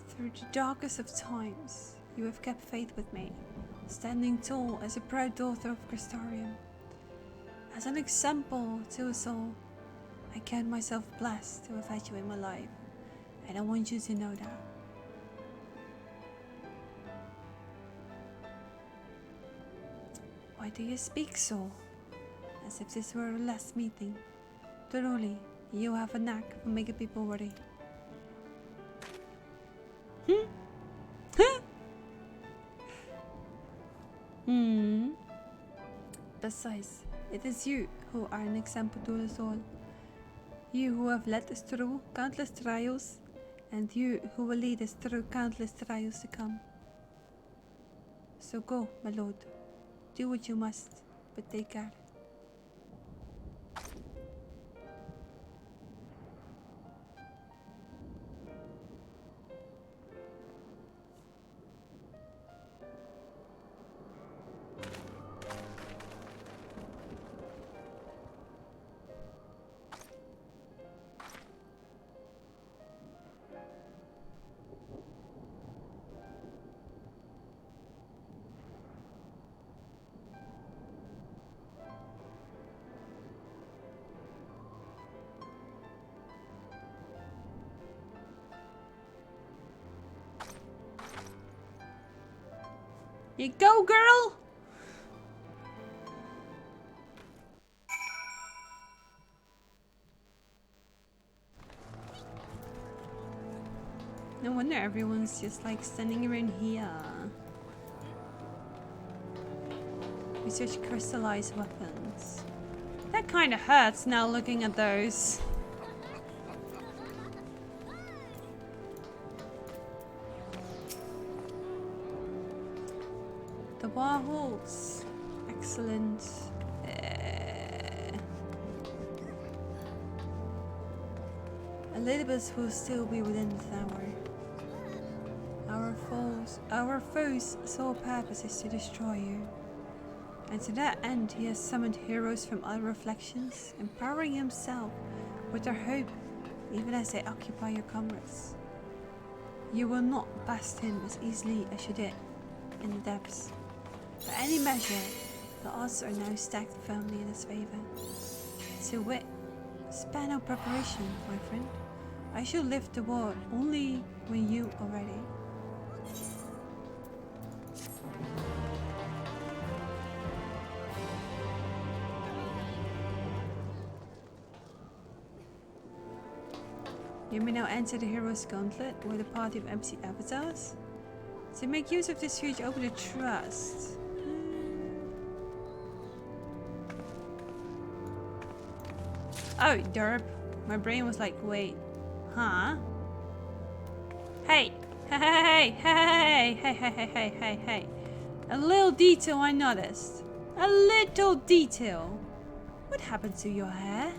Through the darkest of times, you have kept faith with me, standing tall as a proud daughter of Crystarium. As an example to us all, I count myself blessed to have had you in my life, and I want you to know that. Why do you speak so? As if this were a last meeting. Truly, you have a knack for making people worry. Besides, it is you who are an example to us all. You who have led us through countless trials, and you who will lead us through countless trials to come. So go, my lord. Do what you must, but take care. You go, girl! No wonder everyone's just like standing around here. With such crystallized weapons. That kind of hurts now looking at those. The war halls. Excellent. Elizabeth will still be within the tower. heroes. Our foe's sole purpose is to destroy you. And to that end, he has summoned heroes from other reflections, empowering himself with their hope, even as they occupy your comrades. You will not bust him as easily as you did in the depths. By any measure, the odds are now stacked firmly in his favor. To wit, spare no preparation, my friend. I shall lift the war only when you are ready. You may now enter the Hero's Gauntlet with a party of MC avatars. To make use of this huge open the trust. Oh, derp. My brain was like, wait, huh? Hey, hey, hey, hey, hey, hey, hey, hey, hey, hey. A little detail I noticed. A little detail. What happened to your hair?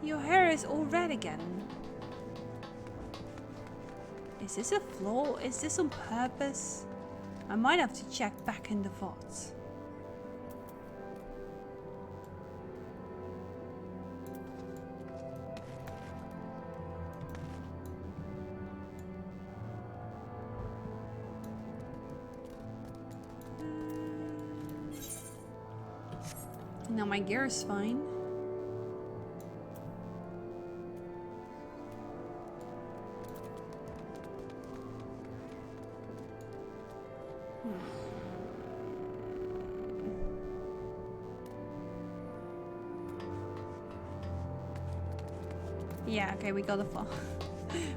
Your hair is all red again. Is this a flaw? Is this on purpose? I might have to check back in the vault. Now my gear is fine. Yeah, okay, we got the fall.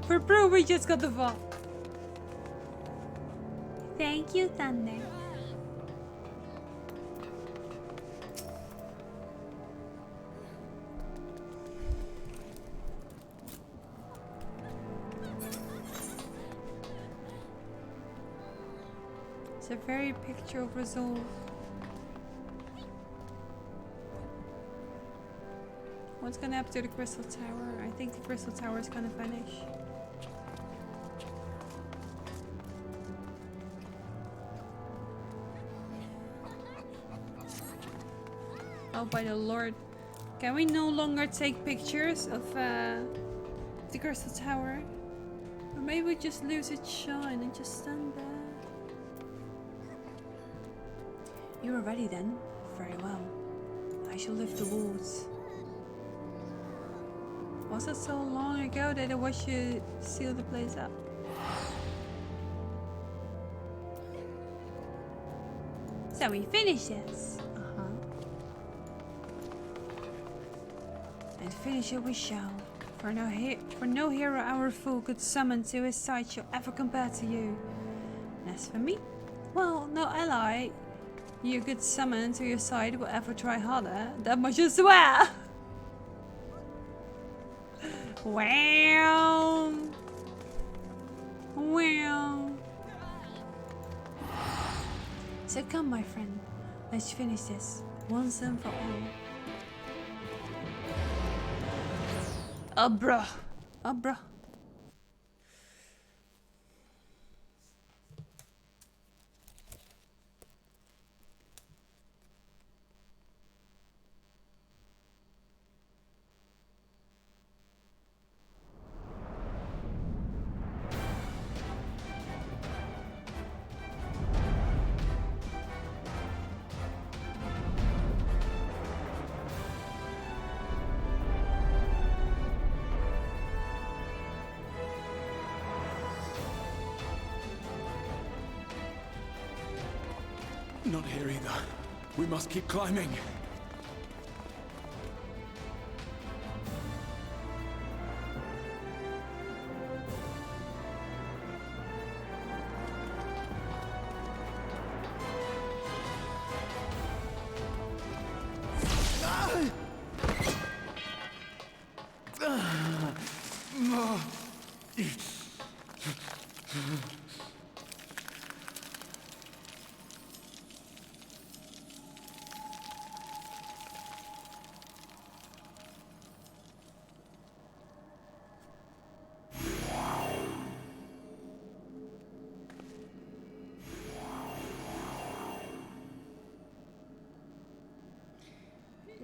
For proof, we just got the fall. Thank you, Thunder. It's a very picture of resolve. What's gonna happen to the Crystal Tower? I think the Crystal Tower is gonna vanish. Oh, by the Lord. Can we no longer take pictures of the Crystal Tower? Or maybe we just lose its shine and just stand there. You are ready then? Very well. I shall lift the walls. Was it so long ago that I watched you seal the place up? So we finish this. And finish it we shall. For no hero our fool could summon to his side shall ever compare to you. And as for me, well, no ally you could summon to your side will ever try harder. That much I swear. Wow. Wow. So come, my friend. Let's finish this once and for all. Oh, bruh. Oh, bruh. Not here either. We must keep climbing.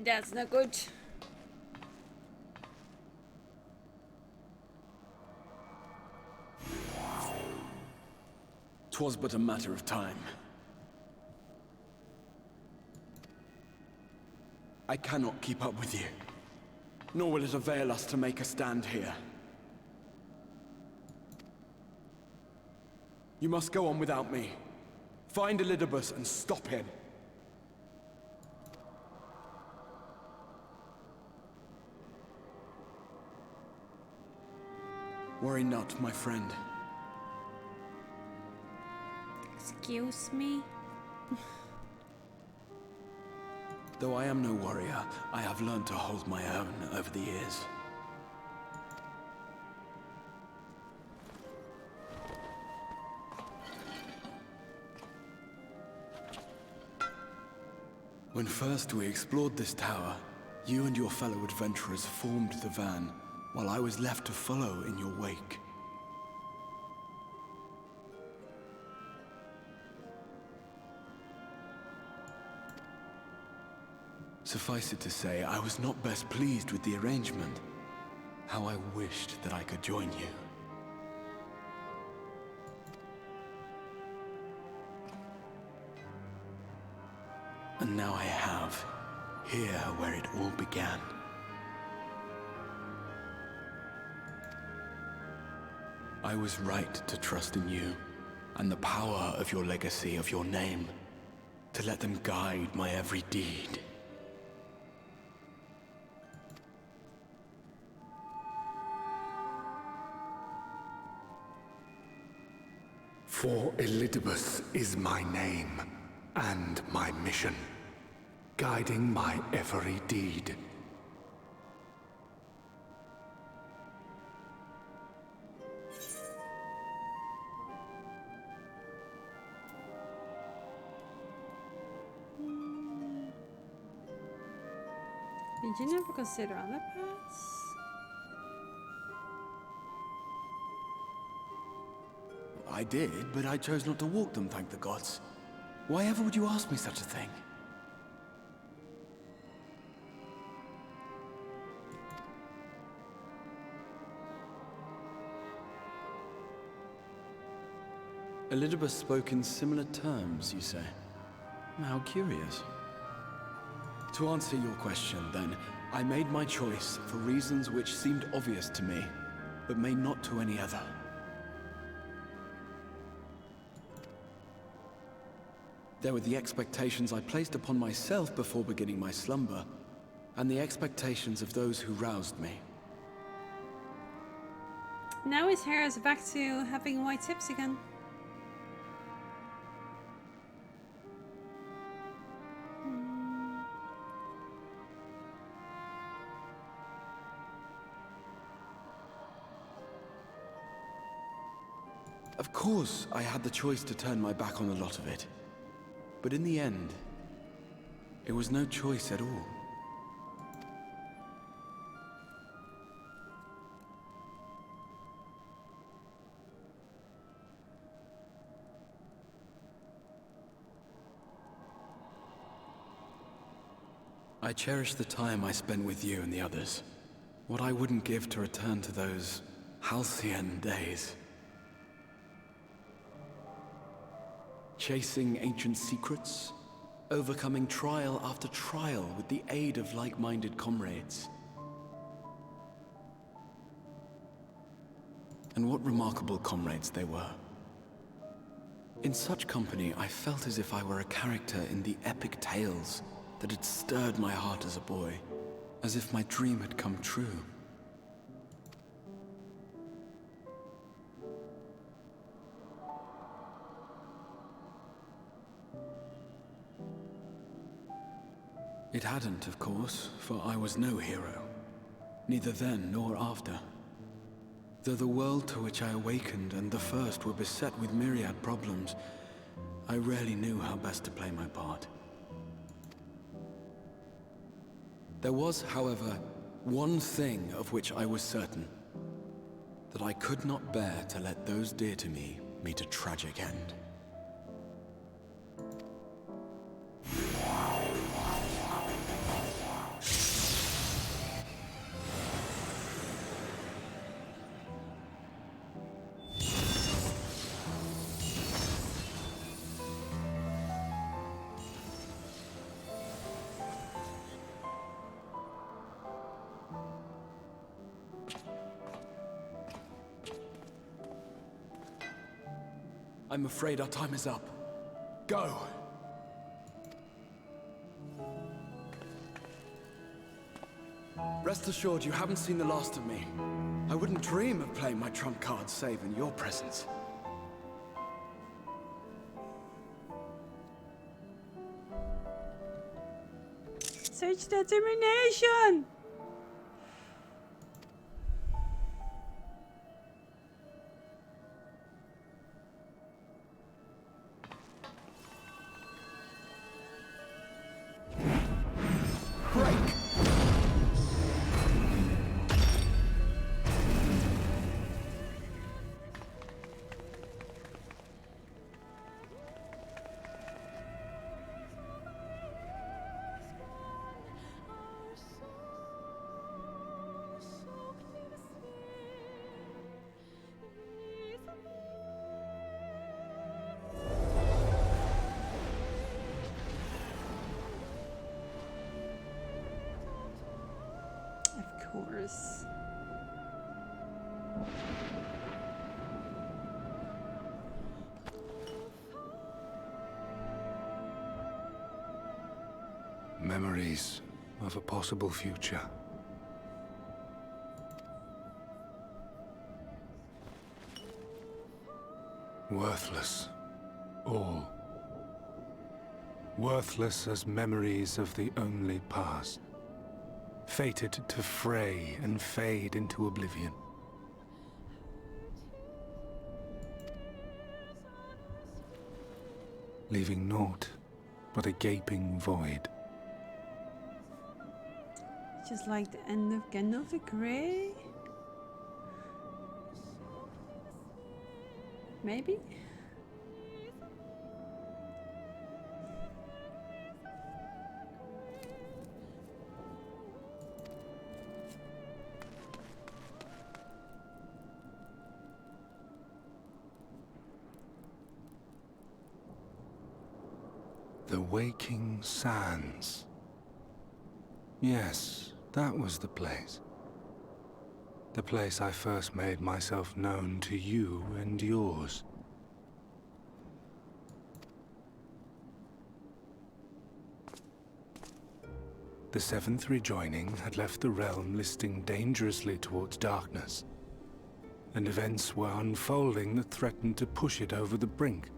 That's not good. 'Twas but a matter of time. I cannot keep up with you, nor will it avail us to make a stand here. You must go on without me. Find Elidibus and stop him. Worry not, my friend. Excuse me? Though I am no warrior, I have learned to hold my own over the years. When first we explored this tower, you and your fellow adventurers formed the van, while I was left to follow in your wake. Suffice it to say, I was not best pleased with the arrangement. How I wished that I could join you. And now I have, here where it all began. I was right to trust in you, and the power of your legacy, of your name, to let them guide my every deed. For Elidibus is my name, and my mission, guiding my every deed. Did you never consider other paths? I did, but I chose not to walk them, thank the gods. Why ever would you ask me such a thing? Elidibus spoke in similar terms, you say? How curious. To answer your question, then, I made my choice for reasons which seemed obvious to me, but may not to any other. There were the expectations I placed upon myself before beginning my slumber, and the expectations of those who roused me. Now his hair is back to having white tips again. Of course, I had the choice to turn my back on a lot of it. But in the end, it was no choice at all. I cherish the time I spent with you and the others. What I wouldn't give to return to those halcyon days. Chasing ancient secrets, overcoming trial after trial with the aid of like-minded comrades. And what remarkable comrades they were. In such company, I felt as if I were a character in the epic tales that had stirred my heart as a boy, as if my dream had come true. It hadn't, of course, for I was no hero, neither then nor after. Though the world to which I awakened and the first were beset with myriad problems, I rarely knew how best to play my part. There was, however, one thing of which I was certain, that I could not bear to let those dear to me meet a tragic end. I'm afraid our time is up. Go! Rest assured, you haven't seen the last of me. I wouldn't dream of playing my trump card save in your presence. Such determination! Of course. Memories of a possible future. Worthless. All. Worthless as memories of the only past. Fated to fray and fade into oblivion. Leaving naught but a gaping void. Just like the end of Gandalf the Grey? Maybe? The Waking Sands. Yes, that was the place. The place I first made myself known to you and yours. The seventh rejoining had left the realm listing dangerously towards darkness, and events were unfolding that threatened to push it over the brink.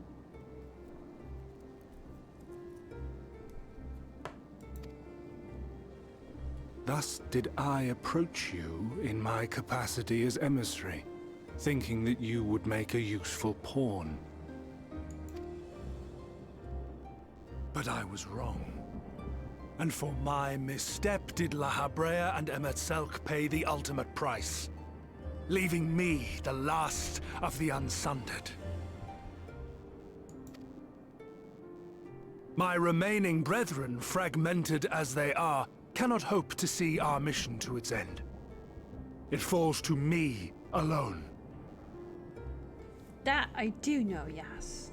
Thus did I approach you in my capacity as emissary, thinking that you would make a useful pawn. But I was wrong. And for my misstep did La Habrea and Emet-Selch pay the ultimate price, leaving me the last of the Unsundered. My remaining brethren, fragmented as they are, cannot hope to see our mission to its end. It falls to me alone. That I do know, yes.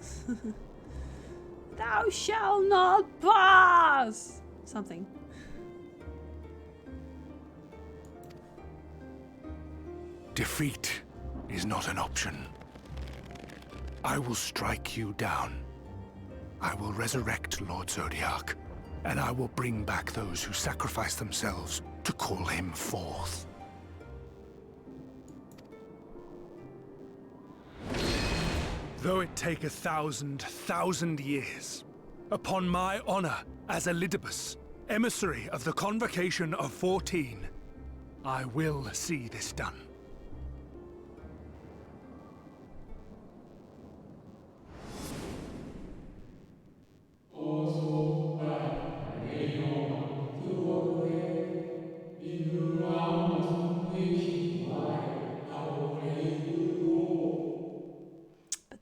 Thou shalt not pass! Something. Defeat is not an option. I will strike you down. I will resurrect Lord Zodiac, and I will bring back those who sacrifice themselves to call him forth. Though it take 1,000 years, upon my honor as Elidibus, emissary of the Convocation of 14, I will see this done.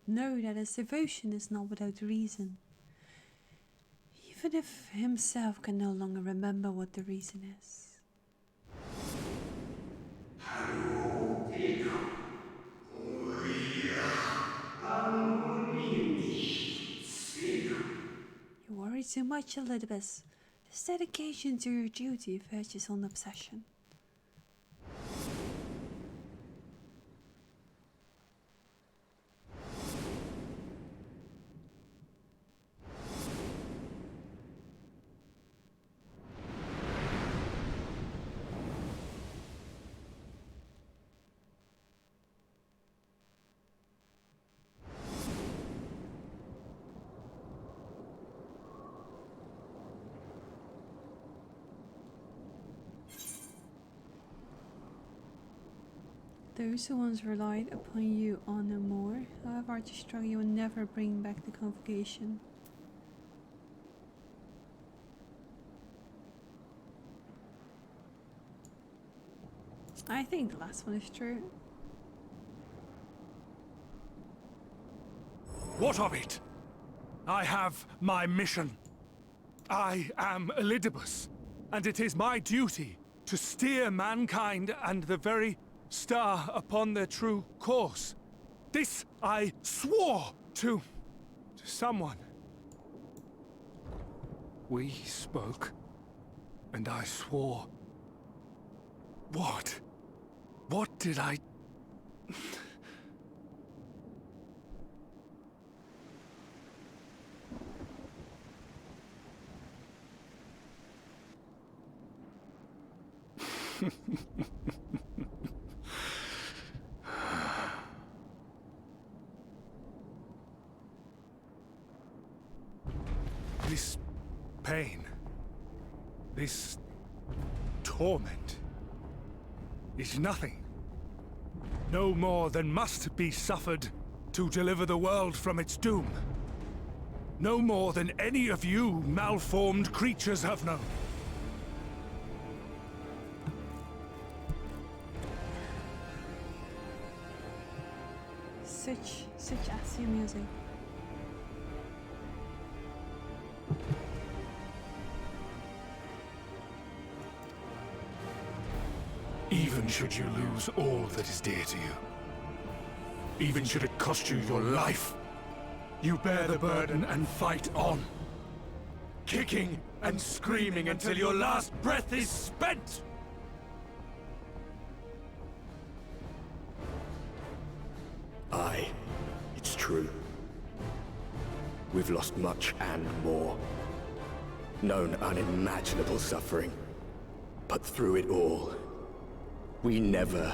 Know that his devotion is not without reason, even if himself can no longer remember what the reason is. You worry too much, Elidibus. This dedication to your duty verges on obsession. Those who once relied upon you are no more. However, to struggle, you will never bring back the convocation. I think the last one is true. What of it? I have my mission. I am Elidibus, and it is my duty to steer mankind and the very star upon their true course. This I swore to someone. We spoke, and I swore. What? What did I... This pain, this torment, is nothing. No more than must be suffered to deliver the world from its doom. No more than any of you malformed creatures have known. Such assy music. Even should you lose all that is dear to you, even should it cost you your life, you bear the burden and fight on, kicking and screaming until your last breath is spent! Aye, it's true. We've lost much and more. Known unimaginable suffering. But through it all, we never,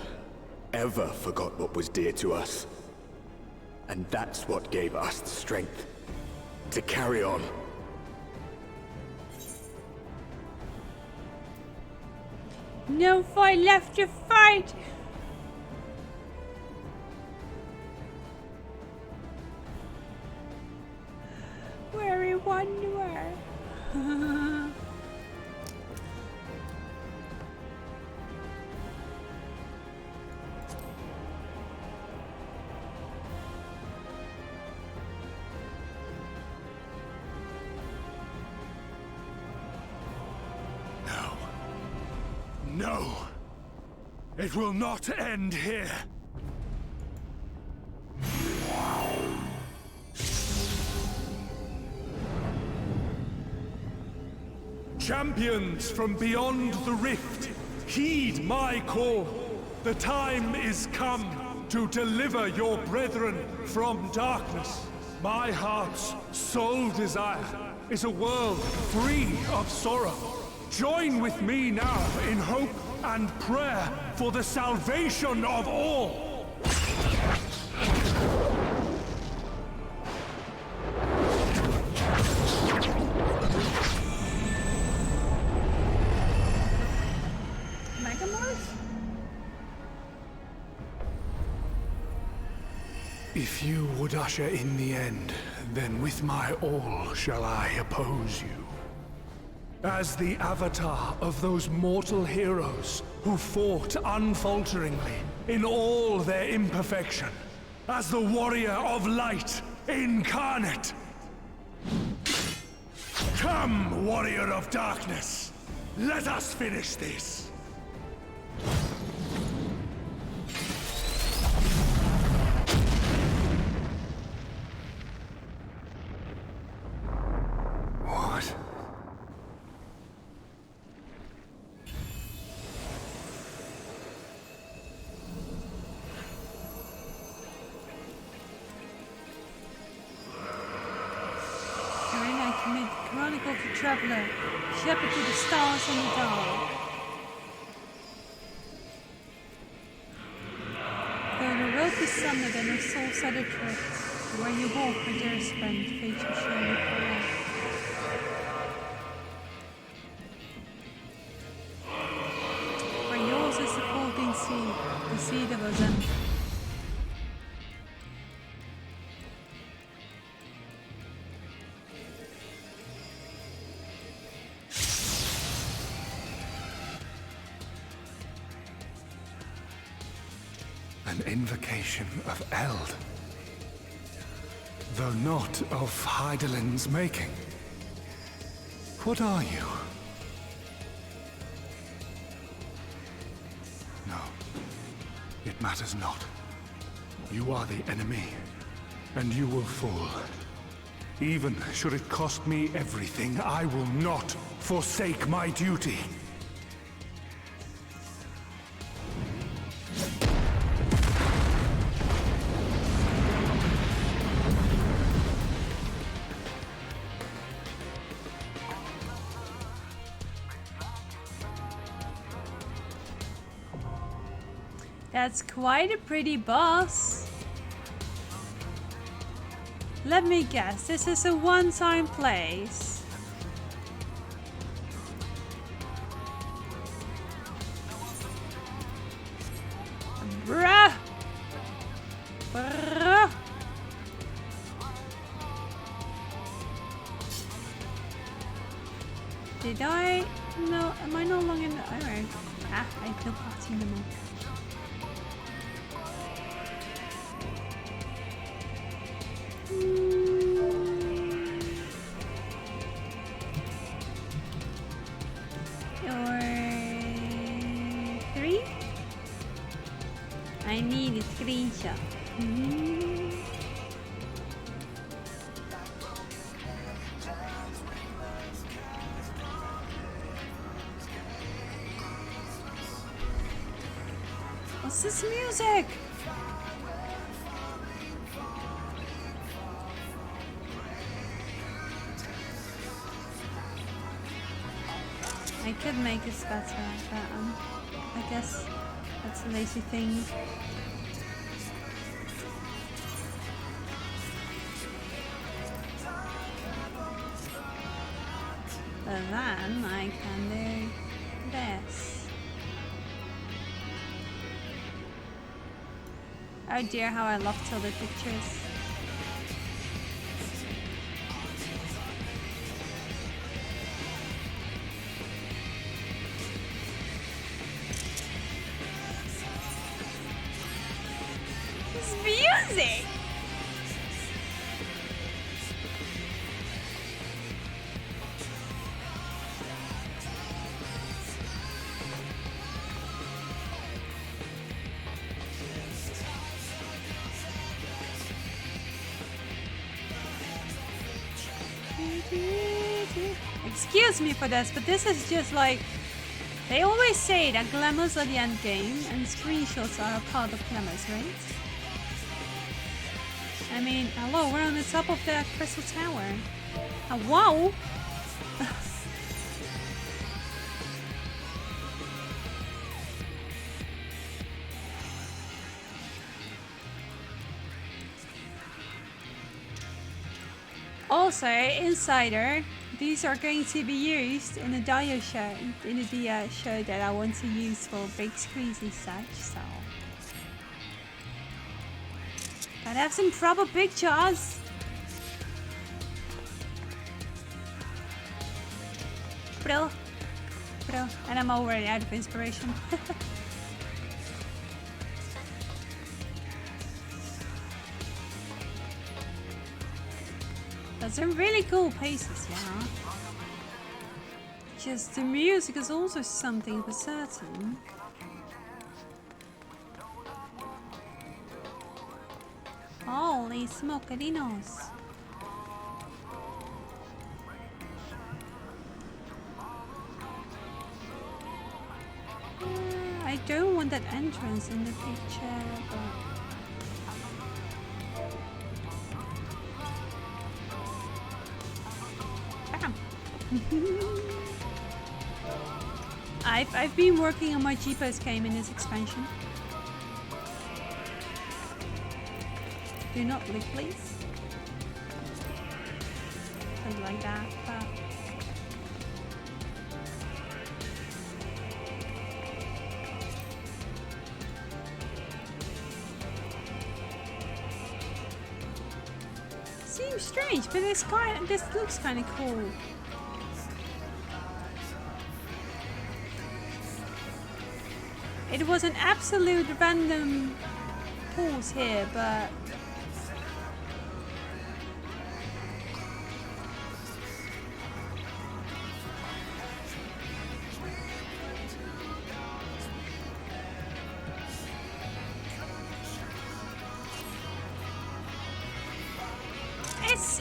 ever forgot what was dear to us. And that's what gave us the strength to carry on. No fight left to fight! Weary wanderer. No. It will not end here. Champions from beyond the rift, heed my call. The time is come to deliver your brethren from darkness. My heart's sole desire is a world free of sorrow. Join with me now in hope and prayer for the salvation of all. If you would usher in the end, then with my all shall I oppose you. As the avatar of those mortal heroes who fought unfalteringly in all their imperfection. As the warrior of light incarnate. Come, warrior of darkness. Let us finish this. What? Chronicle of the Traveler, shepherd to the stars and the dark. Though the road be sundered and the soul-sided drift, where you walk with their spent, fate will show you forever. For yours is the folding sea, the seed of Azem. invocation of Eld, though not of Hydaelyn's making. What are you? No, it matters not. You are the enemy, and you will fall. Even should it cost me everything, I will not forsake my duty. That's quite a pretty boss. Let me guess, this is a one-time place. Bruh! Bruh! Did I? No, am I no longer in the... Alright. Ah, I have no party anymore. I need a screenshot. What's this music? I could make this better, but I guess that's a lazy thing. But then I can do this. Oh dear, how I love tilted pictures. This music! Excuse me for this, but this is just like... They always say that glamours are the end game and screenshots are a part of glamours, right? I mean, hello, we're on the top of the crystal tower. Wow! Also, insider, these are going to be used in a Dio show, in a Dia show that I want to use for big screens and such, so... Gotta have some proper pictures! Bro. And I'm already out of inspiration. That's some really cool pieces, yeah. Just the music is also something for certain. Holy smokerinos. I don't want that entrance in the picture, but... I've been working on my G-Post game in this expansion. Do not lick, please. Something like that, but... Seems strange, but this looks kind of cool. It was an absolute random pause here, but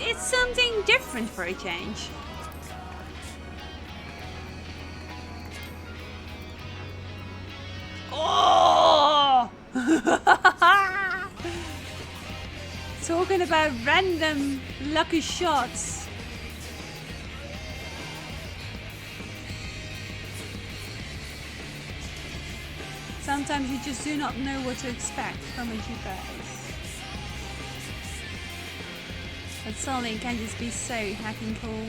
it's something different for a change. Oh! Talking about random lucky shots. Sometimes you just do not know what to expect from a G-Base. But suddenly it can just be so hacking cool.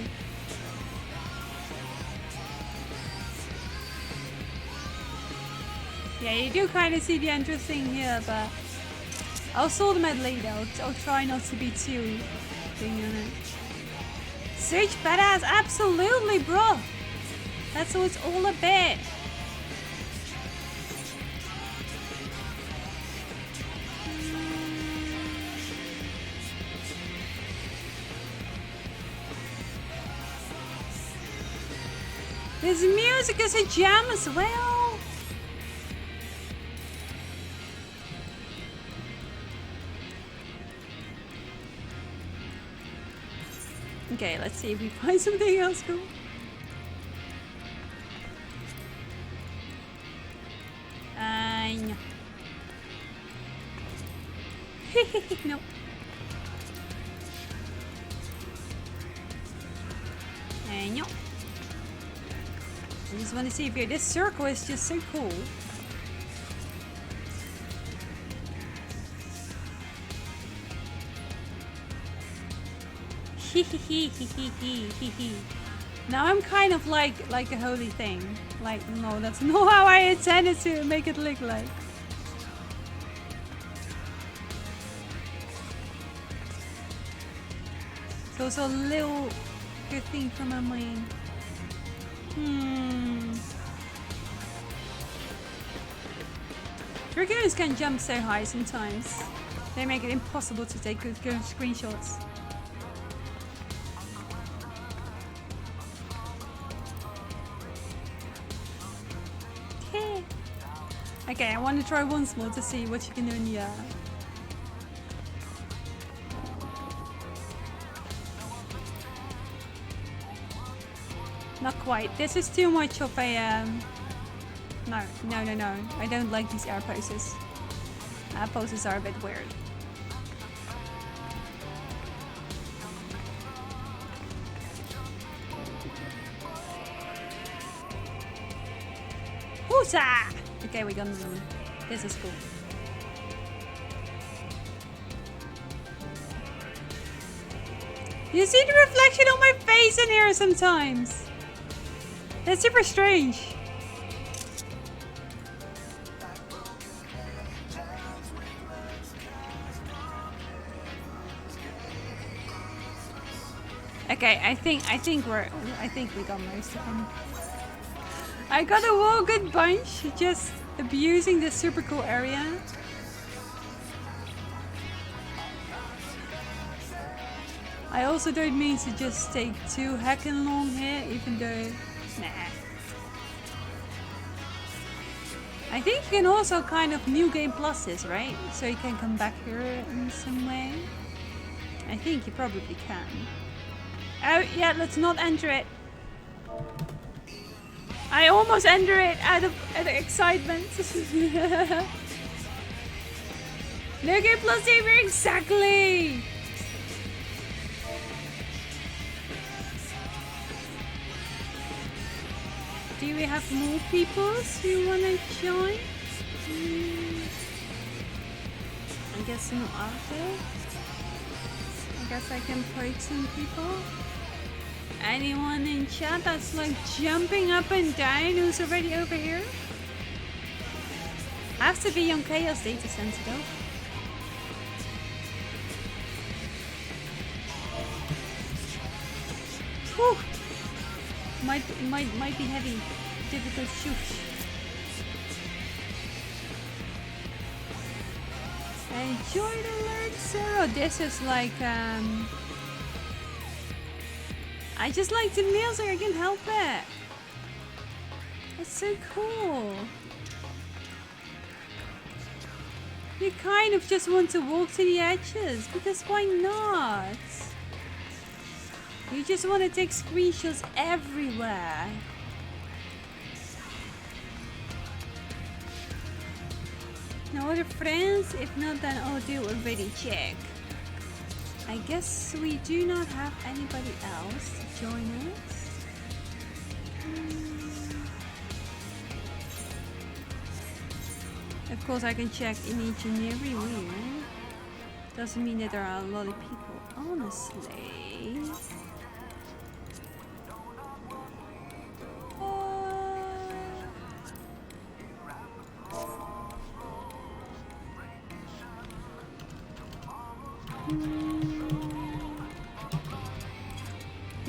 Yeah, you do kind of see the interesting here, but I'll sort them out later. I'll try not to be too thing on it. Search badass, absolutely, bro. That's what it's all about. This music is a jam as well. Okay, let's see if we find something else cool. No. No. No. I just want to see if this circle is just so cool. Now I'm kind of like a holy thing. Like, no, that's not how I intended to make it look like. It's also a little good thing for my mind. Dragoons can jump so high sometimes. They make it impossible to take good screenshots. Okay, I want to try once more to see what you can do in the air. Not quite. This is too much of a No. I don't like these air poses. Air poses are a bit weird. Woosa! Okay, we got them. This is cool. You see the reflection on my face in here sometimes. That's super strange. Okay, I think we got most of them. I got a whole good bunch just abusing this super cool area. I also don't mean to just take too heckin' long here, even though, nah. I think you can also kind of new game plus this, right? So you can come back here in some way. I think you probably can. Oh yeah, let's not enter it. I almost enter it out of excitement. No game plus saver, exactly. Do we have more people who wanna join? I guess not after. I guess I can poach some people. Anyone in chat that's like jumping up and down who's already over here? Has to be on Chaos Data Center though. Whew. Might be heavy. Difficult shoot. Join alert, Sarah. This is like I just like the music, I can help it. It's so cool. You kind of just want to walk to the edges, because why not? You just want to take screenshots everywhere. No other friends? If not, then I'll do already check. I guess we do not have anybody else to join us. Of course I can check in each and every room. Doesn't mean that there are a lot of people, honestly.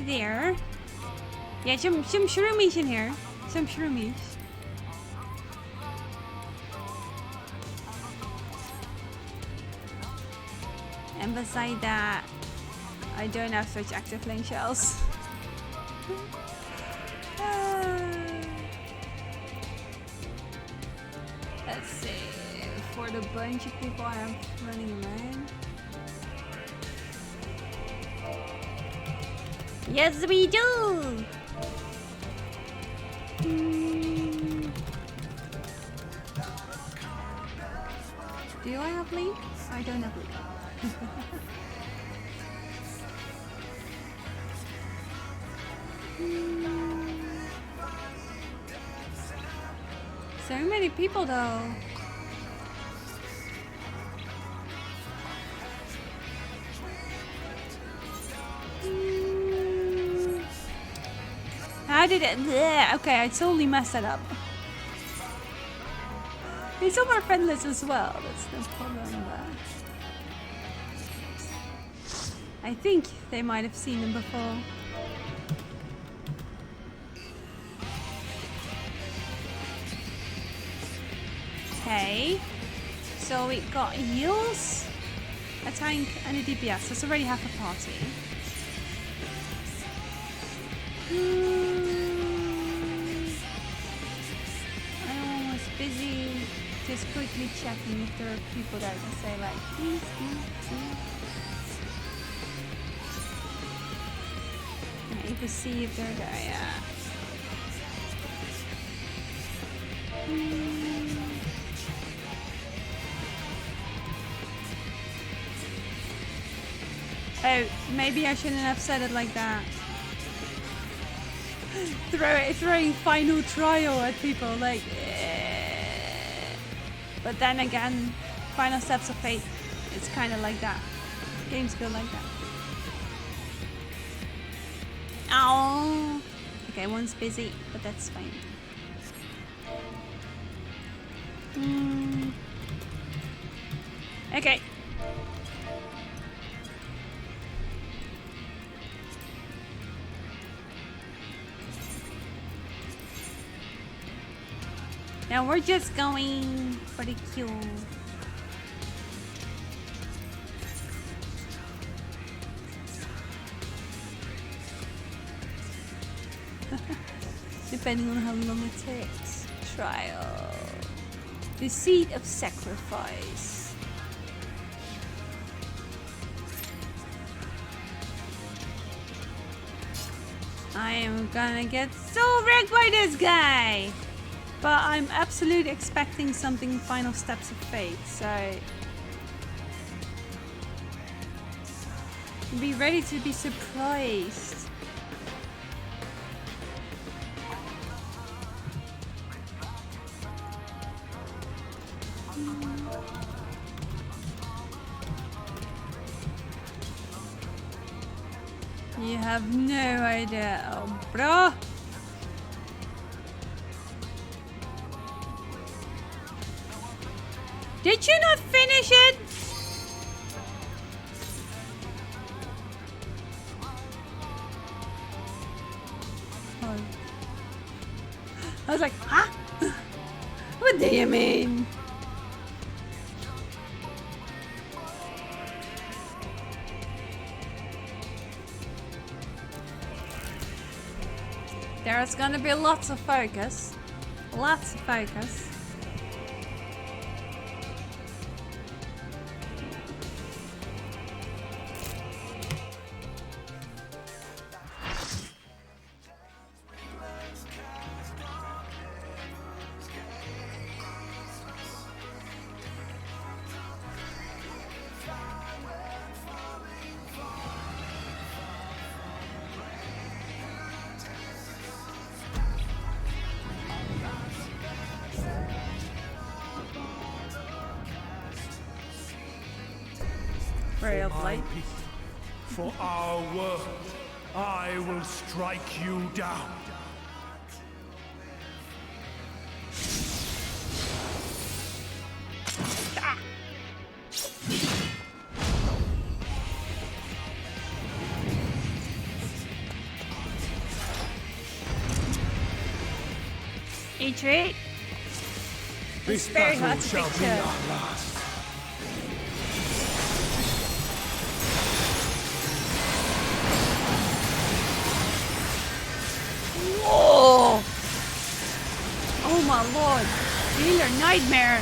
There. Yeah, some shroomies in here. Some shroomies. And beside that, I don't have such active flame shells. Let's see. For the bunch of people I have running around. Yes, we do! Do I have Link? I don't have Link. So many people though. How did it? Bleh. Okay, I totally messed that up. It's on our friend list as well. That's no problem. I think they might have seen them before. Okay. So we got heals, a tank, and a DPS. That's already half a party. I'm almost busy just quickly checking if there are people that can say like please. And you can see if they're there, yeah. Oh, maybe I shouldn't have said it like that. Throwing final trial at people, like. But then again, final steps of fate. It's kind of like that. Games go like that. Oh. Okay, one's busy, but that's fine. Okay. Now we're just going for the kill. Depending on how long it takes. Trial. The seed of sacrifice. I am gonna get so wrecked by this guy! But I'm absolutely expecting something final steps of fate, so be ready to be surprised. You have no idea, oh, bro. Did you not finish it? Oh. I was like, huh? What do you mean? There's gonna be lots of focus. Lots of focus. For our world, I will strike you down. Each rate. It's very hard to picture. Whoa! Oh my lord! Healer nightmare!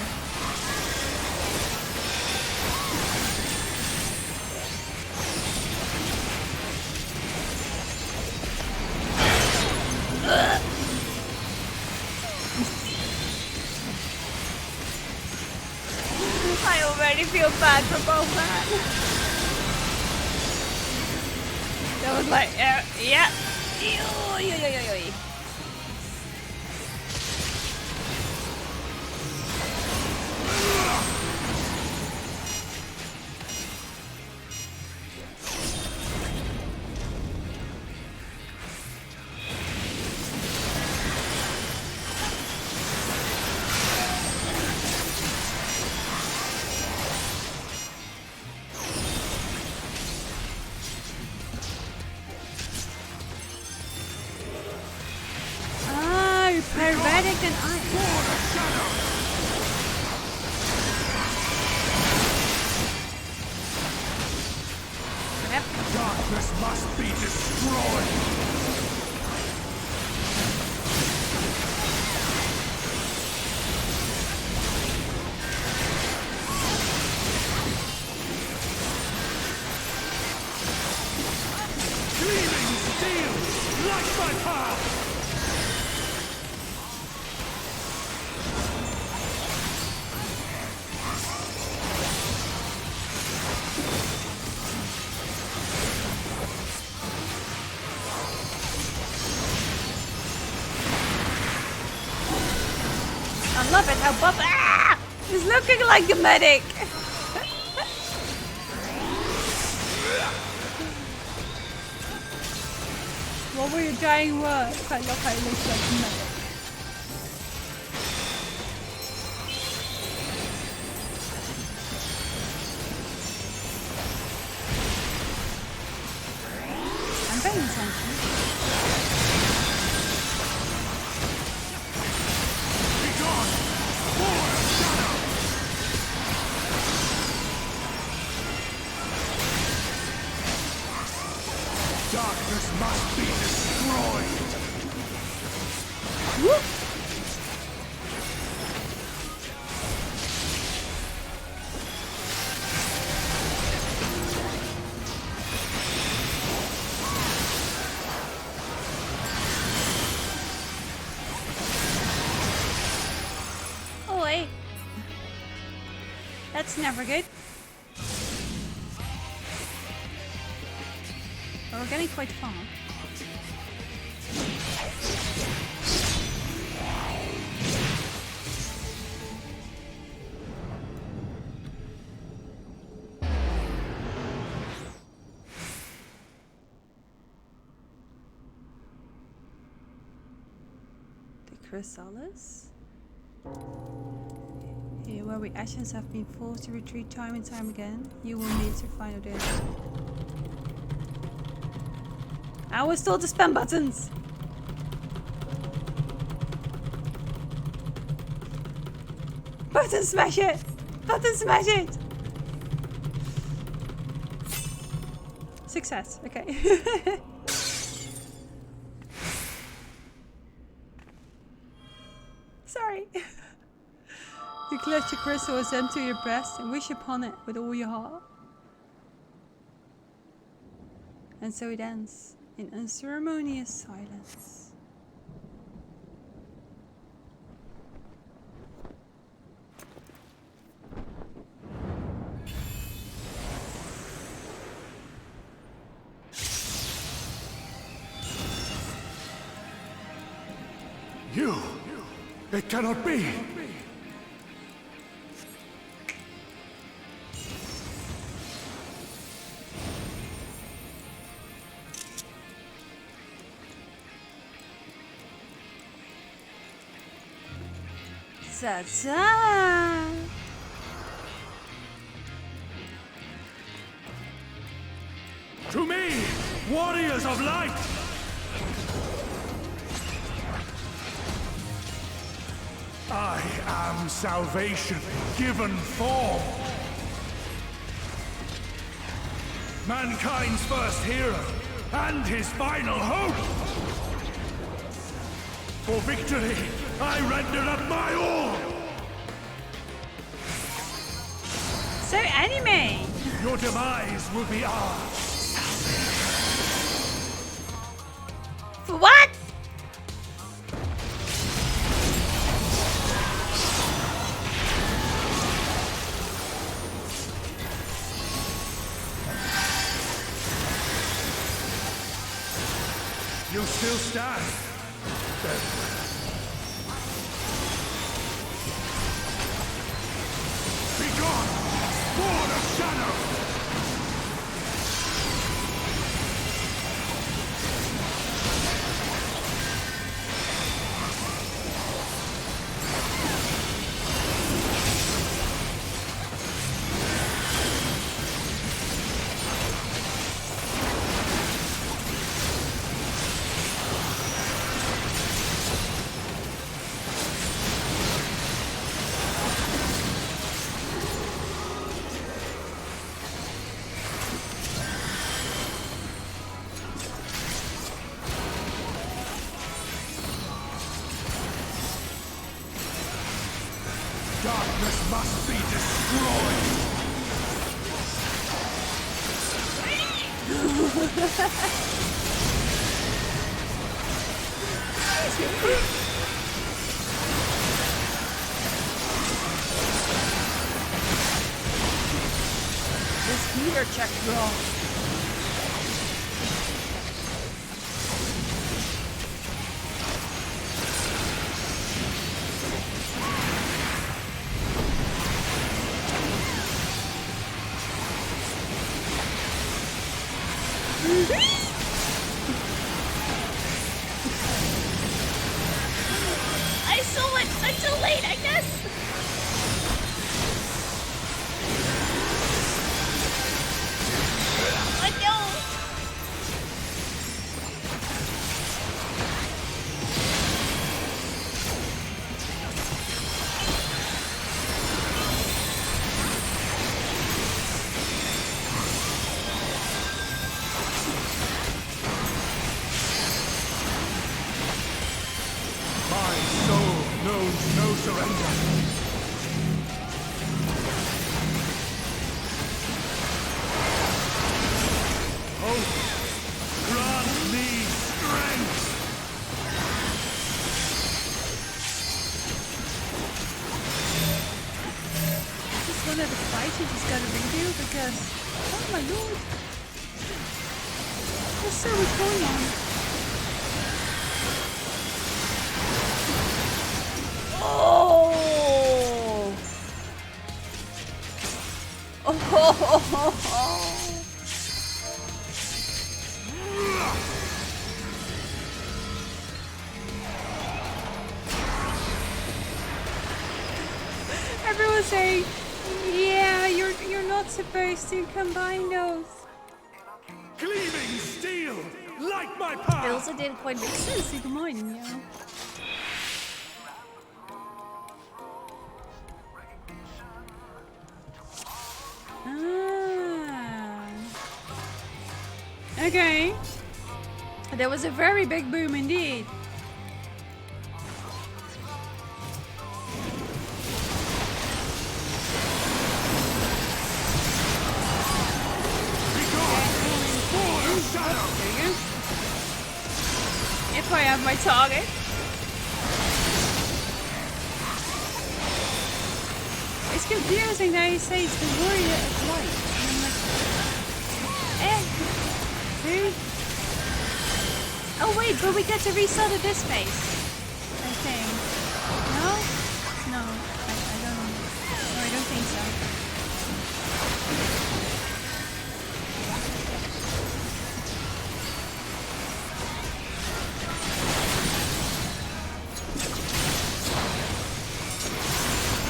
I already feel bad for both man. That was like, yeah. Paramedic and I. Yep. Darkness must be destroyed. Gleaming steel, light my path. I love it how Bob is looking like a medic. What were you trying words? I love how he looks like a medic. I'm paying attention. Darkness must be destroyed. Whoop. Oh wait. That's never good. But we're getting quite far. The chrysalis? Here, where we ashes have been forced to retreat time and time again, you will meet your final day. I was told to spam buttons. Button smash it! Button smash it! Success, okay. clutch a crystal as them to your breast and wish upon it with all your heart. And so it ends in unceremonious silence. You! It cannot be! Ta-ta! To me, warriors of light! I am salvation given form. Mankind's first hero and his final hope. For victory, I render up my all. So anime! Your demise will be ours. For what? You still stand. Then be gone, born of shadow! Darkness must be destroyed! This meter check wrong. I saw it until late, I guess. I know. My soul knows no surrender. Hope, grant me strength. Just one of the fights you just gotta review because, oh my lord, there's so much going on. Oh! Oh! Everyone's saying, yeah, you're not supposed to combine those. Gleaming steel, like my power. It also didn't quite make sense to combine them, yeah. Okay. There was a very big boom indeed. I have my target. It's confusing that he says the warrior of light. And I'm like, who? Oh wait, but we get to restart at this space. I think. No? No. I don't know. No, I don't think so.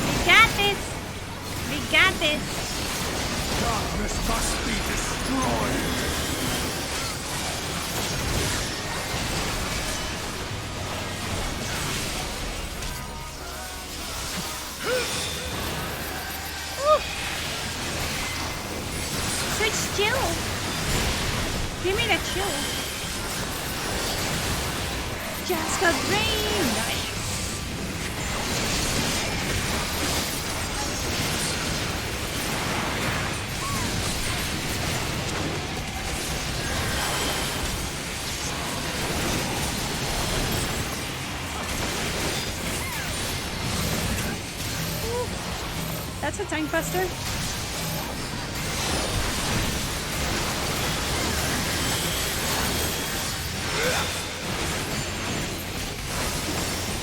We got this! We got this! Darkness must be destroyed! Switch chill! Give me that chill! Just got brain! Nice! That's a tank buster.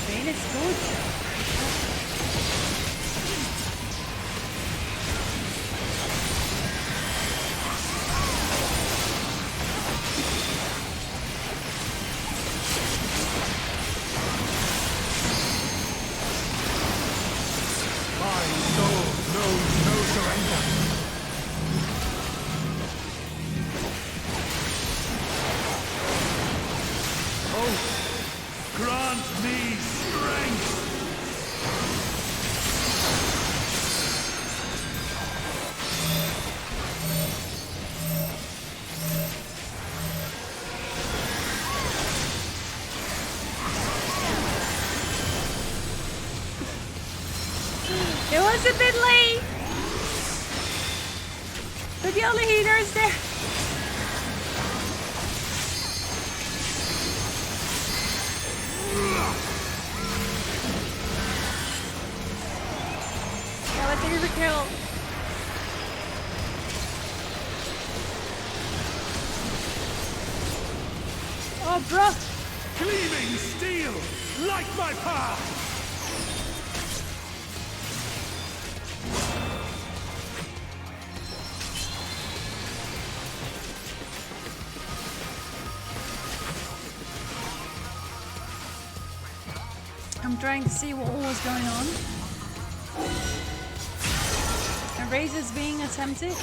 Rain is good. Grant me strength! It was a bit late! But the only heater is there. Yeah, let's take the kill. Oh, bro! Gleaming steel! Light my path! I'm trying to see what was going on. A raise is being attempted.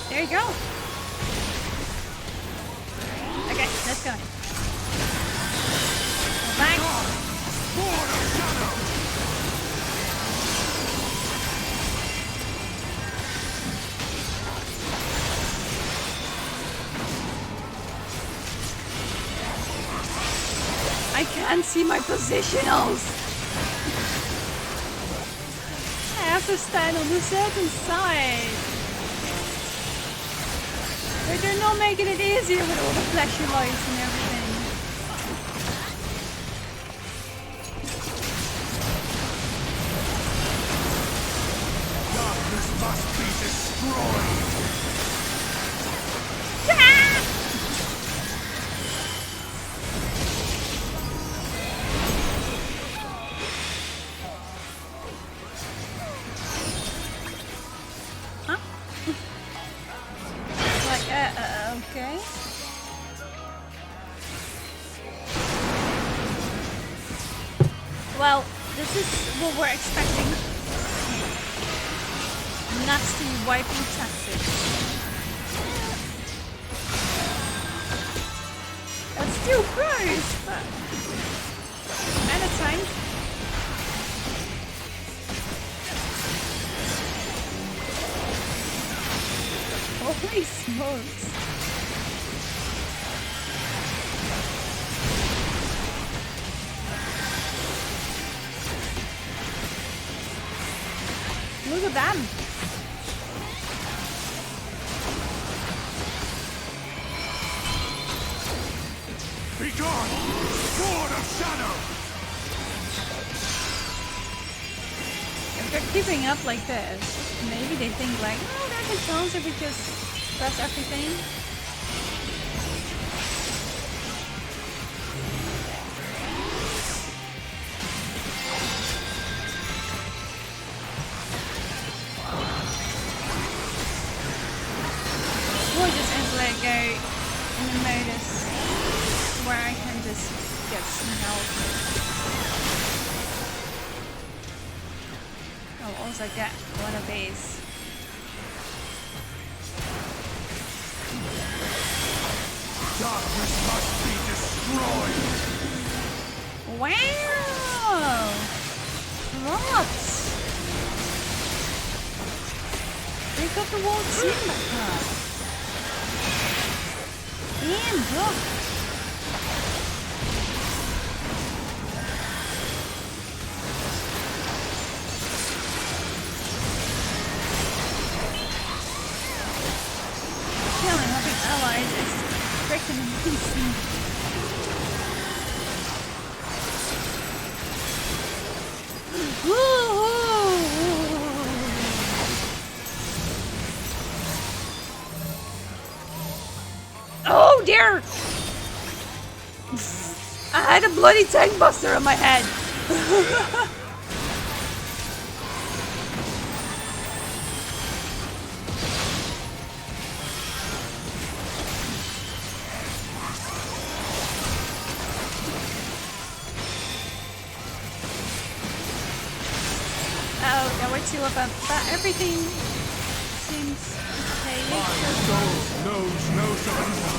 There you go. Okay, let's go. Back. I can't see my positionals. I have to stand on a certain side. But they're not making it easier with all the flashy lights and everything. Darkness must be destroyed! Okay. Well, this is what we're expecting. Nasty wiping tactics. That's still gross, but at a time. Holy smokes. Look at them. God! Sword of Shadow! If they're keeping up like this, maybe they think like, oh, there's a chance if we just press everything. Or just let it go in the modus where I can just get some help. I'll also get one of these. Darkness must be destroyed! Wow! Lots! They got the whole team back up. And look! Killing having allies is freaking amazing. Oh dear! I had a bloody tank buster on my head. Oh, there were two of them, but everything seems okay. My soul knows no surrender.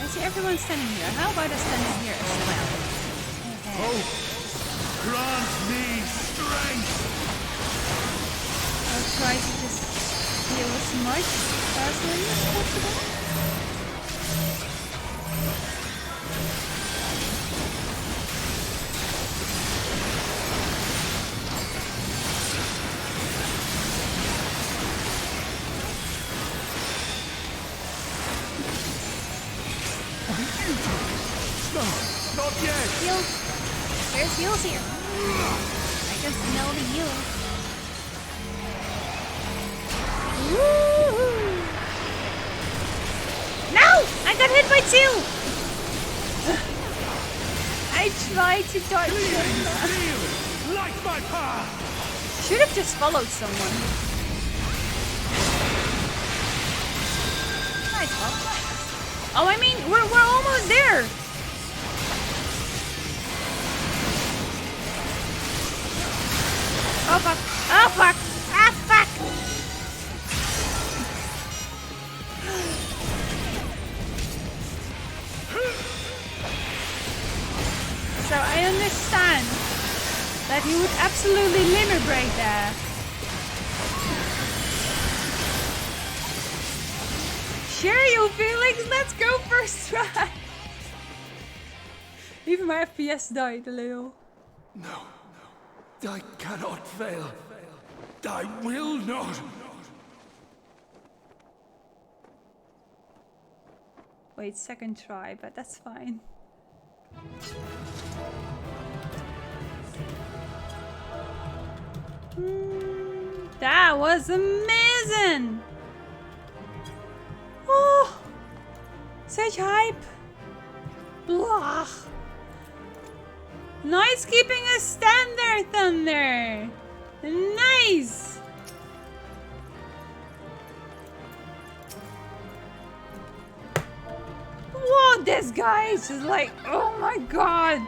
I see everyone standing here. How about us standing here as well? Hope, grant me strength. I'll try to just deal as much personally as possible. No, not yet. Heals. There's heals here. I can smell the heals. Woo-hoo. No! I got hit by two! I tried to dodge them. Light my path! Should have just followed someone. Nice, well. Oh, I mean, we're almost there. Oh fuck! Oh fuck! Ah fuck! So I understand that he would absolutely limit break there. Sure you, Felix, let's go first try. Even my FPS died a little. No, I cannot fail. I will not. Wait, second try, but that's fine. That was amazing! Oh, such hype! Blah. Nice keeping us stand there, Thunder! Nice! Whoa, this guy is just like, oh my god!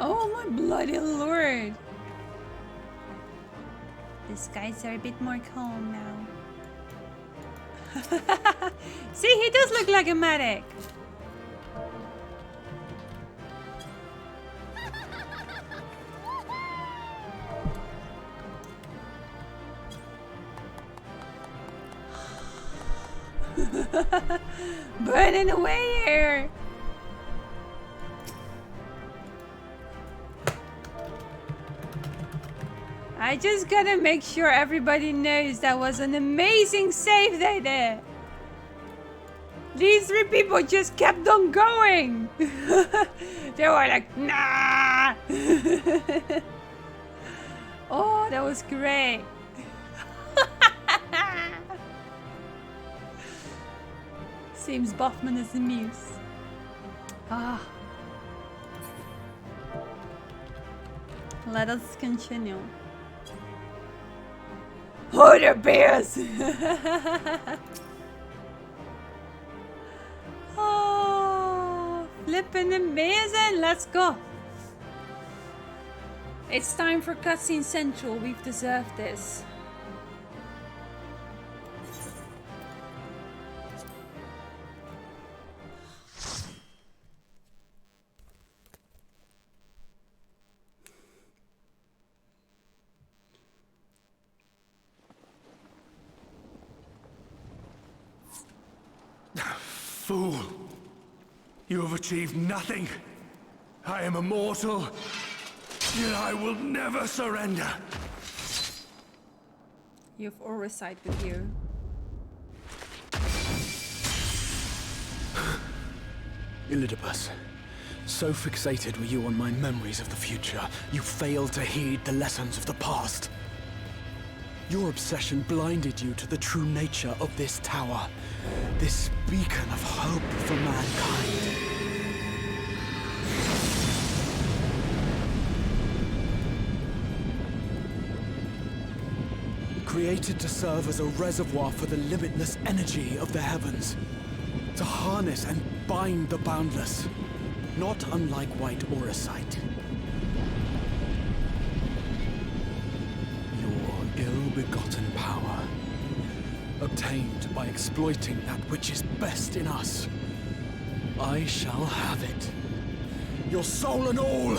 Oh my bloody lord! These guys are a bit more calm now. See, he does look like a medic. Burning away here. I just gotta make sure everybody knows that was an amazing save they did. These 3 people just kept on going. They were like, nah. Oh, that was great. Seems Boffman is amused. Ah. Let us continue. Oh, the bears! Oh, flippin' amazing! Let's go! It's time for Cutscene Central. We've deserved this. Fool! You have achieved nothing. I am immortal, yet I will never surrender. You have Orisite with you. Elidibus, so fixated were you on my memories of the future, you failed to heed the lessons of the past. Your obsession blinded you to the true nature of this tower, this beacon of hope for mankind. Created to serve as a reservoir for the limitless energy of the heavens, to harness and bind the boundless, not unlike white Orisite. Ill-begotten power, obtained by exploiting that which is best in us. I shall have it. Your soul and all!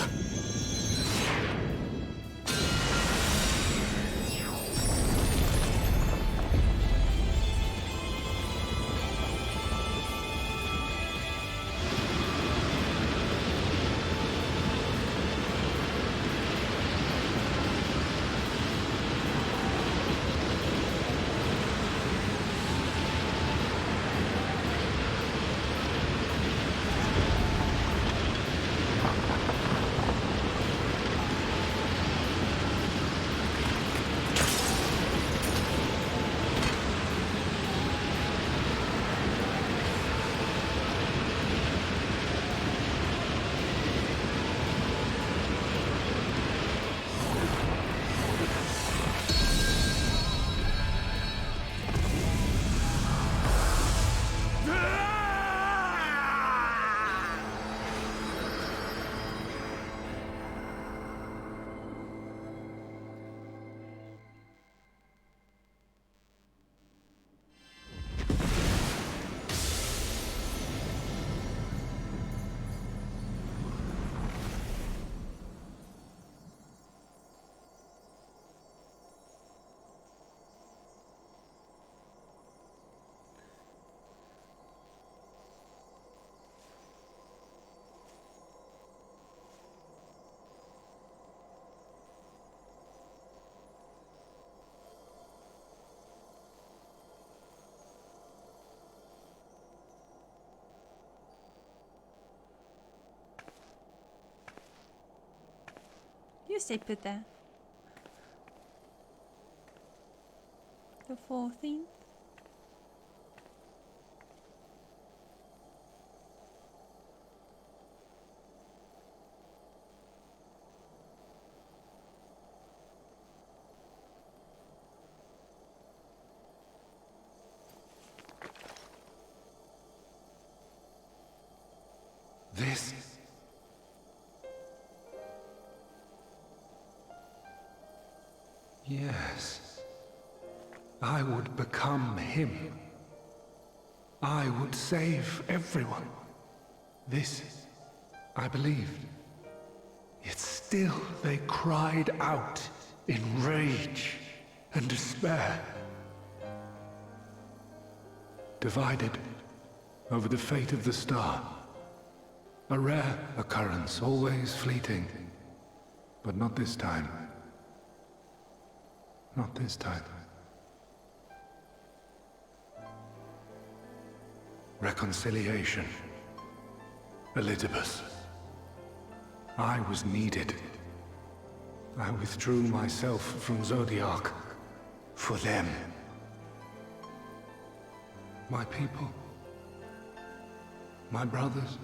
You stay put there. The 14th. This... Yes. I would become him. I would save everyone. This, I believed. Yet still they cried out in rage and despair. Divided over the fate of the star. A rare occurrence, always fleeting. But not this time. Not this time. Reconciliation. Elidibus. I was needed. I withdrew myself from Zodiac. For them. My people. My brothers.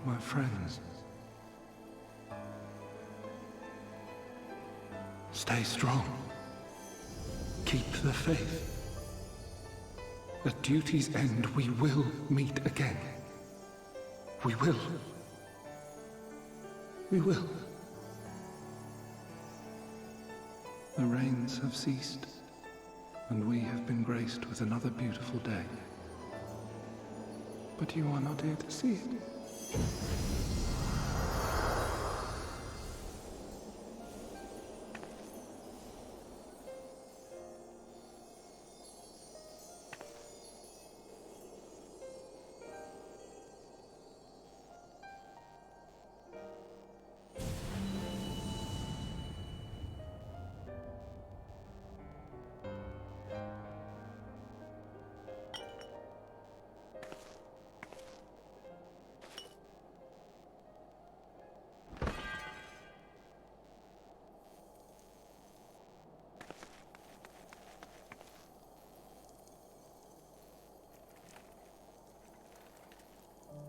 My friends. Stay strong. Keep the faith. At duty's end, we will meet again. We will. We will. The rains have ceased, and we have been graced with another beautiful day. But you are not here to see it.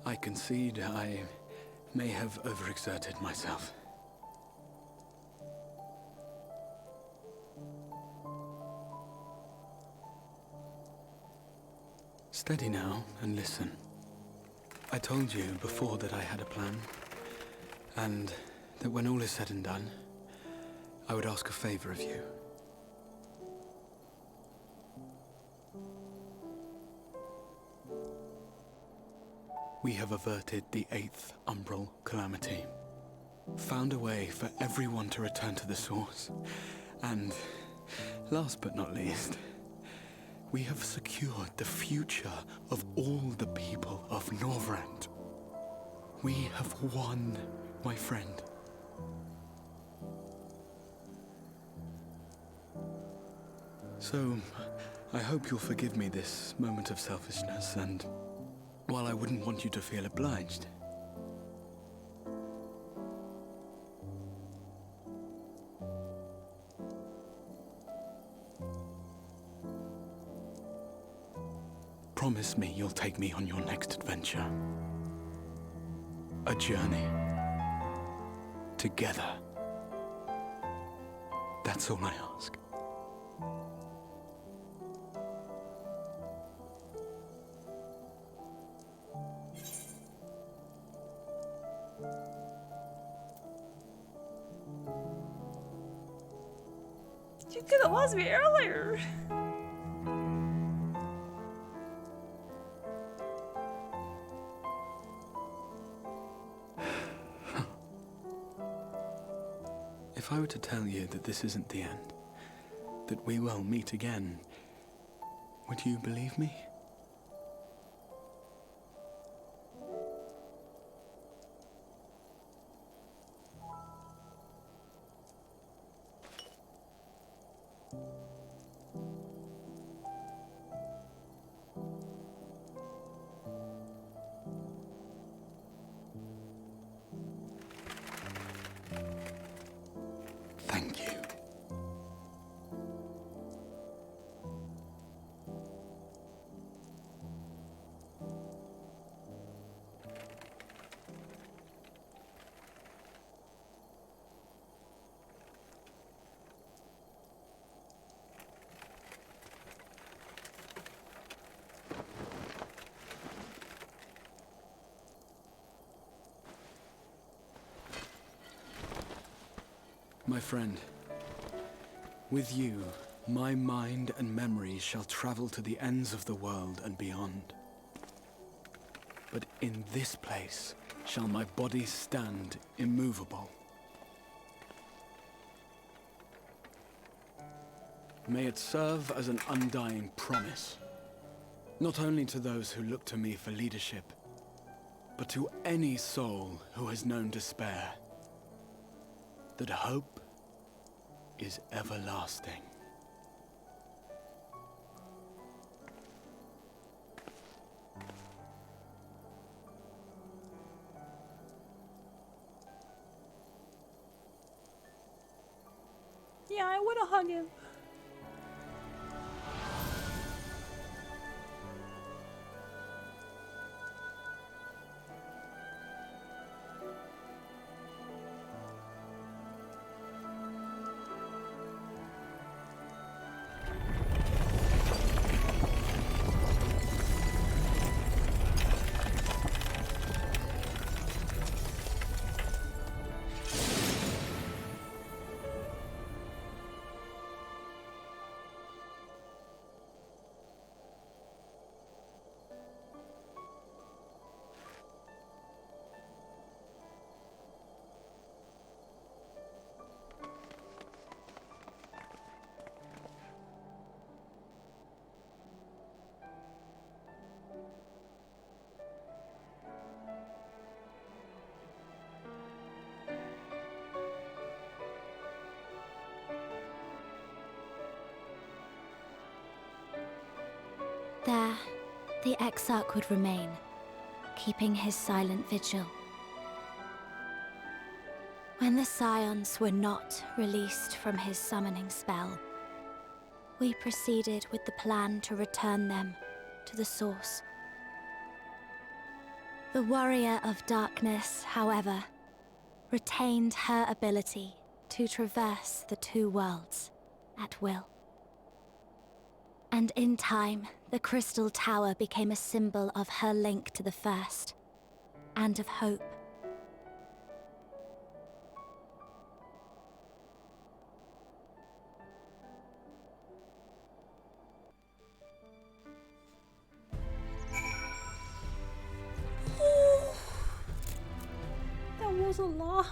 I concede I may have overexerted myself. Steady now and listen. I told you before that I had a plan, and that when all is said and done, I would ask a favor of you. We have averted the 8th Umbral Calamity, found a way for everyone to return to the source, and, last but not least, we have secured the future of all the people of Norvrand. We have won, my friend. So, I hope you'll forgive me this moment of selfishness, and while I wouldn't want you to feel obliged, promise me you'll take me on your next adventure. A journey. Together. That's all I ask. You could have asked me earlier. If I were to tell you that this isn't the end, that we will meet again, would you believe me? Thank you. My friend, with you, my mind and memories shall travel to the ends of the world and beyond. But in this place shall my body stand immovable. May it serve as an undying promise, not only to those who look to me for leadership, but to any soul who has known despair, that hope is everlasting. Yeah, I want to hug him. There, the Exarch would remain, keeping his silent vigil. When the Scions were not released from his summoning spell, we proceeded with the plan to return them to the Source. The Warrior of Darkness, however, retained her ability to traverse the two worlds at will. And in time, the Crystal Tower became a symbol of her link to the First, and of hope. That was a lot.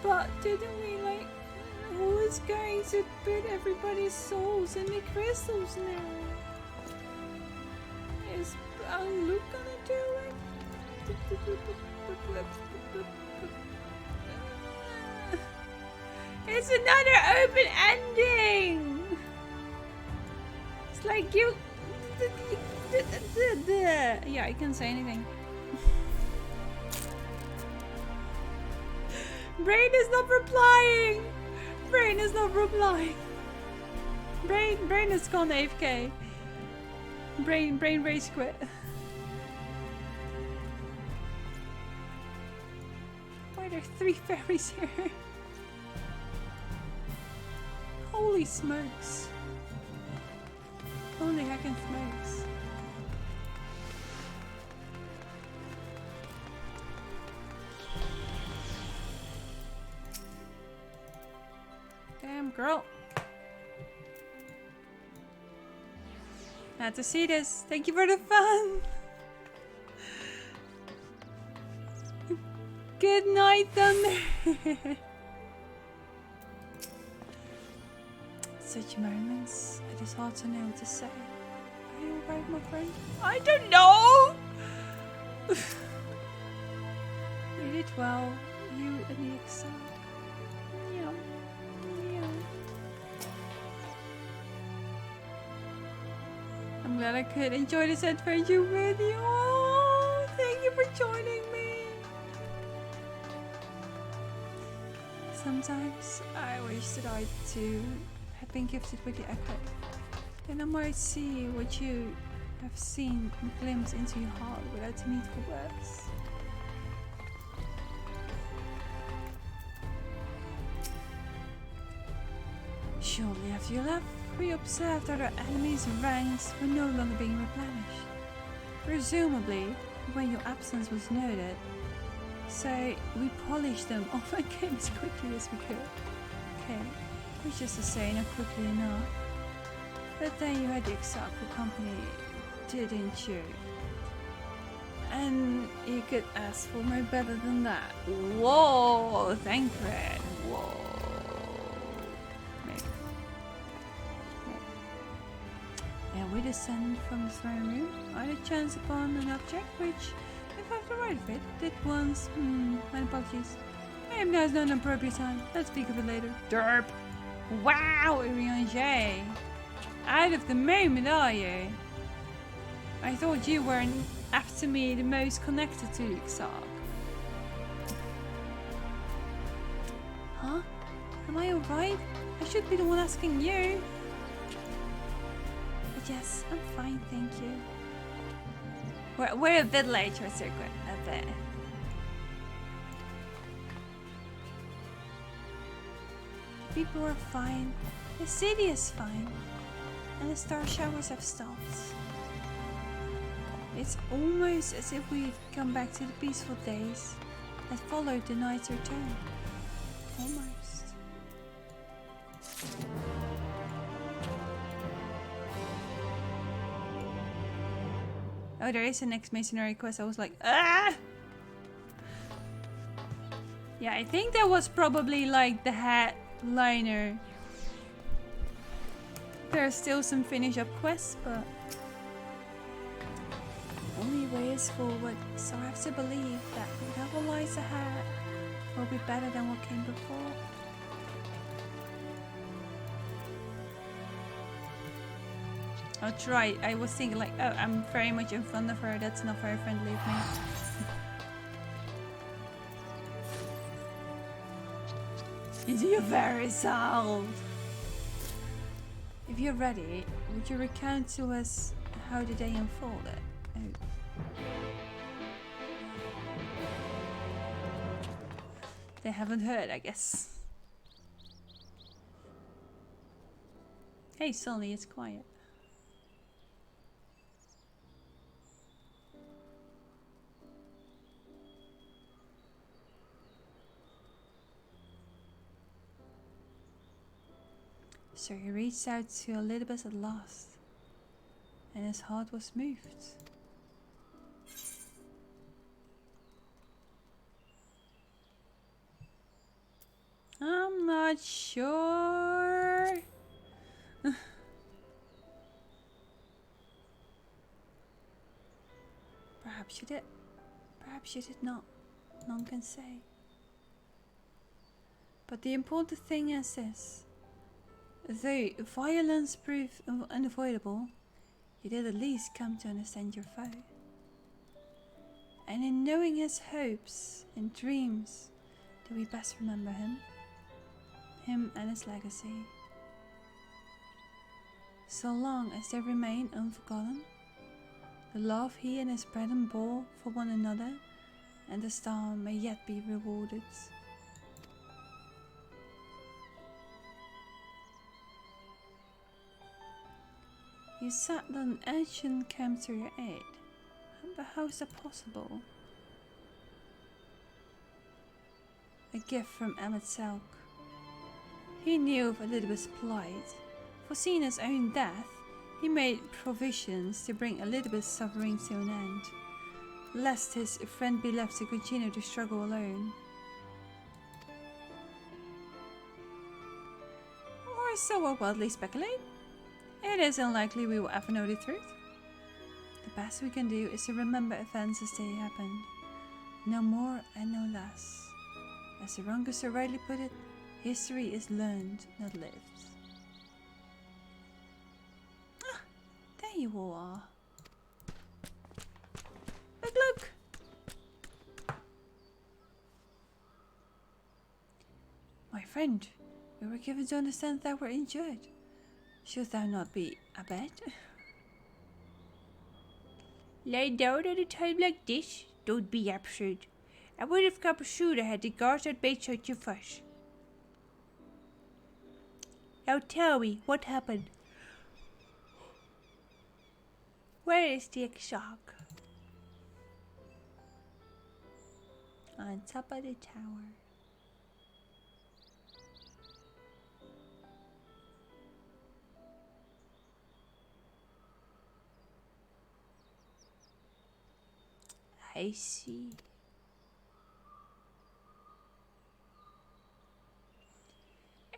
But didn't we like who is going to put everybody's souls in the crystals now? Is Luke gonna do it? It's another open ending! It's like you... Yeah, I can't say anything. Brain is not replying! Brain is not replying. Brain has gone AFK. Brain rage quit. Why are there 3 fairies here? Holy smokes. Holy heckin' smokes. Damn, girl. Had to see this. Thank you for the fun. Good night, Thunder. Such moments, it is hard to know what to say. Are you alright, my friend? I don't know! You did well, you and the Exarch. Yeah. I'm glad I could enjoy this adventure with you. Oh, thank you for joining me. Sometimes I wish that I too had been gifted with the echo. Then I might see what you have seen and glimpse into your heart without the need for words. Shortly after you left, we observed that our enemies' ranks were no longer being replenished. Presumably, when your absence was noted. So we polished them off and came as quickly as we could. Okay, which is to say, not quickly enough. But then you had the exact company, didn't you? And you could ask for no better than that. Whoa, thank Red. Whoa. Maybe. And we descend from the throne room. I had a chance upon an object which, if I have the right of it, did once. My apologies. Maybe now is not an appropriate time. Let's speak of it later. Derp. Wow, Iriange. Out of the moment, are you? I thought you were after me the most connected to the Ffxiv. Huh? Am I alright? I should be the one asking you. But yes, I'm fine, thank you. We're a bit late to our circuit at there. People are fine. The city is fine. And the star showers have stopped. It's almost as if we've come back to the peaceful days that followed the night's return. Almost. Oh, there is a next masonry quest. I was like, ah! Yeah, I think that was probably like the headliner. There are still some finish up quests, but only way is forward, so I have to believe that whatever lies ahead will be better than what came before. I'll try. I was thinking like, oh, I'm very much in front of her. That's not very friendly of me. Is you very sound? If you're ready, would you recount to us how the day unfolded? Oh. They haven't heard, I guess. Hey, suddenly it's quiet. So he reached out to Elizabeth at last, and his heart was moved. I'm not sure. Perhaps you did. Perhaps you did not. None can say. But the important thing is this. Though violence proved unavoidable, you did at least come to understand your foe. And in knowing his hopes and dreams, do we best remember him? Him and his legacy. So long as they remain unforgotten, the love he and his brethren bore for one another and the star may yet be rewarded. You said that an ancient came to your aid, but how is that possible? A gift from Emmett Selk. He knew of Elizabeth's plight. Foreseeing his own death, he made provisions to bring Elizabeth's suffering to an end, lest his friend be left to continue to struggle alone. Or so I wildly speculate. It is unlikely we will ever know the truth. The best we can do is to remember events as they happened, no more and no less. As the Rungus so rightly put it, history is learned, not lived. Ah, there you all are. Look, look! My friend, we were given to understand that we're injured. Should thou not be abed? Lie down at a time like this? Don't be absurd. I would have come sooner had the guards not made such a fuss. Now tell me, what happened? Where is the Ffxiv? on top of the tower. I see.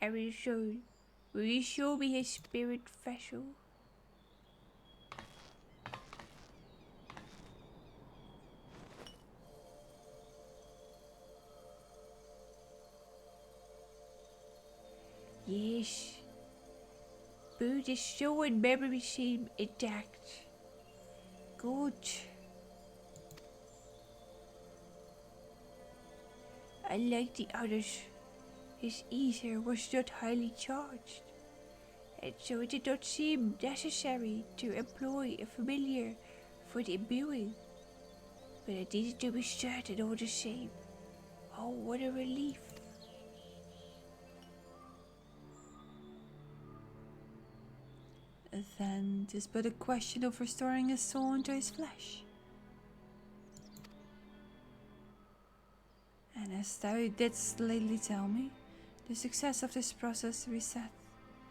Arizona, will you show me his spirit vessel? Yes. But his soul and memory seem intact. Good. Unlike the others, his ether was not highly charged, and so it did not seem necessary to employ a familiar for the imbuing. But I needed to be certain all the same. Oh, what a relief. Then it is but a question of restoring his soul into his flesh. And as thou didst lately tell me, the success of this process reset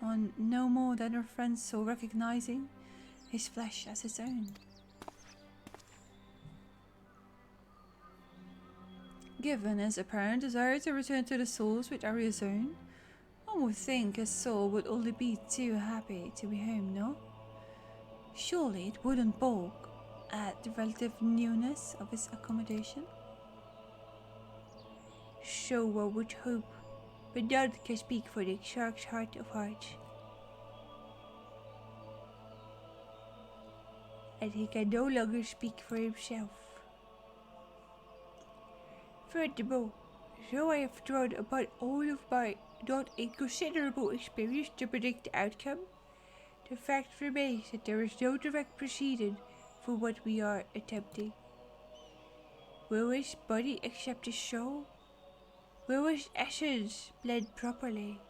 on no more than our friend's soul recognizing his flesh as its own. Given his apparent desire to return to the souls which are his own, one would think his soul would only be too happy to be home, no? Surely it wouldn't balk at the relative newness of his accommodation. So one would hope, but none can speak for the shark's heart of hearts. And he can no longer speak for himself. Furthermore, though I have drawn upon all of my not inconsiderable experience to predict the outcome, the fact remains that there is no direct precedent for what we are attempting. Will his body accept his soul? Will his essence blend properly?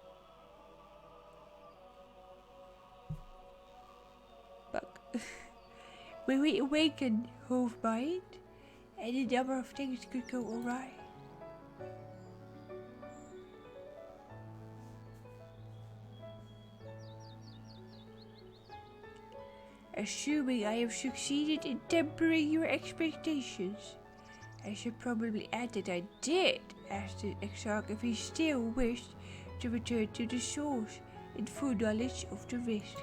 Fuck. Will we awaken whole mind? And a number of things could go awry. Assuming I have succeeded in tempering your expectations, I should probably add that I did ask the Exarch if he still wished to return to the source in full knowledge of the risk.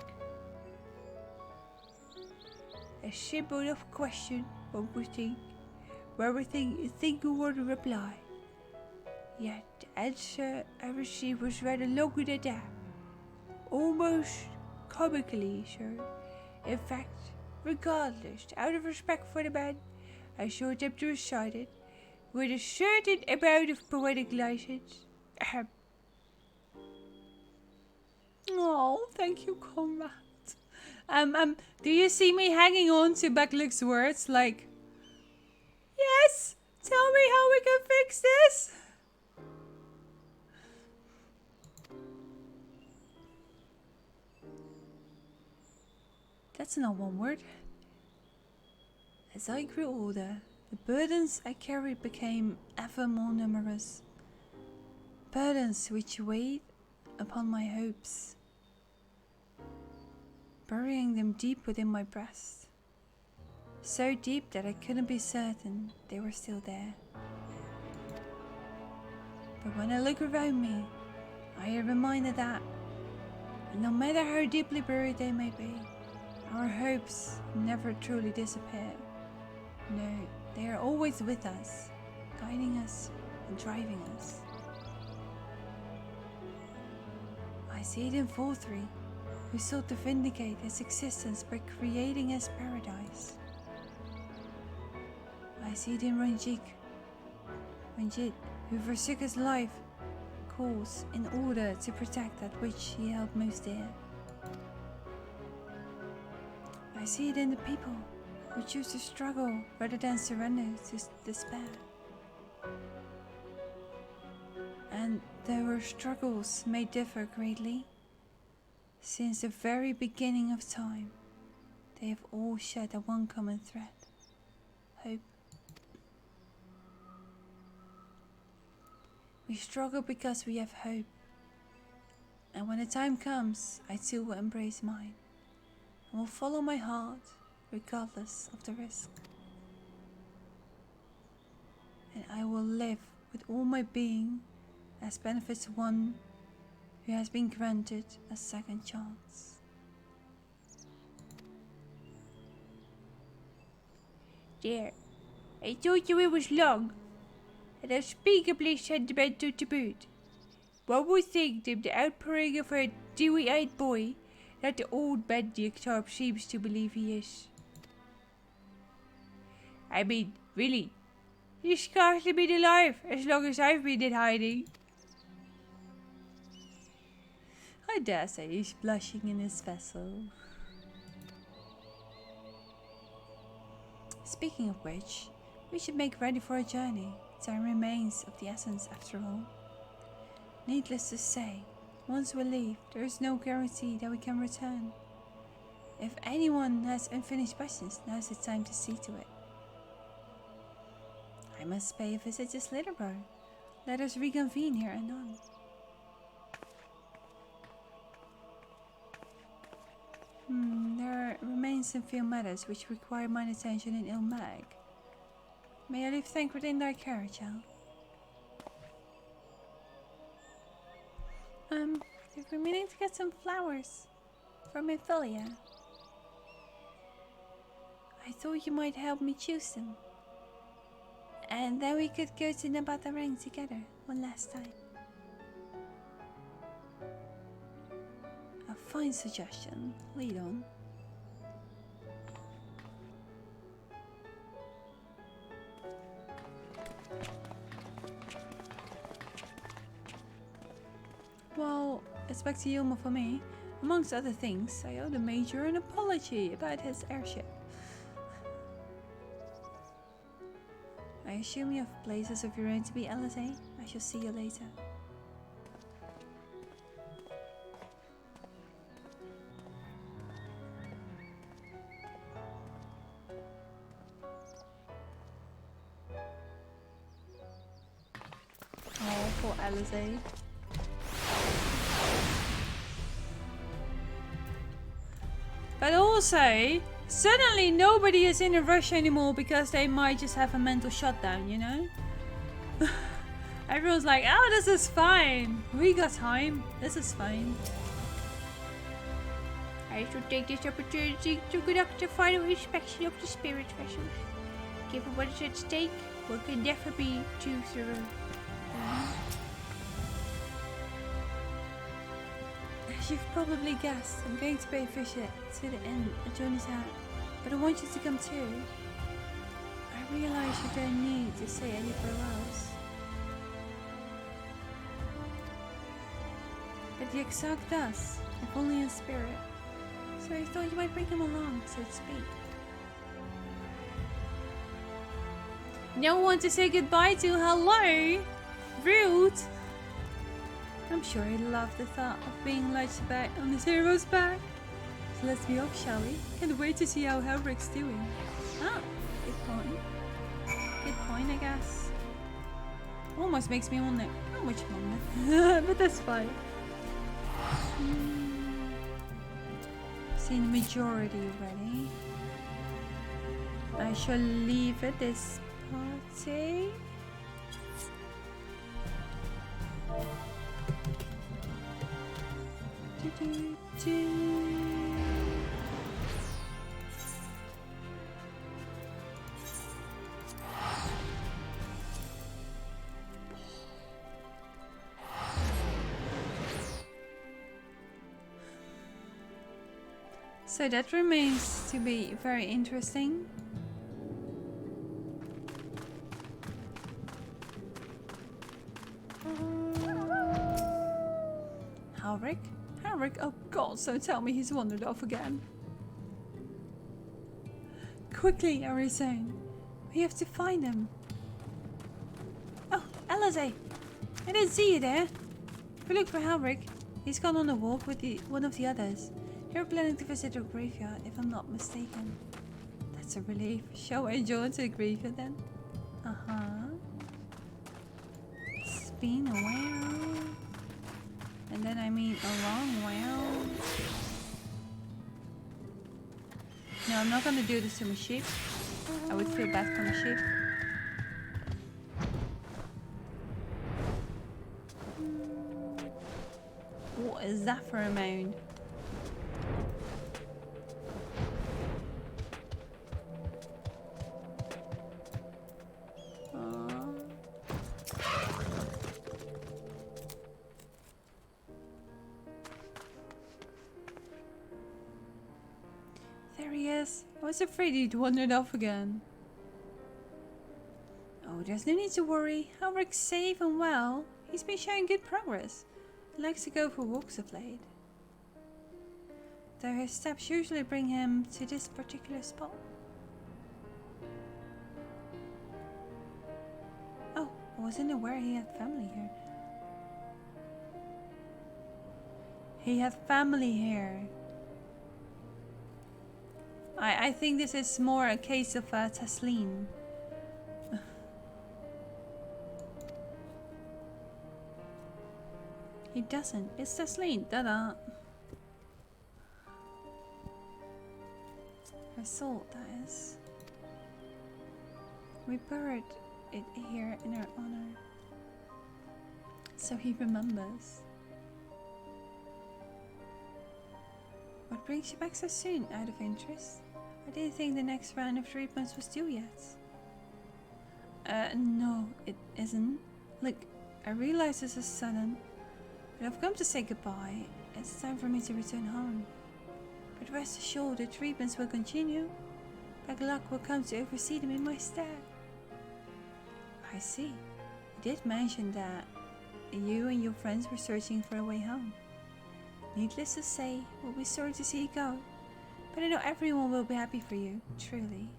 A symbol of question, one would think, think would reply. Yet the answer I received was rather longer than that. Almost comically, sir. In fact, regardless, out of respect for the man, I showed him to recite it with a certain amount of poetic license. Oh, thank you, comrade. Do you see me hanging on to Backlick's words like, yes, tell me how we can fix this? That's not one word. As I grew older, the burdens I carried became ever more numerous. Burdens which weighed upon my hopes, burying them deep within my breast. So deep that I couldn't be certain they were still there. But when I look around me, I am reminded that, no matter how deeply buried they may be, our hopes never truly disappear. No, they are always with us, guiding us and driving us. I see it in Ffxiv, who sought to vindicate his existence by creating his paradise. I see it in Ranjit, who forsook his life course in order to protect that which he held most dear. I see it in the people who choose to struggle rather than surrender to despair. And though our struggles may differ greatly, since the very beginning of time, they have all shared a one common thread: hope. We struggle because we have hope. And when the time comes, I too will embrace mine. And will follow my heart, regardless of the risk. And I will live with all my being as benefits one who has been granted a second chance. There, I told you it was long, and unspeakably sentimental to boot. One would think them the outpouring of a dewy-eyed boy that the old man the Ffxiv seems to believe he is. I mean, really, he's scarcely been alive as long as I've been in hiding. I dare say he's blushing in his vessel. Speaking of which, we should make ready for a journey. Time remains of the essence after all. Needless to say, once we leave, there is no guarantee that we can return. If anyone has unfinished questions, now's the time to see to it. I must pay a visit to Slitherbar. Let us reconvene here anon. There remains some few matters which require mine attention in Ilmag. May I leave Thancred in thy care, child? I've been meaning to get some flowers from Ephilia. I thought you might help me choose them. And then we could go to Nabatarang together one last time. A fine suggestion. Lead on. Well, it's back to Yilma for me. Amongst other things, I owe the Major an apology about his airship. I assume you have places of your own to be, Alizé. I shall see you later. Oh, poor Alizé. But also, suddenly nobody is in a rush anymore because they might just have a mental shutdown, you know? Everyone's like, oh, this is fine. We got time. This is fine. I should take this opportunity to conduct a final inspection of the spirit vessels. Given what is at stake, one can never be too thorough. As you've probably guessed, I'm going to pay a visit to the inn at Johnny's Hat, but I want you to come too. I realize you don't need to say any farewells. But the Ffxiv does, if only in spirit. So I thought you might bring him along, so to speak. No one to say goodbye to, hello! Rude! I'm sure he'd love the thought of being latched back on his hero's back. So let's be off, shall we? Can't wait to see how Helric's doing. Ah, good point. Good point, I guess. Almost makes me wonder how much longer. But that's fine. Seen the majority already. I shall leave at this party. So that remains to be very interesting. Halric? Halric? Oh god, so tell me he's wandered off again. Quickly, Arizona. We have to find him. Oh, Alizé! I didn't see you there. We look for Halric. He's gone on a walk with one of the others. You're planning to visit a graveyard, if I'm not mistaken. That's a relief. Shall I join to the graveyard then? Uh-huh. been a while. And then I mean a long while. No, I'm not gonna do this to my sheep. I would feel bad for my sheep. What is that for a mound? There he is. I was afraid he'd wandered off again. Oh, there's no need to worry. Elric's safe and well. He's been showing good progress. He likes to go for walks of late. Though his steps usually bring him to this particular spot. Oh, I wasn't aware he had family here. He had family here. I think this is more a case of Tasleen. He doesn't. It's Tasleen. Da-da. Her soul, that is. We buried it here in her honor. So he remembers. What brings you back so soon, out of interest? I didn't think the next round of treatments was due yet. No, it isn't. Look, I realize this is sudden, but I've come to say goodbye. It's time for me to return home. But rest assured, the treatments will continue. Bad luck will come to oversee them in my stead. I see. You did mention that you and your friends were searching for a way home. Needless to say, we'll be sorry to see you go. But I know everyone will be happy for you, truly.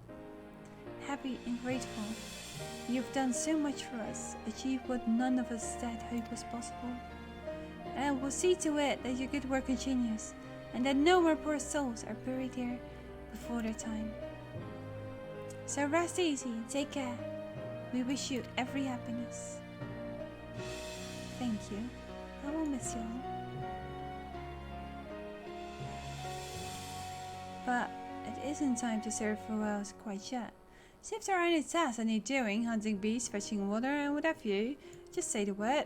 Happy and grateful. You've done so much for us, achieved what none of us dared hope was possible. And we'll see to it that your good work continues, and that no more poor souls are buried here before their time. So rest easy and take care. We wish you every happiness. Thank you. I will miss you all. But it isn't time to say farewells quite yet. So if there are any tasks I need doing, hunting beasts, fetching water, and what have you, just say the word.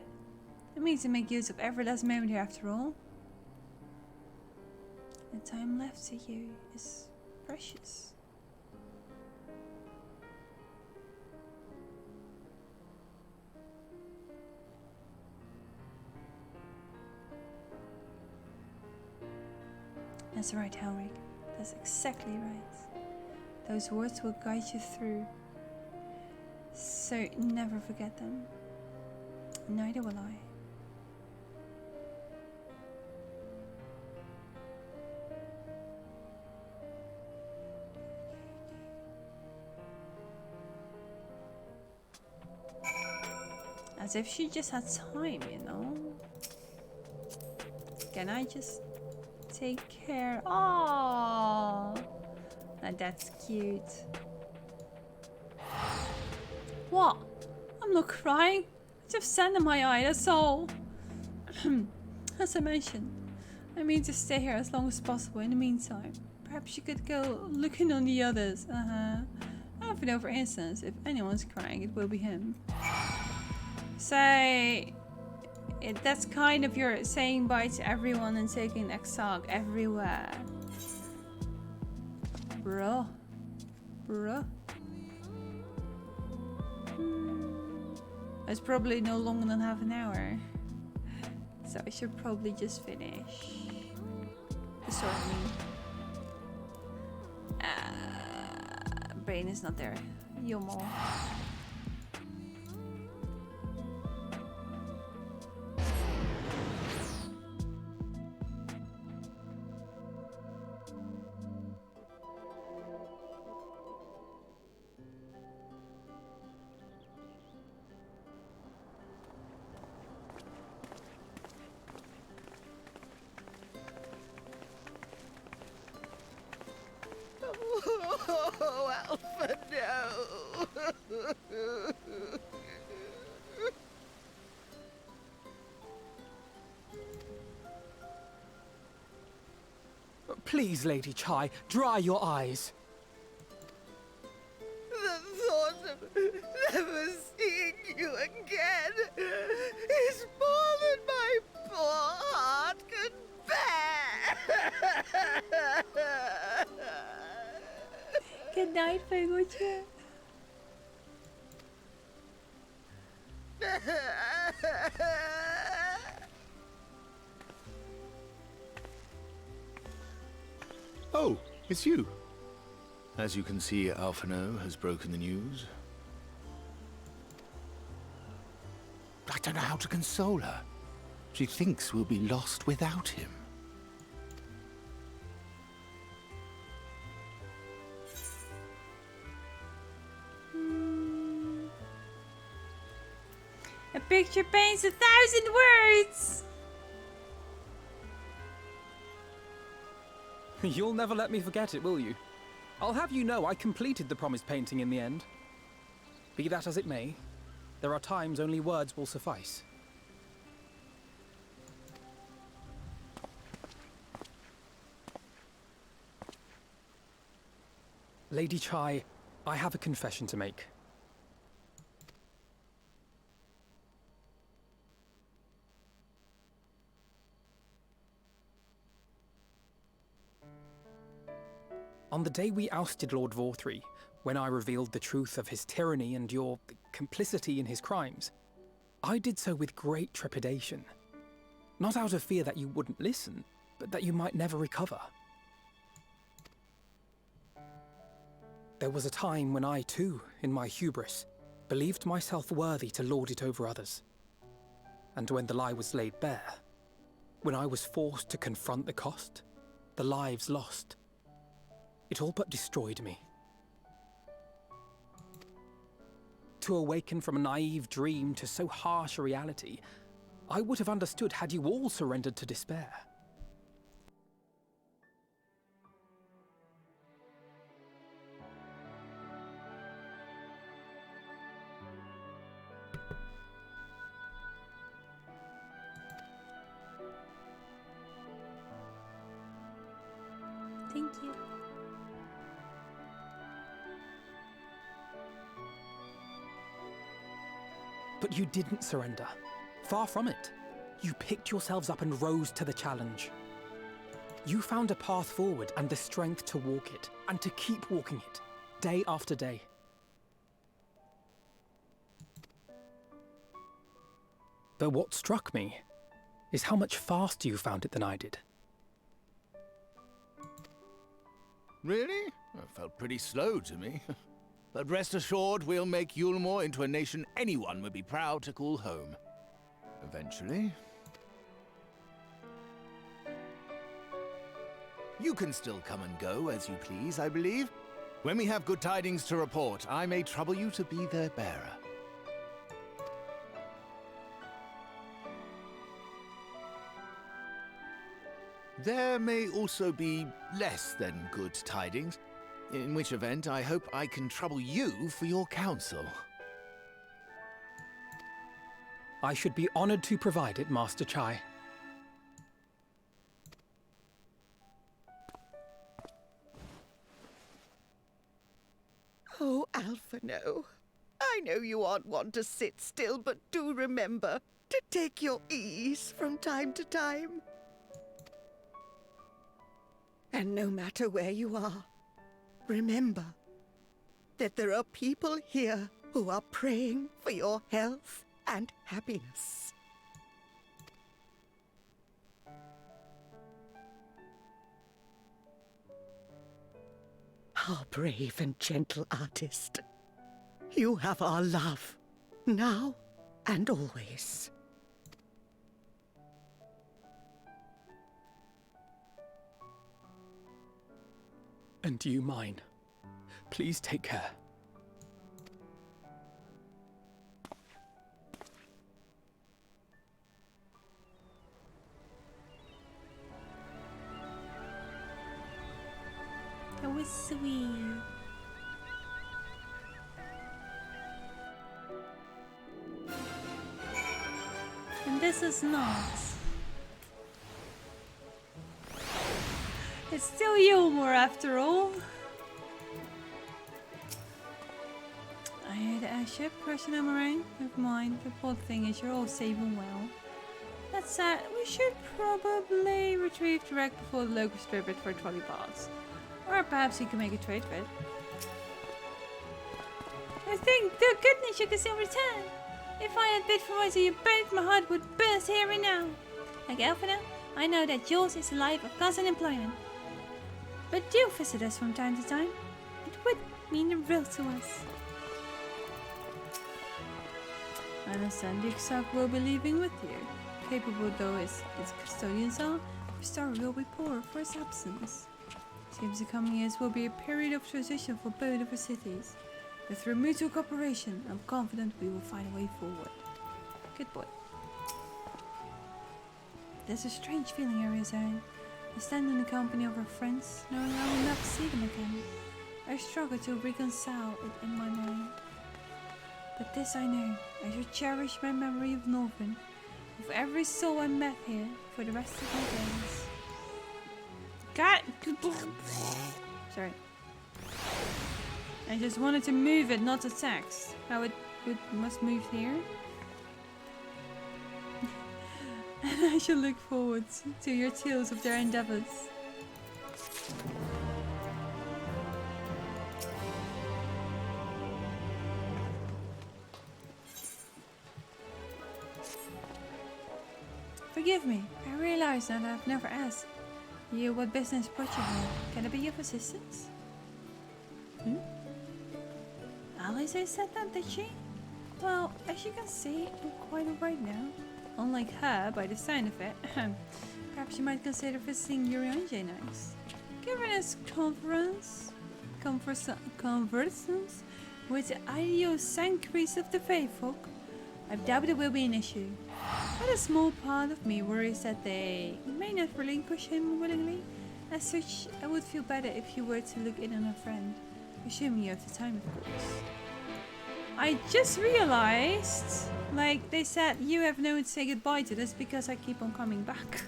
It means to make use of every last moment here after all. The time left to you is precious. That's right, Elric. That's exactly right. Those words will guide you through. So never forget them. Neither will I. As if she just had time, you know? Can I just take care? Oh, that's cute. What? I'm not crying. I just have sand in my eye, that's all. As I mentioned, I mean to stay here as long as possible in the meantime. Perhaps you could go looking on the others. I don't know, for instance, if anyone's crying, it will be him. So that's kind of your saying bye to everyone and taking Ffxiv everywhere. Bruh. It's probably no longer than half an hour. So I should probably just finish. Sorry. Brain is not there. Yomo. Oh, Alpha, no! Please, Lady Chai, dry your eyes. The thought of never seeing you again is more than my poor heart can bear. Good night, Figucha. Oh, it's you. As you can see, Alphino has broken the news. I don't know how to console her. She thinks we'll be lost without him. A picture paints 1,000 words! You'll never let me forget it, will you? I'll have you know I completed the promised painting in the end. Be that as it may, there are times only words will suffice. Lady Chai, I have a confession to make. On the day we ousted Lord Vorthree, when I revealed the truth of his tyranny and your complicity in his crimes, I did so with great trepidation. Not out of fear that you wouldn't listen, but that you might never recover. There was a time when I too, in my hubris, believed myself worthy to lord it over others. And when the lie was laid bare, when I was forced to confront the cost, the lives lost, it all but destroyed me. To awaken from a naive dream to so harsh a reality, I would have understood had you all surrendered to despair. Thank you. But you didn't surrender. Far from it. You picked yourselves up and rose to the challenge. You found a path forward and the strength to walk it, and to keep walking it, day after day. But what struck me is how much faster you found it than I did. Really? That felt pretty slow to me. But rest assured, we'll make Yulmore into a nation anyone would be proud to call home. Eventually. You can still come and go as you please, I believe. When we have good tidings to report, I may trouble you to be their bearer. There may also be less than good tidings, in which event I hope I can trouble you for your counsel. I should be honored to provide it, Master Chai. Oh, Alphino. I know you aren't one to sit still, but do remember to take your ease from time to time. And no matter where you are, remember that there are people here who are praying for your health and happiness. Our brave and gentle artist. You have our love, now and always. And you mine. Please take care. That was sweet. And this is not. It's still humor after all. I hear the airship crashing on marine. Never mind, the poor thing is you're all safe and well. That said, we should probably retrieve the wreck before the locals strip it for a trolley pass. Or perhaps we can make a trade for it. I think, to goodness you can still return. If I had bid for Rosa you both, my heart would burst here and now. Like Elfina, I know that yours is a life of constant employment. But do visit us from time to time. It would mean the world to us. I understand the Ffxiv will be leaving with you. Capable though its custodians are, the story will be poor for its absence. Seems the coming years will be a period of transition for both of our cities. But through mutual cooperation, I'm confident we will find a way forward. Good boy. There's a strange feeling, Ariazone. I stand in the company of our friends, knowing I will never see them again. I struggle to reconcile it in my mind. But this I know, I shall cherish my memory of Northern, of every soul I met here, for the rest of my days. God! Sorry. I just wanted to move it, not the text. How it must move here. And I shall look forward to your tales of their endeavors. Forgive me, I realize that I've never asked you what business brought you here. Can I be of assistance? Alice said that, did she? Well, as you can see, I'm quite alright now. Unlike her, by the sound of it. Perhaps you might consider visiting Urianje next. Given his conversations with the idiosyncrasies of the faithful, I doubt it will be an issue. But a small part of me worries that they may not relinquish him willingly. As such, I would feel better if you were to look in on a friend. Assuming you have the time, of course. I just realized, like, they said you have no one to say goodbye to this because I keep on coming back.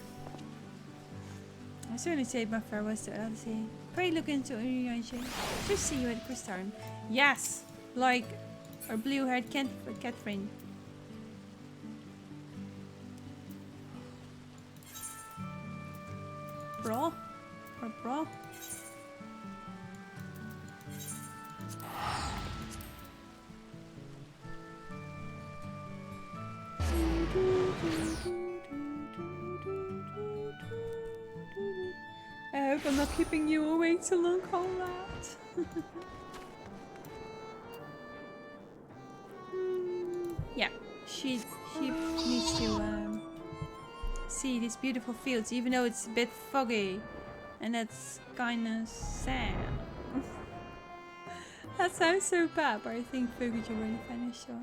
I certainly say my farewells to Elsie. Pray look into Urianje. Just see you at Christarn. Yes! Like our blue-haired Catherine. Bra? Or bra? I hope I'm not keeping you awake so long, Conrad. Yeah, she needs to see these beautiful fields, even though it's a bit foggy, and that's kind of sad. That sounds so bad, but I think focus already finished, so.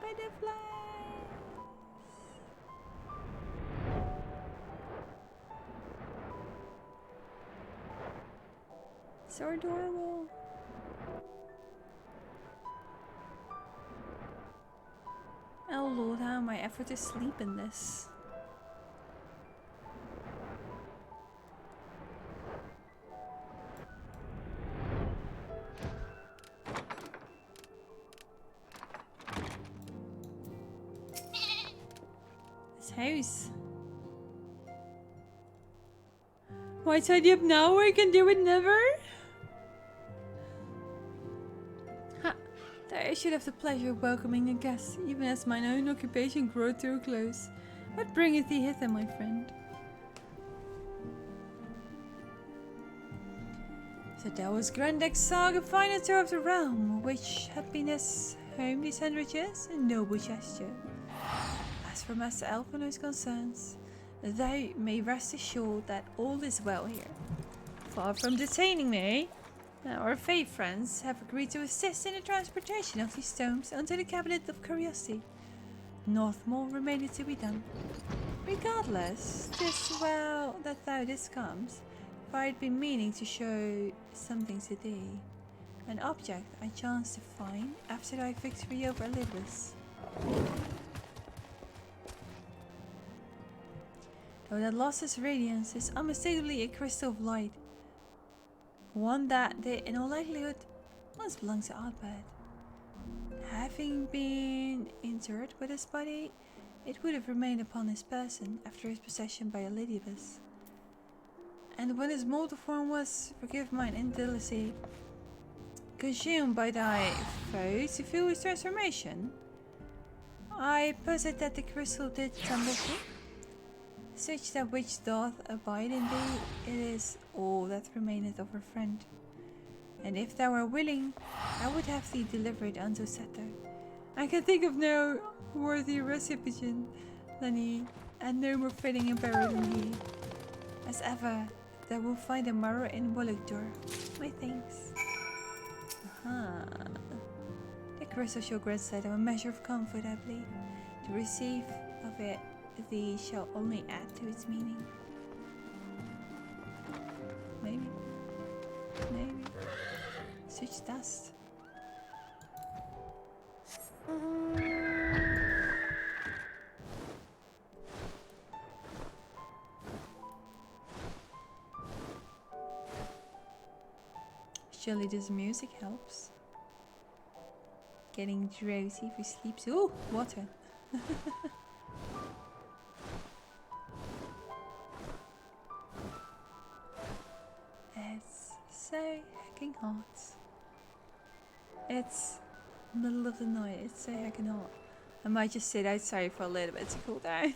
Butterflies! So adorable. Oh Lord, how am I ever to sleep in this? This house. Why tidy up now or I can do it never? I should have the pleasure of welcoming a guest, even as mine own occupation grows to a close. What bringeth thee hither, my friend? So that was Grandek's saga, final tour of the realm, which had been his home these 100 years, a noble gesture. As for Master Elfino's concerns, they may rest assured that all is well here. Far from detaining me, our faith friends have agreed to assist in the transportation of these stones unto the Cabinet of Curiosity. North more remaineth to be done. Regardless, 'tis well that thou didst come, for I had been meaning to show something to thee. An object I chanced to find after thy victory over Elidibus. though that lost its radiance, is unmistakably a crystal of light. One that did, in all likelihood, once belonged to Ardbert. Having been interred with his body, it would have remained upon his person after his possession by Elidibus. And when his mortal form was, forgive mine indelicacy, consumed by thy foes to feel his transformation, I posit that the crystal did tumble through. Such that which doth abide in thee, it is all that remaineth of her friend. And if thou were willing, I would have thee delivered unto Seto. I can think of no worthy recipient than he, and no more fitting and bearer than he. As ever, thou wilt find a mirror in Wallachdur. My thanks. The crystal shall grant Seto a measure of comfort, I believe. To receive of it, thee shall only add to its meaning. Maybe. Maybe. Such dust. Surely this music helps. Getting drowsy for sleep. Ooh, water. It's so hecking hot. It's middle of the night. It's so hecking hot. I might just sit outside for a little bit to cool down.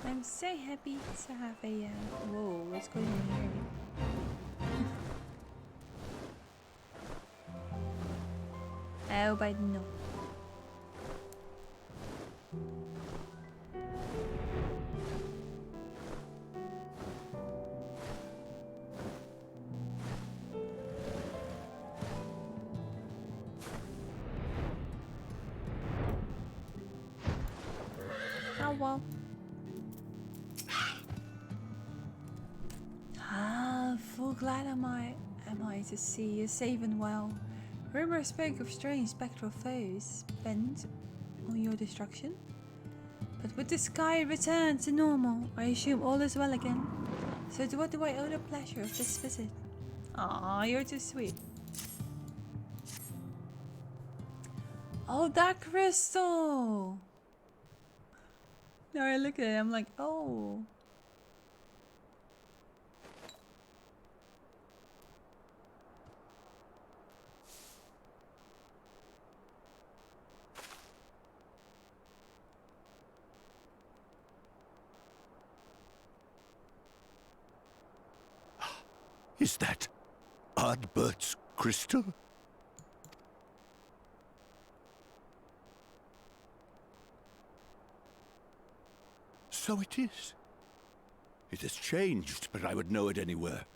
I'm so happy to have a whoa, what's going on here? Oh, but no. Oh well. Full glad am I to see you safe and well. Rumor spoke of strange spectral foes bent on your destruction. But with the sky returned to normal, I assume all is well again. So to what do I owe the pleasure of this visit? Aw, you're too sweet. Oh, that crystal! Now I look at it, I'm like, oh. Is that Ardbert's crystal? So it is. It has changed, but I would know it anywhere.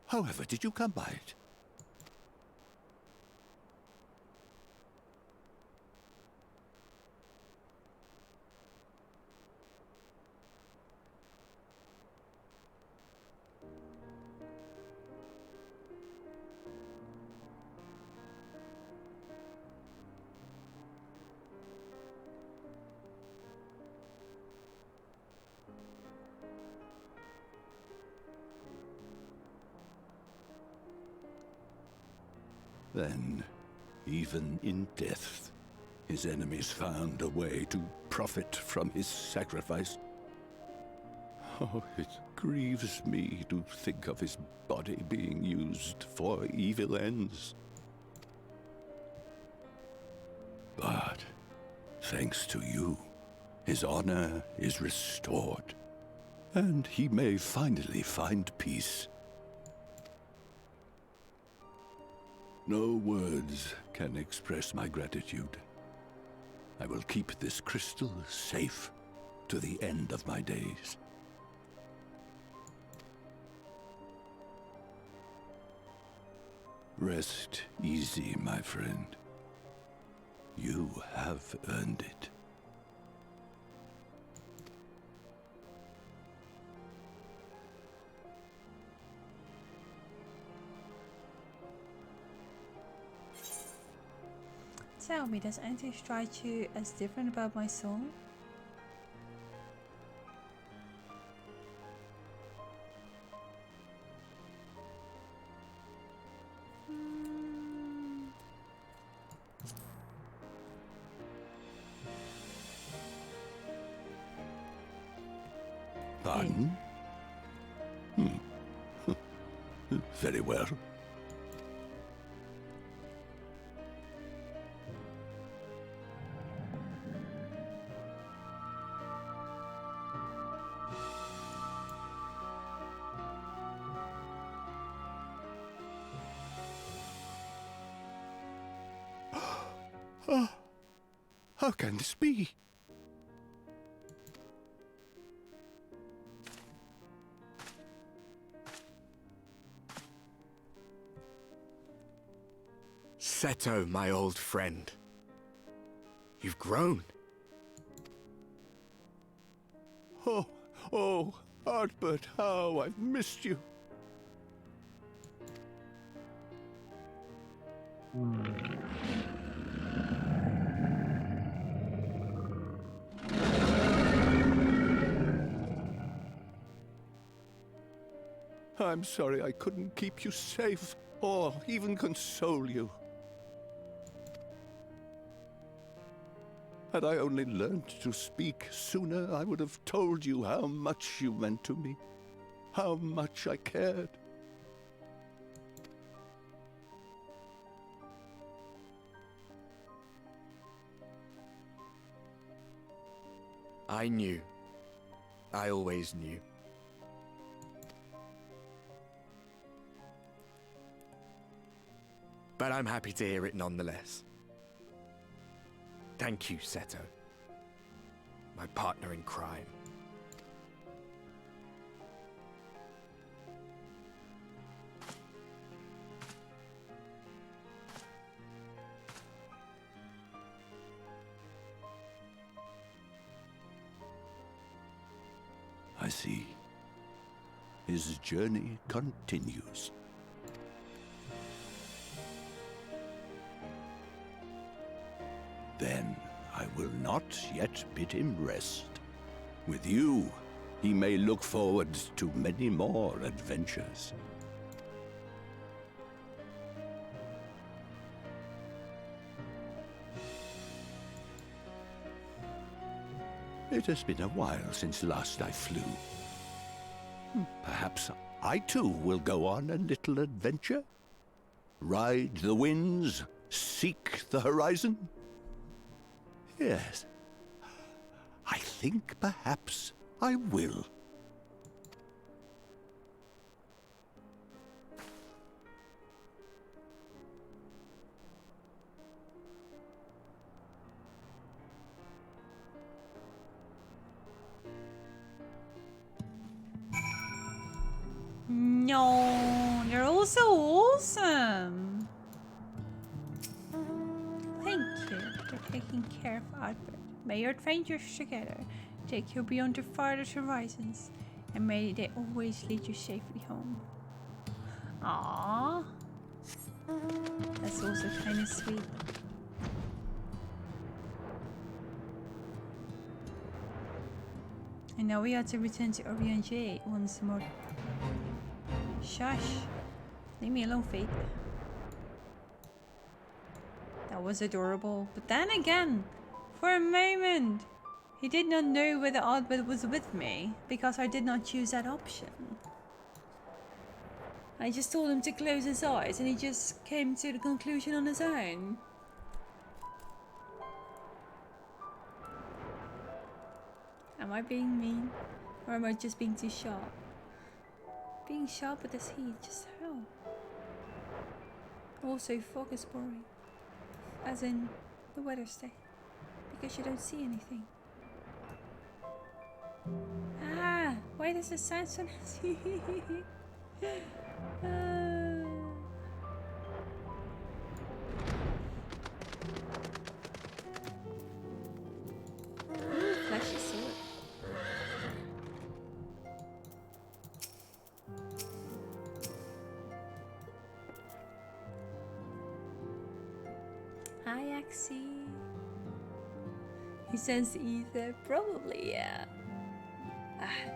However, did you come by it? Then, even in death, his enemies found a way to profit from his sacrifice. Oh, it grieves me to think of his body being used for evil ends. But, thanks to you, his honor is restored, and he may finally find peace. No words can express my gratitude. I will keep this crystal safe to the end of my days. Rest easy, my friend. You have earned it. Tell me, does anything strike you as different about my soul? One? Very well. How can this be? Seto, my old friend. You've grown. Oh, Ardbert, how I've missed you. I'm sorry I couldn't keep you safe, or even console you. Had I only learned to speak sooner, I would have told you how much you meant to me, how much I cared. I knew. I always knew. But I'm happy to hear it nonetheless. Thank you, Seto. My partner in crime. I see. His journey continues. Then I will not yet bid him rest. With you, he may look forward to many more adventures. It has been a while since last I flew. Perhaps I too will go on a little adventure? Ride the winds, seek the horizon? Yes, I think perhaps I will. No, they're all so awesome. Thank you for taking care of Albert. May your adventures together take you beyond the farthest horizons, and may they always lead you safely home. Aww. That's also kind of sweet. And now we have to return to Orion once more. Shush. Leave me alone, Fate. That was adorable. But then again, for a moment, he did not know whether Albert was with me because I did not choose that option. I just told him to close his eyes and he just came to the conclusion on his own. Am I being mean? Or am I just being too sharp? Being sharp with this heat, just how? Also, fog is boring. As in, the weather state. Because you don't see anything. Ah! Why does it sound so nasty? Fleshy sword. Hi, Axie. He sends ether. Probably, yeah.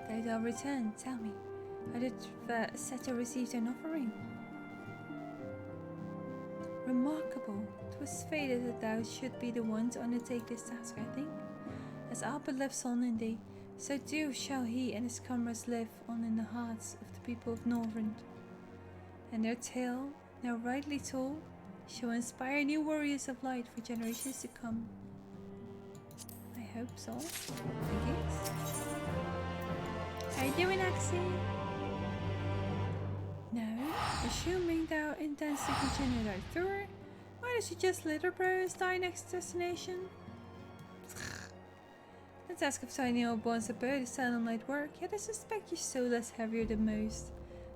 Though they'll return. Tell me, how did Seto receive an offering? Remarkable. 'Twas fated that thou should be the one to undertake this task, I think. As Albert lives on in the So too shall he and his comrades live on in the hearts of the people of Northrend. And their tale, now rightly told, shall inspire new warriors of light for generations to come. I hope so, I guess. How you doing, Axie? Now, assuming thou intends to continue thy tour, why don't you just let our bros die next destination? The task of tiny old bones abode is seldom light work, yet I suspect you're so less heavier than most.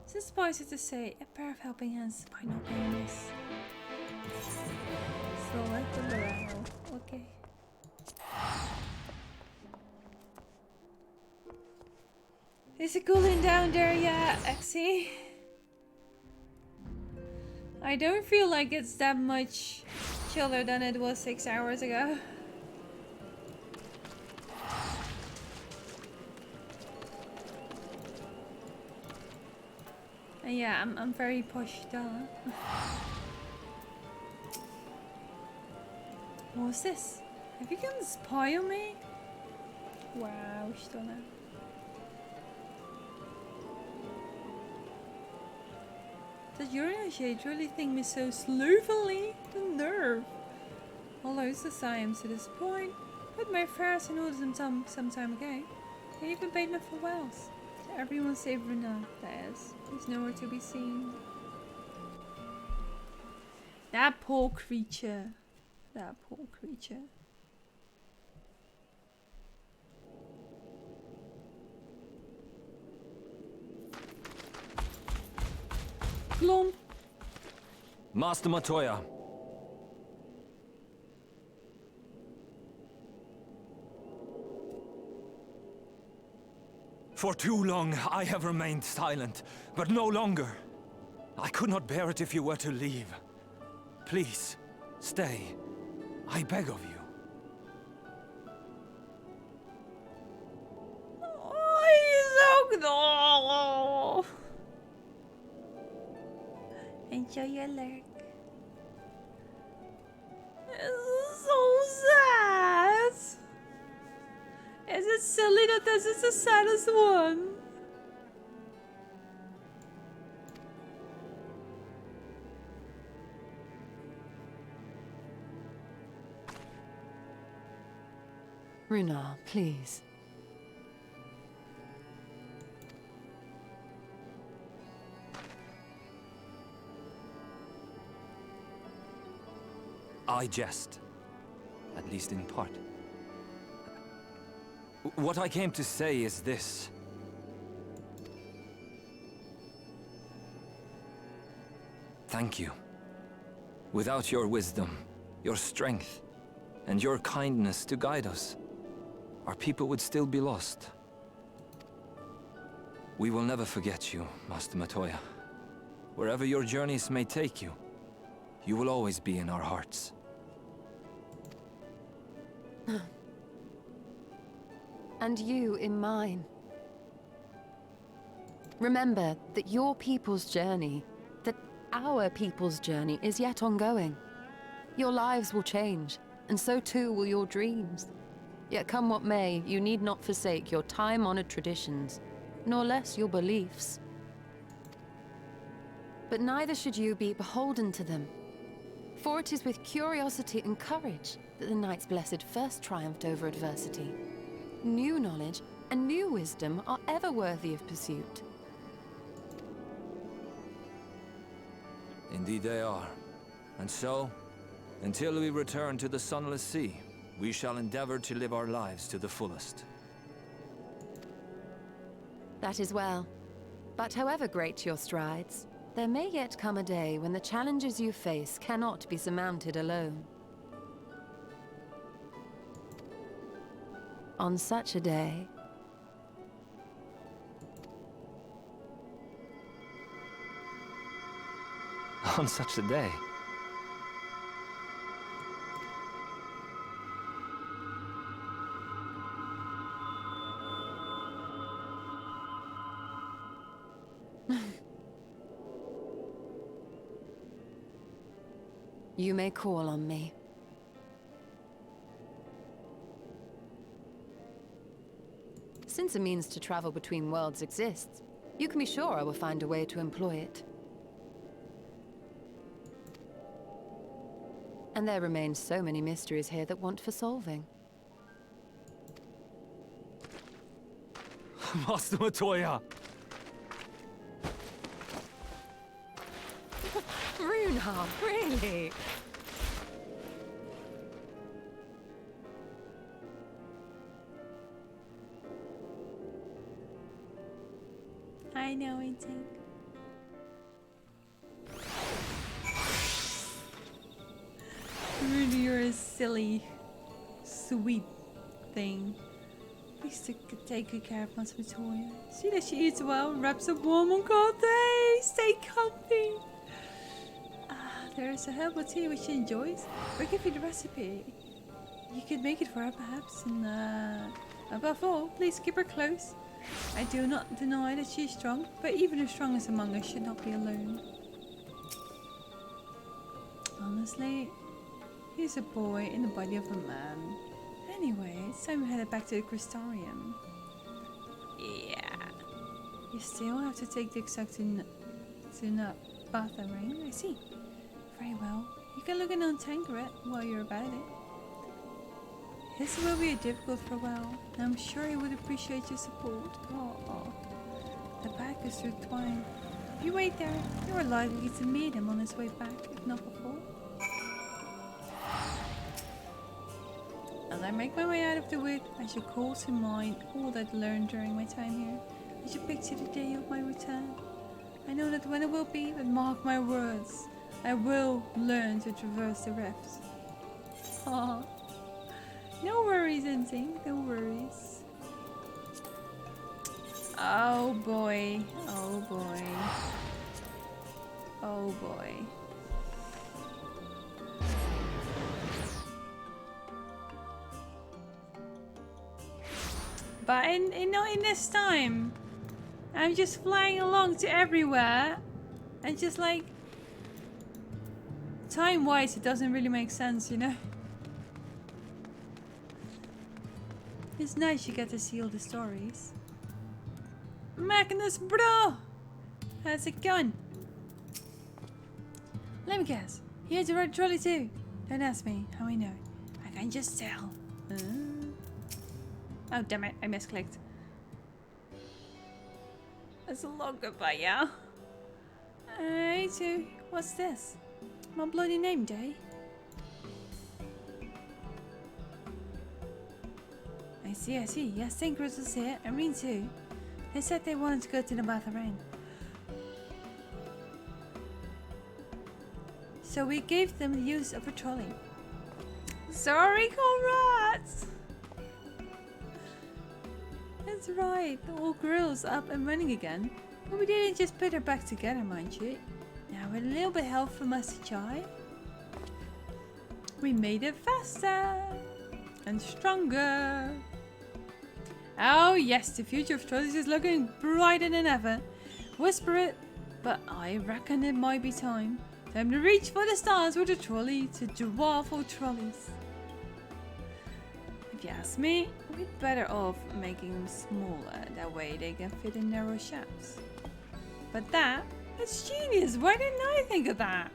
So suffice it to say, a pair of helping hands might not be amiss. Select the morale. Okay. Is it cooling down there yet, Axie? I don't feel like it's that much chiller than it was 6 hours ago. And yeah, I'm very pushed on. What was this? Have you gone spy on me? Wow, stunner. Does Uriel Shade really think me so slovenly? The nerve! Although it's a science to this point, put my affairs in order some time ago. I even paid my farewells. To everyone save Runa, that is. He's nowhere to be seen. That poor creature. That poor creature. Glon. Master Matoya. For too long I have remained silent, but no longer. I could not bear it if you were to leave. Please, stay. I beg of you. Oh, he's so cool. Enjoy your lurk. This is so sad. Is it silly that this is the saddest one? Runa, please. I jest. At least in part. What I came to say is this. Thank you. Without your wisdom, your strength, and your kindness to guide us, our people would still be lost. We will never forget you, Master Matoya. Wherever your journeys may take you, you will always be in our hearts. And you in mine. Remember that your people's journey, that our people's journey is yet ongoing. Your lives will change, and so too will your dreams. Yet come what may, you need not forsake your time-honored traditions, nor less your beliefs. But neither should you be beholden to them. For it is with curiosity and courage that the Knight's Blessed first triumphed over adversity. New knowledge and new wisdom are ever worthy of pursuit. Indeed they are. And so, until we return to the Sunless Sea, we shall endeavor to live our lives to the fullest. That is well. But however great your strides, there may yet come a day when the challenges you face cannot be surmounted alone. On such a day... On such a day. You may call on me. Once a means to travel between worlds exists, you can be sure I will find a way to employ it. And there remain so many mysteries here that want for solving. Master Matoya! Runeham, really? I know it. Really, you're a silly, sweet thing. Please take good care of Master Matoya. See that she eats well, wraps up warm on cold days. Stay comfy. There is a herbal tea which she enjoys. We'll give you the recipe. You could make it for her, perhaps. And above all, please keep her close. I do not deny that she is strong, but even the strongest among us should not be alone. Honestly, he's a boy in the body of a man. Anyway, it's time we headed back to the Crystarium. Yeah. You still have to take the exact to bath and ring. I see. Very well. You can look and untangle it while you're about it. This will be difficult for a while, and I'm sure he would appreciate your support. Oh. The back is through twine. If you wait there, you are likely to meet him on his way back, if not before. As I make my way out of the wood, I shall call to mind all that I learned during my time here. I shall picture the day of my return. I know not when it will be, but mark my words, I will learn to traverse the rifts. Aww. No worries, Instinct, no worries. Oh boy, oh boy. Oh boy. But not in this time. I'm just flying along to everywhere. And just like... time-wise, it doesn't really make sense, you know? It's nice you get to see all the stories. Magnus, bro! How's it going? Let me guess. You had to ride trolley too? Don't ask me how I know. I can just tell. Oh damn it, I misclicked. That's a long goodbye, yeah? Hey too, what's this? My bloody name day? I see. Yes, St. Chris was here, and Reen too. They said they wanted to go to the Bath of Rain. So we gave them the use of a trolley. Sorry, comrades! That's right, the old grill's up and running again. But we didn't just put her back together, mind you. Now with a little bit of help from Master Chai, we made it faster and stronger. Oh yes, the future of trolleys is looking brighter than ever. Whisper it, but I reckon it might be time. Time to reach for the stars with a trolley to dwarf all trolleys. If you ask me, we're better off making them smaller. That way they can fit in narrow shafts. But that's genius. Why didn't I think of that?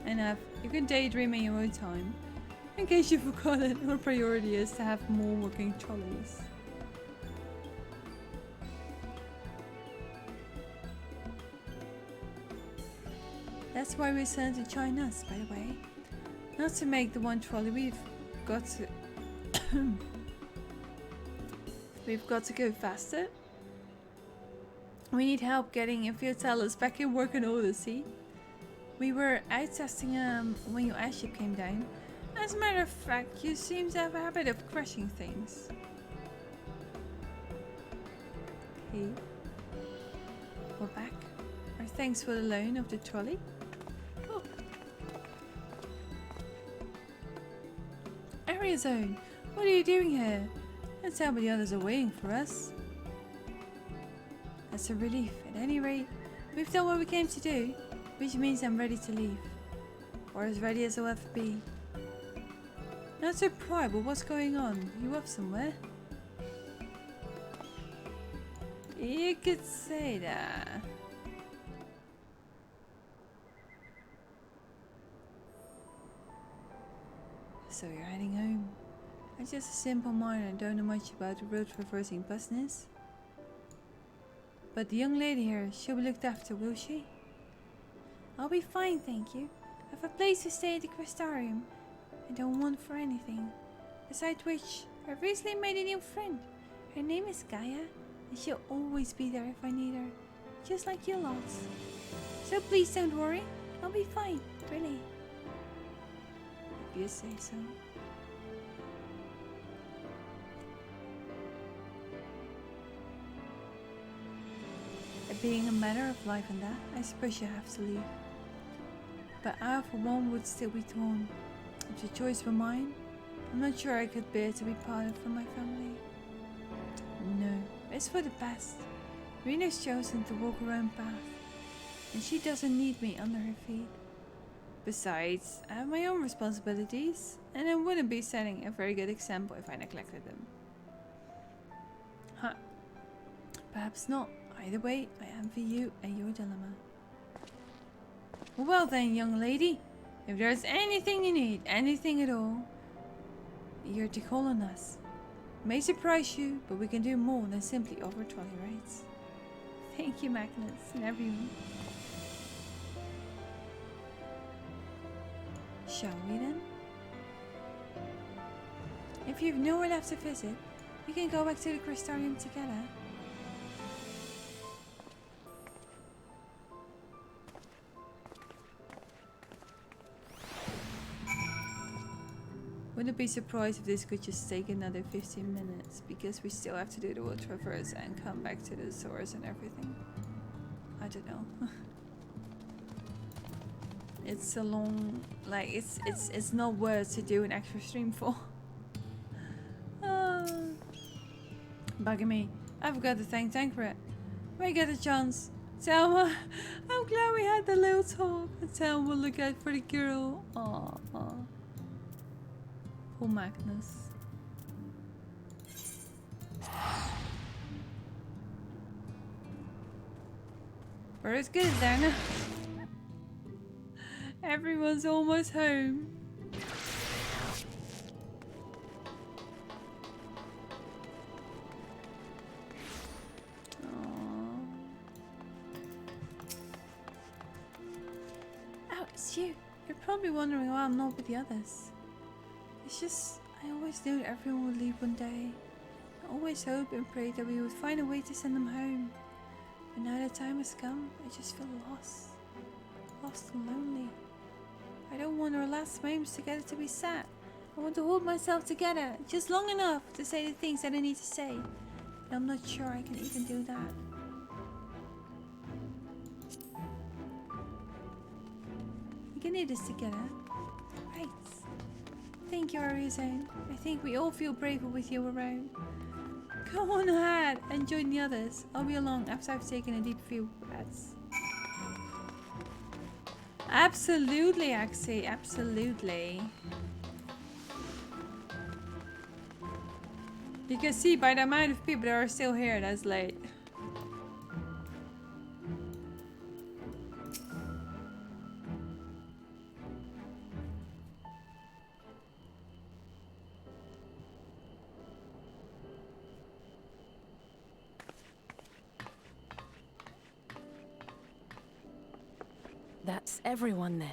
Enough. You can daydream in your own time. In case you forgot it, our priority is to have more working trolleys. That's why we sent to join us, by the way. Not to make the one trolley, we've got to go faster. We need help getting Ffxiv back in working order, see? We were out testing when your airship came down. As a matter of fact, you seem to have a habit of crashing things. Hey. We're back. Our thanks for the loan of the trolley. Oh. Area Zone, what are you doing here? Don't tell me the others are waiting for us. That's a relief. At any rate, we've done what we came to do, which means I'm ready to leave. Or as ready as I'll ever be. Not so proud, but what's going on? You off somewhere? You could say that. So you're heading home. I'm just a simple miner and don't know much about the road traversing business. But the young lady here, she'll be looked after, will she? I'll be fine, thank you. I have a place to stay at the Crystarium. I don't want for anything. Besides which, I recently made a new friend. Her name is Gaia, and she'll always be there if I need her. Just like you lots. So please don't worry. I'll be fine, really. If you say so. It being a matter of life and death, I suppose you have to leave. But I for one would still be torn. If the choice were mine, I'm not sure I could bear to be parted from my family. No, it's for the best. Rena's chosen to walk her own path, and she doesn't need me under her feet. Besides, I have my own responsibilities, and I wouldn't be setting a very good example if I neglected them. Huh. Perhaps not. Either way, I envy you and your dilemma. Well then, young lady, if there's anything you need, anything at all, you're to call on us. May surprise you, but we can do more than simply offer trolley rides. Thank you, Magnus, and everyone. Shall we then? If you've nowhere left to visit, we can go back to the Crystarium together. Wouldn't be surprised if this could just take another 15 minutes, because we still have to do the world traverse and come back to the source and everything. I don't know. It's a long, like it's not worth to do an extra stream for. Bugging me. I forgot to thank Tancred. When I get a chance, Selma, I'm glad we had the little talk. And Selma will look out for the girl. Aww. Poor Magnus. We're as good as there now. Everyone's almost home. Oh, it's you. You're probably wondering why I'm not with the others. It's just, I always knew everyone would leave one day. I always hoped and prayed that we would find a way to send them home. But now that time has come, I just feel lost. Lost and lonely. I don't want our last moments together to be sad. I want to hold myself together just long enough to say the things that I need to say. And I'm not sure I can even do that. We can do this together. Right. Thank you, Arizona. I think we all feel braver with you around. Go on ahead and join the others. I'll be along after I've taken a deep few breaths. Absolutely, Axie. Absolutely. You can see by the amount of people that are still here, that's late. That's everyone then.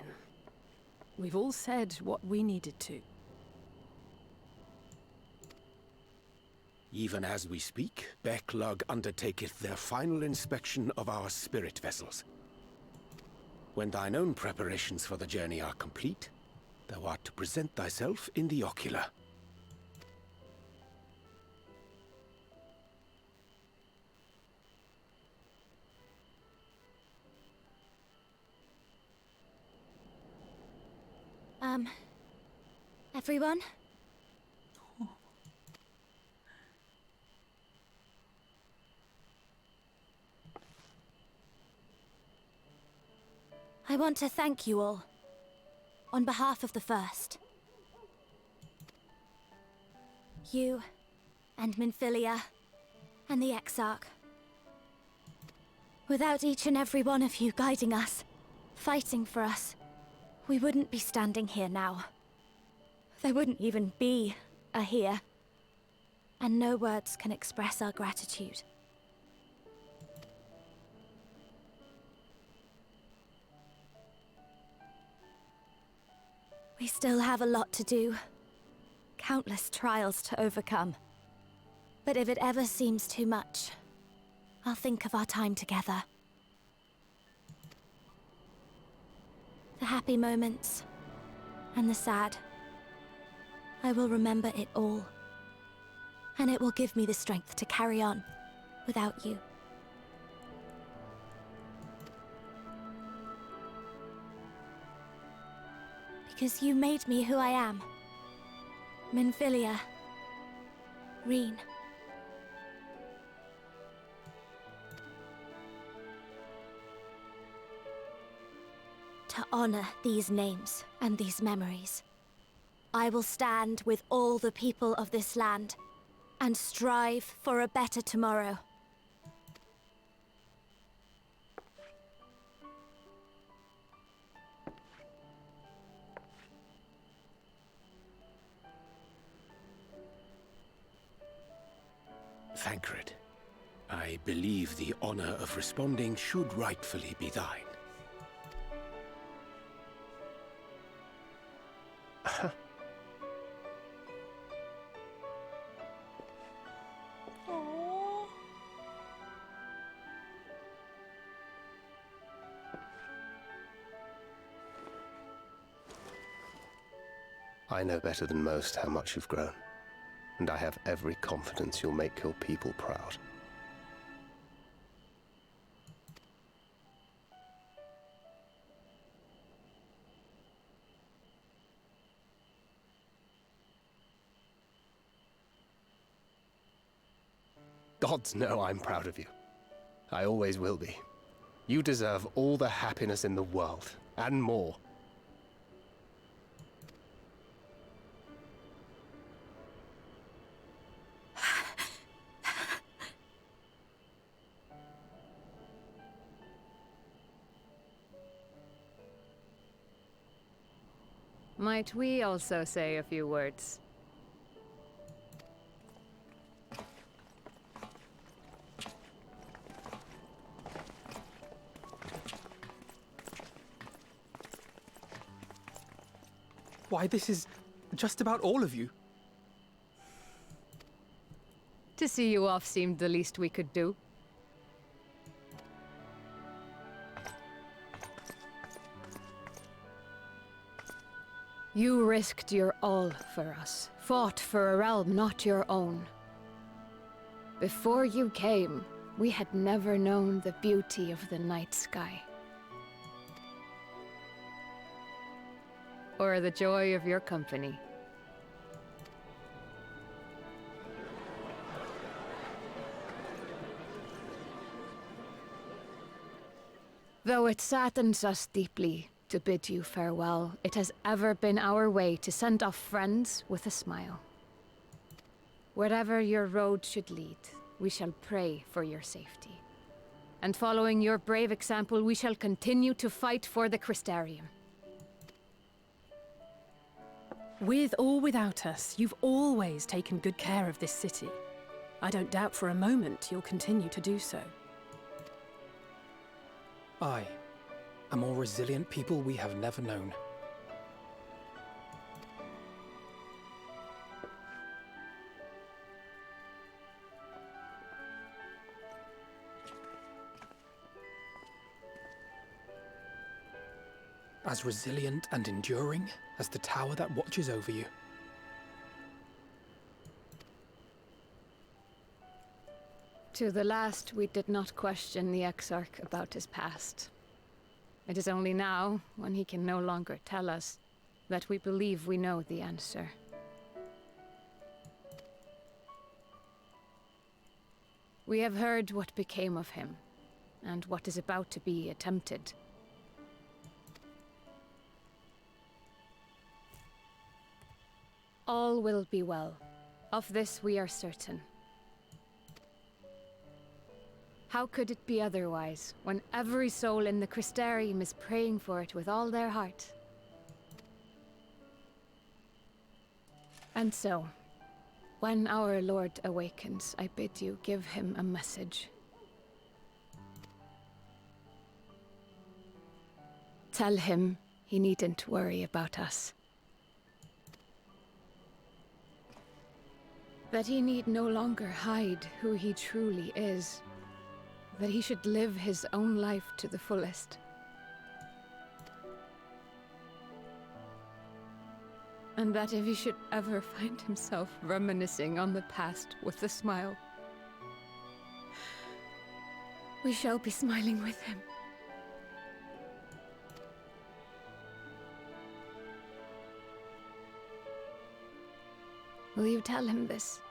We've all said what we needed to. Even as we speak, Backlug undertaketh their final inspection of our spirit vessels. When thine own preparations for the journey are complete, thou art to present thyself in the ocular. Everyone? I want to thank you all, on behalf of the First. You, and Minfilia, and the Exarch. Without each and every one of you guiding us, fighting for us, we wouldn't be standing here now. There wouldn't even be a here. And no words can express our gratitude. We still have a lot to do. Countless trials to overcome. But if it ever seems too much, I'll think of our time together. The happy moments, and the sad. I will remember it all. And it will give me the strength to carry on without you. Because you made me who I am. Minfilia. Reen. To honor these names and these memories, I will stand with all the people of this land and strive for a better tomorrow. Thancred, I believe the honor of responding should rightfully be thine. I know better than most how much you've grown, and I have every confidence you'll make your people proud. Gods know I'm proud of you. I always will be. You deserve all the happiness in the world, and more. Might we also say a few words? Why, this is just about all of you. To see you off seemed the least we could do. You risked your all for us, fought for a realm not your own. Before you came, we had never known the beauty of the night sky. Or the joy of your company. Though it saddens us deeply to bid you farewell, it has ever been our way to send off friends with a smile. Wherever your road should lead, we shall pray for your safety. And following your brave example, we shall continue to fight for the Crystarium. With or without us, you've always taken good care of this city. I don't doubt for a moment you'll continue to do so. Aye. A more resilient people we have never known. As resilient and enduring as the tower that watches over you. To the last, we did not question the Exarch about his past. It is only now, when he can no longer tell us, that we believe we know the answer. We have heard what became of him, and what is about to be attempted. All will be well. Of this we are certain. How could it be otherwise, when every soul in the Crystarium is praying for it with all their heart? And so, when our Lord awakens, I bid you give him a message. Tell him he needn't worry about us. That he need no longer hide who he truly is. That he should live his own life to the fullest. And that if he should ever find himself reminiscing on the past with a smile, we shall be smiling with him. Will you tell him this?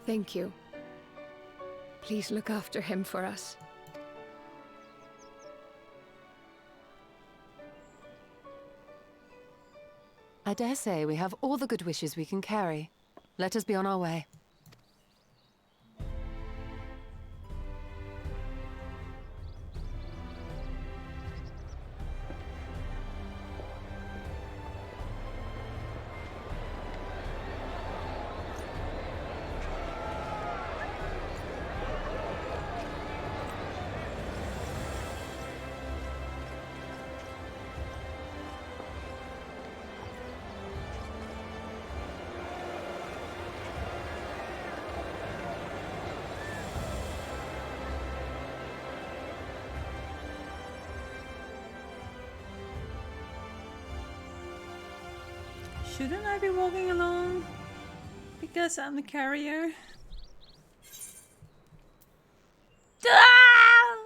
Thank you. Please look after him for us. I dare say we have all the good wishes we can carry. Let us be on our way. Shouldn't I be walking along? Because I'm the carrier. Ah!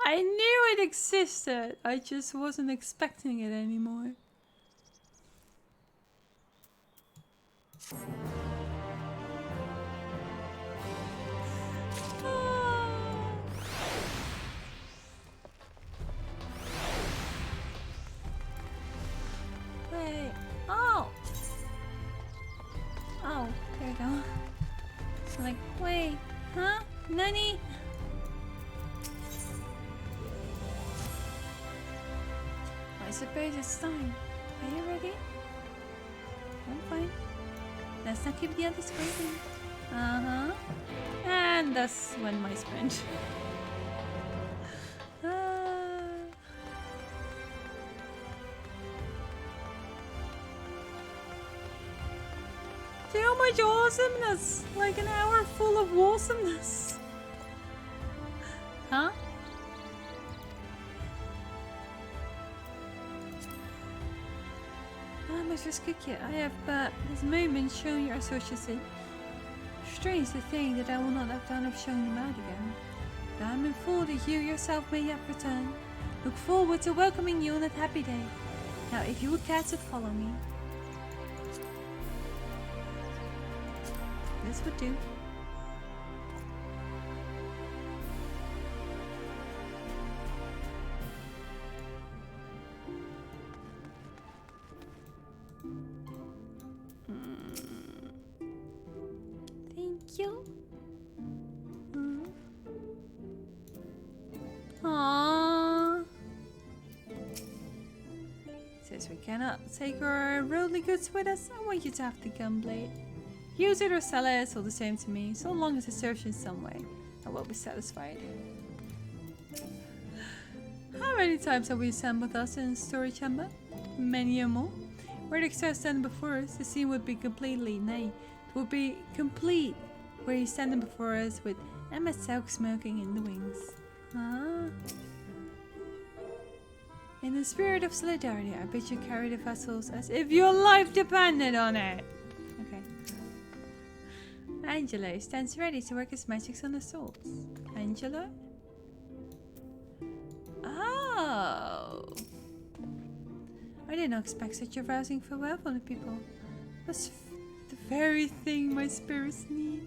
I knew it existed. I just wasn't expecting it anymore. Wait. Oh! Oh, there you go. It's like, wait, huh? Nani? I suppose it's time. Are you ready? I'm fine. Let's not keep the others waiting. Uh-huh. And thus went my sprint. So much awesomeness! Like an hour full of awesomeness. Huh? Mrs. Cookie, I have but this moment shown your associacy. Strange to think that I will not have done of showing them out again. But I am informed that you yourself may yet return. Look forward to welcoming you on that happy day. Now, if you would care to follow me. This would do. Thank you. Aww. Since we cannot take our worldly goods with us, I want you to have the gunblade. Use it or sell it, it's all the same to me, so long as it serves you in some way. I will be satisfied. How many times have we assembled us in story chamber? Many or more. Were the extras standing before us, the scene would be completely, nay, it would be complete, were he standing before us with Emma Silk smoking in the wings. Huh? In the spirit of solidarity, I bid you carry the vessels as if your life depended on it. Okay. Angelo stands ready to work his magics on the swords. Angelo? Oh. I did not expect such a rousing farewell from the people. It was the very thing my spirits need.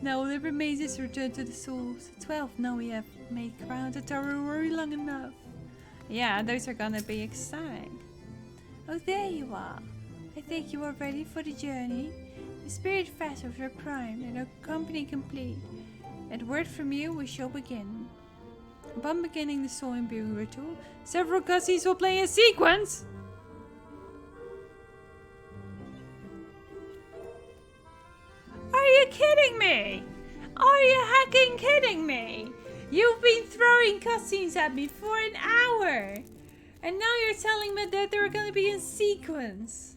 Now all that remains is to return to the souls. 12, now we have made Crown the Tower worry long enough. Yeah, those are gonna be exciting. Oh, there you are. I think you are ready for the journey. The spirit vessels are primed and our company complete. At word from you, we shall begin. Upon beginning the soul imbuing ritual, several cutscenes will play in sequence. Are you kidding me? Are you hacking kidding me? You've been throwing cutscenes at me for an hour. And now you're telling me that they're gonna be in sequence.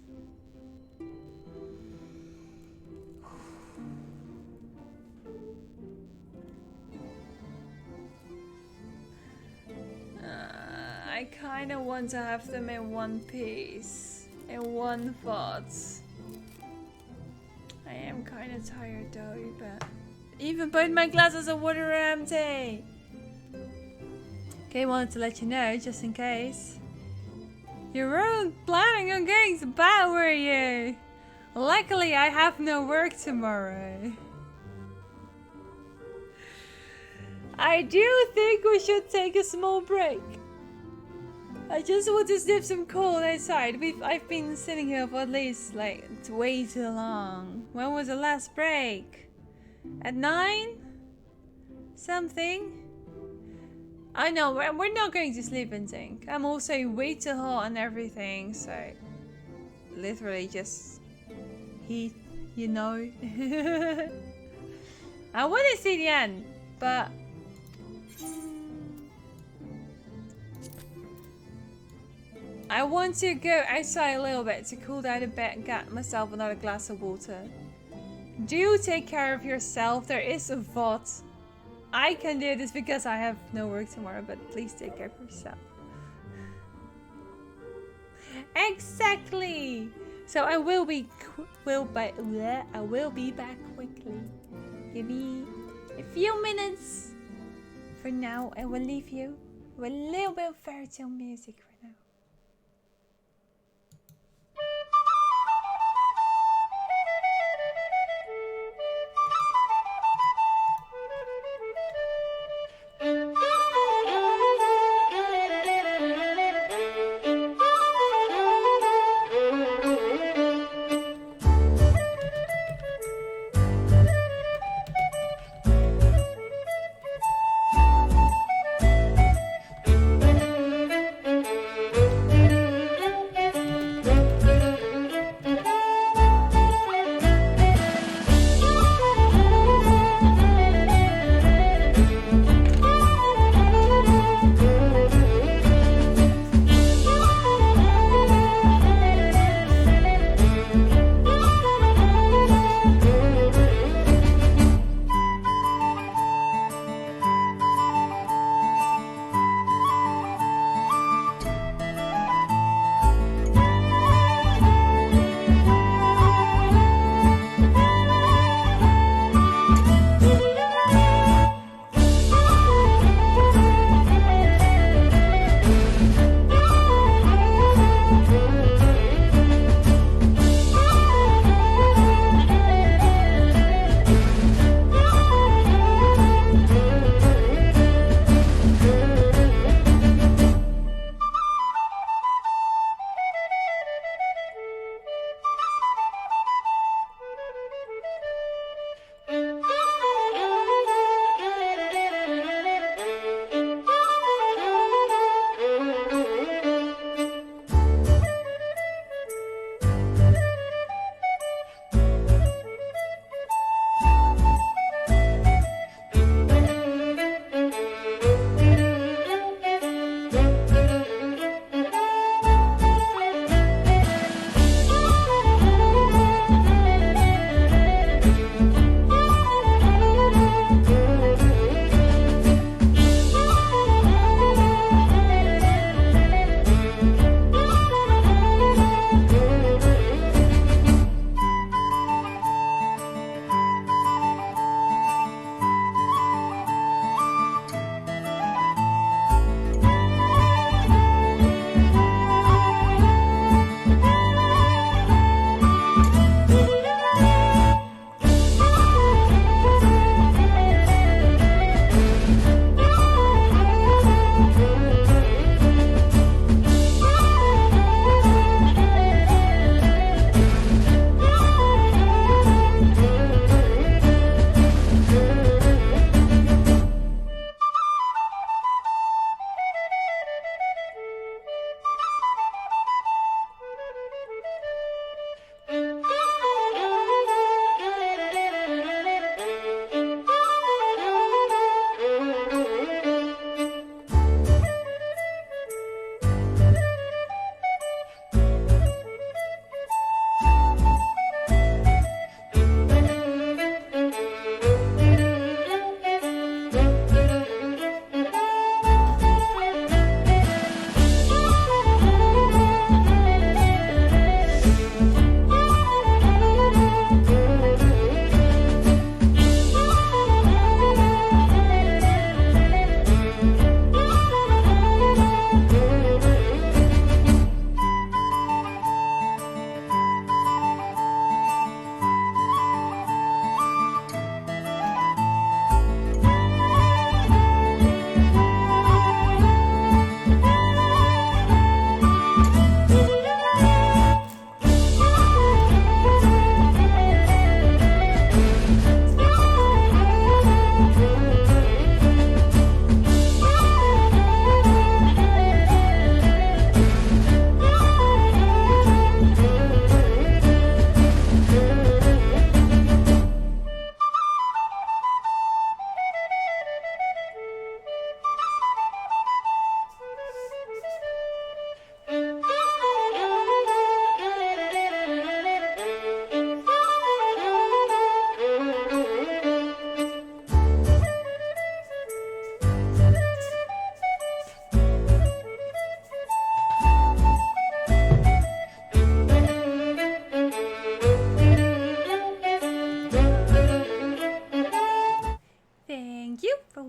I kinda want to have them in one piece. In one thought. I am kinda tired though, but even both my glasses of water are empty. Okay, wanted to let you know, just in case. You weren't planning on going to bed, were you? Luckily, I have no work tomorrow. I do think we should take a small break. I just want to sniff some cold outside. I've been sitting here for at least like way too long. When was the last break? At 9? Something? I know, we're not going to sleep in sync. I'm also way too hot and everything, so literally just heat, you know. I want to see the end, but I want to go outside a little bit to cool down a bit and get myself another glass of water. Do take care of yourself. There is a VOD. I can do this because I have no work tomorrow, but please take care of yourself. Exactly. So I will be back quickly. Give me a few minutes. For now, I will leave you with a little bit of fairy tale music for now.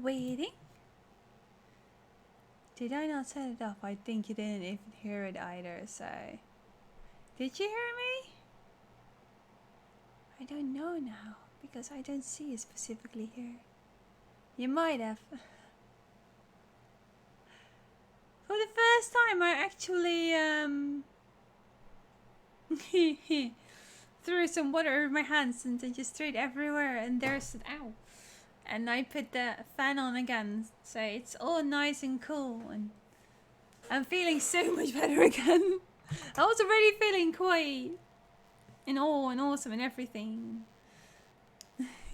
waiting. Did I not set it off? I think you didn't even hear it either, so... Did you hear me? I don't know now, because I don't see it specifically here. You might have. For the first time, I actually, threw some water over my hands and then just threw it everywhere, and there's it. Ow! And I put the fan on again, so it's all nice and cool, and I'm feeling so much better again. I was already feeling quite in awe and awesome and everything.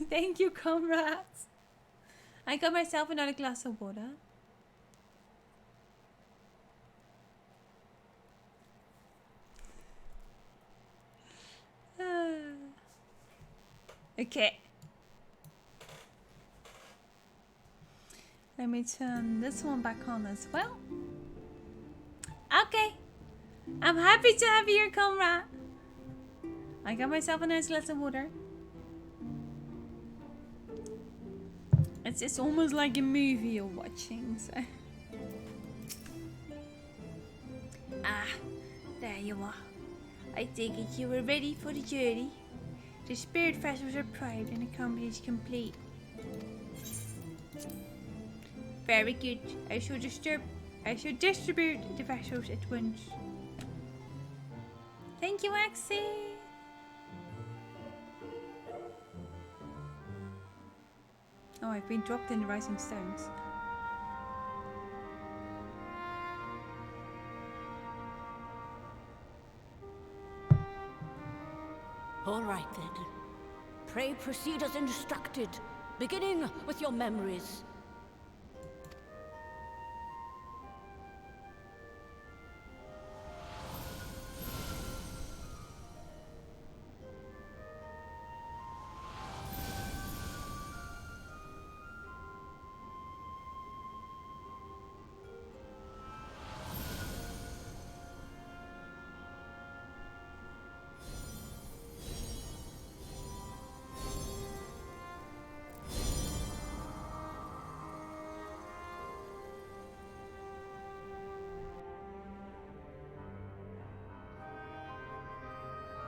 Thank you, comrades. I got myself another glass of water. Okay. Let me turn this one back on as well. Okay. I'm happy to have you here, comrade. I got myself a nice glass of water. It's almost like a movie you're watching, so. Ah, there you are. I take it you were ready for the journey. The spirit vessels are primed and the company is complete. Very good. I shall distribute the vessels at once. Thank you, Axie. Oh, I've been dropped in the rising stones. All right then. Pray proceed as instructed, beginning with your memories.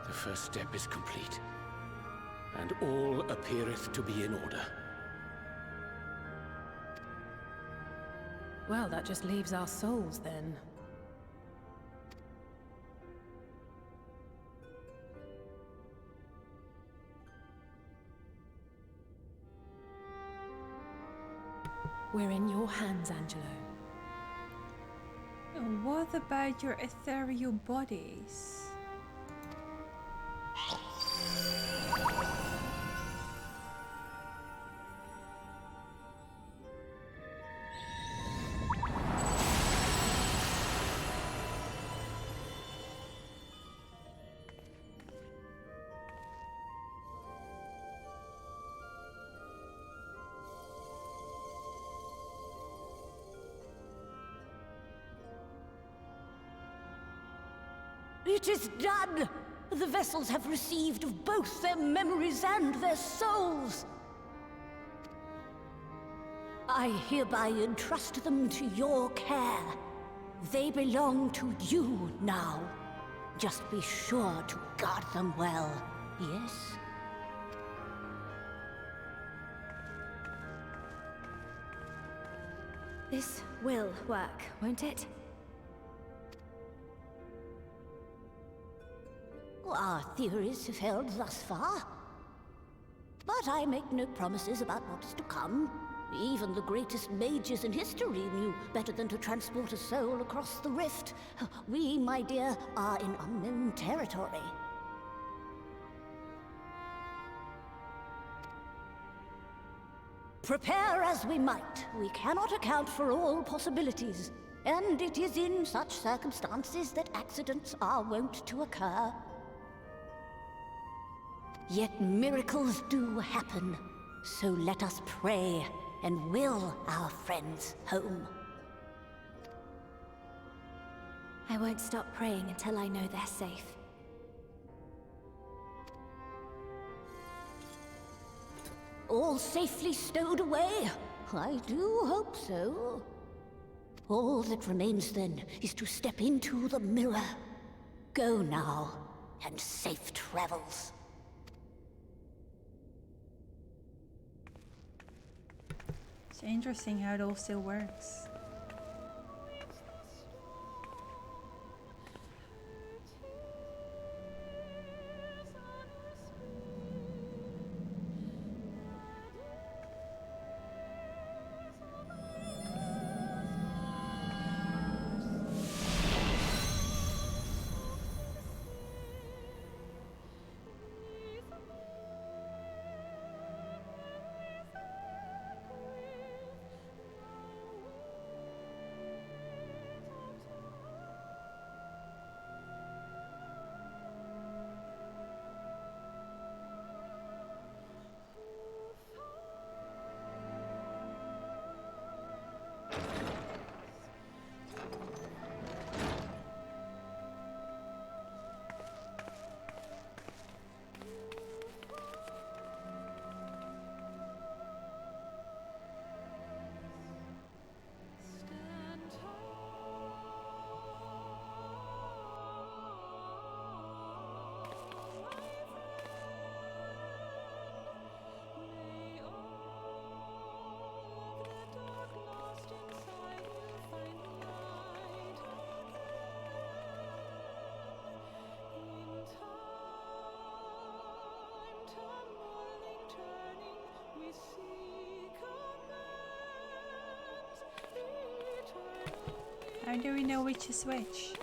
The first step is complete, and all appeareth to be in order. Well, that just leaves our souls then. We're in your hands, Angelo. What about your ethereal bodies? It is done! The vessels have received of both their memories and their souls. I hereby entrust them to your care. They belong to you now. Just be sure to guard them well, yes? This will work, won't it? Our theories have held thus far. But I make no promises about what is to come. Even the greatest mages in history knew better than to transport a soul across the rift. We, my dear, are in unknown territory. Prepare as we might, we cannot account for all possibilities. And it is in such circumstances that accidents are wont to occur. Yet miracles do happen, so let us pray and will our friends home. I won't stop praying until I know they're safe. All safely stowed away? I do hope so. All that remains then is to step into the mirror. Go now, and safe travels. It's interesting how it all still works. How do we know which is which?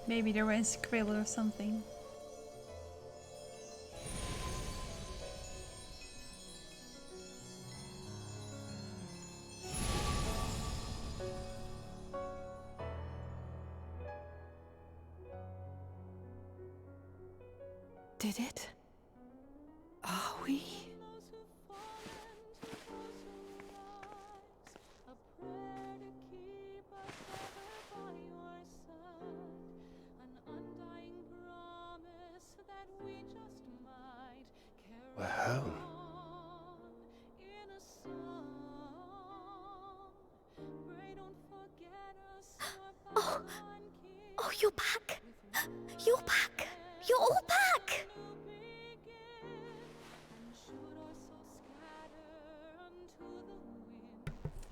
Maybe there was a scribble or something. Did it? Are we? We're home. Oh, you're back. You're back. You're all back.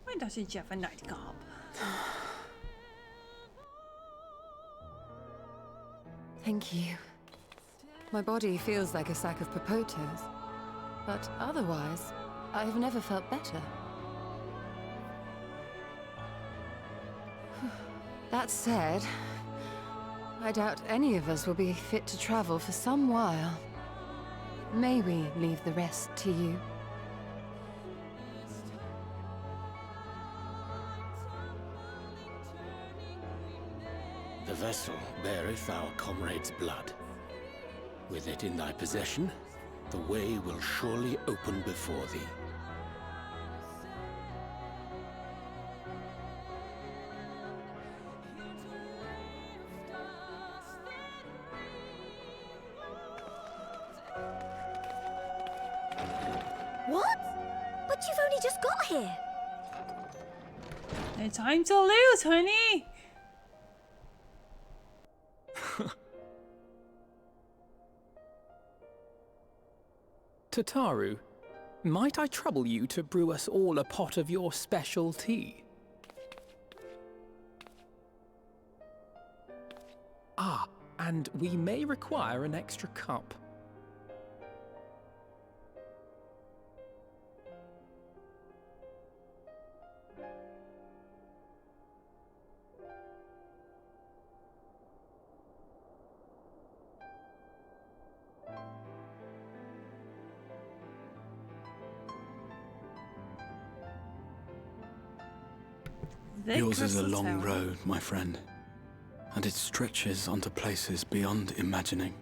Why doesn't he have a nightcap? Thank you. My body feels like a sack of potatoes, but otherwise, I've never felt better. That said, I doubt any of us will be fit to travel for some while. May we leave the rest to you? The vessel beareth our comrade's blood. With it in thy possession, the way will surely open before thee. What? But you've only just got here. No time to lose, honey! Tataru, might I trouble you to brew us all a pot of your special tea? Ah, and we may require an extra cup. Yours is a long road, my friend, and it stretches onto places beyond imagining.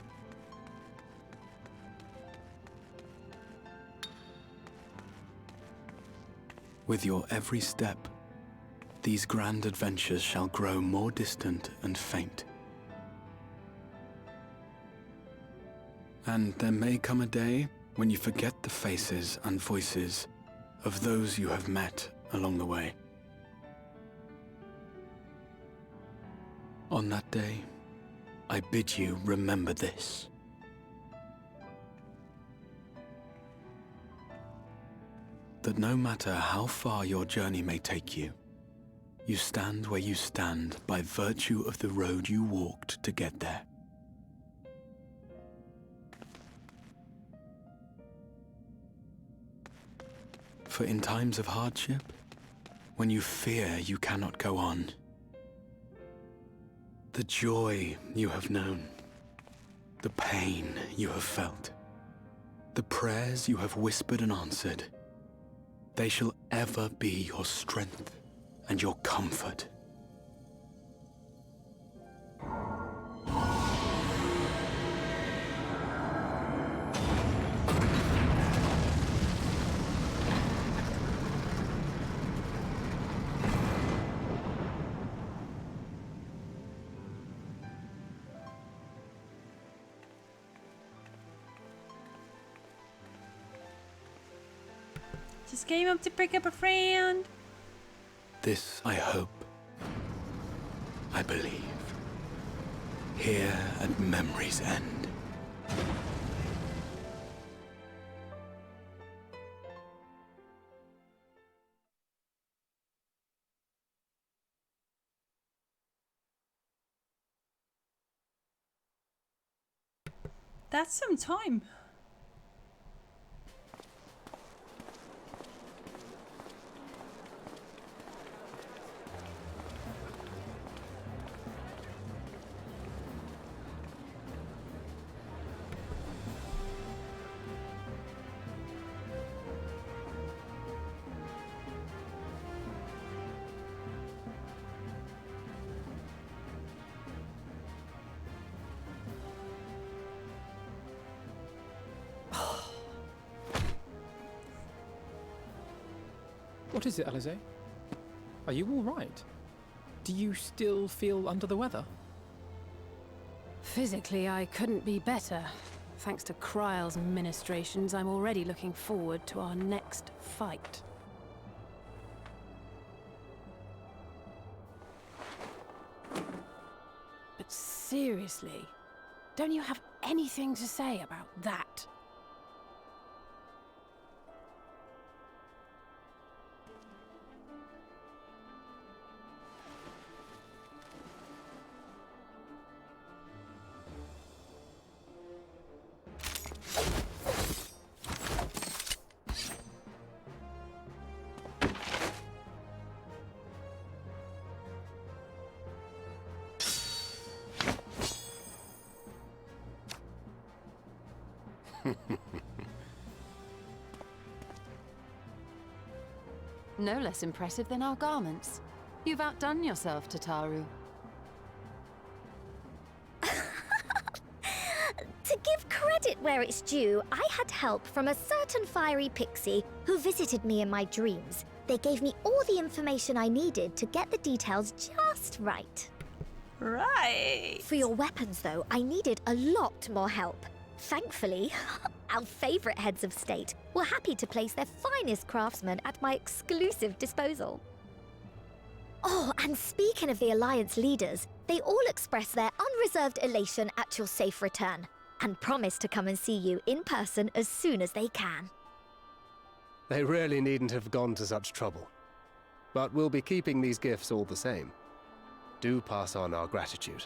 With your every step, these grand adventures shall grow more distant and faint. And there may come a day when you forget the faces and voices of those you have met along the way. On that day, I bid you remember this. That no matter how far your journey may take you, you stand where you stand by virtue of the road you walked to get there. For in times of hardship, when you fear you cannot go on, the joy you have known, the pain you have felt, the prayers you have whispered and answered, they shall ever be your strength and your comfort. Just came up to pick up a friend. This I hope, I believe, here at memory's end. That's some time. What is it, Alize? Are you all right? Do you still feel under the weather? Physically, I couldn't be better. Thanks to Kryle's ministrations, I'm already looking forward to our next fight. But seriously, don't you have anything to say about that? No less impressive than our garments. You've outdone yourself, Tataru. To give credit where it's due, I had help from a certain fiery pixie who visited me in my dreams. They gave me all the information I needed to get the details just right. Right. For your weapons, though, I needed a lot more help. Thankfully, our favorite heads of state were happy to place their finest craftsmen at my exclusive disposal. Oh, and speaking of the Alliance leaders, they all expressed their unreserved elation at your safe return and promise to come and see you in person as soon as they can. They really needn't have gone to such trouble. But we'll be keeping these gifts all the same. Do pass on our gratitude.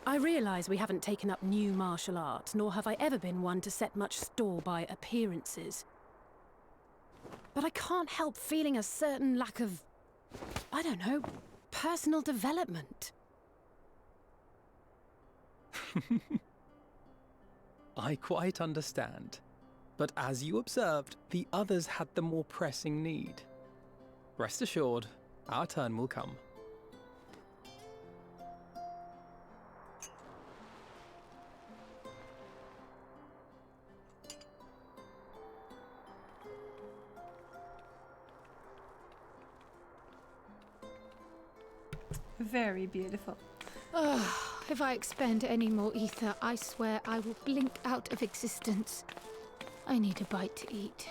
I realise we haven't taken up new martial arts, nor have I ever been one to set much store by appearances. But I can't help feeling a certain lack of, I don't know, personal development. I quite understand. But as you observed, the others had the more pressing need. Rest assured, our turn will come. Very beautiful. If I expend any more ether, I swear I will blink out of existence. I need a bite to eat.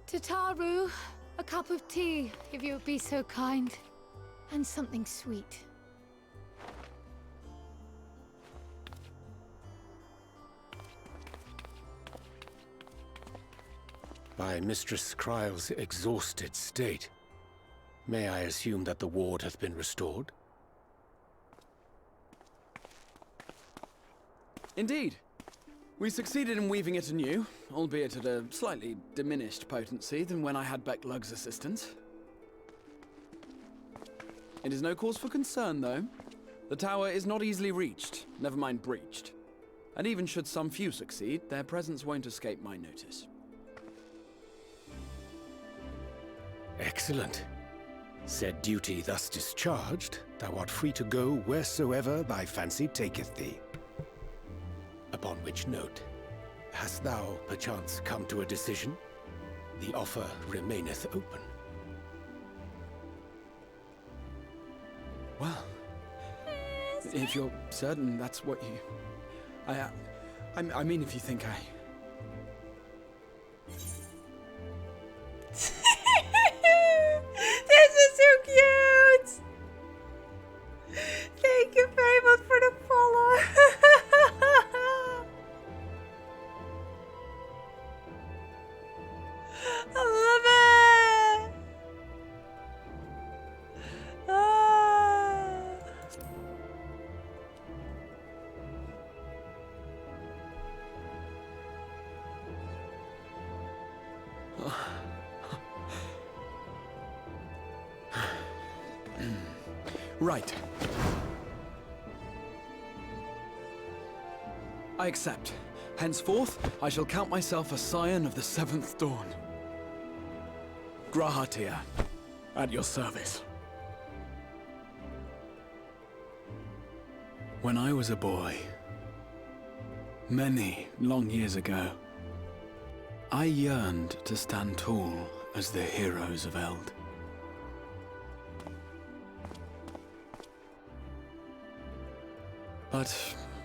Tataru, a cup of tea, if you would be so kind. And something sweet. By Mistress Kryle's exhausted state, may I assume that the ward hath been restored? Indeed. We succeeded in weaving it anew, albeit at a slightly diminished potency than when I had Becklug's assistance. It is no cause for concern, though. The tower is not easily reached, never mind breached. And even should some few succeed, their presence won't escape my notice. Excellent. Said duty thus discharged, thou art free to go wheresoever thy fancy taketh thee. Upon which note, hast thou perchance come to a decision? The offer remaineth open. Well, if you're certain that's what you... I mean, if you think I... This is so cute! Thank you very much for the follow. I love it! Ah. Right. I accept. Henceforth, I shall count myself a scion of the Seventh Dawn. Grahatia, at your service. When I was a boy, many long years ago, I yearned to stand tall as the heroes of Eld. But,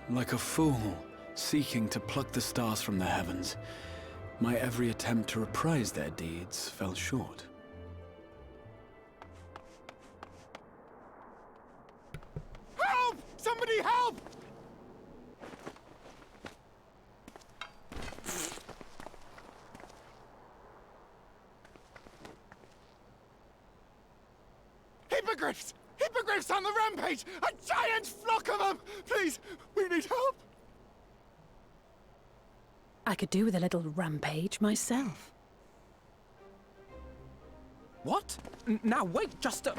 like a fool, seeking to pluck the stars from the heavens, my every attempt to reprise their deeds fell short. Help! Somebody help! Hippogriffs! Hippogriffs on the rampage! A giant flock of them! Please, we need help! I could do with a little rampage myself. What? Now wait just a...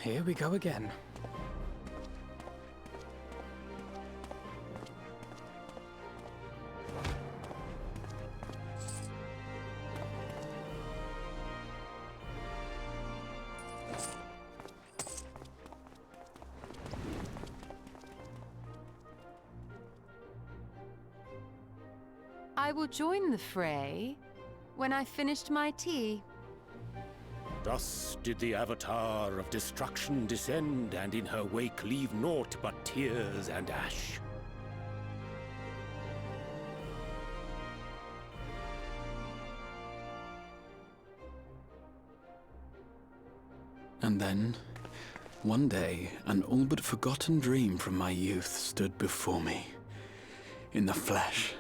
Here we go again. I will join the fray when I've finished my tea. Thus did the Avatar of Destruction descend, and in her wake leave naught but tears and ash. And then, one day, an all but forgotten dream from my youth stood before me. in the flesh.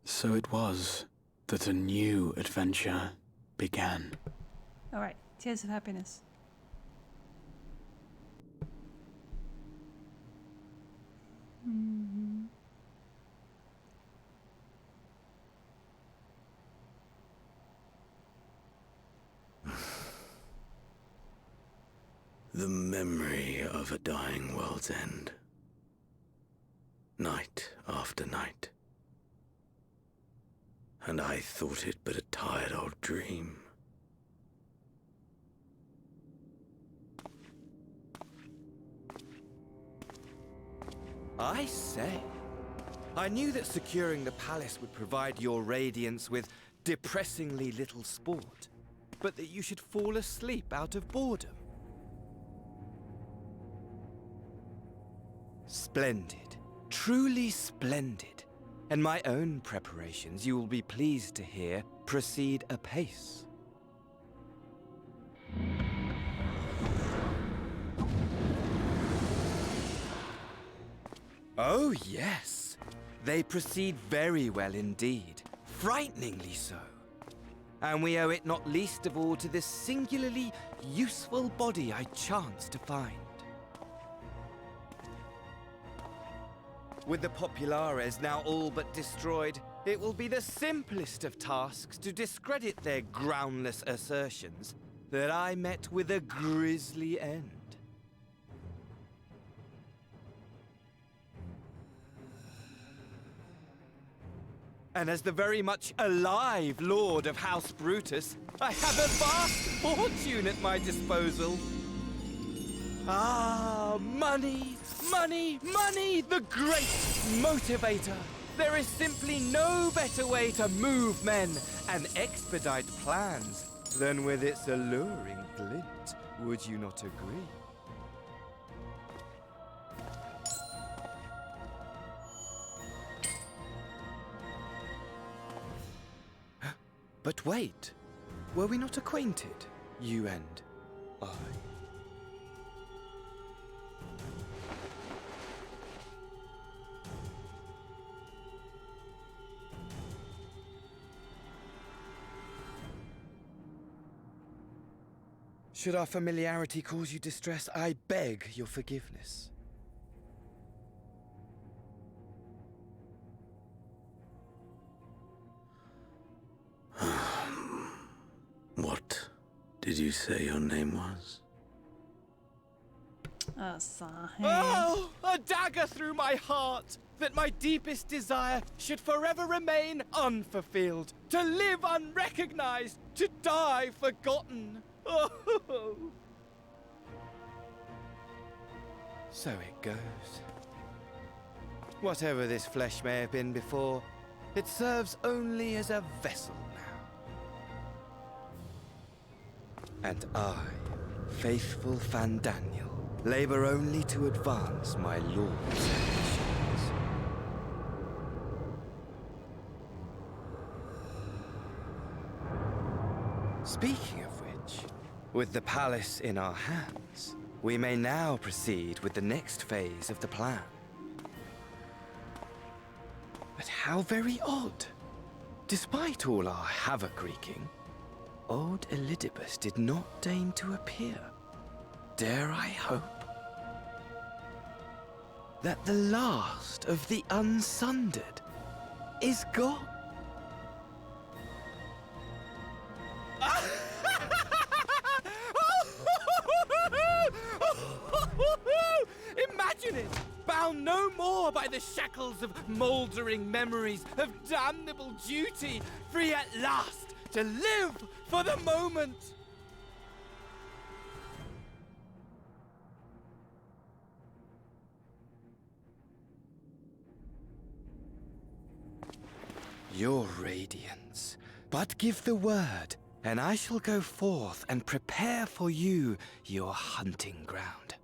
So it was that a new adventure began. Alright, tears of happiness. The memory of a dying world's end. Night after night. And I thought it but a tired old dream. I say, I knew that securing the palace would provide your radiance with depressingly little sport, but that you should fall asleep out of boredom. Splendid. Truly splendid. And my own preparations, you will be pleased to hear, proceed apace. Oh, yes. They proceed very well indeed. Frighteningly so. And we owe it not least of all to this singularly useful body I chanced to find. With the Populares now all but destroyed, it will be the simplest of tasks to discredit their groundless assertions that I met with a grisly end. And as the very much alive Lord of House Brutus, I have a vast fortune at my disposal. Ah, money, money, money, the great motivator. There is simply no better way to move men and expedite plans than with its alluring glint. Would you not agree? But wait, were we not acquainted, you and I? Should our familiarity cause you distress, I beg your forgiveness. What did you say your name was? Oh, a dagger through my heart! That my deepest desire should forever remain unfulfilled, to live unrecognized, to die forgotten. Oh. So it goes. Whatever this flesh may have been before, it serves only as a vessel now. And I, faithful Fandaniel, labor only to advance my lord's ambitions. Speaking of which, with the palace in our hands, we may now proceed with the next phase of the plan. But how very odd. Despite all our havoc-wreaking, old Elidibus did not deign to appear. Dare I hope that the last of the unsundered is gone? Imagine it! Bound no more by the shackles of mouldering memories of damnable duty, free at last to live for the moment! your radiance. But give the word, and I shall go forth and prepare for you your hunting ground.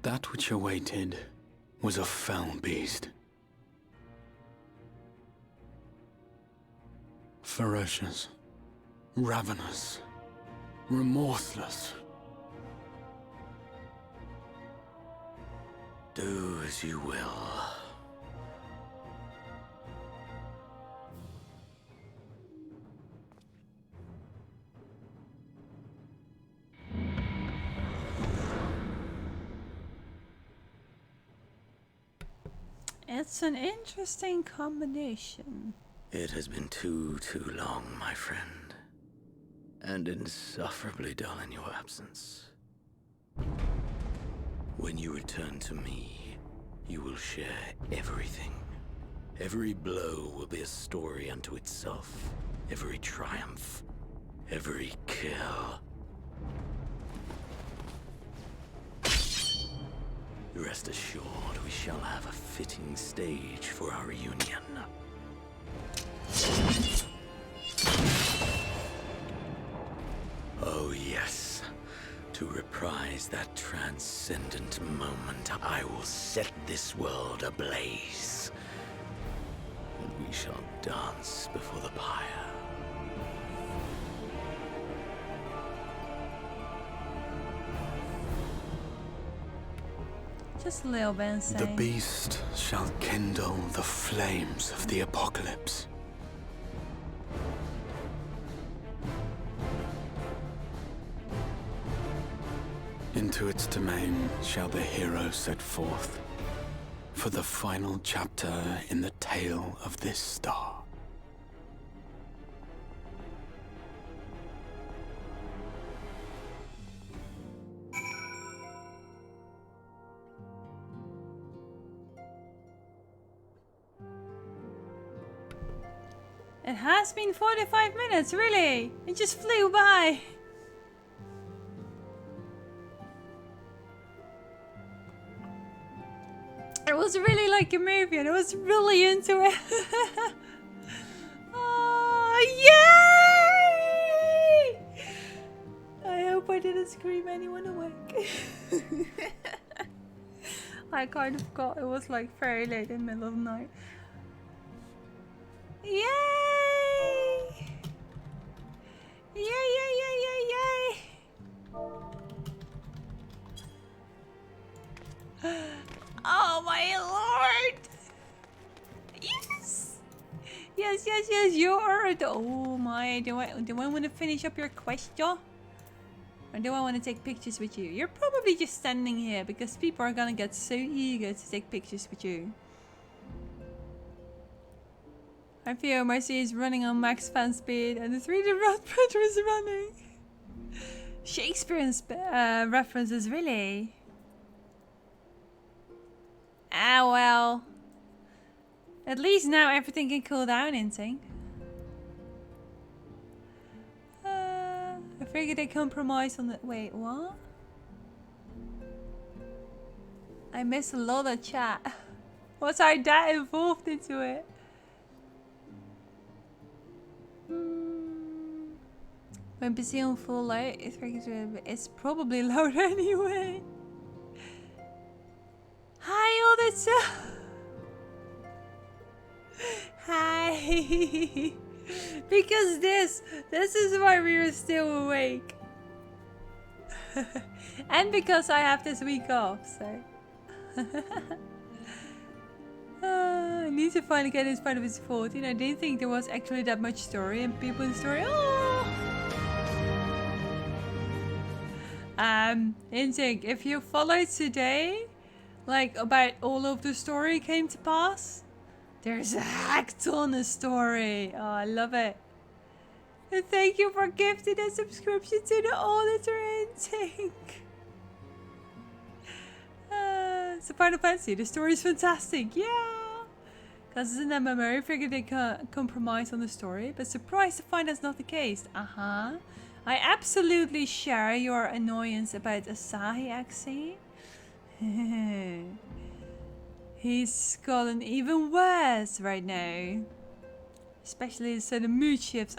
That which awaited was a fell beast. Ferocious, ravenous, remorseless. Do as you will. It's an interesting combination. It has been too long, my friend. And insufferably dull in your absence. When you return to me, you will share everything. Every blow will be a story unto itself. Every triumph, every kill. Rest assured, we shall have a fitting stage for our reunion. Oh yes, to reprise that transcendent moment, I will set this world ablaze. And we shall dance before the pyre. Just a little bit insane. The beast shall kindle the flames of the apocalypse. Into its domain shall the hero set forth for the final chapter in the tale of this star. It has been 45 minutes, really! It just flew by! It was really like a movie and I was really into it. Oh, yay! I hope I didn't scream anyone awake. I kind of forgot it was like very late in the middle of the night. Yay! Yay, yay, yay, yay, yay! Oh my lord! Yes! Yes, yes, yes, you're... Oh my, do I want to finish up your quest, Joe? Or do I want to take pictures with you? You're probably just standing here because people are gonna get so eager to take pictures with you. I feel Marcy is running on max fan speed and the 3D rat printer is running. Shakespearean references, really? Ah, well. At least now everything can cool down, Instinct. I figured they compromise on the... Wait, what? I missed a lot of chat. Was I that involved into it? When busy on full light, it's probably loud anyway. Hi, Odessa. Hi. Because this is why we are still awake. And because I have this week off, so. I need to finally get in spite of its 14. I didn't think there was actually that much story and people in the story. Oh! Instinct, if you followed today, like about all of the story came to pass, there's a heck ton of story. Oh, I love it. And thank you for gifting a subscription to the Auditor, Instinct. So Final Fantasy, the story is fantastic. Yeah! Because it's an MMO, I figured they can compromise on the story, but surprised to find that's not the case. I absolutely share your annoyance about Asahi, Axie. He's gotten even worse right now. Especially so the mood shifts,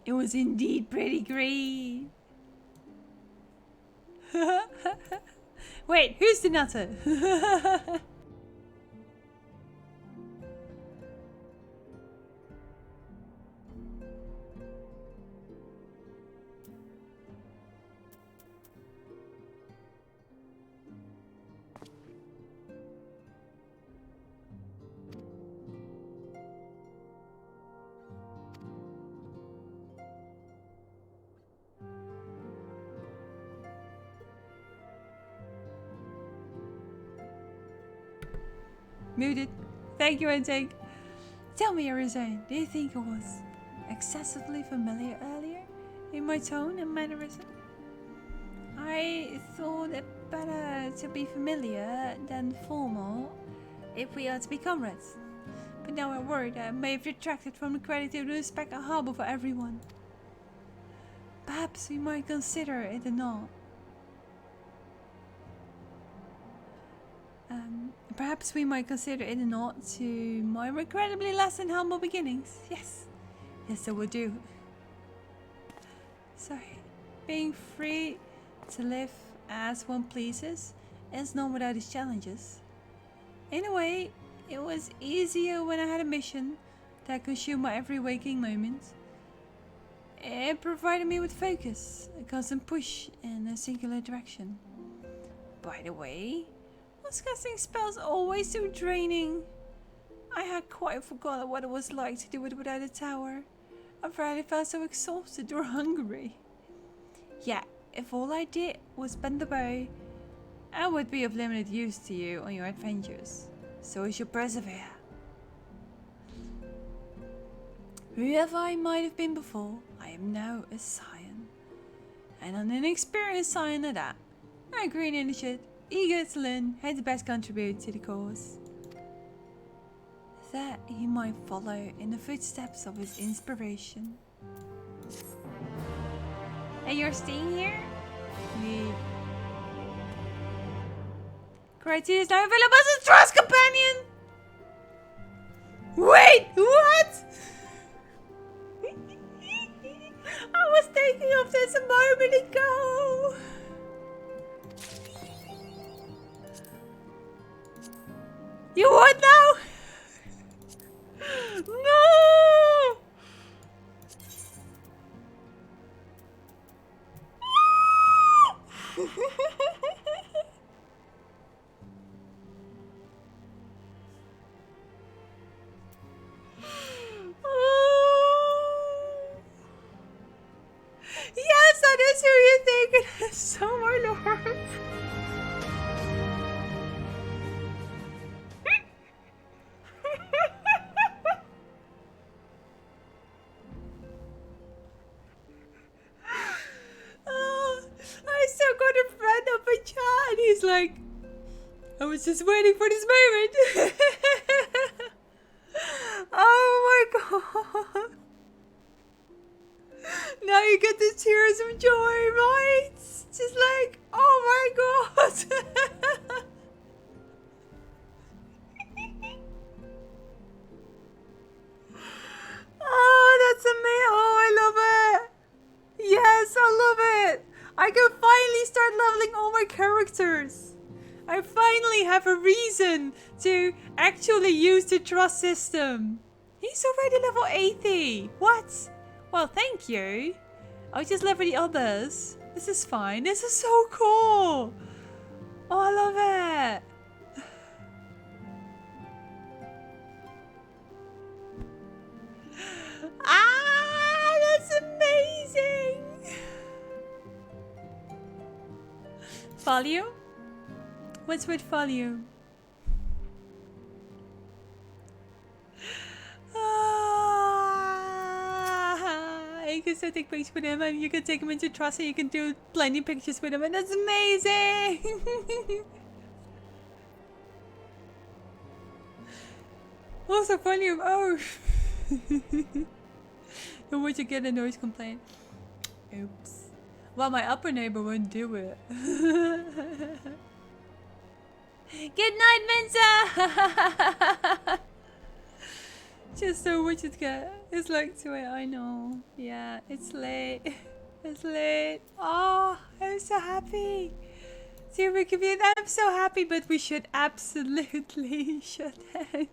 It was indeed pretty great. Wait, who's the nutter? Muted. Thank you, Intake. Tell me, Arizona, do you think I was excessively familiar earlier in my tone and mannerism? I thought it better to be familiar than formal if we are to be comrades. But now I'm worried I may have detracted from the gratitude and respect I harbor for everyone. Perhaps we might consider it or not. Perhaps we might consider it a nod to my regrettably less than humble beginnings. Yes. Yes, I will do. So, being free to live as one pleases is not without its challenges. In a way, it was easier when I had a mission that consumed my every waking moment. It provided me with focus, a constant push in a singular direction. By the way, was casting spells always so draining? I had quite forgotten what it was like to do it without a tower. I rarely felt so exhausted or hungry. Yeah, if all I did was bend the bow, I would be of limited use to you on your adventures. So you should persevere. Whoever I might have been before, I am now a scion. And an inexperienced scion at that. A green initiate, eager to learn how to best contribute to the cause. That he might follow in the footsteps of his inspiration. And you're staying here? Me. Criteria is now available as a trust companion! Wait, what? I was thinking of this a moment ago. You what now? No! Yes, that is who you think it is. So, my lord. I still got a friend up in chat and he's like, I was just waiting for this moment. Oh my god. Now you get the tears of joy, right? It's just like, oh my god. Oh, that's amazing. Oh, I love it. Yes, I love it. I can finally start leveling all my characters. I finally have a reason to actually use the trust system. He's already level 80. What? Well, thank you. I'll just level the others. This is fine. This is so cool. Oh, I love it. Ah, that's amazing. Volume? What's with volume? You can still take pictures with him and you can take him into trust and you can do plenty of pictures with him and that's amazing! Also volume, oh, Don't want to get a noise complaint. Oops. Well, my upper neighbor wouldn't do it. Good night, Mensa! Just so much it get. It's like 2 a.m. I know. Yeah, it's late. It's late. Oh, I'm so happy. See, we can be. I'm so happy, but we should absolutely shut down.